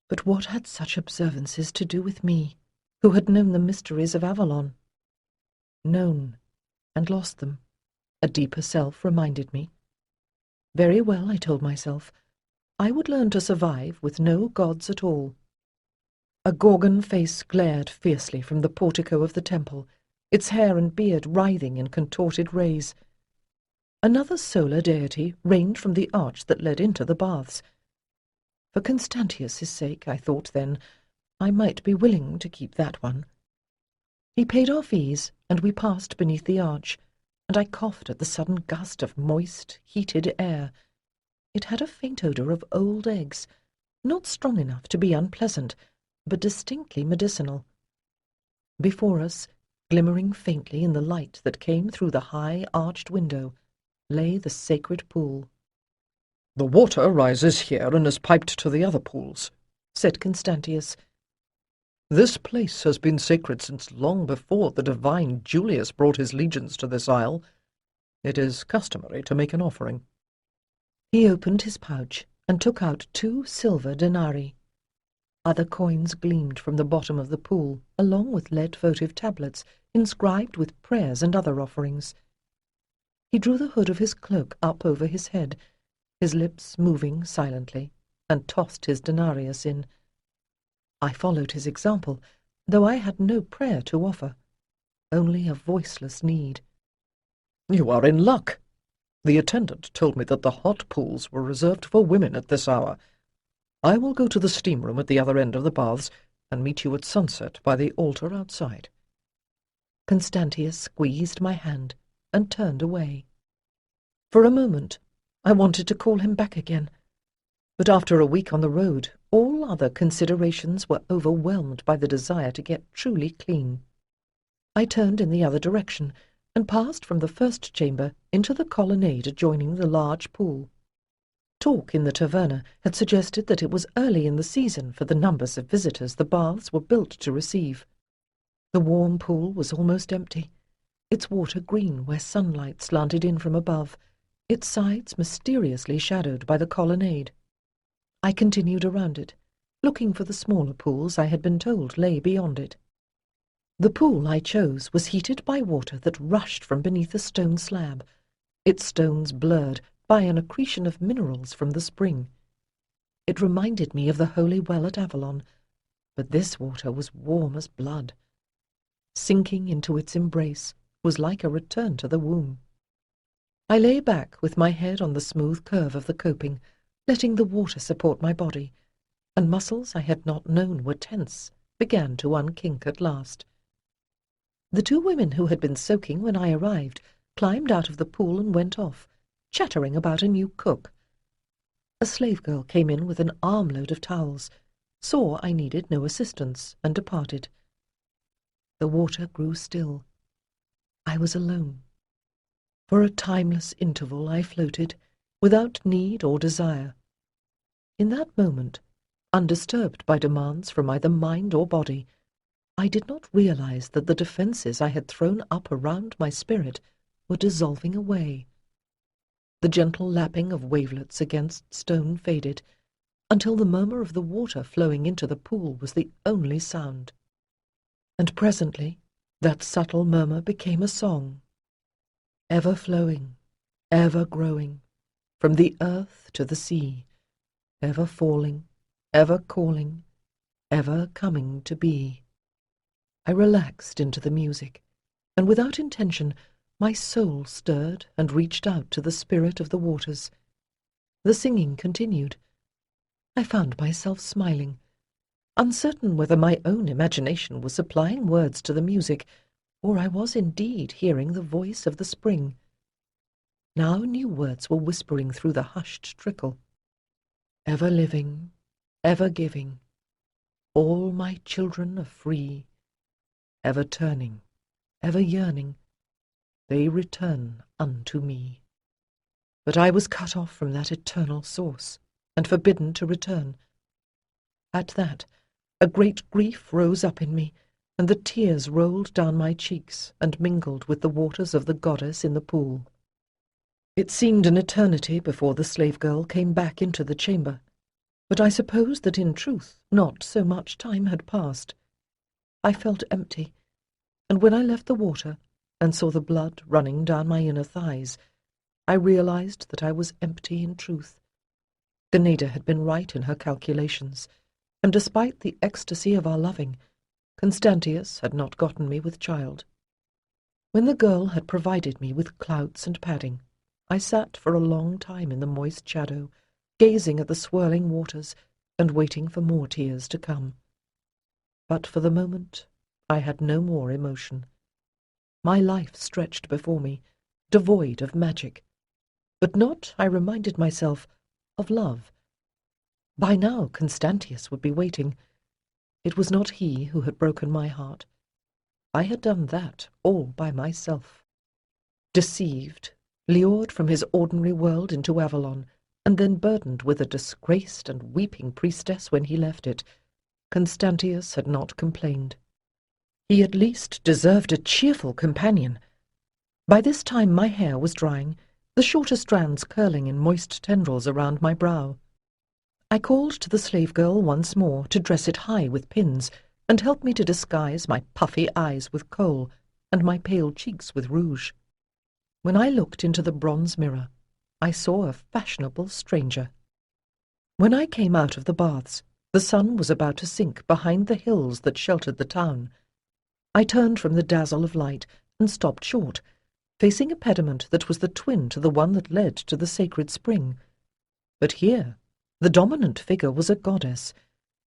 But what had such observances to do with me, who had known the mysteries of Avalon? Known, and lost them, a deeper self reminded me. Very well, I told myself, I would learn to survive with no gods at all. A Gorgon face glared fiercely from the portico of the temple, its hair and beard writhing in contorted rays. Another solar deity reigned from the arch that led into the baths. For Constantius's sake, I thought then, I might be willing to keep that one. He paid our fees, and we passed beneath the arch, and I coughed at the sudden gust of moist, heated air. It had a faint odour of old eggs, not strong enough to be unpleasant, but distinctly medicinal. Before us, glimmering faintly in the light that came through the high arched window, lay the sacred pool. "The water rises here and is piped to the other pools," said Constantius. "This place has been sacred since long before the divine Julius brought his legions to this isle. It is customary to make an offering." He opened his pouch and took out 2 silver denarii. Other coins gleamed from the bottom of the pool, along with lead votive tablets inscribed with prayers and other offerings. He drew the hood of his cloak up over his head, his lips moving silently, and tossed his denarius in. I followed his example, though I had no prayer to offer, only a voiceless need. "You are in luck. The attendant told me that the hot pools were reserved for women at this hour. I will go to the steam room at the other end of the baths and meet you at sunset by the altar outside." Constantius squeezed my hand and turned away. For a moment, I wanted to call him back again, but after a week on the road, all other considerations were overwhelmed by the desire to get truly clean. I turned in the other direction and passed from the first chamber into the colonnade adjoining the large pool. Talk in the taverna had suggested that it was early in the season for the numbers of visitors the baths were built to receive. The warm pool was almost empty, its water green where sunlight slanted in from above, its sides mysteriously shadowed by the colonnade. I continued around it, looking for the smaller pools I had been told lay beyond it. The pool I chose was heated by water that rushed from beneath a stone slab, its stones blurred by an accretion of minerals from the spring. It reminded me of the holy well at Avalon, but this water was warm as blood. Sinking into its embrace was like a return to the womb. I lay back with my head on the smooth curve of the coping, letting the water support my body, and muscles I had not known were tense began to unkink at last. The two women who had been soaking when I arrived climbed out of the pool and went off, chattering about a new cook. A slave girl came in with an armload of towels, saw I needed no assistance, and departed. The water grew still. I was alone. For a timeless interval I floated, without need or desire. In that moment, undisturbed by demands from either mind or body, I did not realize that the defences I had thrown up around my spirit were dissolving away. The gentle lapping of wavelets against stone faded, until the murmur of the water flowing into the pool was the only sound. And presently that subtle murmur became a song, ever flowing, ever growing, from the earth to the sea, ever falling, ever calling, ever coming to be. I relaxed into the music, and without intention my soul stirred and reached out to the spirit of the waters. The singing continued. I found myself smiling, uncertain whether my own imagination was supplying words to the music, or I was indeed hearing the voice of the spring. Now new words were whispering through the hushed trickle. Ever living, ever giving, all my children are free, ever turning, ever yearning, they return unto me. But I was cut off from that eternal source, and forbidden to return. At that, a great grief rose up in me, and the tears rolled down my cheeks and mingled with the waters of the goddess in the pool. It seemed an eternity before the slave girl came back into the chamber, but I suppose that in truth not so much time had passed. I felt empty, and when I left the water and saw the blood running down my inner thighs, I realized that I was empty in truth. Ganeda had been right in her calculations, and despite the ecstasy of our loving, Constantius had not gotten me with child. When the girl had provided me with clouts and padding, I sat for a long time in the moist shadow, gazing at the swirling waters and waiting for more tears to come. But for the moment I had no more emotion. My life stretched before me, devoid of magic, but not, I reminded myself, of love. By now Constantius would be waiting. It was not he who had broken my heart. I had done that all by myself. Deceived, lured from his ordinary world into Avalon, and then burdened with a disgraced and weeping priestess when he left it, Constantius had not complained. He at least deserved a cheerful companion. By this time my hair was drying, the shorter strands curling in moist tendrils around my brow. I called to the slave girl once more to dress it high with pins, and help me to disguise my puffy eyes with kohl, and my pale cheeks with rouge. When I looked into the bronze mirror, I saw a fashionable stranger. When I came out of the baths, the sun was about to sink behind the hills that sheltered the town. I turned from the dazzle of light and stopped short, facing a pediment that was the twin to the one that led to the sacred spring. But here the dominant figure was a goddess,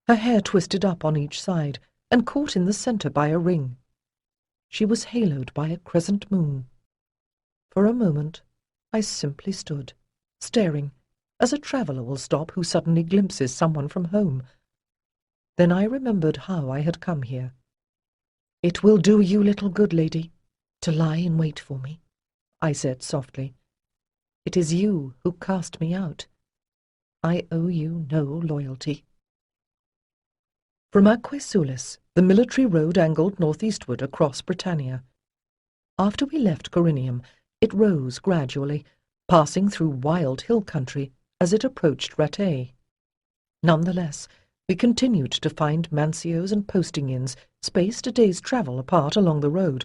her hair twisted up on each side and caught in the centre by a ring. She was haloed by a crescent moon. For a moment I simply stood, staring, as a traveller will stop who suddenly glimpses someone from home. Then I remembered how I had come here. "It will do you little good, lady, to lie in wait for me," I said softly. "It is you who cast me out. I owe you no loyalty." From Aquae the military road angled northeastward across Britannia. After we left Corinium, it rose gradually, passing through wild hill country as it approached Rattay. Nonetheless, we continued to find mancios and posting inns spaced a day's travel apart along the road,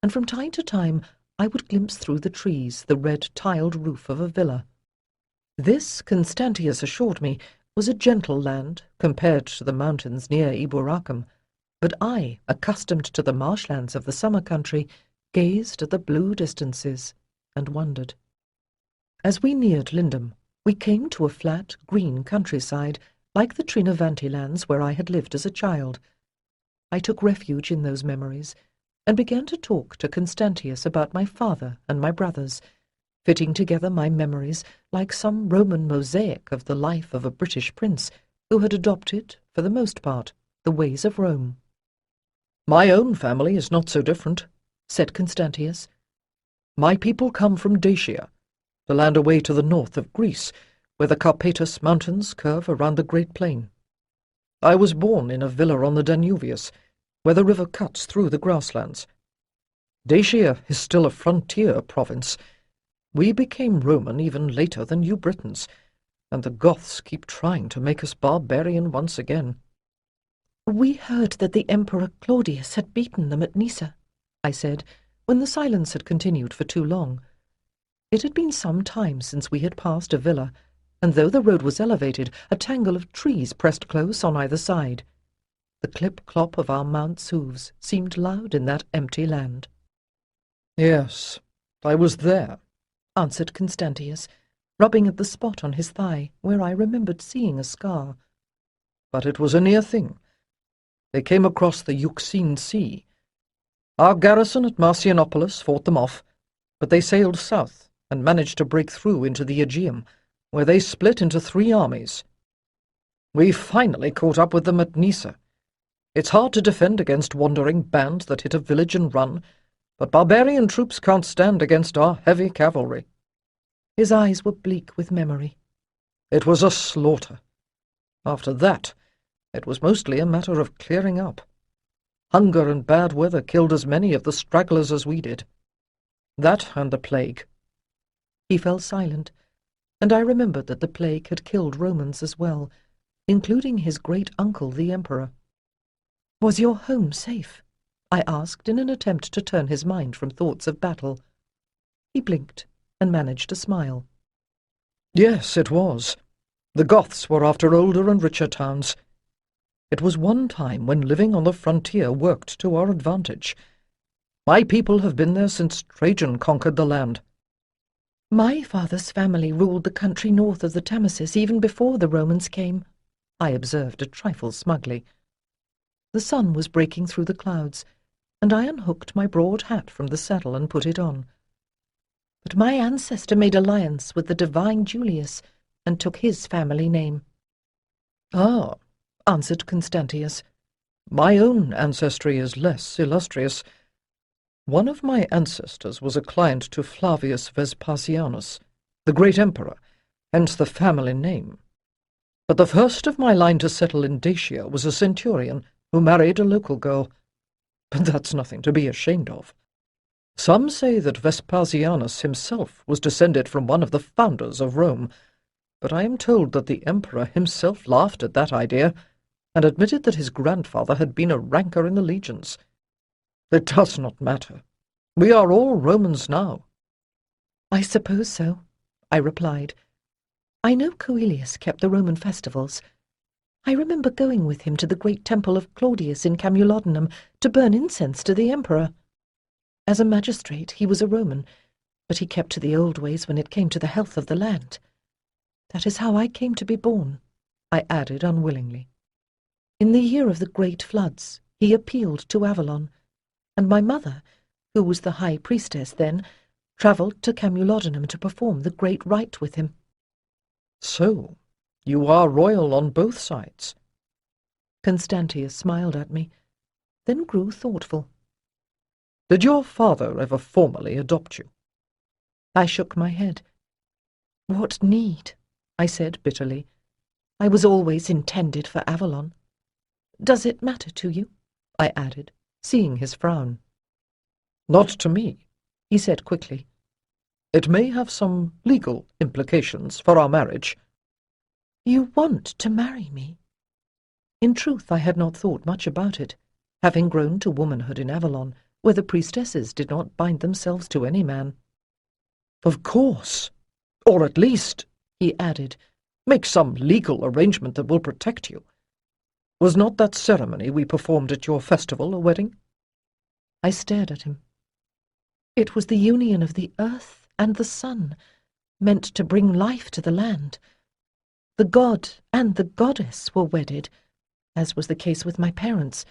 and from time to time I would glimpse through the trees the red tiled roof of a villa. This, Constantius assured me, was a gentle land compared to the mountains near Iboracum, but I, accustomed to the marshlands of the summer country, gazed at the blue distances and wondered. As we neared Lindum, we came to a flat, green countryside, like the Trinavanti lands where I had lived as a child. I took refuge in those memories, and began to talk to Constantius about my father and my brothers, fitting together my memories like some Roman mosaic of the life of a British prince who had adopted, for the most part, the ways of Rome. "My own family is not so different," said Constantius. "My people come from Dacia, the land away to the north of Greece, where the Carpathus Mountains curve around the Great Plain. I was born in a villa on the Danuvius, where the river cuts through the grasslands. Dacia is still a frontier province. We became Roman even later than you Britons, and the Goths keep trying to make us barbarian once again." "We heard that the Emperor Claudius had beaten them at Nyssa," I said, when the silence had continued for too long. It had been some time since we had passed a villa, and though the road was elevated, a tangle of trees pressed close on either side. The clip-clop of our mounts' hooves seemed loud in that empty land. "Yes, I was there," answered Constantius, rubbing at the spot on his thigh where I remembered seeing a scar. "but it was a near thing. They came across the Euxine Sea. Our garrison at Marcianopolis fought them off, but they sailed south and managed to break through into the Aegeum, where they split into 3 armies. We finally caught up with them at Nyssa. It's hard to defend against wandering bands that hit a village and run, but barbarian troops can't stand against our heavy cavalry." His eyes were bleak with memory. "It was a slaughter. After that, it was mostly a matter of clearing up. Hunger and bad weather killed as many of the stragglers as we did. That and the plague." He fell silent, and I remembered that the plague had killed Romans as well, including his great-uncle the Emperor. "Was your home safe?" I asked in an attempt to turn his mind from thoughts of battle. He blinked and managed to smile. "Yes, it was. The Goths were after older and richer towns. It was one time when living on the frontier worked to our advantage. My people have been there since Trajan conquered the land." "My father's family ruled the country north of the Tamasis even before the Romans came," I observed a trifle smugly. The sun was breaking through the clouds, and I unhooked my broad hat from the saddle and put it on. "But my ancestor made alliance with the divine Julius and took his family name." "Ah," answered Constantius. "My own ancestry is less illustrious. One of my ancestors was a client to Flavius Vespasianus, the great emperor, hence the family name. But the first of my line to settle in Dacia was a centurion who married a local girl. But that's nothing to be ashamed of. Some say that Vespasianus himself was descended from one of the founders of Rome, but I am told that the emperor himself laughed at that idea and admitted that his grandfather had been a ranker in the legions. It does not matter. We are all Romans now." "I suppose so," I replied. "I know Coelius kept the Roman festivals. I remember going with him to the great temple of Claudius in Camulodunum to burn incense to the emperor. As a magistrate, he was a Roman, but he kept to the old ways when it came to the health of the land. That is how I came to be born," I added unwillingly. "In the year of the great floods, he appealed to Avalon, and my mother, who was the high priestess then, travelled to Camulodunum to perform the great rite with him." "So, you are royal on both sides?" Constantius smiled at me, then grew thoughtful. "Did your father ever formally adopt you?" I shook my head. "What need?" I said bitterly. "I was always intended for Avalon. Does it matter to you?" I added, seeing his frown. "Not to me," he said quickly. "It may have some legal implications for our marriage." "You want to marry me?" In truth, I had not thought much about it, having grown to womanhood in Avalon, where the priestesses did not bind themselves to any man. "Of course. Or at least," he added, "make some legal arrangement that will protect you. Was not that ceremony we performed at your festival a wedding?" I stared at him. "It was the union of the earth and the sun, meant to bring life to the land. The god and the goddess were wedded, as was the case with my parents,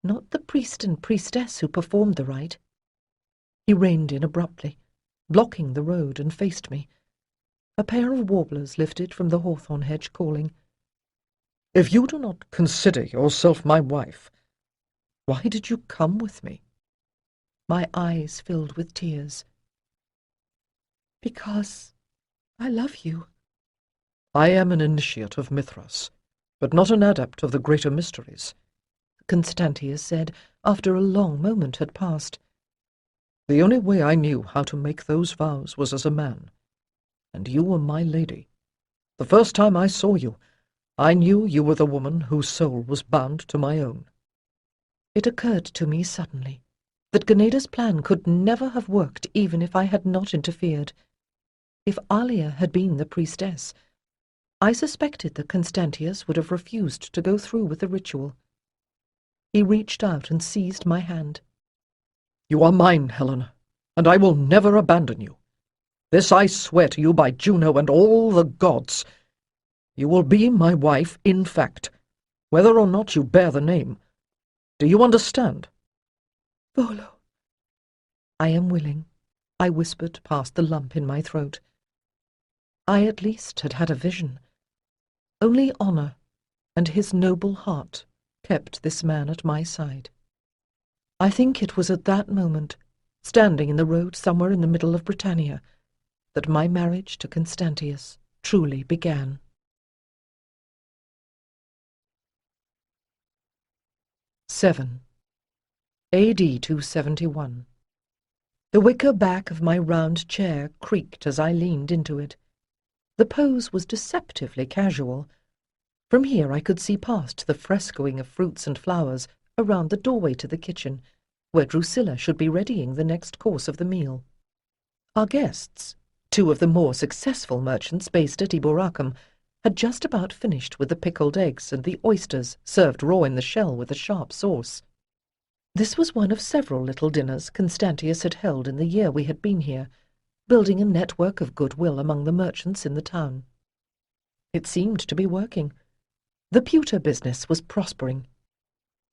not the priest and priestess who performed the rite. He reined in abruptly, blocking the road, and faced me. A pair of warblers lifted from the hawthorn hedge, calling, "If you do not consider yourself my wife, why did you come with me?" My eyes filled with tears. "Because I love you." "I am an initiate of Mithras, but not an adept of the greater mysteries," Constantius said, after a long moment had passed. "The only way I knew how to make those vows was as a man, and you were my lady. The first time I saw you, I knew you were the woman whose soul was bound to my own." It occurred to me suddenly that Ganeda's plan could never have worked even if I had not interfered. If Alia had been the priestess, I suspected that Constantius would have refused to go through with the ritual. He reached out and seized my hand. "You are mine, Helena, and I will never abandon you. This I swear to you by Juno and all the gods. You will be my wife in fact, whether or not you bear the name. Do you understand?" "Volo." "I am willing," I whispered past the lump in my throat. I at least had had a vision. Only honour and his noble heart kept this man at my side. I think it was at that moment, standing in the road somewhere in the middle of Britannia, that my marriage to Constantius truly began. (7) AD 271. The wicker back of my round chair creaked as I leaned into it. The pose was deceptively casual. From here I could see past the frescoing of fruits and flowers around the doorway to the kitchen, where Drusilla should be readying the next course of the meal. Our guests, two of the more successful merchants based at Eboracum, had just about finished with the pickled eggs and the oysters served raw in the shell with a sharp sauce. This was one of several little dinners Constantius had held in the year we had been here, building a network of goodwill among the merchants in the town. It seemed to be working. The pewter business was prospering.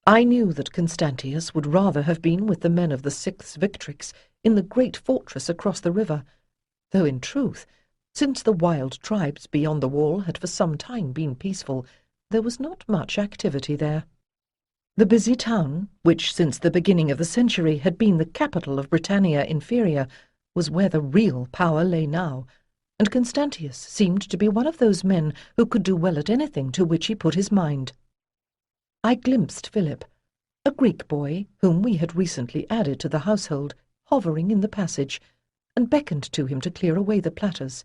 I knew that Constantius would rather have been with the men of the 6th Victrix in the great fortress across the river, though in truth, since the wild tribes beyond the wall had for some time been peaceful, there was not much activity there. The busy town, which since the beginning of the century had been the capital of Britannia Inferior, was where the real power lay now, and Constantius seemed to be one of those men who could do well at anything to which he put his mind. I glimpsed Philip, a Greek boy whom we had recently added to the household, hovering in the passage, and beckoned to him to clear away the platters.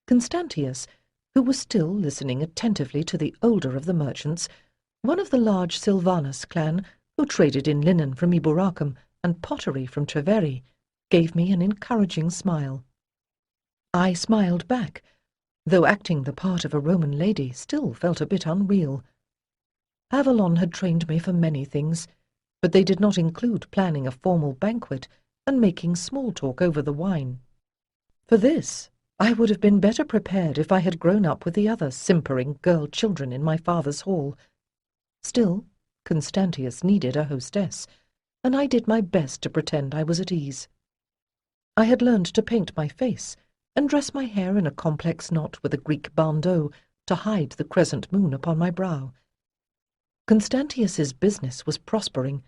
Constantius, who was still listening attentively to the older of the merchants, one of the large Silvanus clan, who traded in linen from Eboracum and pottery from Treveri, gave me an encouraging smile. I smiled back, though acting the part of a Roman lady still felt a bit unreal. Avalon had trained me for many things, but they did not include planning a formal banquet and making small talk over the wine. For this, I would have been better prepared if I had grown up with the other simpering girl children in my father's hall. Still, Constantius needed a hostess, and I did my best to pretend I was at ease. I had learned to paint my face and dress my hair in a complex knot with a Greek bandeau to hide the crescent moon upon my brow. Constantius's business was prospering,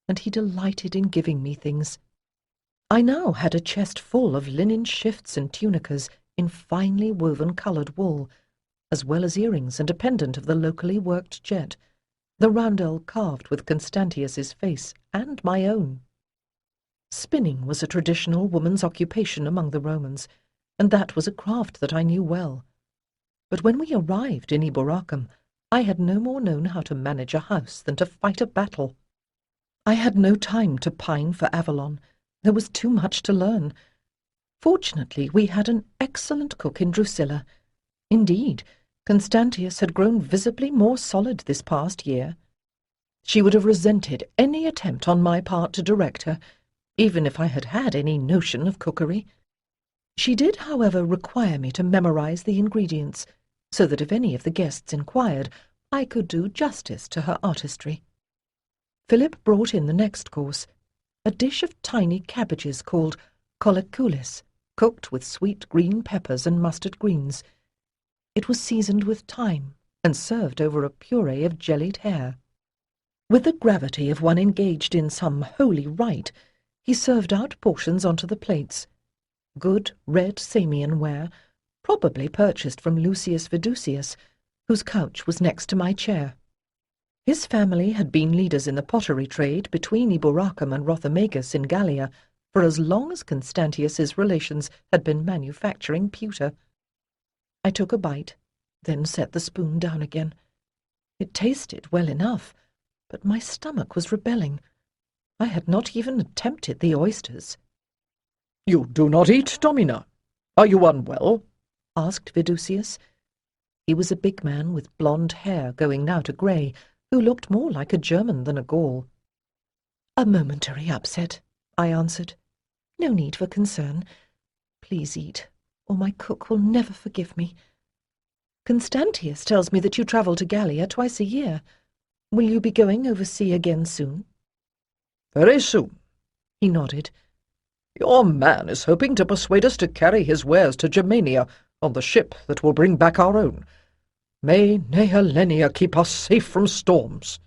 and he delighted in giving me things. I now had a chest full of linen shifts and tunicas in finely woven coloured wool, as well as earrings and a pendant of the locally worked jet, the roundel carved with Constantius's face and my own. Spinning was a traditional woman's occupation among the Romans, and that was a craft that I knew well. But when we arrived in Eboracum, I had no more known how to manage a house than to fight a battle. I had no time to pine for Avalon. There was too much to learn. Fortunately, we had an excellent cook in Drusilla. Indeed, Constantius had grown visibly more solid this past year. She would have resented any attempt on my part to direct her, even if I had had any notion of cookery. She did, however, require me to memorize the ingredients, so that if any of the guests inquired, I could do justice to her artistry. Philip brought in the next course, a dish of tiny cabbages called colliculis, cooked with sweet green peppers and mustard greens. It was seasoned with thyme and served over a puree of jellied hare. With the gravity of one engaged in some holy rite, he served out portions onto the plates. Good red Samian ware, probably purchased from Lucius Vidusius, whose couch was next to my chair. His family had been leaders in the pottery trade between Eboracum and Rothomagus in Gallia for as long as Constantius's relations had been manufacturing pewter. I took a bite, then set the spoon down again. It tasted well enough, but my stomach was rebelling. I had not even attempted the oysters. "You do not eat, Domina? Are you unwell?" asked Vidusius. He was a big man with blonde hair going now to grey, who looked more like a German than a Gaul. "A momentary upset," I answered. "No need for concern. Please eat, or my cook will never forgive me. Constantius tells me that you travel to Gallia twice a year. Will you be going oversea again soon?" "Very soon." He nodded. "Your man is hoping to persuade us to carry his wares to Germania on the ship that will bring back our own. May Helena keep us safe from storms."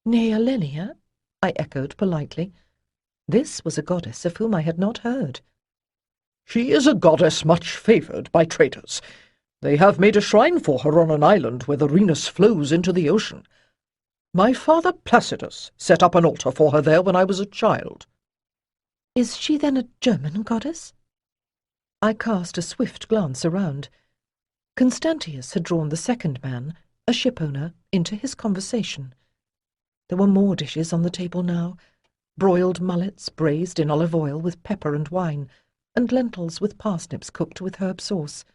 "Helena?" I echoed politely. This was a goddess of whom I had not heard. "She is a goddess much favoured by traders. They have made a shrine for her on an island where the Rhenus flows into the ocean. My father Placidus set up an altar for her there when I was a child." "Is she then a German goddess?" I cast a swift glance around. Constantius had drawn the second man, a shipowner, into his conversation. There were more dishes on the table now, broiled mullets braised in olive oil with pepper and wine, and lentils with parsnips cooked with herb sauce.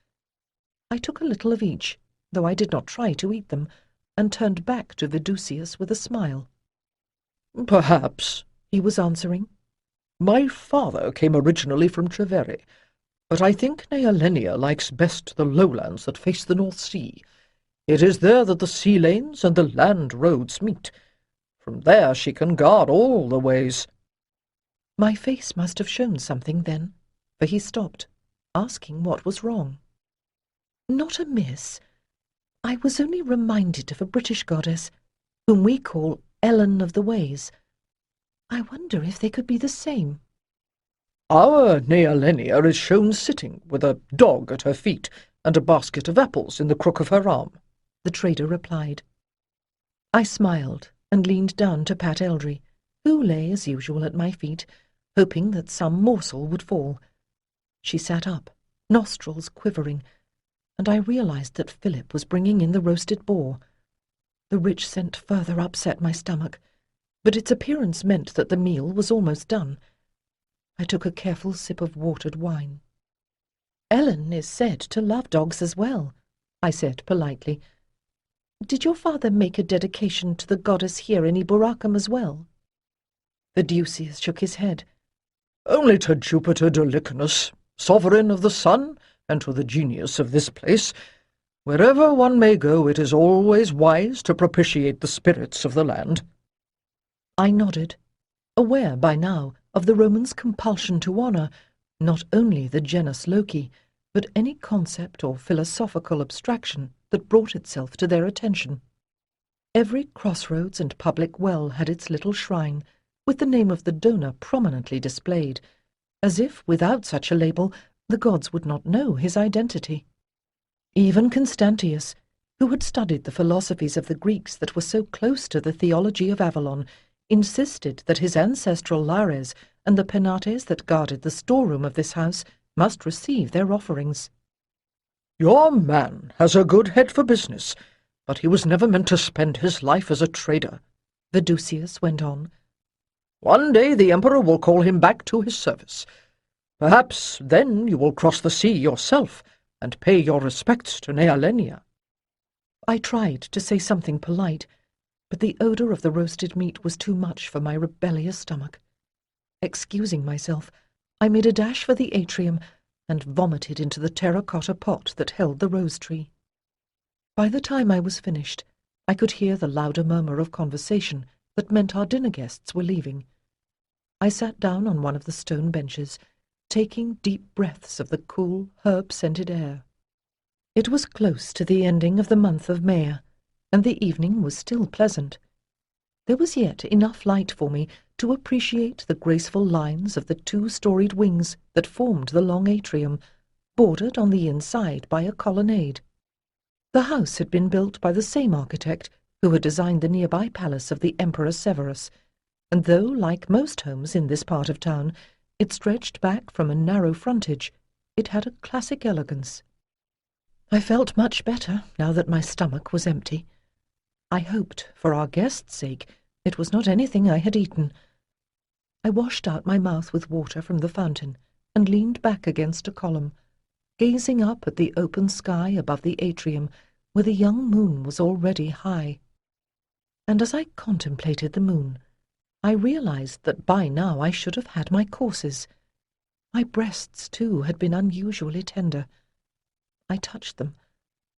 I took a little of each, though I did not try to eat them, and turned back to Vidusius with a smile. "Perhaps," he was answering. "My father came originally from Treveri, but I think Helena likes best the lowlands that face the North Sea. It is there that the sea lanes and the land roads meet. From there she can guard all the ways." My face must have shown something then, for he stopped, asking what was wrong. "Not amiss. I was only reminded of a British goddess, whom we call Ellen of the Ways. I wonder if they could be the same." "Our Helena is shown sitting, with a dog at her feet and a basket of apples in the crook of her arm," the trader replied. I smiled and leaned down to pat Eldry, who lay as usual at my feet, hoping that some morsel would fall. She sat up, nostrils quivering, and I realized that Philip was bringing in the roasted boar. The rich scent further upset my stomach, but its appearance meant that the meal was almost done. I took a careful sip of watered wine. "Ellen is said to love dogs as well," I said politely. "Did your father make a dedication to the goddess here in Eboracum as well?" Vidusius shook his head. "Only to Jupiter Dolicanus, sovereign of the sun, and to the genius of this place. Wherever one may go, it is always wise to propitiate the spirits of the land." I nodded, aware by now of the Romans' compulsion to honour not only the genus loci, but any concept or philosophical abstraction that brought itself to their attention. Every crossroads and public well had its little shrine, with the name of the donor prominently displayed, as if, without such a label, the gods would not know his identity. Even Constantius, who had studied the philosophies of the Greeks that were so close to the theology of Avalon, insisted that his ancestral lares and the penates that guarded the storeroom of this house must receive their offerings. "Your man has a good head for business, but he was never meant to spend his life as a trader," Vidusius went on. "One day the emperor will call him back to his service. Perhaps then you will cross the sea yourself and pay your respects to Helena." I tried to say something polite, but the odour of the roasted meat was too much for my rebellious stomach. Excusing myself, I made a dash for the atrium and vomited into the terracotta pot that held the rose tree. By the time I was finished, I could hear the louder murmur of conversation that meant our dinner guests were leaving. I sat down on one of the stone benches, taking deep breaths of the cool, herb-scented air. It was close to the ending of the month of May, and the evening was still pleasant. There was yet enough light for me to appreciate the graceful lines of the two-storied wings that formed the long atrium, bordered on the inside by a colonnade. The house had been built by the same architect who had designed the nearby palace of the Emperor Severus, and though, like most homes in this part of town, it stretched back from a narrow frontage, it had a classic elegance. I felt much better now that my stomach was empty. I hoped, for our guest's sake, it was not anything I had eaten. I washed out my mouth with water from the fountain and leaned back against a column, gazing up at the open sky above the atrium, where the young moon was already high. And as I contemplated the moon, I realized that by now I should have had my courses. My breasts, too, had been unusually tender. I touched them,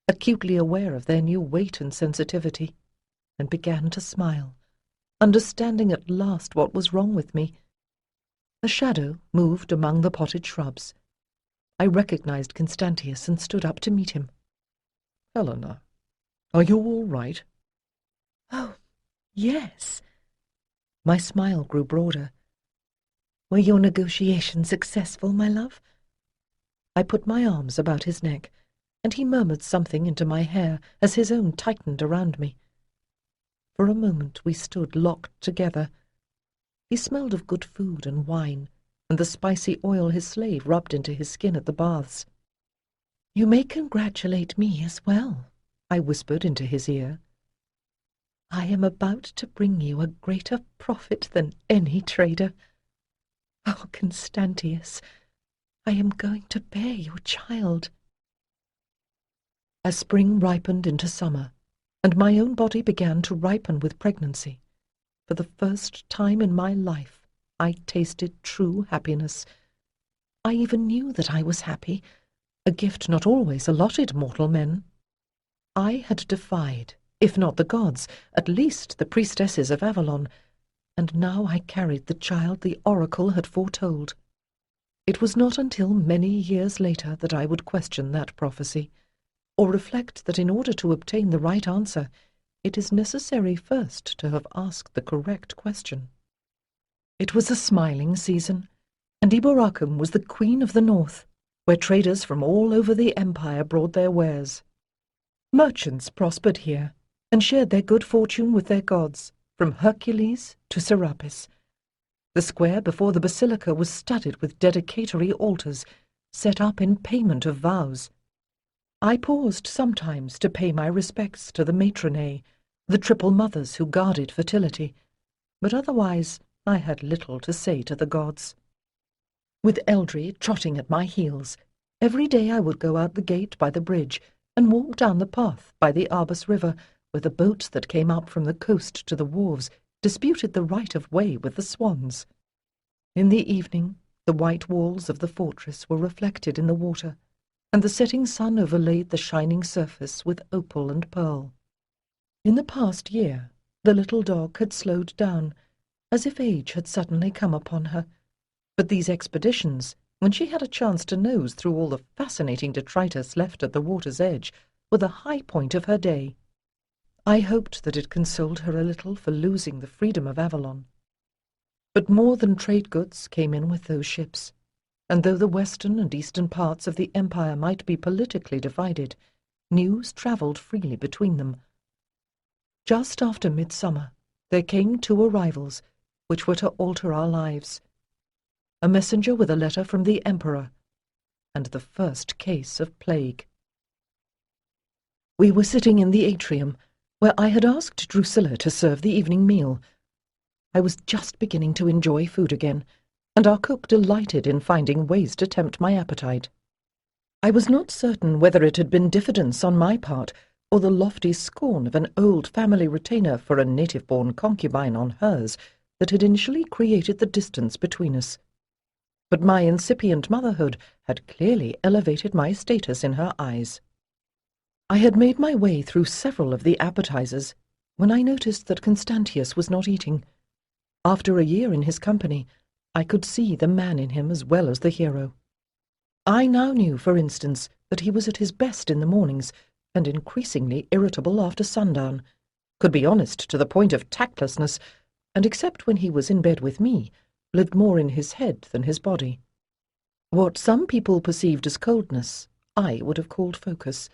acutely aware of their new weight and sensitivity, and began to smile, understanding at last what was wrong with me. A shadow moved among the potted shrubs. I recognized Constantius and stood up to meet him. "Helena, are you all right?" "Oh, yes." My smile grew broader. "Were your negotiations successful, my love?" I put my arms about his neck, and he murmured something into my hair as his own tightened around me. For a moment we stood locked together. He smelled of good food and wine, and the spicy oil his slave rubbed into his skin at the baths. "You may congratulate me as well," I whispered into his ear. "I am about to bring you a greater profit than any trader. Oh, Constantius, I am going to bear your child." As spring ripened into summer, and my own body began to ripen with pregnancy, for the first time in my life I tasted true happiness. I even knew that I was happy, a gift not always allotted mortal men. I had defied, if not the gods, at least the priestesses of Avalon, and now I carried the child the oracle had foretold. It was not until many years later that I would question that prophecy, or reflect that in order to obtain the right answer, it is necessary first to have asked the correct question. It was a smiling season, and Iboracum was the queen of the north, where traders from all over the empire brought their wares. Merchants prospered here, and shared their good fortune with their gods, from Hercules to Serapis. The square before the basilica was studded with dedicatory altars, set up in payment of vows. I paused sometimes to pay my respects to the matronae, the triple mothers who guarded fertility, but otherwise I had little to say to the gods. With Eldry trotting at my heels, every day I would go out the gate by the bridge and walk down the path by the Arbus River, where the boats that came up from the coast to the wharves disputed the right of way with the swans. In the evening, the white walls of the fortress were reflected in the water, and the setting sun overlaid the shining surface with opal and pearl. In the past year, the little dog had slowed down, as if age had suddenly come upon her. But these expeditions, when she had a chance to nose through all the fascinating detritus left at the water's edge, were the high point of her day. I hoped that it consoled her a little for losing the freedom of Avalon. But more than trade goods came in with those ships, and though the western and eastern parts of the empire might be politically divided, news travelled freely between them. Just after midsummer, there came 2 arrivals, which were to alter our lives. A messenger with a letter from the emperor, and the first case of plague. We were sitting in the atrium, where I had asked Drusilla to serve the evening meal. I was just beginning to enjoy food again, and our cook delighted in finding ways to tempt my appetite. I was not certain whether it had been diffidence on my part, or the lofty scorn of an old family retainer for a native-born concubine on hers, that had initially created the distance between us. But my incipient motherhood had clearly elevated my status in her eyes. I had made my way through several of the appetizers, when I noticed that Constantius was not eating. After a year in his company, I could see the man in him as well as the hero. I now knew, for instance, that he was at his best in the mornings and increasingly irritable after sundown, could be honest to the point of tactlessness, and except when he was in bed with me, lived more in his head than his body. What some people perceived as coldness, I would have called focus.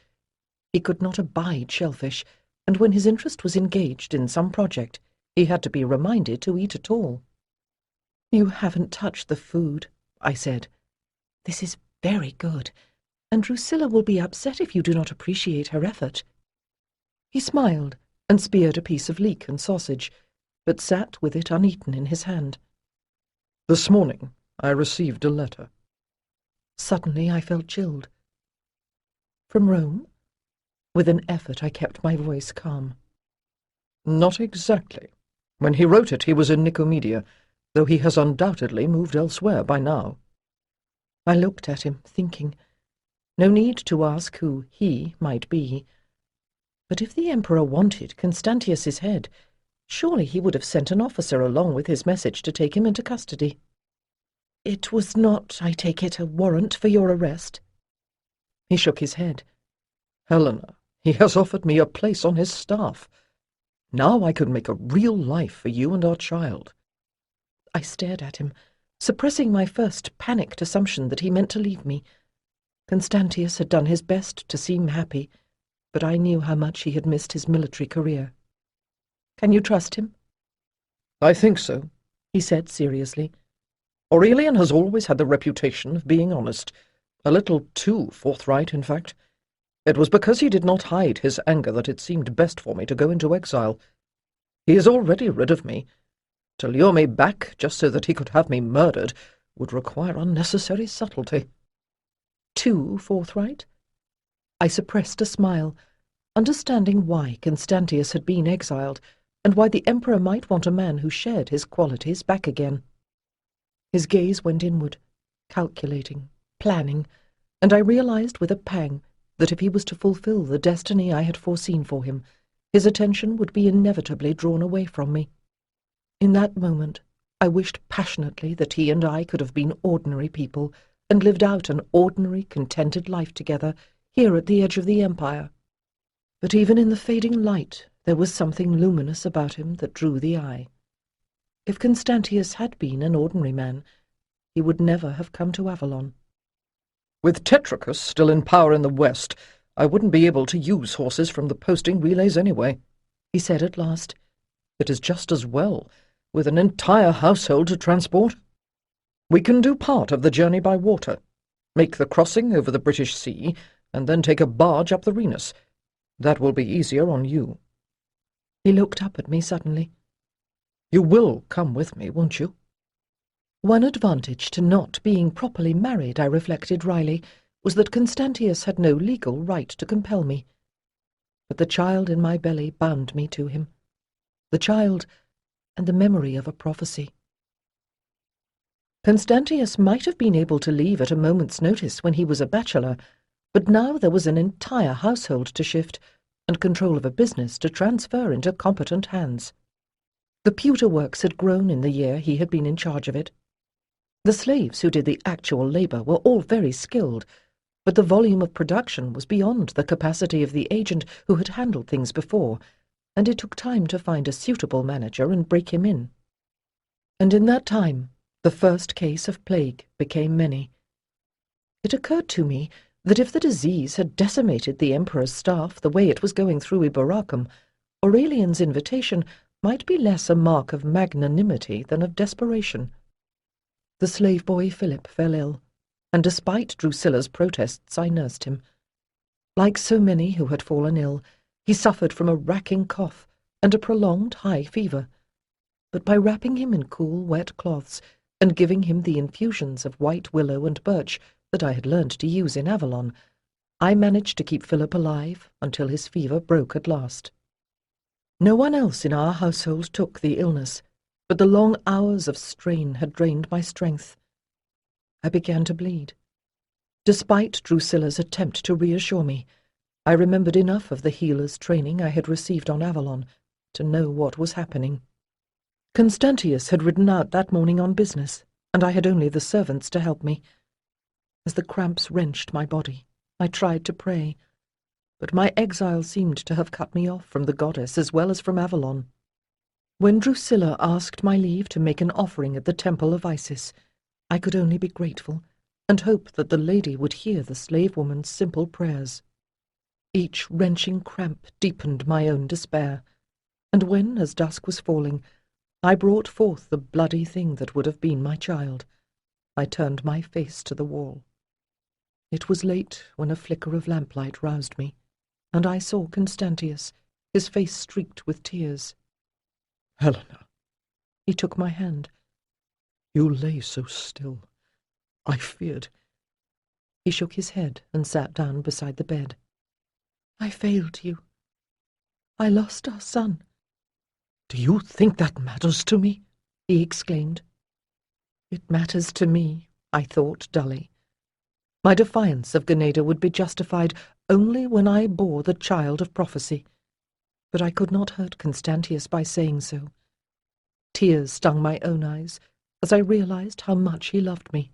He could not abide shellfish, and when his interest was engaged in some project, he had to be reminded to eat at all. "You haven't touched the food," I said. "This is very good, and Drusilla will be upset if you do not appreciate her effort." He smiled and speared a piece of leek and sausage, but sat with it uneaten in his hand. "This morning I received a letter." Suddenly I felt chilled. "From Rome?" With an effort I kept my voice calm. "Not exactly. When he wrote it he was in Nicomedia, though he has undoubtedly moved elsewhere by now." I looked at him, thinking. No need to ask who he might be. But if the Emperor wanted Constantius's head, surely he would have sent an officer along with his message to take him into custody. "It was not, I take it, a warrant for your arrest?" He shook his head. "Helena, he has offered me a place on his staff. Now I could make a real life for you and our child." I stared at him, suppressing my first panicked assumption that he meant to leave me. Constantius had done his best to seem happy, but I knew how much he had missed his military career. "Can you trust him?" "I think so," he said seriously. "Aurelian has always had the reputation of being honest, a little too forthright, in fact. It was because he did not hide his anger that it seemed best for me to go into exile. He is already rid of me. To lure me back just so that he could have me murdered would require unnecessary subtlety." "Too forthright?" I suppressed a smile, understanding why Constantius had been exiled, and why the Emperor might want a man who shared his qualities back again. His gaze went inward, calculating, planning, and I realized with a pang that if he was to fulfill the destiny I had foreseen for him, his attention would be inevitably drawn away from me. In that moment, I wished passionately that he and I could have been ordinary people and lived out an ordinary, contented life together here at the edge of the Empire. But even in the fading light, there was something luminous about him that drew the eye. If Constantius had been an ordinary man, he would never have come to Avalon. "With Tetricus still in power in the west, I wouldn't be able to use horses from the posting relays anyway," he said at last. "It is just as well, with an entire household to transport. We can do part of the journey by water, make the crossing over the British Sea, and then take a barge up the Rhenus. That will be easier on you." He looked up at me suddenly. "You will come with me, won't you?" One advantage to not being properly married, I reflected wryly, was that Constantius had no legal right to compel me. But the child in my belly bound me to him. The child and the memory of a prophecy. Constantius might have been able to leave at a moment's notice when he was a bachelor, but now there was an entire household to shift, and control of a business to transfer into competent hands. The pewter works had grown in the year he had been in charge of it. The slaves who did the actual labour were all very skilled, but the volume of production was beyond the capacity of the agent who had handled things before, and it took time to find a suitable manager and break him in. And in that time, the first case of plague became many. It occurred to me that if the disease had decimated the Emperor's staff the way it was going through Iberacum, Aurelian's invitation might be less a mark of magnanimity than of desperation. The slave boy Philip fell ill, and despite Drusilla's protests I nursed him. Like so many who had fallen ill, he suffered from a racking cough and a prolonged high fever. But by wrapping him in cool, wet cloths and giving him the infusions of white willow and birch that I had learned to use in Avalon, I managed to keep Philip alive until his fever broke at last. No one else in our household took the illness, but the long hours of strain had drained my strength. I began to bleed. Despite Drusilla's attempt to reassure me, I remembered enough of the healer's training I had received on Avalon to know what was happening. Constantius had ridden out that morning on business, and I had only the servants to help me. As the cramps wrenched my body, I tried to pray, but my exile seemed to have cut me off from the goddess as well as from Avalon. When Drusilla asked my leave to make an offering at the temple of Isis, I could only be grateful, and hope that the lady would hear the slave woman's simple prayers. Each wrenching cramp deepened my own despair, and when, as dusk was falling, I brought forth the bloody thing that would have been my child, I turned my face to the wall. It was late when a flicker of lamplight roused me, and I saw Constantius, his face streaked with tears. "Helena." He took my hand. "You lay so still. I feared." He shook his head and sat down beside the bed. I failed you. I lost our son. "Do you think that matters to me?" He exclaimed. It matters to me, I thought dully. My defiance of Ganeda would be justified only when I bore the child of prophecy, but I could not hurt Constantius by saying so. Tears stung my own eyes as I realized how much he loved me.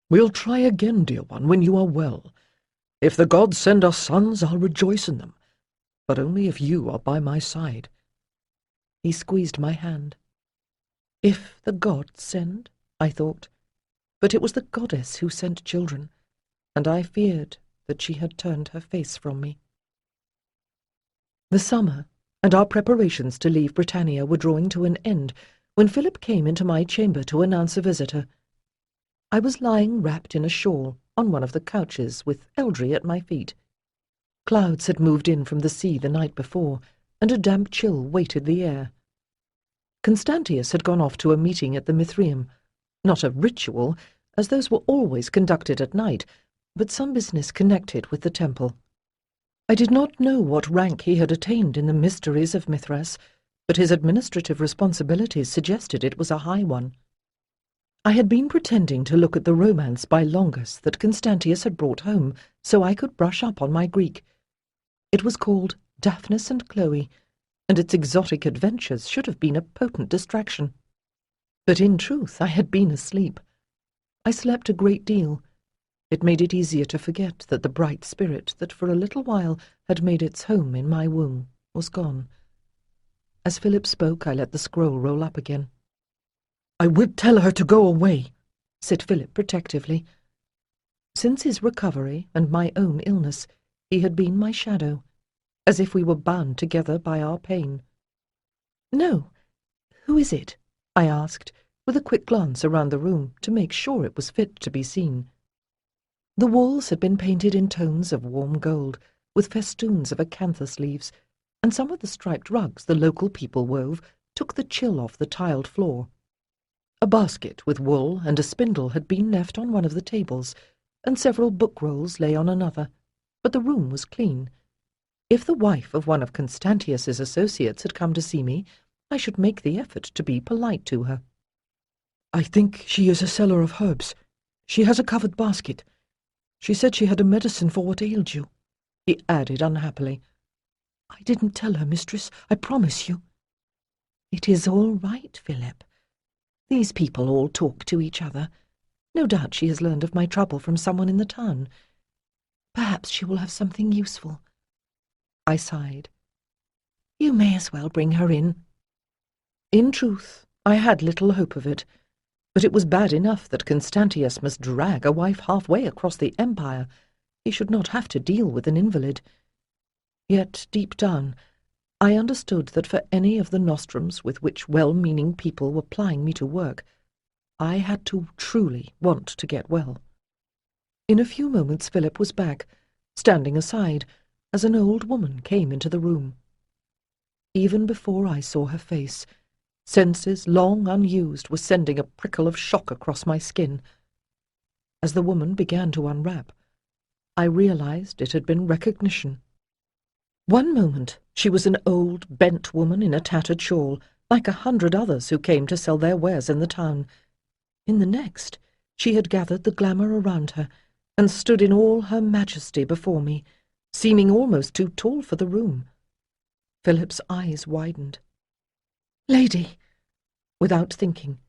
"We'll try again, dear one, when you are well. If the gods send us sons, I'll rejoice in them, but only if you are by my side." He squeezed my hand. If the gods send, I thought, but it was the goddess who sent children, and I feared that she had turned her face from me. The summer and our preparations to leave Britannia were drawing to an end when Philip came into my chamber to announce a visitor. I was lying wrapped in a shawl on one of the couches with Eldry at my feet. Clouds had moved in from the sea the night before, and a damp chill weighted the air. Constantius had gone off to a meeting at the Mithraeum, not a ritual, as those were always conducted at night, but some business connected with the temple. I did not know what rank he had attained in the mysteries of Mithras, but his administrative responsibilities suggested it was a high one. I had been pretending to look at the romance by Longus that Constantius had brought home, so I could brush up on my Greek. It was called Daphnis and Chloe, and its exotic adventures should have been a potent distraction. But in truth I had been asleep. I slept a great deal. It made it easier to forget that the bright spirit that for a little while had made its home in my womb was gone. As Philip spoke, I let the scroll roll up again. "I would tell her to go away," said Philip protectively. Since his recovery and my own illness, he had been my shadow, as if we were bound together by our pain. "No. Who is it?" I asked, with a quick glance around the room to make sure it was fit to be seen. The walls had been painted in tones of warm gold, with festoons of acanthus leaves, and some of the striped rugs the local people wove took the chill off the tiled floor. A basket with wool and a spindle had been left on one of the tables, and several book rolls lay on another, but the room was clean. If the wife of one of Constantius's associates had come to see me, I should make the effort to be polite to her. "I think she is a seller of herbs. She has a covered basket. She said she had a medicine for what ailed you," he added unhappily. "I didn't tell her, mistress, I promise you." "It is all right, Philip. These people all talk to each other. No doubt she has learned of my trouble from someone in the town. Perhaps she will have something useful." I sighed. "You may as well bring her in." In truth, I had little hope of it, but it was bad enough that Constantius must drag a wife halfway across the empire. He should not have to deal with an invalid. Yet, deep down, I understood that for any of the nostrums with which well-meaning people were plying me to work, I had to truly want to get well. In a few moments Philip was back, standing aside, as an old woman came into the room. Even before I saw her face, senses long unused were sending a prickle of shock across my skin. As the woman began to unwrap, I realized it had been recognition. One moment she was an old, bent woman in a tattered shawl, like 100 others who came to sell their wares in the town. In the next, she had gathered the glamour around her and stood in all her majesty before me, seeming almost too tall for the room. Philip's eyes widened. "Lady!" Without thinking,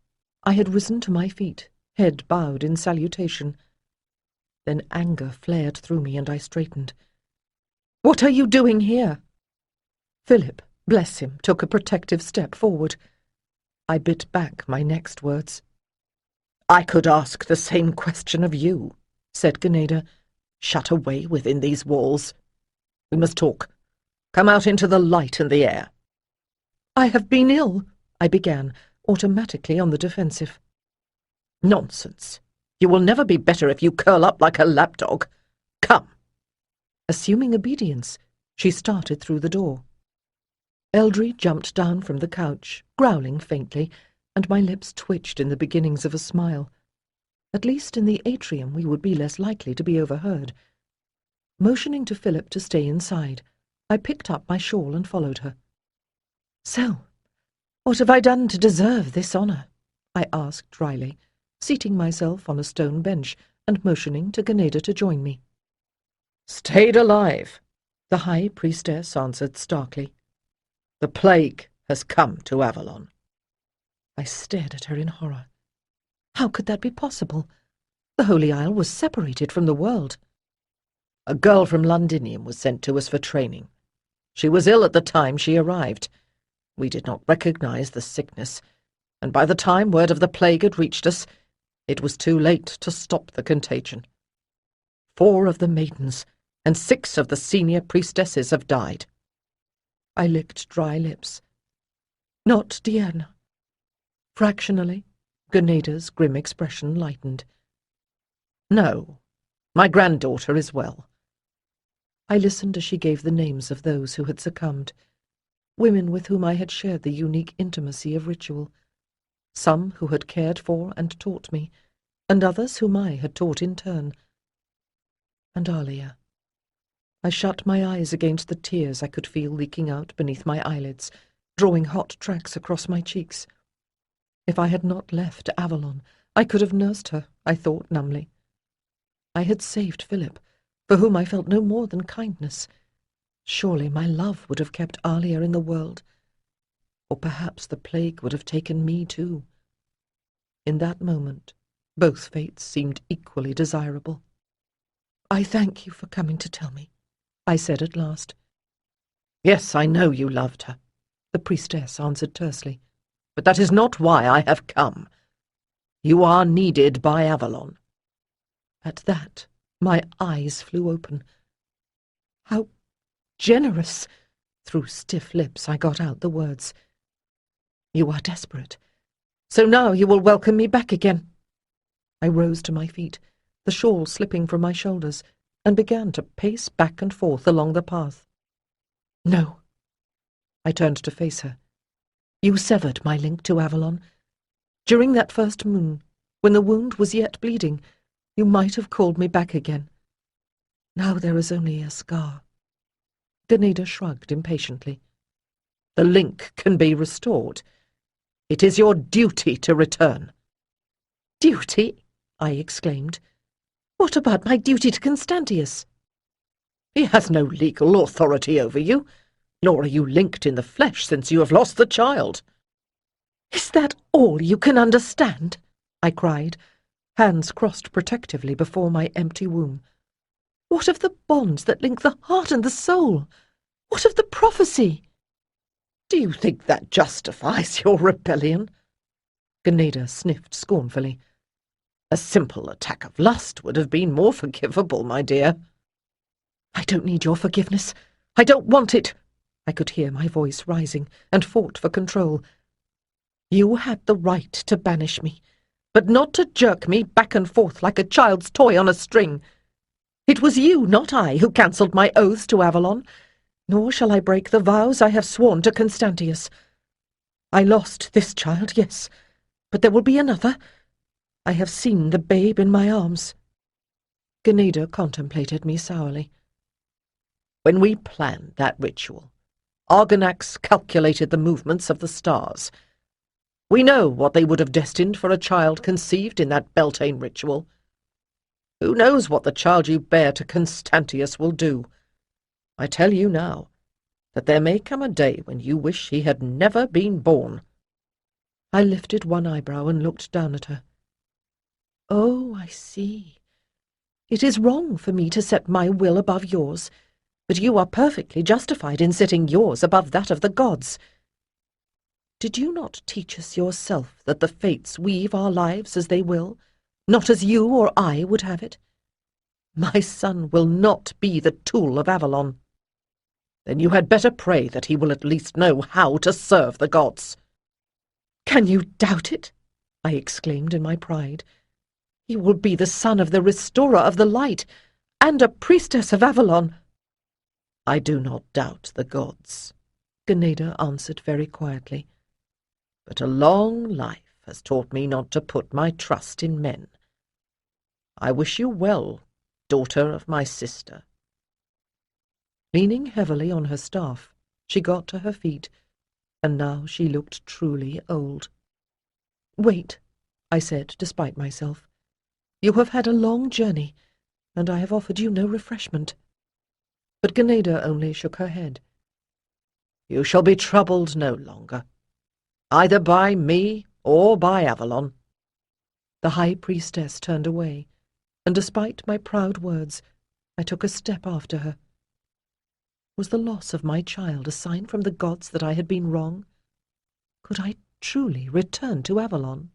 I had risen to my feet, head bowed in salutation. Then anger flared through me and I straightened. "What are you doing here?" Philip, bless him, took a protective step forward. I bit back my next words. "I could ask the same question of you," said Ganeda. "Shut away within these walls. We must talk. Come out into the light and the air." "I have been ill," I began, automatically on the defensive. "Nonsense. You will never be better if you curl up like a lapdog. Come." Assuming obedience, she started through the door. Eldry jumped down from the couch, growling faintly, and my lips twitched in the beginnings of a smile. At least in the atrium we would be less likely to be overheard. Motioning to Philip to stay inside, I picked up my shawl and followed her. "So, what have I done to deserve this honour?" I asked dryly, seating myself on a stone bench and motioning to Ganeda to join me. "Stayed alive," the High Priestess answered starkly. "The plague has come to Avalon." I stared at her in horror. How could that be possible? The Holy Isle was separated from the world. "A girl from Londinium was sent to us for training. She was ill at the time she arrived. We did not recognize the sickness, and by the time word of the plague had reached us, it was too late to stop the contagion. 4 of the maidens and 6 of the senior priestesses have died." I licked dry lips. "Not Diana." Fractionally, Ganeda's grim expression lightened. "No, my granddaughter is well." I listened as she gave the names of those who had succumbed, women with whom I had shared the unique intimacy of ritual, some who had cared for and taught me, and others whom I had taught in turn. And Alia. I shut my eyes against the tears I could feel leaking out beneath my eyelids, drawing hot tracks across my cheeks. If I had not left Avalon, I could have nursed her, I thought numbly. I had saved Philip, for whom I felt no more than kindness. Surely my love would have kept Alia in the world. Or perhaps the plague would have taken me too. In that moment, both fates seemed equally desirable. "I thank you for coming to tell me," I said at last. "Yes, I know you loved her," the priestess answered tersely. "but that is not why I have come. You are needed by Avalon." At that, my eyes flew open. "How generous!" Through stiff lips I got out the words. "You are desperate. So now you will welcome me back again." I rose to my feet, the shawl slipping from my shoulders, and began to pace back and forth along the path. "No." I turned to face her. "You severed my link to Avalon. During that first moon, when the wound was yet bleeding, you might have called me back again. Now there is only a scar." Ganeda shrugged impatiently. "The link can be restored. It is your duty to return." "Duty?" I exclaimed. "What about my duty to Constantius?" "He has no legal authority over you, nor are you linked in the flesh since you have lost the child." "Is that all you can understand?" I cried, hands crossed protectively before my empty womb. "What of the bonds that link the heart and the soul? What of the prophecy?" "Do you think that justifies your rebellion?" Ganeda sniffed scornfully. "A simple attack of lust would have been more forgivable, my dear." "I don't need your forgiveness. I don't want it." I could hear my voice rising, and fought for control. "You had the right to banish me, but not to jerk me back and forth like a child's toy on a string. It was you, not I, who cancelled my oaths to Avalon, nor shall I break the vows I have sworn to Constantius. I lost this child, yes, but there will be another. I have seen the babe in my arms." Ganeda contemplated me sourly. "When we planned that ritual, Argonax calculated the movements of the stars. We know what they would have destined for a child conceived in that Beltane ritual. Who knows what the child you bear to Constantius will do? I tell you now, that there may come a day when you wish he had never been born." I lifted one eyebrow and looked down at her. "Oh, I see. It is wrong for me to set my will above yours, but you are perfectly justified in setting yours above that of the gods. Did you not teach us yourself that the fates weave our lives as they will, not as you or I would have it? My son will not be the tool of Avalon." "Then you had better pray that he will at least know how to serve the gods." "Can you doubt it?" I exclaimed in my pride. "He will be the son of the restorer of the light, and a priestess of Avalon." "I do not doubt the gods," Ganeda answered very quietly, "but a long life has taught me not to put my trust in men. I wish you well, daughter of my sister." Leaning heavily on her staff, she got to her feet, and now she looked truly old. "Wait," I said, despite myself. "You have had a long journey, and I have offered you no refreshment." But Ganeda only shook her head. "You shall be troubled no longer, either by me or by Avalon." The high priestess turned away, and despite my proud words, I took a step after her. Was the loss of my child a sign from the gods that I had been wrong? Could I truly return to Avalon?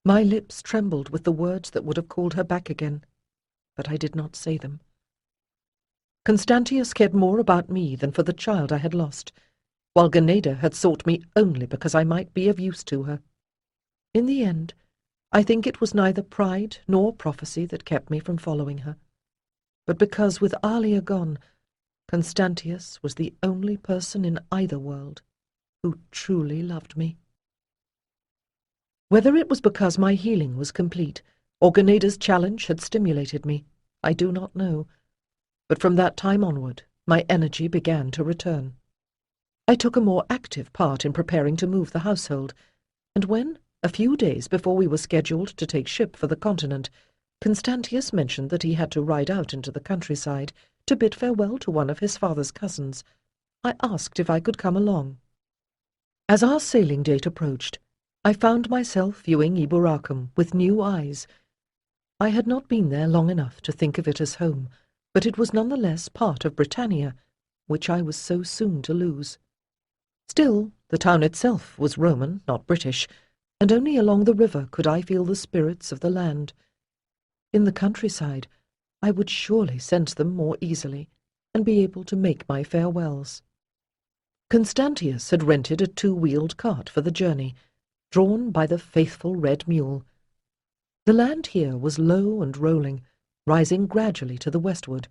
My lips trembled with the words that would have called her back again, but I did not say them. Constantius cared more about me than for the child I had lost, while Ganeda had sought me only because I might be of use to her. In the end, I think it was neither pride nor prophecy that kept me from following her, but because with Alia gone, Constantius was the only person in either world who truly loved me. Whether it was because my healing was complete, or Ganeda's challenge had stimulated me, I do not know, but from that time onward my energy began to return. I took a more active part in preparing to move the household, and when, a few days before we were scheduled to take ship for the continent, Constantius mentioned that he had to ride out into the countryside to bid farewell to one of his father's cousins, I asked if I could come along. As our sailing date approached, I found myself viewing Iburacum with new eyes. I had not been there long enough to think of it as home, but it was nonetheless part of Britannia, which I was so soon to lose. Still, the town itself was Roman, not British, and only along the river could I feel the spirits of the land. In the countryside, I would surely sense them more easily, and be able to make my farewells. Constantius had rented a 2-wheeled cart for the journey, drawn by the faithful red mule. The land here was low and rolling, rising gradually to the westward,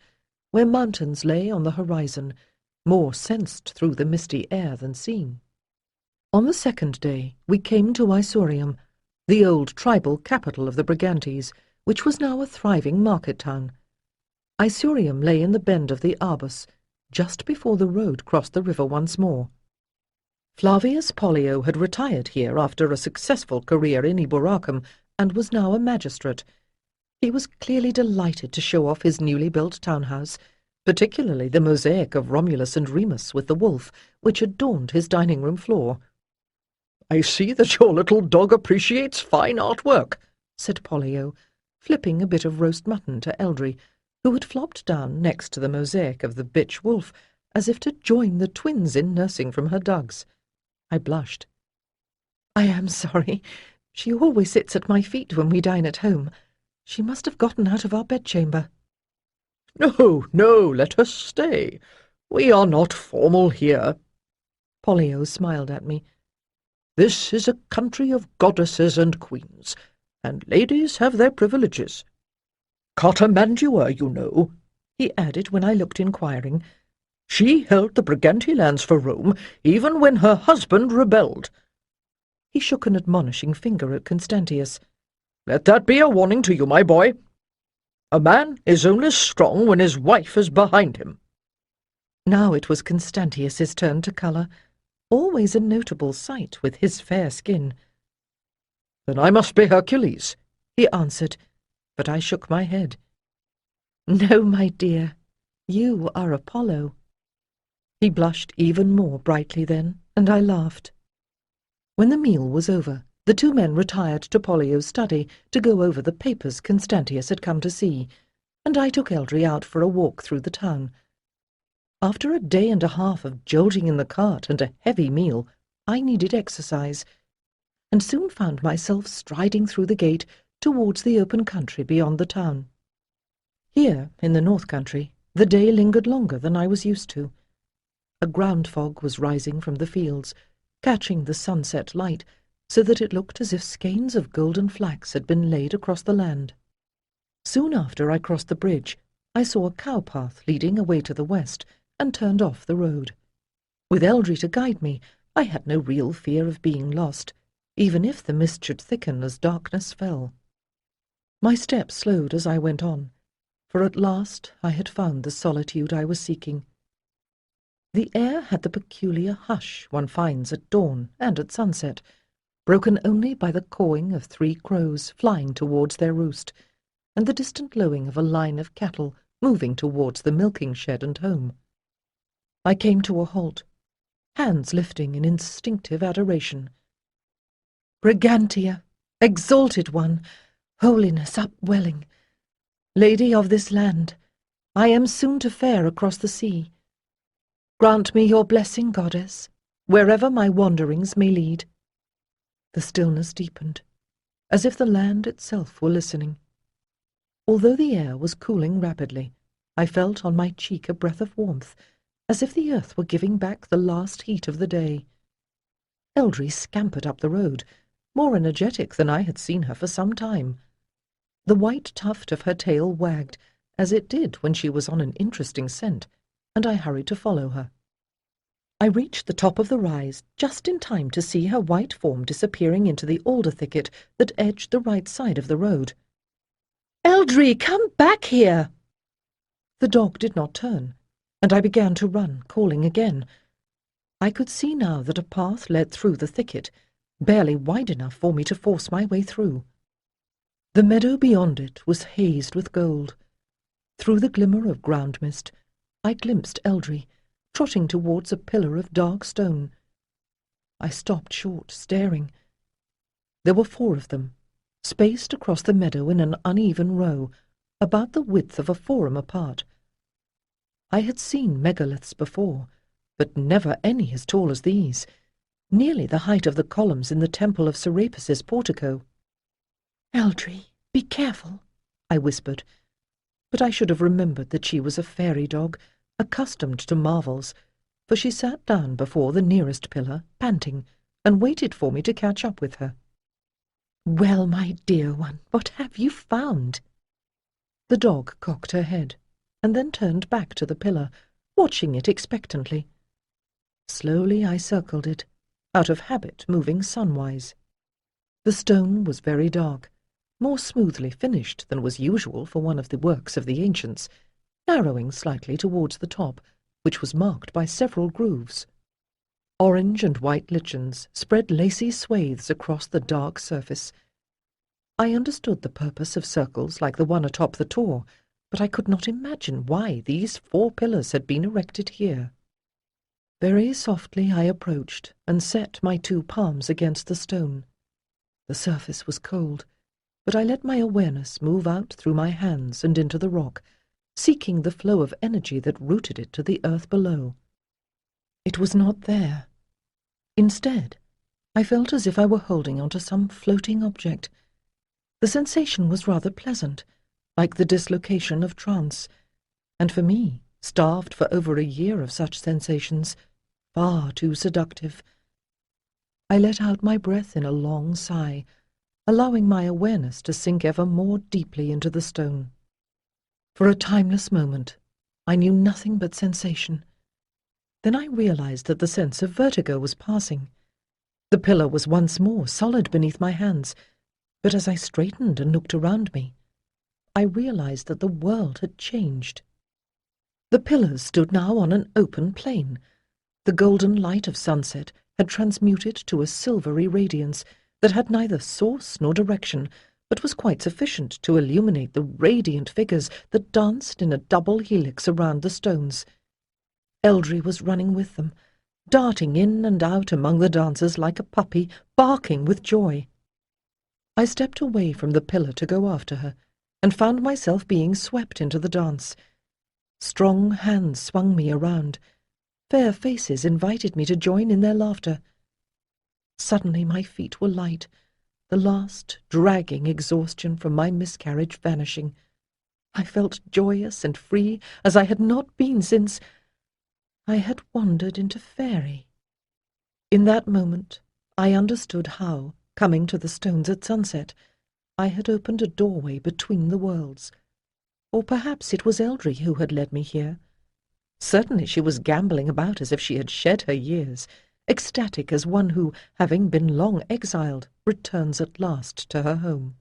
where mountains lay on the horizon, more sensed through the misty air than seen. On the second day we came to Isorium, the old tribal capital of the Brigantes, which was now a thriving market town. Isorium lay in the bend of the Arbus, just before the road crossed the river once more. Flavius Pollio had retired here after a successful career in Iburacum, and was now a magistrate. He was clearly delighted to show off his newly built townhouse, particularly the mosaic of Romulus and Remus with the wolf, which adorned his dining-room floor. "I see that your little dog appreciates fine artwork," said Pollio, flipping a bit of roast mutton to Eldry, who had flopped down next to the mosaic of the bitch wolf, as if to join the twins in nursing from her dugs. I blushed. "I am sorry. She always sits at my feet when we dine at home. She must have gotten out of our bedchamber." "No, no, let her stay. We are not formal here." Pollio smiled at me. "This is a country of goddesses and queens, and ladies have their privileges. Cartamandua, you know," he added when I looked inquiring. "She held the Briganti lands for Rome, even when her husband rebelled." He shook an admonishing finger at Constantius. "Let that be a warning to you, my boy. A man is only strong when his wife is behind him." Now it was Constantius's turn to colour, always a notable sight with his fair skin. "Then I must be Hercules," he answered, but I shook my head. "No, my dear, you are Apollo." He blushed even more brightly then, and I laughed. When the meal was over, the two men retired to Pollio's study to go over the papers Constantius had come to see, and I took Eldry out for a walk through the town. After a day and a half of jolting in the cart and a heavy meal, I needed exercise, and soon found myself striding through the gate towards the open country beyond the town. Here, in the North Country, the day lingered longer than I was used to. A ground fog was rising from the fields, catching the sunset light, so that it looked as if skeins of golden flax had been laid across the land. Soon after I crossed the bridge, I saw a cow path leading away to the west, and turned off the road. With Eldry to guide me, I had no real fear of being lost, even if the mist should thicken as darkness fell. My steps slowed as I went on, for at last I had found the solitude I was seeking. The air had the peculiar hush one finds at dawn and at sunset, broken only by the cawing of 3 crows flying towards their roost, and the distant lowing of a line of cattle moving towards the milking shed and home. I came to a halt, hands lifting in instinctive adoration. Brigantia, exalted one, holiness upwelling, lady of this land, I am soon to fare across the sea. Grant me your blessing, goddess, wherever my wanderings may lead. The stillness deepened, as if the land itself were listening. Although the air was cooling rapidly, I felt on my cheek a breath of warmth, as if the earth were giving back the last heat of the day. Eldry scampered up the road, more energetic than I had seen her for some time. The white tuft of her tail wagged, as it did when she was on an interesting scent, and I hurried to follow her. I reached the top of the rise just in time to see her white form disappearing into the alder thicket that edged the right side of the road. "Eldry, come back here!" The dog did not turn, and I began to run, calling again. I could see now that a path led through the thicket, barely wide enough for me to force my way through. The meadow beyond it was hazed with gold. Through the glimmer of ground mist, I glimpsed Eldry, trotting towards a pillar of dark stone. I stopped short, staring. There were 4 of them, spaced across the meadow in an uneven row, about the width of a forum apart. I had seen megaliths before, but never any as tall as these, nearly the height of the columns in the temple of Serapis's portico. "Eldry, be careful," I whispered, but I should have remembered that she was a fairy dog, accustomed to marvels, for she sat down before the nearest pillar, panting, and waited for me to catch up with her. "Well, my dear one, what have you found?" The dog cocked her head, and then turned back to the pillar, watching it expectantly. Slowly I circled it, out of habit moving sunwise. The stone was very dark, more smoothly finished than was usual for one of the works of the ancients, narrowing slightly towards the top, which was marked by several grooves. Orange and white lichens spread lacy swathes across the dark surface. I understood the purpose of circles like the one atop the tor, but I could not imagine why these 4 pillars had been erected here. Very softly I approached and set my 2 palms against the stone. The surface was cold, but I let my awareness move out through my hands and into the rock, seeking the flow of energy that rooted it to the earth below. It was not there. Instead, I felt as if I were holding onto some floating object. The sensation was rather pleasant, like the dislocation of trance, and for me, starved for over a year of such sensations, far too seductive. I let out my breath in a long sigh, allowing my awareness to sink ever more deeply into the stone. For a timeless moment, I knew nothing but sensation. Then I realized that the sense of vertigo was passing. The pillar was once more solid beneath my hands, but as I straightened and looked around me, I realized that the world had changed. The pillars stood now on an open plain. The golden light of sunset had transmuted to a silvery radiance that had neither source nor direction, but was quite sufficient to illuminate the radiant figures that danced in a double helix around the stones. Eldry was running with them, darting in and out among the dancers like a puppy, barking with joy. I stepped away from the pillar to go after her, and found myself being swept into the dance. Strong hands swung me around. Fair faces invited me to join in their laughter. Suddenly my feet were light, the last dragging exhaustion from my miscarriage vanishing. I felt joyous and free as I had not been since I had wandered into fairy. In that moment I understood how, coming to the stones at sunset, I had opened a doorway between the worlds. Or perhaps it was Eldry who had led me here. Certainly she was gambolling about as if she had shed her years, ecstatic as one who, having been long exiled, returns at last to her home.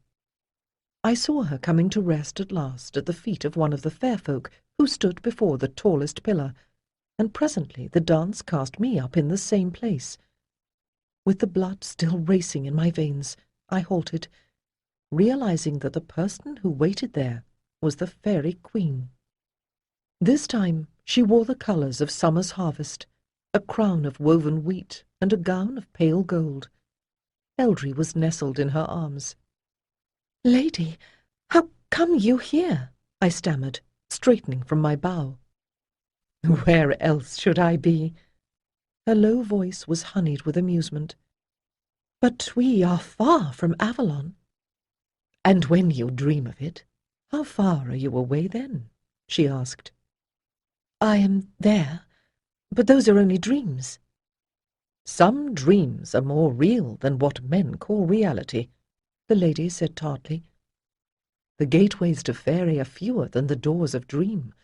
I saw her coming to rest at last at the feet of one of the fair folk who stood before the tallest pillar, and presently the dance cast me up in the same place. With the blood still racing in my veins, I halted, realizing that the person who waited there was the fairy queen. This time she wore the colours of summer's harvest, a crown of woven wheat and a gown of pale gold. Eldry was nestled in her arms. "Lady, how come you here?" I stammered, straightening from my bow. "Where else should I be?" Her low voice was honeyed with amusement. "But we are far from Avalon." "And when you dream of it, how far are you away then?" she asked. "I am there, but those are only dreams." "Some dreams are more real than what men call reality," the lady said tartly. "The gateways to fairy are fewer than the doors of dream,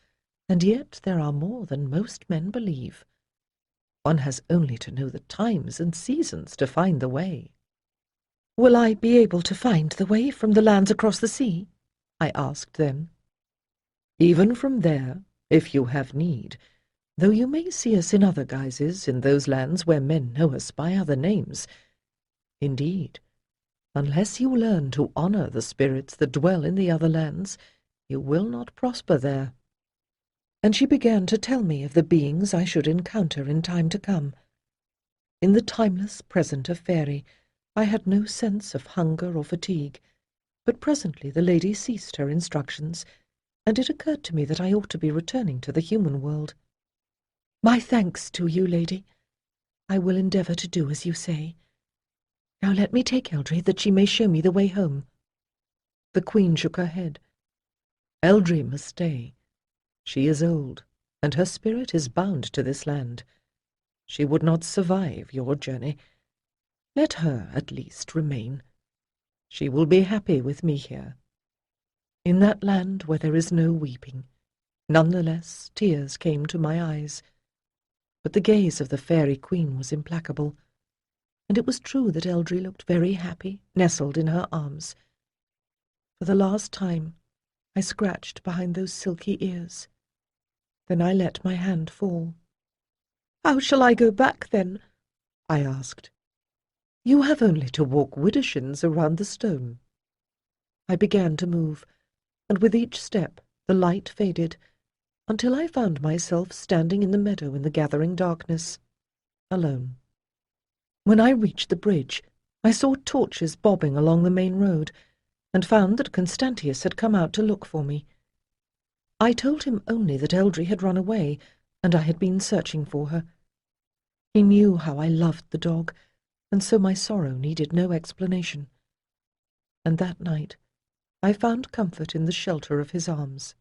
and yet there are more than most men believe. One has only to know the times and seasons to find the way." "Will I be able to find the way from the lands across the sea?" I asked then. "Even from there, if you have need, though you may see us in other guises in those lands where men know us by other names. Indeed, unless you learn to honor the spirits that dwell in the other lands, you will not prosper there." And she began to tell me of the beings I should encounter in time to come. In the timeless present of fairy, I had no sense of hunger or fatigue, but presently the lady ceased her instructions, and it occurred to me that I ought to be returning to the human world. "My thanks to you, lady. I will endeavour to do as you say. Now let me take Eldry, that she may show me the way home." The queen shook her head. "Eldry must stay. She is old, and her spirit is bound to this land. She would not survive your journey. Let her, at least, remain. She will be happy with me here. In that land where there is no weeping, none the less tears came to my eyes. But the gaze of the fairy queen was implacable, and it was true that Eldry looked very happy, nestled in her arms. For the last time, I scratched behind those silky ears. Then I let my hand fall. "How shall I go back, then?" I asked. "You have only to walk widdershins around the stone." I began to move, and with each step the light faded, until I found myself standing in the meadow in the gathering darkness, alone. When I reached the bridge, I saw torches bobbing along the main road, and found that Constantius had come out to look for me. I told him only that Eldry had run away, and I had been searching for her. He knew how I loved the dog, and so my sorrow needed no explanation. And that night I found comfort in the shelter of his arms.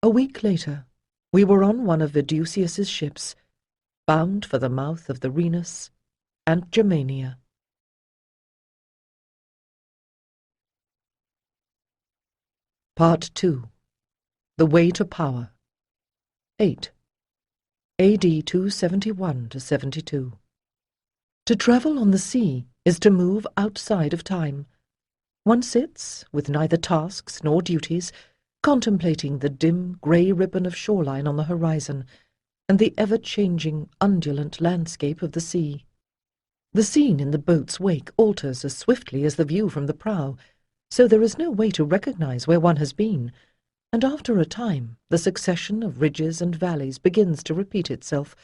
A week later, we were on one of Vidusius's ships, bound for the mouth of the Rhenus and Germania. Part 2. The Way to Power. 8. AD 271 to 72. To travel on the sea is to move outside of time. One sits, with neither tasks nor duties, contemplating the dim grey ribbon of shoreline on the horizon, and the ever-changing, undulant landscape of the sea. The scene in the boat's wake alters as swiftly as the view from the prow, so there is no way to recognize where one has been, and after a time the succession of ridges and valleys begins to repeat itself,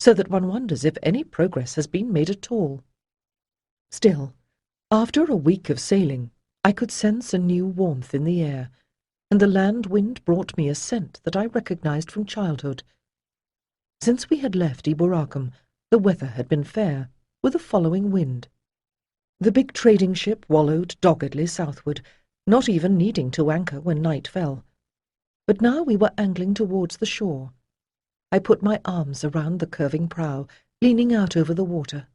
so that one wonders if any progress has been made at all. Still, after a week of sailing, I could sense a new warmth in the air, and the land wind brought me a scent that I recognized from childhood. Since we had left Iboracum, the weather had been fair, with a following wind. The big trading ship wallowed doggedly southward, not even needing to anchor when night fell. But now we were angling towards the shore. I put my arms around the curving prow, leaning out over the water.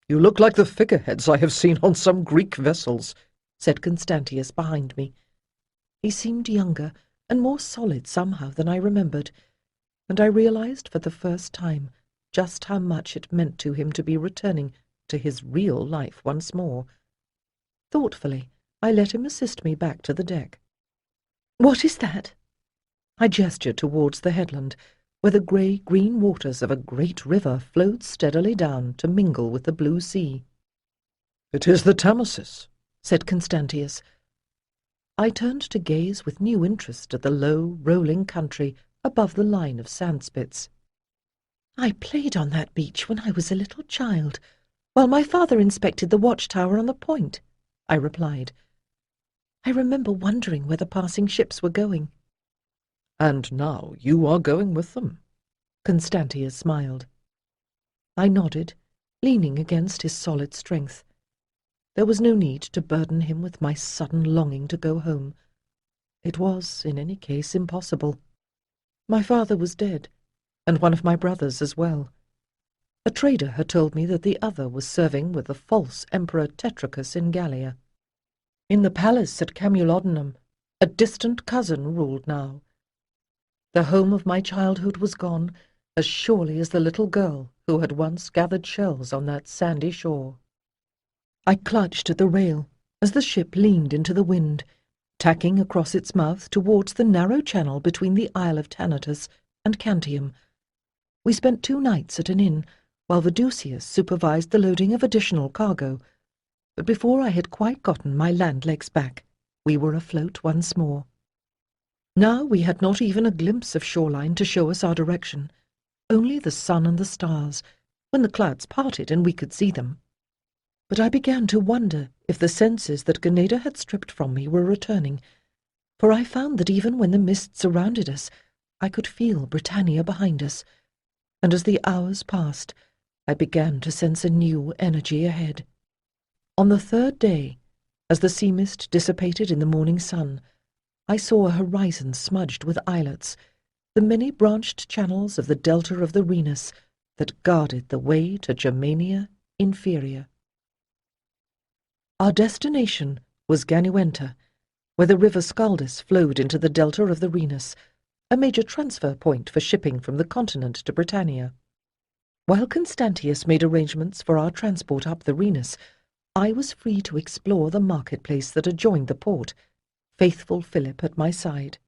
"You look like the figureheads I have seen on some Greek vessels," said Constantius behind me. He seemed younger and more solid somehow than I remembered, and I realized for the first time just how much it meant to him to be returning to his real life once more. Thoughtfully, I let him assist me back to the deck. "What is that?" I gestured towards the headland, where the grey-green waters of a great river flowed steadily down to mingle with the blue sea. "It is the Tamosis," said Constantius. I turned to gaze with new interest at the low, rolling country above the line of sandspits. "I played on that beach when I was a little child, while my father inspected the watchtower on the point," I replied. I remember wondering where the passing ships were going. "And now you are going with them?" Constantius smiled. I nodded, leaning against his solid strength. There was no need to burden him with my sudden longing to go home. It was, in any case, impossible. My father was dead, and one of my brothers as well. A trader had told me that the other was serving with the false Emperor Tetricus in Gallia. In the palace at Camulodunum, a distant cousin ruled now. The home of my childhood was gone, as surely as the little girl who had once gathered shells on that sandy shore. I clutched at the rail as the ship leaned into the wind, tacking across its mouth towards the narrow channel between the Isle of Thanatos and Cantium. We spent 2 nights at an inn, while Vidusius supervised the loading of additional cargo, but before I had quite gotten my land legs back, we were afloat once more. Now we had not even a glimpse of shoreline to show us our direction, only the sun and the stars, when the clouds parted and we could see them. But I began to wonder if the senses that Ganeda had stripped from me were returning, for I found that even when the mist surrounded us, I could feel Britannia behind us, and as the hours passed, I began to sense a new energy ahead. On the 3rd day, as the sea mist dissipated in the morning sun, I saw a horizon smudged with islets, the many-branched channels of the delta of the Rhenus that guarded the way to Germania Inferior. Our destination was Ganuenta, where the river Scaldus flowed into the delta of the Rhenus, a major transfer point for shipping from the continent to Britannia. While Constantius made arrangements for our transport up the Rhenus, I was free to explore the marketplace that adjoined the port, faithful Philip at my side.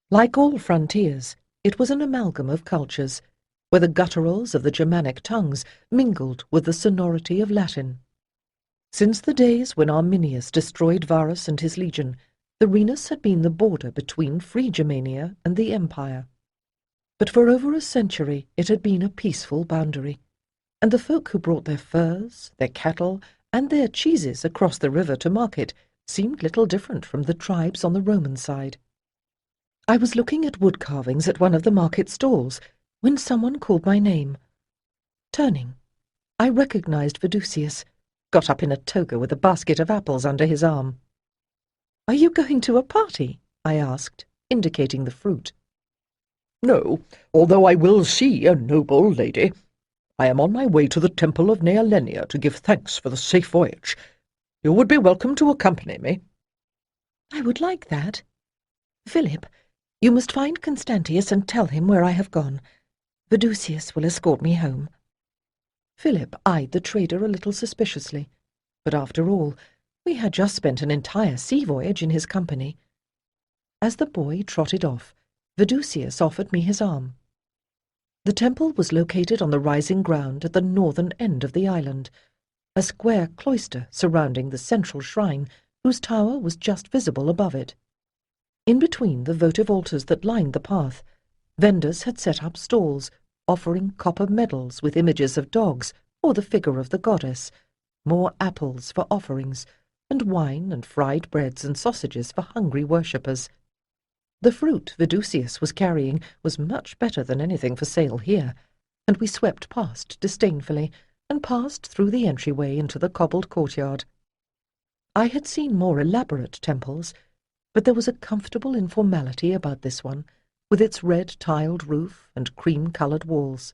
Like all frontiers, it was an amalgam of cultures, where the gutturals of the Germanic tongues mingled with the sonority of Latin. Since the days when Arminius destroyed Varus and his legion, the Rhenus had been the border between free Germania and the Empire. But for over a century it had been a peaceful boundary, and the folk who brought their furs, their cattle, and their cheeses across the river to market seemed little different from the tribes on the Roman side. I was looking at wood carvings at one of the market stalls when someone called my name. Turning, I recognized Vidusius, got up in a toga with a basket of apples under his arm. "Are you going to a party?" I asked, indicating the fruit. "No, although I will see a noble lady. I am on my way to the temple of Nealenia to give thanks for the safe voyage. You would be welcome to accompany me." "I would like that. Philip, you must find Constantius and tell him where I have gone. Vidusius will escort me home." Philip eyed the trader a little suspiciously, but after all, we had just spent an entire sea voyage in his company. As the boy trotted off, Vidusius offered me his arm. The temple was located on the rising ground at the northern end of the island, a square cloister surrounding the central shrine, whose tower was just visible above it. In between the votive altars that lined the path, vendors had set up stalls, offering copper medals with images of dogs or the figure of the goddess, more apples for offerings, and wine and fried breads and sausages for hungry worshippers. The fruit Vidusius was carrying was much better than anything for sale here, and we swept past disdainfully and passed through the entryway into the cobbled courtyard. I had seen more elaborate temples, but there was a comfortable informality about this one, with its red-tiled roof and cream-coloured walls.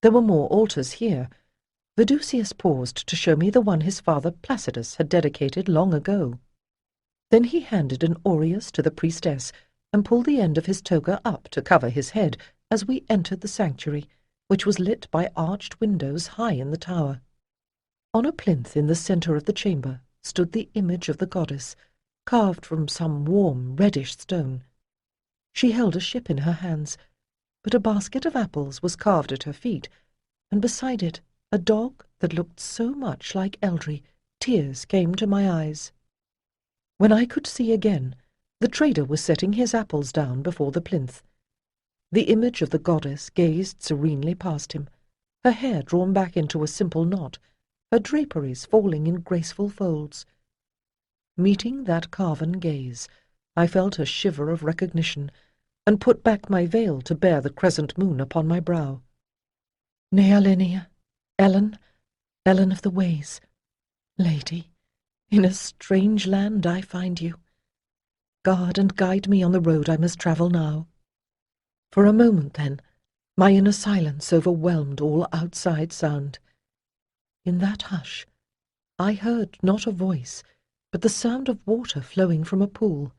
There were more altars here. Vidusius paused to show me the one his father Placidus had dedicated long ago. Then he handed an aureus to the priestess and pulled the end of his toga up to cover his head as we entered the sanctuary, which was lit by arched windows high in the tower. On a plinth in the centre of the chamber stood the image of the goddess, carved from some warm, reddish stone. She held a ship in her hands, but a basket of apples was carved at her feet, and beside it a dog that looked so much like Eldry, tears came to my eyes. When I could see again, the trader was setting his apples down before the plinth. The image of the goddess gazed serenely past him, her hair drawn back into a simple knot, her draperies falling in graceful folds. Meeting that carven gaze, I felt a shiver of recognition, and put back my veil to bear the crescent moon upon my brow. Nealinia, Ellen of the ways, lady, in a strange land I find you. Guard and guide me on the road I must travel now. For a moment, then, my inner silence overwhelmed all outside sound. In that hush, I heard not a voice, but the sound of water flowing from a pool.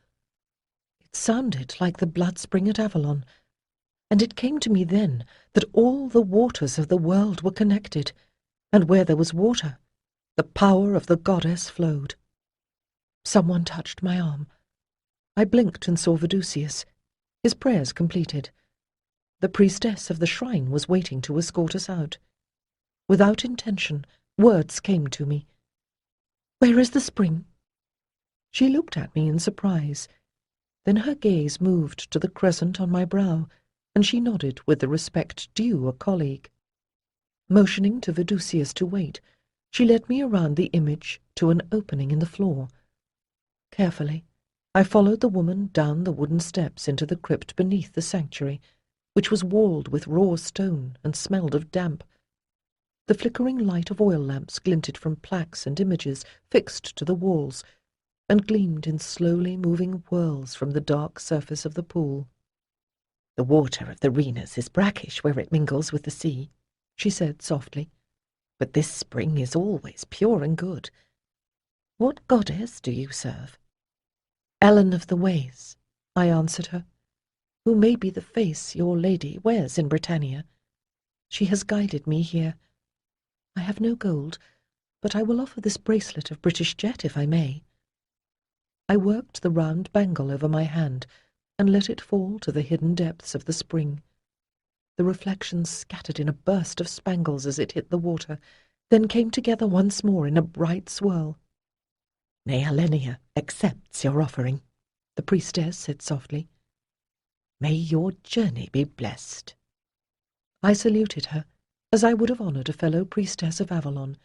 It sounded like the blood spring at Avalon, and it came to me then that all the waters of the world were connected, and where there was water, the power of the goddess flowed. Someone touched my arm. I blinked and saw Vidusius, his prayers completed. The priestess of the shrine was waiting to escort us out. Without intention, words came to me. "Where is the spring?" She looked at me in surprise. Then her gaze moved to the crescent on my brow, and she nodded with the respect due a colleague. Motioning to Vidusius to wait, she led me around the image to an opening in the floor. Carefully, I followed the woman down the wooden steps into the crypt beneath the sanctuary, which was walled with raw stone and smelled of damp. The flickering light of oil lamps glinted from plaques and images fixed to the walls, and gleamed in slowly moving whirls from the dark surface of the pool. "The water of the Renas is brackish where it mingles with the sea," she said softly, "but this spring is always pure and good. What goddess do you serve?" "Ellen of the ways," I answered her, "who may be the face your lady wears in Britannia. She has guided me here. I have no gold, but I will offer this bracelet of British jet if I may." I worked the round bangle over my hand and let it fall to the hidden depths of the spring. The reflections scattered in a burst of spangles as it hit the water, then came together once more in a bright swirl. "Nealinia accepts your offering," the priestess said softly. "May your journey be blessed." I saluted her, as I would have honoured a fellow priestess of Avalon,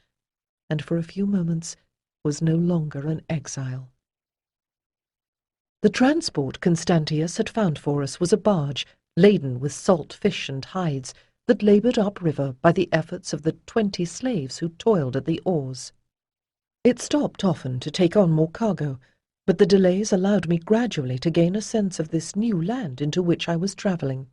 and for a few moments was no longer an exile. The transport Constantius had found for us was a barge laden with salt fish and hides that laboured upriver by the efforts of the 20 slaves who toiled at the oars. It stopped often to take on more cargo, but the delays allowed me gradually to gain a sense of this new land into which I was travelling.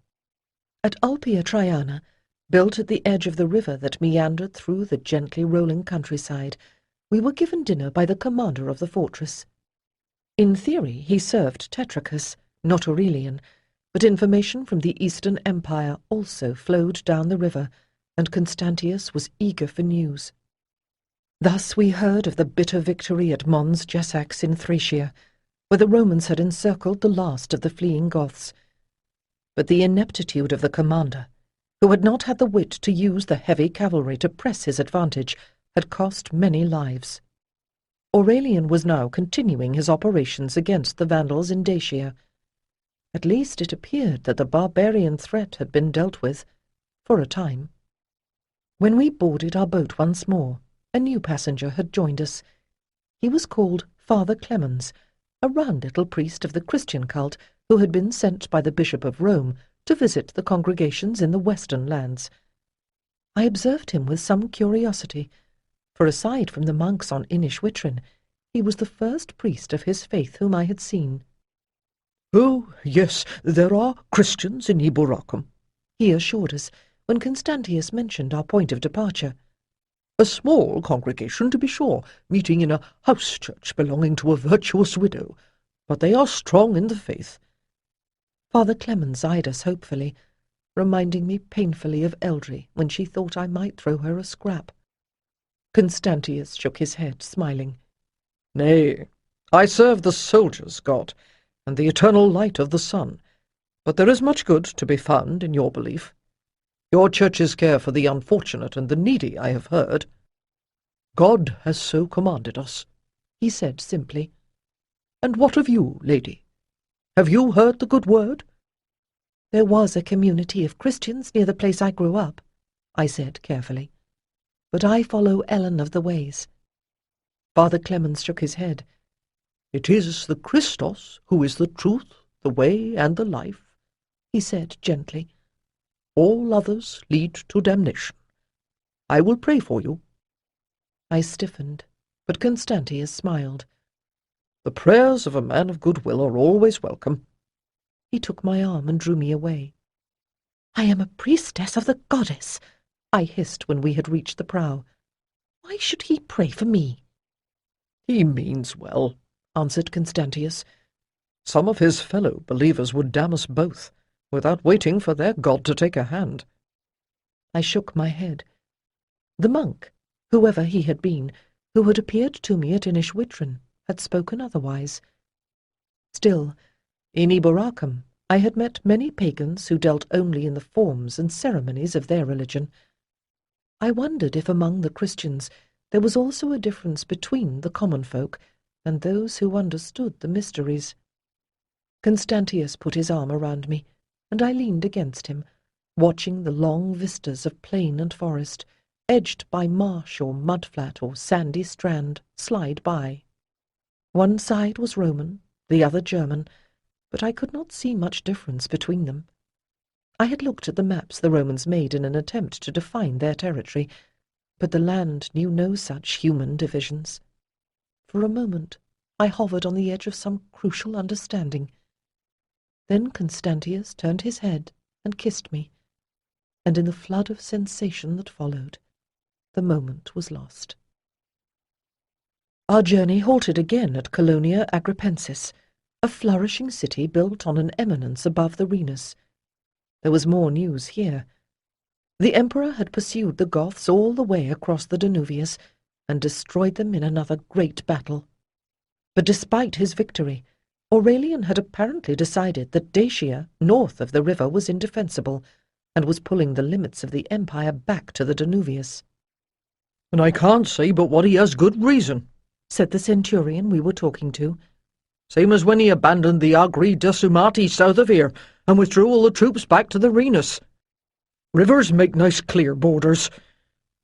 At Ulpia Triana, built at the edge of the river that meandered through the gently rolling countryside, we were given dinner by the commander of the fortress. In theory, he served Tetricus, not Aurelian, but information from the Eastern Empire also flowed down the river, and Constantius was eager for news. Thus we heard of the bitter victory at Mons Jessax in Thracia, where the Romans had encircled the last of the fleeing Goths. But the ineptitude of the commander, who had not had the wit to use the heavy cavalry to press his advantage, had cost many lives. Aurelian was now continuing his operations against the Vandals in Dacia. At least it appeared that the barbarian threat had been dealt with, for a time. When we boarded our boat once more, a new passenger had joined us. He was called Father Clemens, a round little priest of the Christian cult who had been sent by the Bishop of Rome to visit the congregations in the western lands. I observed him with some curiosity, for aside from the monks on Inishwitrin, he was the first priest of his faith whom I had seen. "Oh, yes, there are Christians in Eboracum," he assured us, when Constantius mentioned our point of departure. "A small congregation, to be sure, meeting in a house church belonging to a virtuous widow, but they are strong in the faith." Father Clemens eyed us hopefully, reminding me painfully of Eldry when she thought I might throw her a scrap. Constantius shook his head, smiling. "Nay, I serve the soldier's God, and the eternal light of the sun, but there is much good to be found in your belief. Your churches care for the unfortunate and the needy, I have heard. God has so commanded us," he said simply. "And what of you, lady? Have you heard the good word?" There was a community of Christians near the place I grew up, I said carefully. But I follow Ellen of the Ways. Father Clemens shook his head. "It is the Christos who is the truth, the way, and the life," he said gently. "All others lead to damnation. I will pray for you." I stiffened, but Constantius smiled. "The prayers of a man of good will are always welcome." He took my arm and drew me away. "I am a priestess of the goddess," I hissed when we had reached the prow. "Why should he pray for me?" "He means well," answered Constantius. "Some of his fellow believers would damn us both, without waiting for their god to take a hand." I shook my head. The monk, whoever he had been, who had appeared to me at Inishwitrin, had spoken otherwise. Still, in Eboracum I had met many pagans who dealt only in the forms and ceremonies of their religion. I wondered if among the Christians there was also a difference between the common folk and those who understood the mysteries. Constantius put his arm around me, and I leaned against him, watching the long vistas of plain and forest, edged by marsh or mudflat or sandy strand, slide by. One side was Roman, the other German, but I could not see much difference between them. I had looked at the maps the Romans made in an attempt to define their territory, but the land knew no such human divisions. For a moment I hovered on the edge of some crucial understanding. Then Constantius turned his head and kissed me, and in the flood of sensation that followed, the moment was lost. Our journey halted again at Colonia Agripensis, a flourishing city built on an eminence above the Rhenus. There was more news here. The emperor had pursued the Goths all the way across the Danuvius and destroyed them in another great battle. But despite his victory, Aurelian had apparently decided that Dacia, north of the river, was indefensible, and was pulling the limits of the empire back to the Danuvius. "And I can't say but what he has good reason," said the centurion we were talking to. "Same as when he abandoned the Agri Decimati south of here, and withdrew all the troops back to the Rhenus. Rivers make nice clear borders.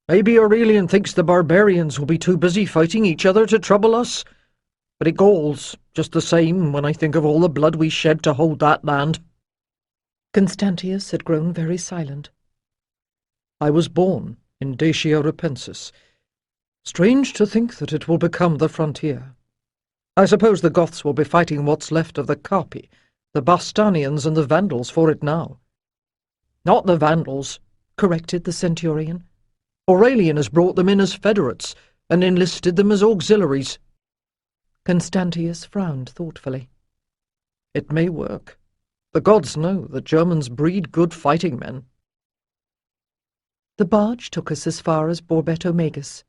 Maybe Aurelian thinks the barbarians will be too busy fighting each other to trouble us. But it galls, just the same, when I think of all the blood we shed to hold that land." Constantius had grown very silent. "I was born in Dacia Repensis. Strange to think that it will become the frontier. I suppose the Goths will be fighting what's left of the Carpi, the Bastanians and the Vandals for it now." "Not the Vandals," corrected the centurion. "Aurelian has brought them in as federates, and enlisted them as auxiliaries." Constantius frowned thoughtfully. "It may work. The gods know that Germans breed good fighting men." The barge took us as far as Borbetto Magus.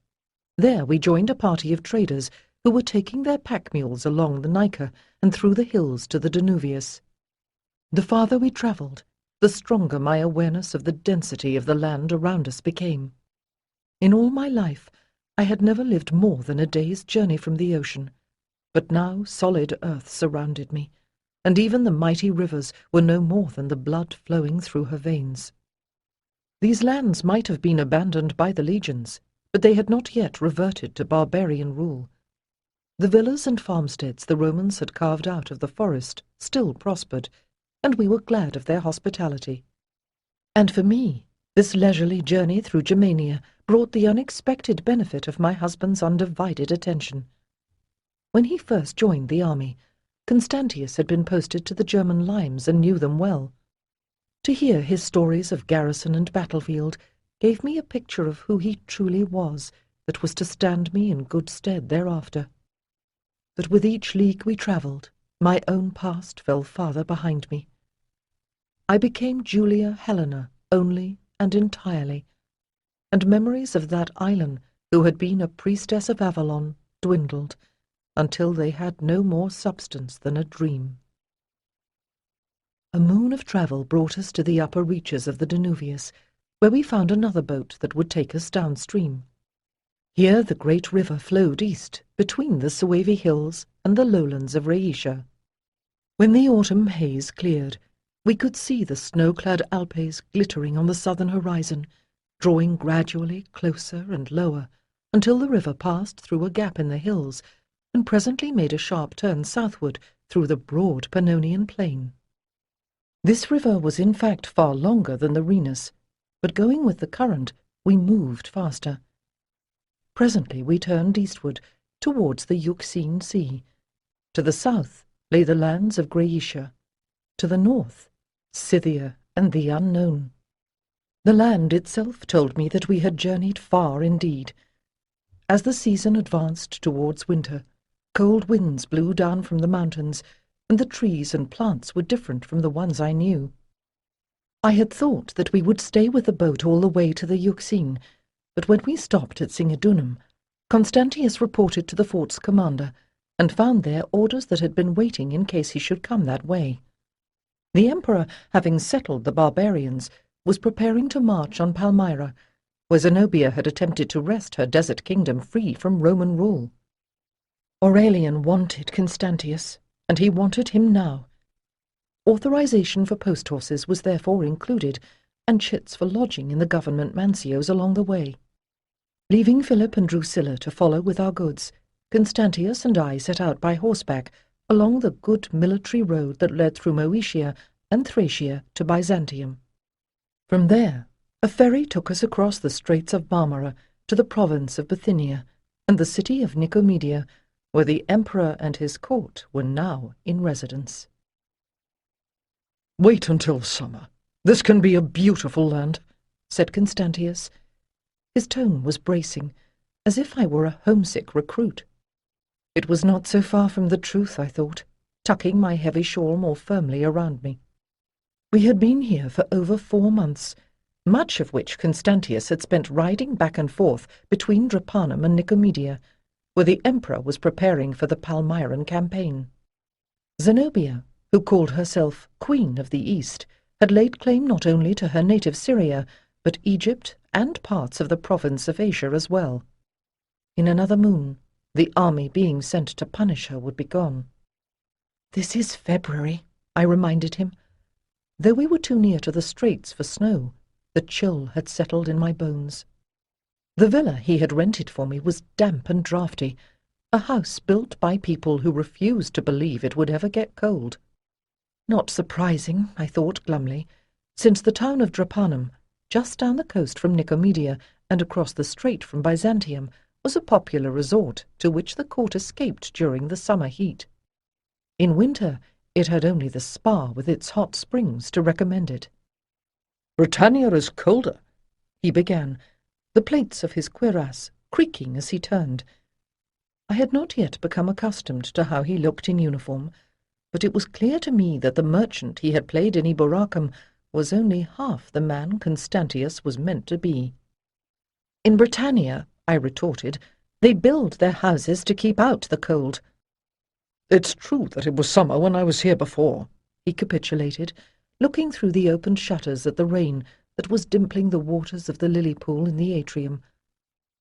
There we joined a party of traders who were taking their pack mules along the Nika and through the hills to the Danuvius. The farther we travelled, the stronger my awareness of the density of the land around us became. In all my life, I had never lived more than a day's journey from the ocean, but now solid earth surrounded me, and even the mighty rivers were no more than the blood flowing through her veins. These lands might have been abandoned by the legions, but they had not yet reverted to barbarian rule. The villas and farmsteads the Romans had carved out of the forest still prospered, and we were glad of their hospitality. And for me, this leisurely journey through Germania brought the unexpected benefit of my husband's undivided attention. When he first joined the army, Constantius had been posted to the German lines and knew them well. To hear his stories of garrison and battlefield gave me a picture of who he truly was that was to stand me in good stead thereafter. But with each league we travelled, my own past fell farther behind me. I became Julia Helena only and entirely, and memories of that island who had been a priestess of Avalon dwindled until they had no more substance than a dream. A moon of travel brought us to the upper reaches of the Danuvius, where we found another boat that would take us downstream. Here the great river flowed east, between the Suevi hills and the lowlands of Rhaetia. When the autumn haze cleared, we could see the snow-clad Alpes glittering on the southern horizon, drawing gradually closer and lower, until the river passed through a gap in the hills, and presently made a sharp turn southward through the broad Pannonian plain. This river was in fact far longer than the Rhenus, but going with the current, we moved faster. Presently we turned eastward, towards the Euxine Sea. To the south lay the lands of Graecia. To the north, Scythia and the unknown. The land itself told me that we had journeyed far indeed. As the season advanced towards winter, cold winds blew down from the mountains, and the trees and plants were different from the ones I knew. I had thought that we would stay with the boat all the way to the Euxine, but when we stopped at Singidunum, Constantius reported to the fort's commander, and found there orders that had been waiting in case he should come that way. The emperor, having settled the barbarians, was preparing to march on Palmyra, where Zenobia had attempted to wrest her desert kingdom free from Roman rule. Aurelian wanted Constantius, and he wanted him now. Authorization for post horses was therefore included, and chits for lodging in the government mancios along the way. Leaving Philip and Drusilla to follow with our goods, Constantius and I set out by horseback along the good military road that led through Moesia and Thracia to Byzantium. From there, a ferry took us across the Straits of Marmara to the province of Bithynia and the city of Nicomedia, where the emperor and his court were now in residence. "Wait until summer. This can be a beautiful land," said Constantius. His tone was bracing, as if I were a homesick recruit. It was not so far from the truth, I thought, tucking my heavy shawl more firmly around me. We had been here for over 4 months, much of which Constantius had spent riding back and forth between Drepanum and Nicomedia, where the emperor was preparing for the Palmyran campaign. Zenobia, who called herself Queen of the East, had laid claim not only to her native Syria, but Egypt and parts of the province of Asia as well. In another moon, the army being sent to punish her would be gone. "This is February," I reminded him. Though we were too near to the straits for snow, the chill had settled in my bones. The villa he had rented for me was damp and draughty, a house built by people who refused to believe it would ever get cold. Not surprising, I thought glumly, since the town of Drepanum, just down the coast from Nicomedia and across the strait from Byzantium, was a popular resort to which the court escaped during the summer heat. In winter, it had only the spa with its hot springs to recommend it. "Britannia is colder," he began, the plates of his cuirass creaking as he turned. I had not yet become accustomed to how he looked in uniform, but it was clear to me that the merchant he had played in Eboracum was only half the man Constantius was meant to be. "In Britannia," I retorted, "they build their houses to keep out the cold." "It's true that it was summer when I was here before," he capitulated, looking through the opened shutters at the rain that was dimpling the waters of the lily pool in the atrium.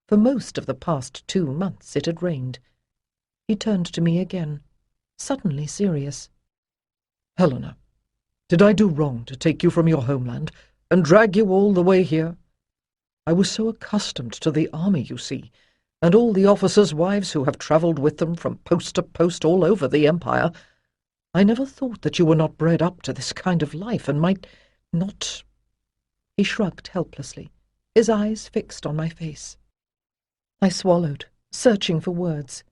For most of the past 2 months it had rained. He turned to me again, suddenly serious. Helena, did I do wrong to take you from your homeland and drag you all the way here? I was so accustomed to the army, you see, and all the officers' wives who have travelled with them from post to post all over the Empire. I never thought that you were not bred up to this kind of life and might not—" He shrugged helplessly, his eyes fixed on my face. I swallowed, searching for words.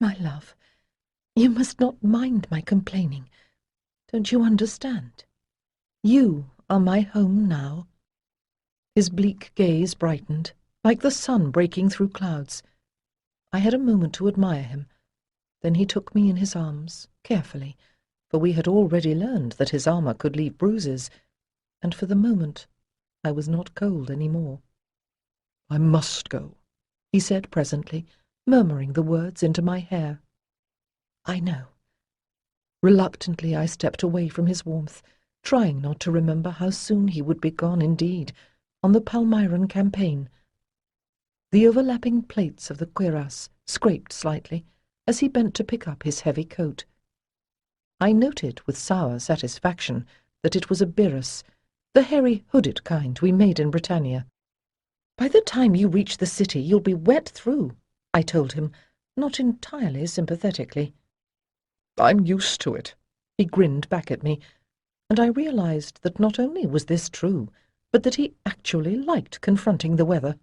"My love, you must not mind my complaining. Don't you understand? You are my home now." His bleak gaze brightened, like the sun breaking through clouds. I had a moment to admire him. Then he took me in his arms, carefully, for we had already learned that his armour could leave bruises, and for the moment I was not cold any more. "I must go," he said presently, murmuring the words into my hair. "I know." Reluctantly I stepped away from his warmth, trying not to remember how soon he would be gone indeed, on the Palmyran campaign. The overlapping plates of the cuirass scraped slightly as he bent to pick up his heavy coat. I noted with sour satisfaction that it was a birus, the hairy hooded kind we made in Britannia. "By the time you reach the city you'll be wet through," I told him, not entirely sympathetically. "I'm used to it," he grinned back at me, and I realized that not only was this true, but that he actually liked confronting the weather.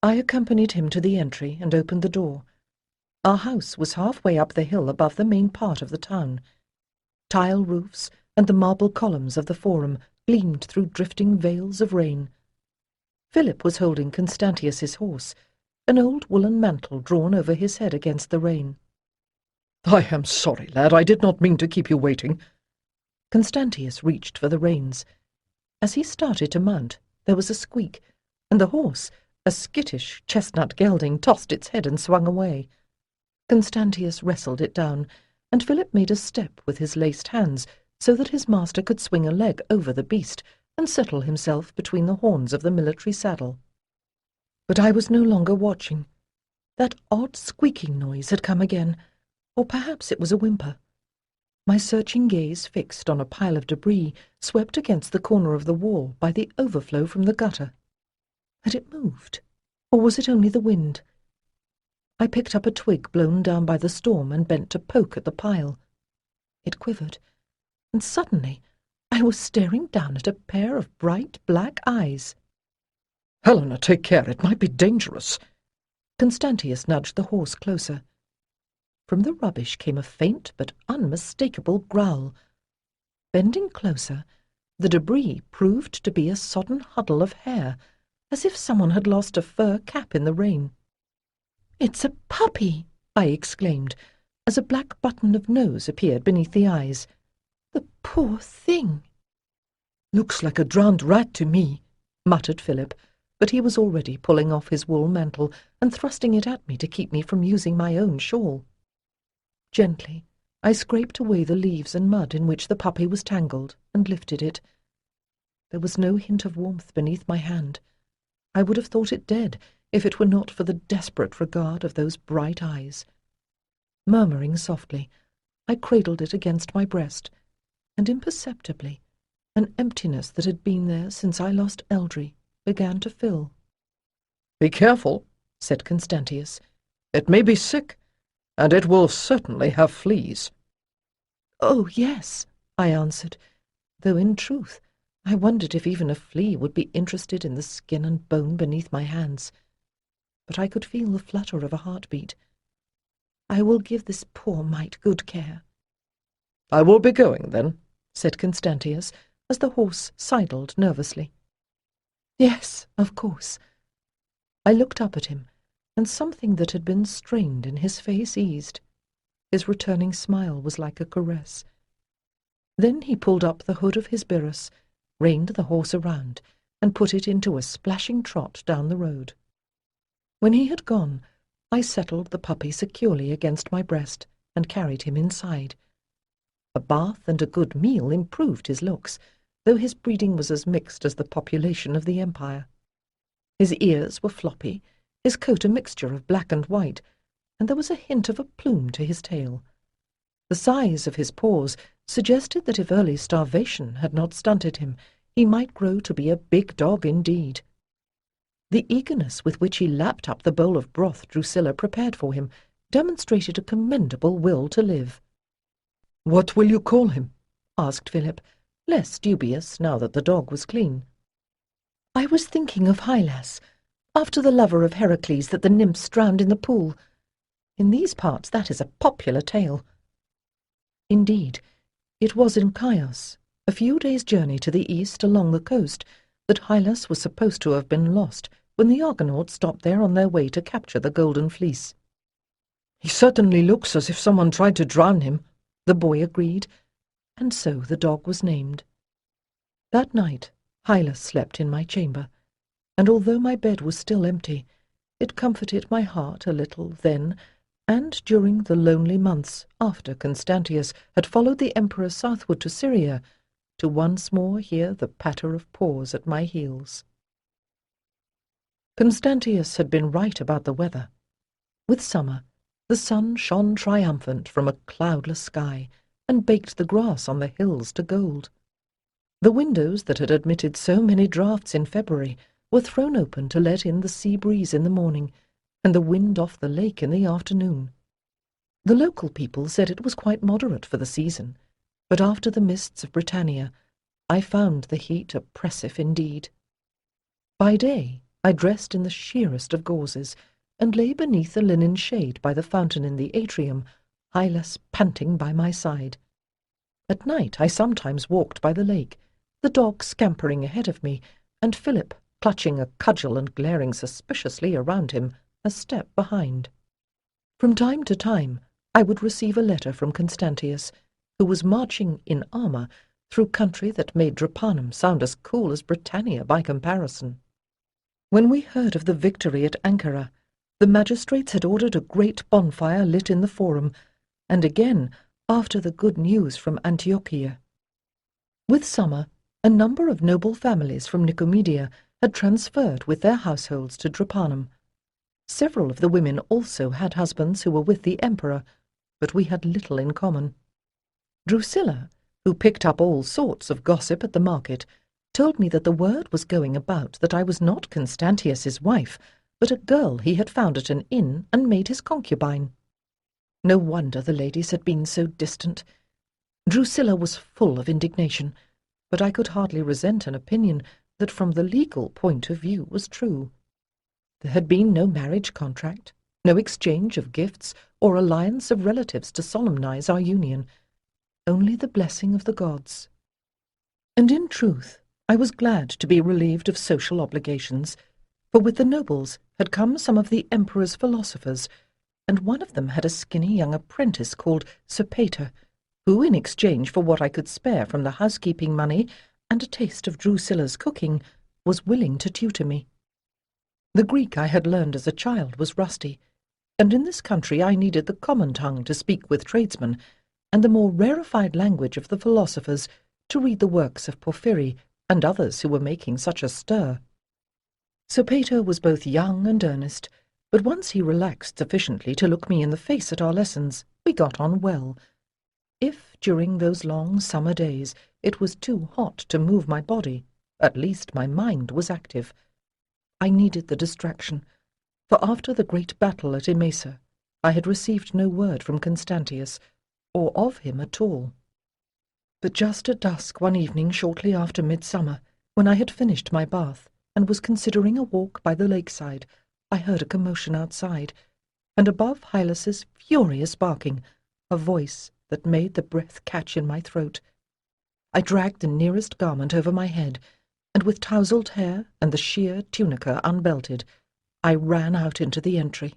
I accompanied him to the entry and opened the door. Our house was halfway up the hill above the main part of the town. Tile roofs and the marble columns of the forum gleamed through drifting veils of rain. Philip was holding Constantius's horse, an old woolen mantle drawn over his head against the rain. "I am sorry, lad, I did not mean to keep you waiting." Constantius reached for the reins. As he started to mount, there was a squeak, and the horse, a skittish chestnut gelding, tossed its head and swung away. Constantius wrestled it down, and Philip made a step with his laced hands so that his master could swing a leg over the beast and settle himself between the horns of the military saddle. But I was no longer watching. That odd squeaking noise had come again, or perhaps it was a whimper. My searching gaze fixed on a pile of debris swept against the corner of the wall by the overflow from the gutter. Had it moved, or was it only the wind? I picked up a twig blown down by the storm and bent to poke at the pile. It quivered, and suddenly I was staring down at a pair of bright black eyes. "Helena, take care, it might be dangerous." Constantius nudged the horse closer. From the rubbish came a faint but unmistakable growl. Bending closer, the debris proved to be a sodden huddle of hair, as if someone had lost a fur cap in the rain. "It's a puppy!" I exclaimed, as a black button of nose appeared beneath the eyes. "The poor thing!" "Looks like a drowned rat to me," muttered Philip, but he was already pulling off his wool mantle and thrusting it at me to keep me from using my own shawl. Gently, I scraped away the leaves and mud in which the puppy was tangled and lifted it. There was no hint of warmth beneath my hand. I would have thought it dead if it were not for the desperate regard of those bright eyes. Murmuring softly, I cradled it against my breast, and imperceptibly an emptiness that had been there since I lost Eldry began to fill. "Be careful," said Constantius. "It may be sick, and it will certainly have fleas." "Oh, yes," I answered, though in truth I wondered if even a flea would be interested in the skin and bone beneath my hands. But I could feel the flutter of a heartbeat. "I will give this poor mite good care." "I will be going, then," said Constantius, as the horse sidled nervously. "Yes, of course." I looked up at him, and something that had been strained in his face eased. His returning smile was like a caress. Then he pulled up the hood of his birus, reined the horse around, and put it into a splashing trot down the road. When he had gone, I settled the puppy securely against my breast and carried him inside. A bath and a good meal improved his looks, though his breeding was as mixed as the population of the empire. His ears were floppy, his coat a mixture of black and white, and there was a hint of a plume to his tail. The size of his paws suggested that if early starvation had not stunted him, he might grow to be a big dog indeed. The eagerness with which he lapped up the bowl of broth Drusilla prepared for him demonstrated a commendable will to live. "What will you call him?" asked Philip, less dubious now that the dog was clean. I was thinking of Hylas, after the lover of Heracles that the nymphs drowned in the pool. In these parts that is a popular tale. Indeed, it was in Chios, a few days' journey to the east along the coast, that Hylas was supposed to have been lost when the Argonauts stopped there on their way to capture the Golden Fleece. "He certainly looks as if someone tried to drown him," the boy agreed, and so the dog was named. That night Hylas slept in my chamber, and although my bed was still empty, it comforted my heart a little then, and during the lonely months after Constantius had followed the emperor southward to Syria, to once more hear the patter of paws at my heels. Constantius had been right about the weather. With summer, the sun shone triumphant from a cloudless sky, and baked the grass on the hills to gold. The windows that had admitted so many draughts in February were thrown open to let in the sea breeze in the morning, and the wind off the lake in the afternoon. The local people said it was quite moderate for the season, but after the mists of Britannia, I found the heat oppressive indeed. By day, I dressed in the sheerest of gauzes, and lay beneath the linen shade by the fountain in the atrium, Hylas panting by my side. At night I sometimes walked by the lake, the dog scampering ahead of me, and Philip, clutching a cudgel and glaring suspiciously around him, a step behind. From time to time I would receive a letter from Constantius, who was marching in armour through country that made Drepanum sound as cool as Britannia by comparison. When we heard of the victory at Ankara, the magistrates had ordered a great bonfire lit in the forum, and again after the good news from Antiochia. With summer, a number of noble families from Nicomedia had transferred with their households to Drepanum. Several of the women also had husbands who were with the emperor, but we had little in common. Drusilla, who picked up all sorts of gossip at the market, told me that the word was going about that I was not Constantius's wife, but a girl he had found at an inn and made his concubine. No wonder the ladies had been so distant. Drusilla was full of indignation, but I could hardly resent an opinion that from the legal point of view was true. There had been no marriage contract, no exchange of gifts or alliance of relatives to solemnize our union, only the blessing of the gods. And in truth, I was glad to be relieved of social obligations, for with the nobles had come some of the emperor's philosophers, and one of them had a skinny young apprentice called Sopater, who, in exchange for what I could spare from the housekeeping money and a taste of Drusilla's cooking, was willing to tutor me. The Greek I had learned as a child was rusty, and in this country I needed the common tongue to speak with tradesmen, and the more rarefied language of the philosophers to read the works of Porphyry and others who were making such a stir. Sopater was both young and earnest, but once he relaxed sufficiently to look me in the face at our lessons, we got on well. If, during those long summer days, it was too hot to move my body, at least my mind was active. I needed the distraction, for after the great battle at Emesa, I had received no word from Constantius, or of him at all. But just at dusk one evening shortly after midsummer, when I had finished my bath, and was considering a walk by the lakeside, I heard a commotion outside, and above Hylas's furious barking, a voice that made the breath catch in my throat. I dragged the nearest garment over my head, and with tousled hair and the sheer tunica unbelted, I ran out into the entry.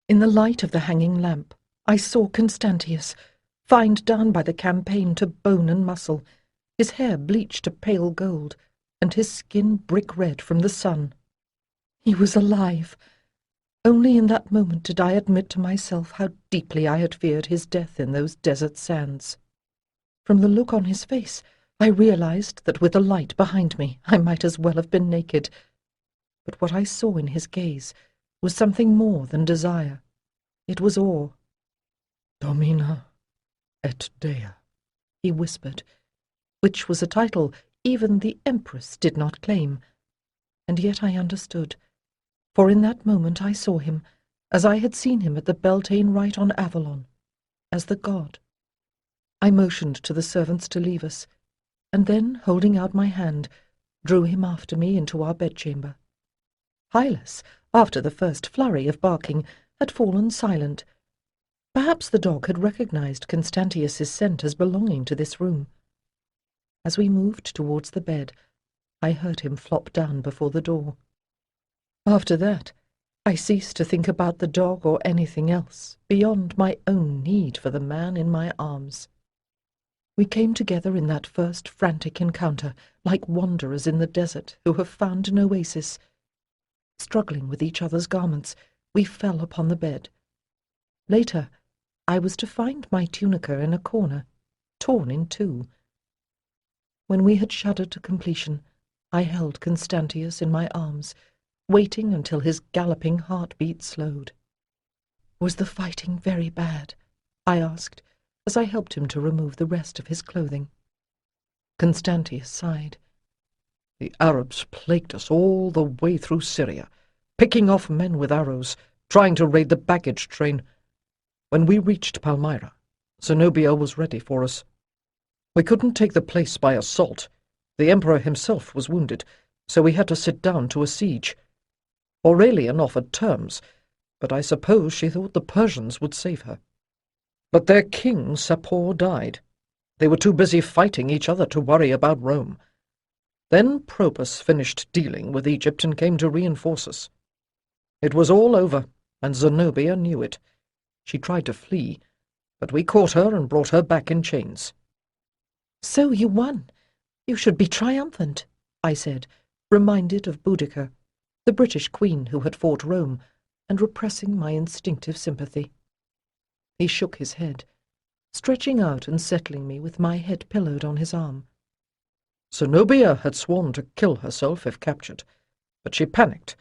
In the light of the hanging lamp, I saw Constantius, fined down by the campaign to bone and muscle, his hair bleached to pale gold, and his skin brick-red from the sun. He was alive. Only in that moment did I admit to myself how deeply I had feared his death in those desert sands. From the look on his face, I realized that with the light behind me I might as well have been naked. But what I saw in his gaze was something more than desire. It was awe. Domina et Dea, he whispered, which was a title even the Empress did not claim. And yet I understood, for in that moment I saw him, as I had seen him at the Beltane rite on Avalon, as the god. I motioned to the servants to leave us, and then, holding out my hand, drew him after me into our bedchamber. Hylas, after the first flurry of barking, had fallen silent. Perhaps the dog had recognized Constantius's scent as belonging to this room. As we moved towards the bed, I heard him flop down before the door. After that, I ceased to think about the dog or anything else beyond my own need for the man in my arms. We came together in that first frantic encounter, like wanderers in the desert who have found an oasis. Struggling with each other's garments, we fell upon the bed. Later, I was to find my tunica in a corner, torn in two. When we had shuddered to completion, I held Constantius in my arms, waiting until his galloping heartbeat slowed. "Was the fighting very bad?" I asked, as I helped him to remove the rest of his clothing. Constantius sighed. "The Arabs plagued us all the way through Syria, picking off men with arrows, trying to raid the baggage train. When we reached Palmyra, Zenobia was ready for us. We couldn't take the place by assault. The emperor himself was wounded, so we had to sit down to a siege. Aurelian offered terms, but I suppose she thought the Persians would save her. But their king, Sapor, died. They were too busy fighting each other to worry about Rome. Then Probus finished dealing with Egypt and came to reinforce us. It was all over, and Zenobia knew it. She tried to flee, but we caught her and brought her back in chains." "So you won. You should be triumphant," I said, reminded of Boudicca, the British queen who had fought Rome, and repressing my instinctive sympathy. He shook his head, stretching out and settling me with my head pillowed on his arm. "Zenobia had sworn to kill herself if captured, but she panicked,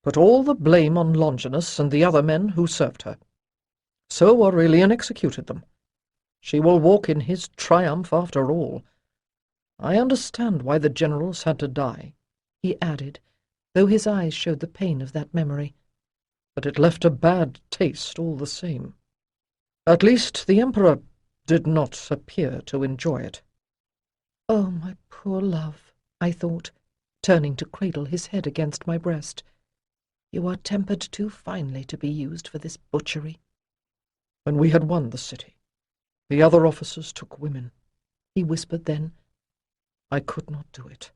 put all the blame on Longinus and the other men who served her. So Aurelian executed them. She will walk in his triumph after all. I understand why the generals had to die," he added, though his eyes showed the pain of that memory. "but it left a bad taste all the same. At least the emperor did not appear to enjoy it." "Oh, my poor love," I thought, turning to cradle his head against my breast. "You are tempered too finely to be used for this butchery." "When we had won the city, the other officers took women," he whispered then. "I could not do it,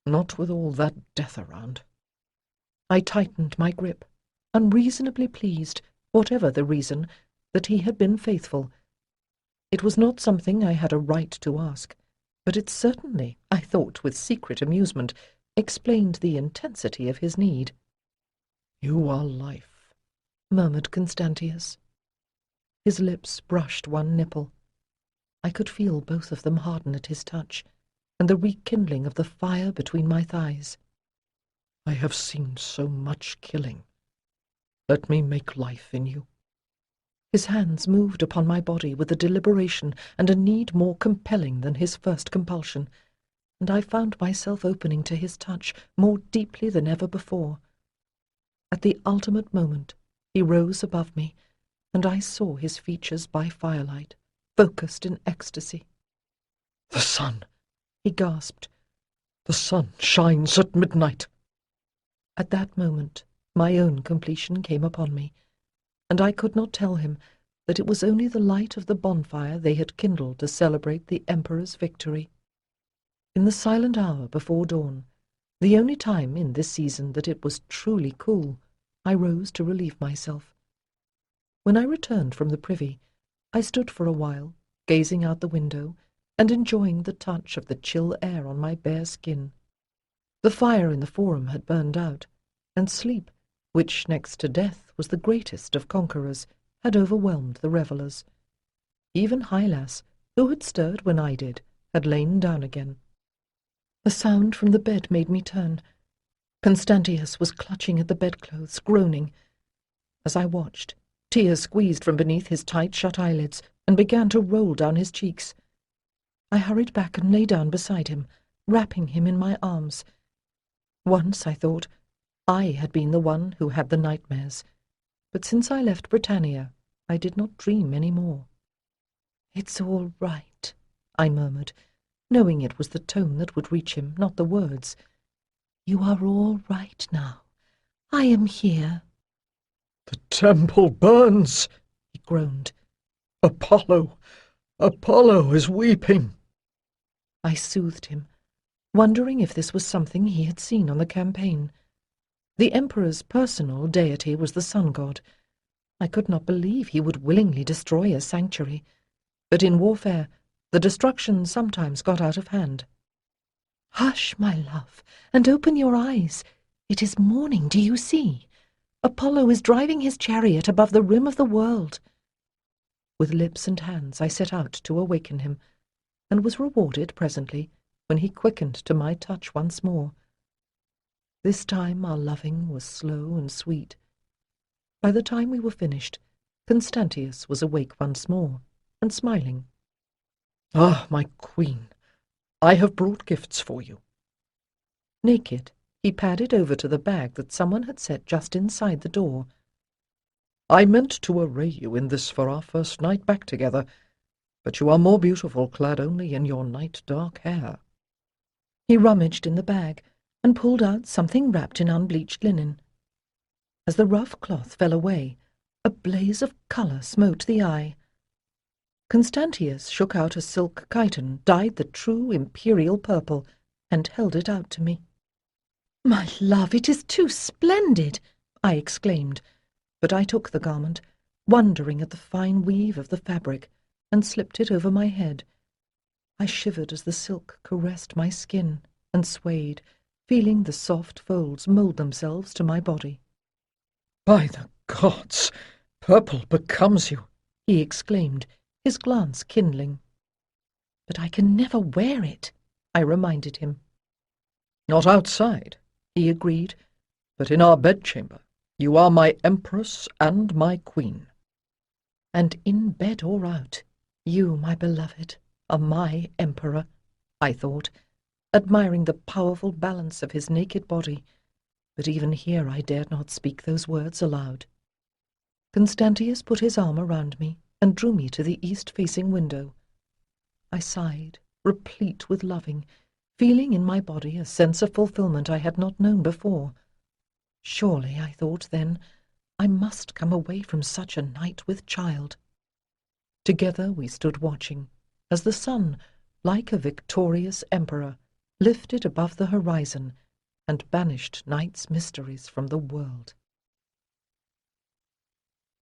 not with all that death around." I tightened my grip, unreasonably pleased, whatever the reason, that he had been faithful. It was not something I had a right to ask, but it certainly, I thought with secret amusement, explained the intensity of his need. "You are life," murmured Constantius. His lips brushed one nipple. I could feel both of them harden at his touch, and the rekindling of the fire between my thighs. "I have seen so much killing. Let me make life in you." His hands moved upon my body with a deliberation and a need more compelling than his first compulsion, and I found myself opening to his touch more deeply than ever before. At the ultimate moment, he rose above me, and I saw his features by firelight, focused in ecstasy. "The sun," he gasped. "The sun shines at midnight." At that moment, my own completion came upon me, and I could not tell him that it was only the light of the bonfire they had kindled to celebrate the Emperor's victory. In the silent hour before dawn, the only time in this season that it was truly cool, I rose to relieve myself. When I returned from the privy, I stood for a while, gazing out the window and enjoying the touch of the chill air on my bare skin. The fire in the forum had burned out, and sleep, which next to death was the greatest of conquerors, had overwhelmed the revellers. Even Hylas, who had stirred when I did, had lain down again. A sound from the bed made me turn. Constantius was clutching at the bedclothes, groaning, As I watched, tears squeezed from beneath his tight-shut eyelids and began to roll down his cheeks. I hurried back and lay down beside him, wrapping him in my arms. Once, I thought, I had been the one who had the nightmares, but since I left Britannia, I did not dream any more. "It's all right," I murmured, knowing it was the tone that would reach him, not the words. "You are all right now. I am here." "The temple burns," he groaned. "Apollo is weeping." I soothed him, wondering if this was something he had seen on the campaign. The Emperor's personal deity was the sun god. I could not believe he would willingly destroy a sanctuary, but in warfare the destruction sometimes got out of hand. "Hush, my love, and open your eyes. It is morning, do you see? Apollo is driving his chariot above the rim of the world." With lips and hands I set out to awaken him, and was rewarded presently when he quickened to my touch once more. This time our loving was slow and sweet. By the time we were finished, Constantius was awake once more, and smiling. "Ah, my queen, I have brought gifts for you." Naked, he padded over to the bag that someone had set just inside the door. "I meant to array you in this for our first night back together, but you are more beautiful clad only in your night-dark hair." He rummaged in the bag and pulled out something wrapped in unbleached linen. As the rough cloth fell away, a blaze of colour smote the eye. Constantius shook out a silk chiton dyed the true imperial purple and held it out to me. "My love, it is too splendid!" I exclaimed, but I took the garment, wondering at the fine weave of the fabric, and slipped it over my head. I shivered as the silk caressed my skin and swayed, feeling the soft folds mould themselves to my body. "By the gods, purple becomes you!" he exclaimed, his glance kindling. "But I can never wear it," I reminded him. "Not outside," he agreed, "but in our bedchamber you are my empress and my queen." And in bed or out, you, my beloved, are my emperor, I thought, admiring the powerful balance of his naked body, but even here I dared not speak those words aloud. Constantius put his arm around me and drew me to the east-facing window. I sighed, replete with loving, feeling in my body a sense of fulfillment I had not known before. Surely, I thought then, I must come away from such a night with child. Together we stood watching, as the sun, like a victorious emperor, lifted above the horizon and banished night's mysteries from the world.